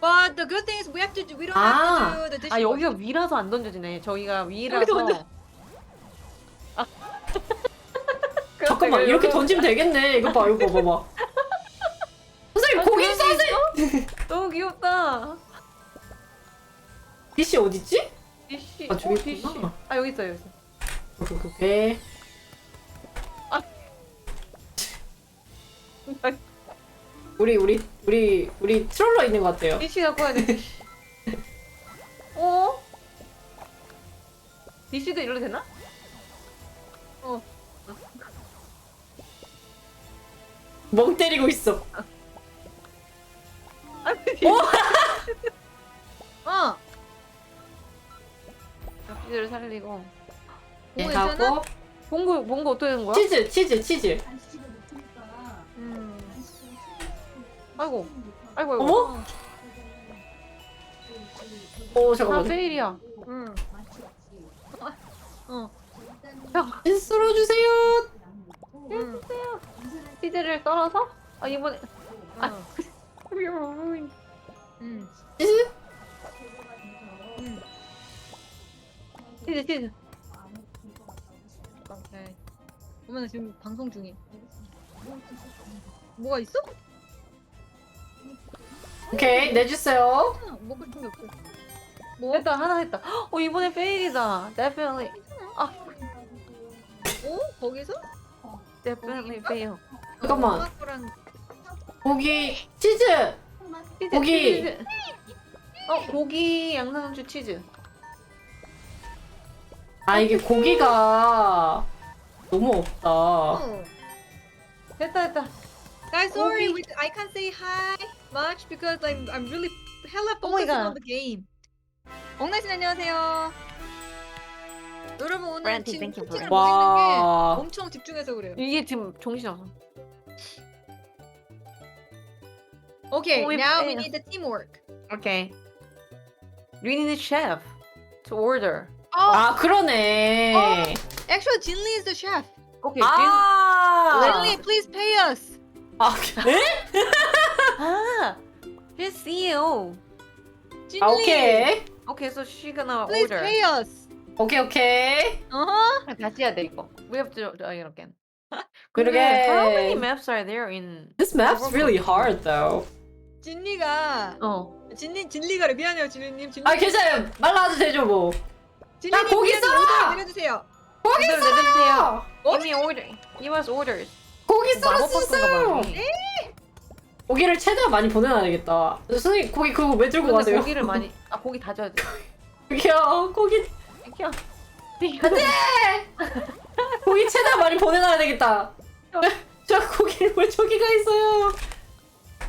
But the good thing is we don't have to do the dish. 여기가 위라서 안 던져지네. 저희가 위라서. 던져. 잠깐만, 이렇게 던지면 되겠네. 이거 봐. 선생님, 고기 써세요. 너무 귀엽다. 디시 어딨지? 디시. 저기 디시. 있구나. 여기 있어. 오케이. 우리 트롤러 있는 것 같아요. 디시 갖고 와야 돼. 디시. 디시도 이러도 되나? 멍 때리고 있어. 디시를 살리고. 네, 괜찮아? 하고 봉구 어떻게 되는 거야? 치즈. 아이고. 어머? 잠깐만. 페일이야. 치즈 썰어주세요. 해주세요. 치즈를 썰어서? 이번에. 치즈? 치즈. 오케이. 어머나 지금 방송 중이야. 뭐가 있어? 오케이, 내주세요. 먹고 싶은 게 없어. 됐다, 하나 했다. 이번에 페일이다. Definitely. 거기서? Definitely fail. 잠깐만. 거랑 고기, 치즈. 고기. 치즈. 고기, 양상추, 치즈. 이게 고기가 너무 없다. 됐다. Guys, sorry, I can't say hi much because I'm really hella Oh my focusing God. on the game. 엉나신 안녕하세요. 여러분 오늘 Brandy, 지금 thank you 코팅을 for 못 읽는 게 와. 엄청 집중해서 그래요. 이게 지금 정신없어. Okay, Oh, now we yeah. need the teamwork. Okay. We need a chef to order. Oh, 아 그러네. actually, Jinli is the chef. Okay. 아. Jinli, please pay us. 아, 에? Ah, she's CEO. Jinli, 아 오케이. Okay, so she gonna please order. pay us. 오케이 오케이. Uh-huh. 다시 해야 돼 이거. We have to again. 그러게. How many maps are there in? This map's really hard though. 진리가 진리가 미안해요, 진리님. 아 괜찮아요. 말라도 되죠 뭐. 진리님 야, 고기 미안해요. 썰어! 오더 내려주세요. 고기 오늘 썰어. 내려주세요. Give me order. Give us orders. 고기 썰어 마법 같은 주세요. 거 봐. 고기를 최대한 많이 보내놔야 되겠다. 선생님 고기 그거 왜 들고 근데 가세요? 고기를 많이 고기 다져야 돼. 저기요 고기 이렇게요. 고기 최대한 많이 보내놔야 되겠다. 저 고기를 왜 저기가 있어요?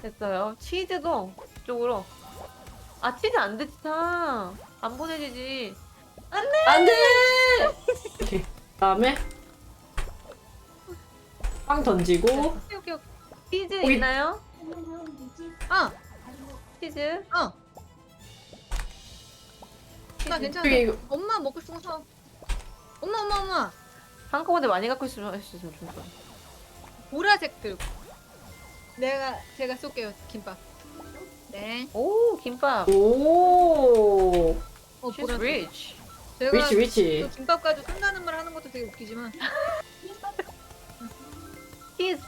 됐어요. 치즈도 이쪽으로. 아 치즈 안 되지 다. 안 보내지지. 안돼. 오케이. 그다음에 빵 던지고 오케이, 오케이, 오케이. 치즈 고기- 있나요? 치즈. 나 괜찮아. 저기 이거 엄마 먹고 싶은 거 사. 엄마. 한꺼번에 많이 갖고 있으면 좀 좋아. 보라색 들고. 제가 쏠게요, 김밥. 네. 오 김밥. 오 She's 보라색. rich. 제가 위치 위치. 또 김밥 가지고 쓴다는 말 하는 것도 되게 웃기지만. He's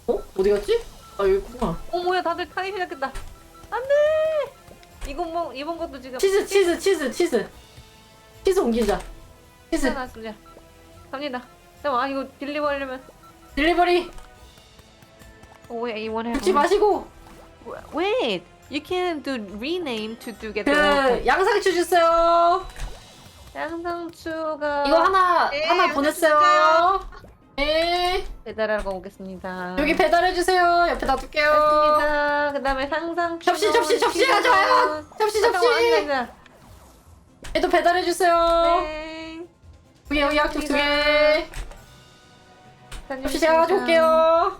어 어디 갔지? 아 여기 있구나. 뭐야 다들 타기 시작했다. 안돼. 이번 것도 지금 치즈 옮기자. 치즈 나왔습니다. 갑니다. 잠깐만 이거 딜리버 하려면 딜리버리 wait you wanna 먹지 마시고 wait you can do rename to get 그 the 양상추 주세요. 양상추가 이거 하나 네, 하나 양상추 보냈어요. 네 배달하고 오겠습니다. 여기 배달해 주세요. 옆에 놔둘게요. 됐습니다. 그다음에 상상추 접시 가져와요. 접시. 얘도 배달해 주세요. 네. 여기 약속 2개. 접시 제가 가져올게요.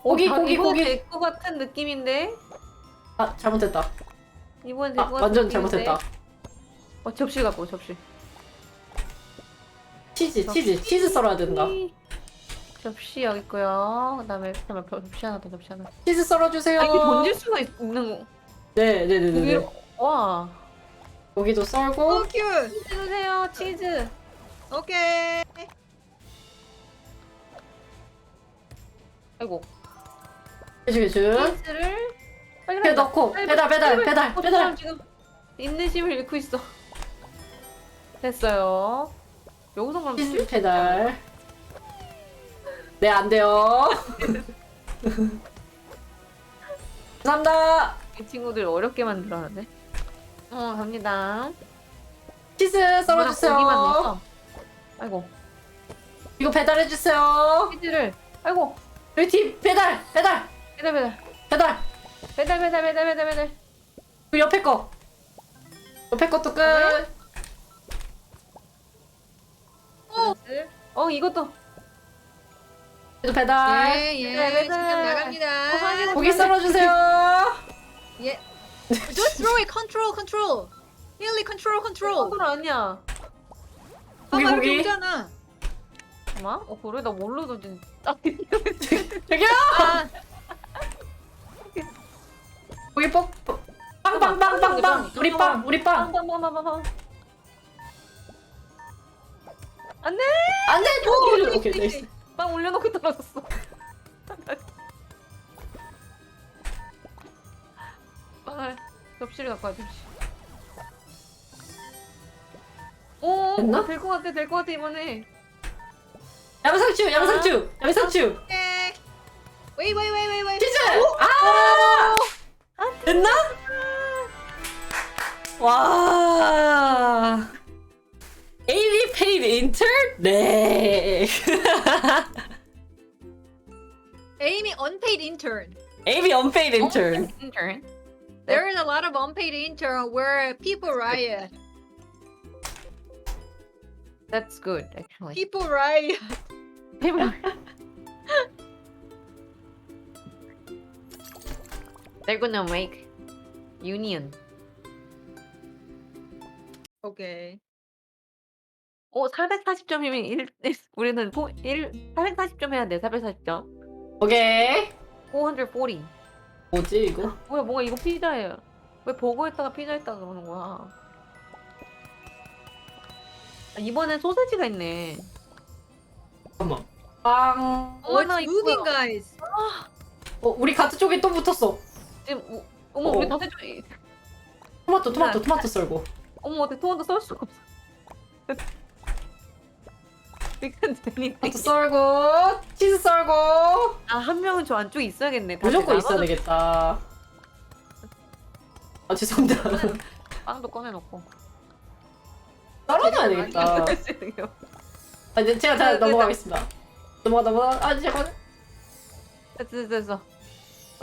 고기. 될것 같은 느낌인데 아 잘못했다. 이번 아 될것 같은 완전 느낌인데? 잘못했다. 접시 갖고 접시. 치즈 썰어야 된다. 접시 여기 있고요. 그다음에 접시 하나 더 접시 하나. 치즈 썰어 주세요. 이렇게 던질 수가 있는 거. 네네네네. 고기를 와. 고기도 썰고. 오, 큐. 치즈 주세요. 치즈. 오케이. 아이고. 그치. 치즈를 빨리 이렇게 넣고 배달. 지금 인내심을 잃고 있어. 됐어요. 여기서 그럼 치즈 배달. 네, 안 돼요. 감사합니다. 이 친구들 어렵게 만들어놨네. 갑니다. 치즈 고기만 썰어주세요. 넣어서. 아이고. 이거 배달해주세요. 치즈를. 아이고. 여기 팀 배달. 배달. 그 옆에 거. 옆에 것도 끝. 이것도. 이거 배달. 예. 배달. 지금 나갑니다. 고기 썰어주세요. 예. Don't throw it. Control. Really control. 그건 아니야. 고기. 봐봐, 이렇게 오잖아. 잠깐만. 그래? 나 뭘로 던진? 저기요. 아, 고기 빵. 우리 빵. 빵. 안 돼! 안 돼. 오케이. 나이스. 빵 올려놓고 떨어졌어. 빵을 접시를 갖고 와, 접시. 됐나? 될 것 같아, 이번에. 양상추. 오케이. Wait. 치즈. 아. 됐나? 와. AB paid intern? 네. Amy unpaid intern. Amy unpaid intern. Intern. There is a lot of unpaid intern where people riot. That's good actually. People riot. They're gonna make union. Okay. 440점이면 우리는 440점 해야 돼. 440점. 오케이. 440. 뭐지 이거? 뭐야 뭐가 이거 피자예요. 왜 버거했다가 피자했다가 그러는 거야? 아, 이번엔 소세지가 있네. 잠깐만. 빵. 나 What's moving, 이거 guys? 우리 가트 쪽에 또 붙었어. 지금 어머 우리 다시 토마토 썰고. 어머 어떻게 토마토 썰 수가 없어. 토마토 썰고 치즈 썰고. 아한 명은 저 안쪽에 있어야겠네. 다시 무조건 있어야 나눠서 되겠다. 아 죄송합니다. 빵도 꺼내놓고. 썰어놔야 되겠다. 아 이제 제가 넘어가겠습니다. 넘어가. 아 잠깐. 됐어.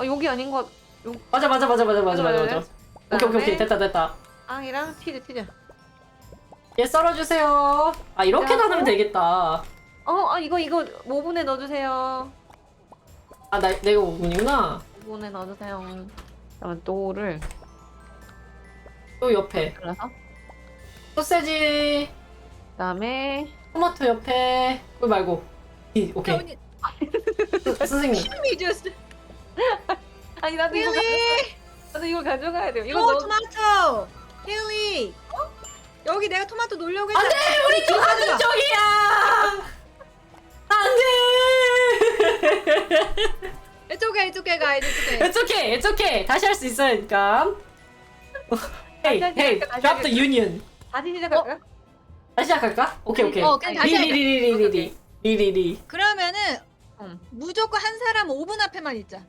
여기 아닌 것. 맞아. 오케이 됐다. 빵이랑 치즈. 얘 썰어주세요. 아 이렇게 야, 나누면 되겠다. 이거 오븐에 넣어주세요. 아 내가 5분이구나. 오븐에 넣어주세요. 그러면 또를 또 옆에 잘라서. 소세지. 그다음에 토마토 옆에. 그거 말고. 오케이. 언니, 선생님. me just. 아니 나도 이거 Haley, 나도 이거 가져가야 돼요. 이거 no 넣어. tomato. Haley. 여기 내가 토마토 놓으려고 했잖아. 안돼 우리 집 하는 쪽이야. 안돼. It's okay, guys. It's okay. It's okay. 다시 할 수 있으니까. Hey, drop the union. 다시 시작할까? 다시 시작할까? 오케이. 그냥 다시 하자. 리리리리리리리리리. 그러면은 응. 무조건 한 사람 5분 앞에만 있자.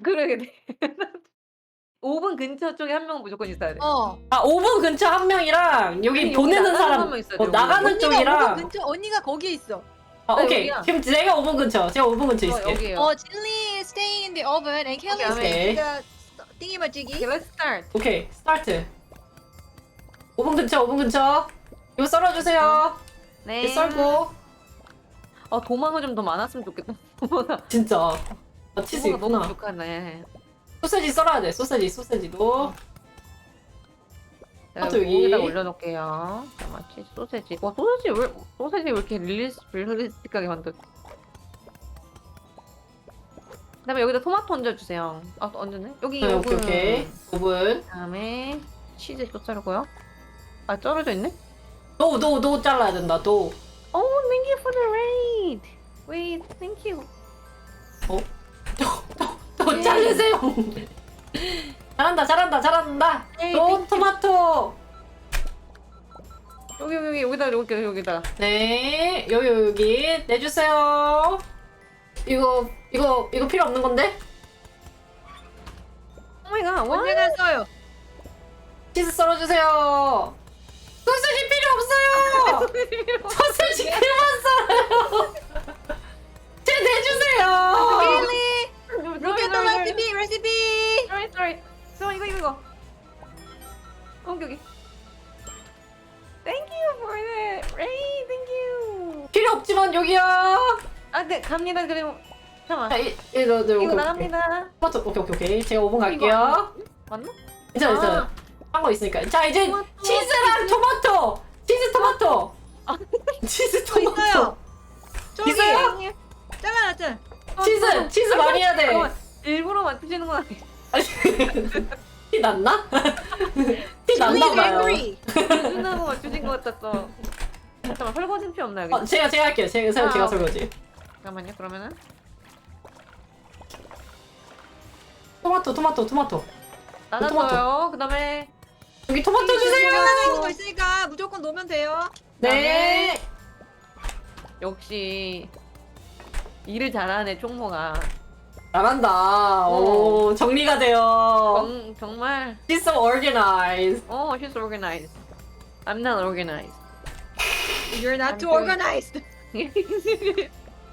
그러게. 5분 근처 쪽에 한 명은 무조건 있어야 돼. 아 5분 근처 한 명이랑 여기 여기 보내는 나가는 사람 사람은 있어야 돼, 여기. 나가는 언니가 5분 쪽이랑. 근처, 언니가 거기에 있어. 아 나 오케이. 여기야. 그럼 제가 5분 근처. 제가 5분 근처 있을게. 여기에요. Jinli is staying in the oven and Kelly is Okay. staying in the thingy-majiggy. Okay, let's start. 오케이. 스타트. 5분 근처. 이거 썰어주세요. 네. 이거 썰고. 도마가 좀 더 많았으면 좋겠다. 도마가 진짜. 아 치즈 너무 있구나. 부족하네. 소세지 썰어야 돼. 소세지도. 제가 또 여기. 여기다 올려놓을게요. 마치 소세지. 와 소세지 왜 이렇게 릴리스틱하게 만들? 그다음에 여기다 토마토 얹어주세요. 또 얹었네? 여기 네, 오븐. 오케이. 5분. 그다음에 치즈 또 자르고요. 썰어져 있네? 도 잘라야 된다. 도. Oh, thank you for the raid. Wait, thank you. 도 네. 자르세요. 잘한다. 네, 또 땡큐. 토마토. 여기다. 네. 여기 내주세요. 이거 필요 없는 건데? Oh my god, what? 언제가 써요? 치즈 썰어주세요. 소세지 필요 없어요. 소세지 그만 썰어요. 제 내주세요. Haley, look at the recipe. Sorry. 이거. 여기. Thank you for the raid. Thank you. 필요 없지만 여기요. 네, 갑니다. 그리고 잠깐만. 이거 나갑니다. 토마토 오케이. 제가 5분 갈게요. 맞나? 괜찮아. 한 거 있으니까. 자 이제 토마토, 치즈랑 토마토. 치즈 토마토. 치즈 저 토마토. 있어요. 저기 있어요? 잘라놨잖아. 치즈 많이 해야 돼. 잠깐만. 일부러 맞추시는 건 아니에요. 티 났나? 티 났나 Jinli's 봐요. angry. 유준하고 맞추신 것 같았어. 잠깐만, 설거지 필요 없나 여기? 제가 할게요. 제가 오케이. 설거지. 잠깐만요. 그러면은 토마토. 나눠줘요. 그다음에 여기 토마토 주세요. 잘라놓은 거 있으니까 무조건 놓으면 돼요. 네. 역시 일을 잘하네 총무가. 잘한다. 오 정리가 돼요. 정말. She's so organized. She's organized. I'm not organized. You're not too I'm organized.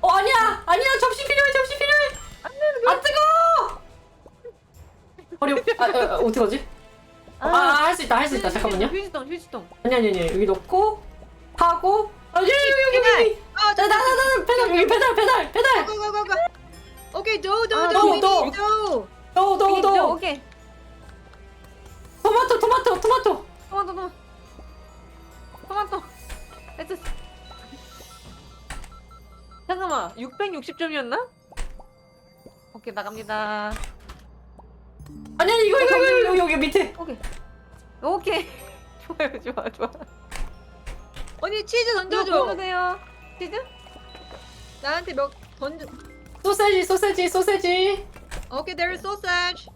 아니야. 접시 필요해. 안 뜨거! 어떡하지? 할 수 있다, 할 수 있다. 잠깐만요. 휴지통. 아니. 여기 넣고, 하고. 여기. 나, 페달, 여기 페달. Go. Okay, do. dough, We dough. need dough. 도. 오케이. 토마토. 토마토. 됐어. 잠깐만, 660점이었나? 오케이, 나갑니다. 아니, 이거, 여기 밑에. 오케이. 좋아. 언니 치즈 이거 던져줘. 구워주세요. 치즈? 나한테 몇 던져. 소세지. Okay, there is sausage.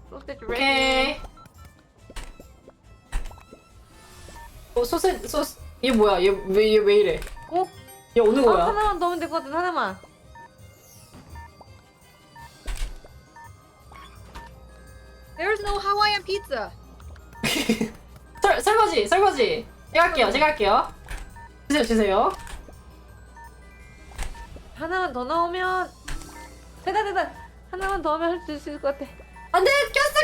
소세지 레디. 오케이. 소세지. 얘 뭐야? 얘 왜 이래? 어? 얘 어느 거야? 하나만 넣으면 될 것 같은 하나만. There is no Hawaiian pizza. 설거지. 제가 할게요. 주세요. 하나만 더 넣으면 됐다. 하나만 더 하면 할 수 있을 것 같아. 안돼, 꼈어.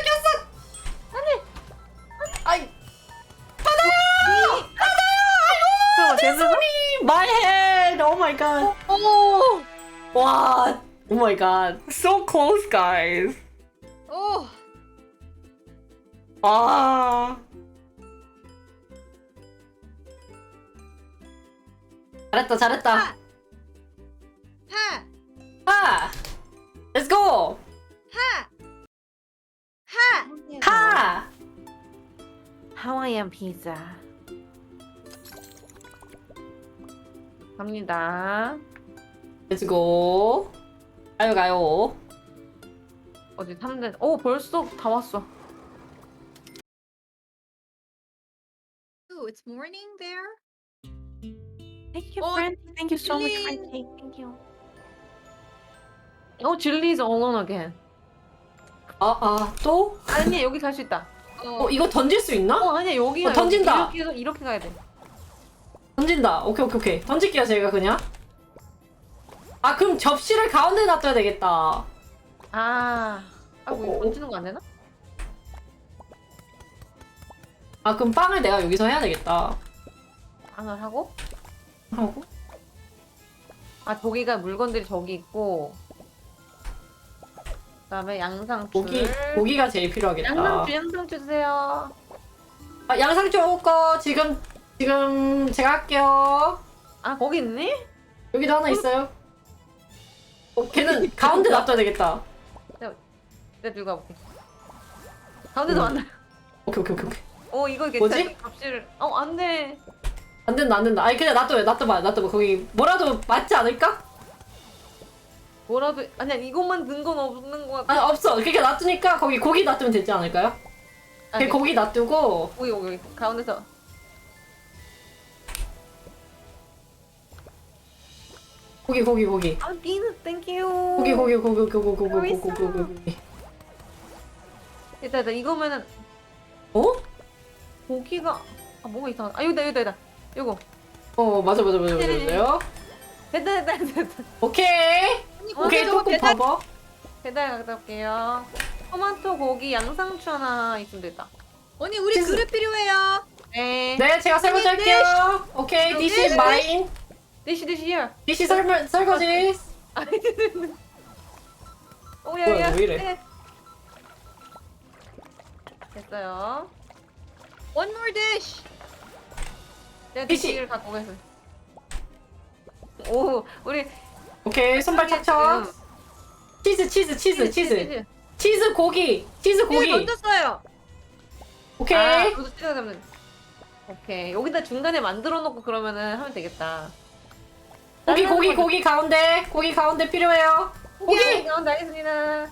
안돼. 아이, 잠깐만, 됐어? my head. Oh my god. Oh. 와, oh my god. So close, guys. Oh. 아. 잘했다. Ha. Let's go. 하. 하와이안 피자. 갑니다. Let's go. 가요. 어디 3대. 오, 벌써 다 왔어. Ooh, it's morning there. Thank you, 어, friend. Thank you so much, 질리. friend. Thank you. 질리 is alone again. 또? 아니야, 여기 갈 수 있다. 이거 던질 수 있나? 아니야, 여기가. 던진다. 이렇게 해서 이렇게 가야 돼. 던진다. 오케이. 던질게요, 제가 그냥. 그럼 접시를 가운데 놔둬야 되겠다. 이거 던지는 거 안 되나? 그럼 빵을 내가 여기서 해야 되겠다. 빵을 하고? 하고? 저기가 물건들이 저기 있고. 그다음에 양상추. 고기가 제일 필요하겠다. 양상추 주세요. 양상추 거 지금 제가 할게요. 거기 있니? 여기도 하나 있어요. 걔는 가운데 놔둬야 되겠다. 내가 들고 가볼게. 가운데도 안 돼. 오케이. 이거 괜찮아. 뭐지? 접시를. 안 돼. 안 된다. 아니 그냥 놔둬봐. 거기 뭐라도 맞지 않을까? 뭐라도 아니야, 이것만 든 건 없는 것 같아. 없어. 그렇게 놔두니까 거기 고기 놔두면 되지 않을까요? 고기 놔두고 여기 가운데서. 고기. 비누 땡큐. 고기. 일단 이거면은 고기가 뭐가 이상하다. 여기다. 요거. 맞아. 됐다. 오케이, 조금 봐봐. 배달 갔다 올게요. 토마토, 고기, 양상추 하나 있으면 됐다. 언니 우리 치즈. 그릇 필요해요. 네. 네, 제가 설거지 할게요. 오케이, this is mine. 디시 here. 디시 설거지. 뭐야, 왜 이래? 네. 됐어요. One more dish. 내가 디시. 디시를 갖고 오겠어. 오, 우리 오케이, 손발 착착. 치즈 고기. 치즈 던졌어요. 오케이. 그것도 찍어 잡는. 오케이. 여기다 중간에 만들어 놓고 그러면은 하면 되겠다. 고기 가운데 필요해요. 고기. 가운데 알겠습니다.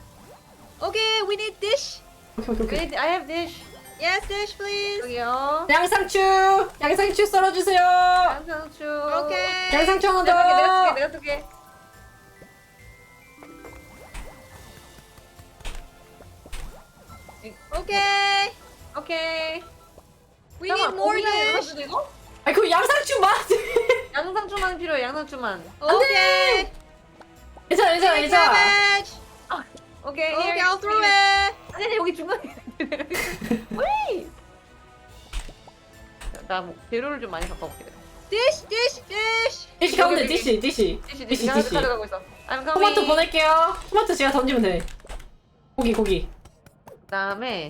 Okay, we need dish. 오케이. Wait, I have dish. Yes, dish please. 여기요. 양상추 썰어주세요. 양상추. Okay. 양상추 하나 더. 내가 쏠게. Okay. 오케이. We need more dish. 이거? 그 양상추 맛. 양상추만 필요해. 양상추만. Okay. 괜찮아, 괜찮아, 괜찮아. Cabbage. 오케이. Okay, I'll throw it. 아니 여기 중간에. 왜? 나 뭐, 재료를 좀 많이 바꿔볼게. Dish. 디시 가운데, 여기, 디시. 디시 가져가고 있어. I'm coming. 토마토 보낼게요. 토마토 제가 던지면 돼. 고기. 그다음에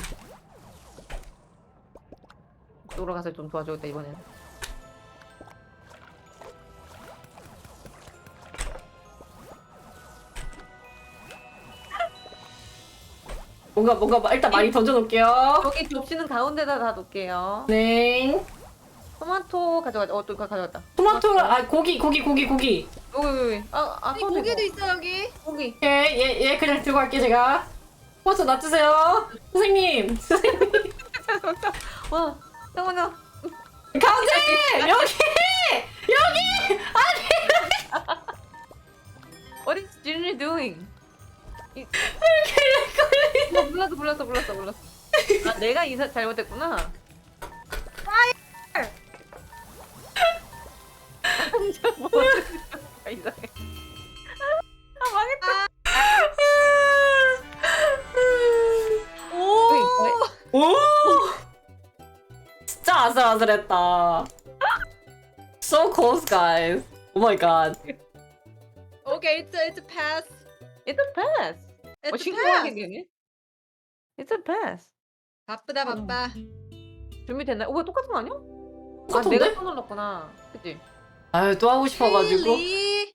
이쪽으로 가서 좀 도와줘야겠다 이번엔. 뭔가 일단 많이 던져놓을게요. 여기 접시는 가운데다 다 놓을게요. 네. 토마토 가져가자. 또 가져갔다. 토마토랑 고기. 여기. 여기 토마토 고기도 이거. 있어 여기. 고기. 얘 그냥 들고 갈게 제가. 토마토 놔주세요. 선생님. 와, 잠깐만요. 가운데 여기. What is Junior doing? 몰랐어. 아, 내가 인사 잘못했구나. 진짜 뭐 이상해. 아, 망했다. 오. 오. 진짜 아슬아슬했다. So close, guys. Oh my god. Okay, it's a pass. It's a pass. It's a 신기하게 pass. 되네. It's a pass. 바쁘다 바빠. 준비됐나? 오, 똑같은 거 아니야? 똑같은데? 내가 손 눌렀구나. 그치? 아유 또 하고 싶어가지고. Hailey.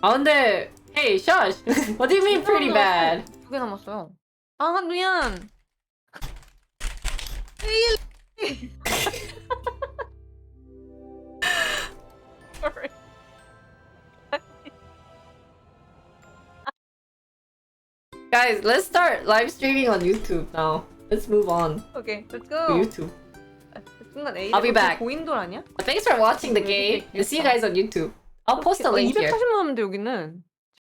아 근데 hey shush. What do you mean pretty bad? 2개 남았어요. 아, 미안. Sorry. Guys, let's start live streaming on YouTube now. Let's move on Okay, let's to go. YouTube. 순간 A. I'll be back. 고인돌 아니야? Thanks for watching the game. We'll see you guys on YouTube. I'll post a link here. 280만 하면 돼 여기는.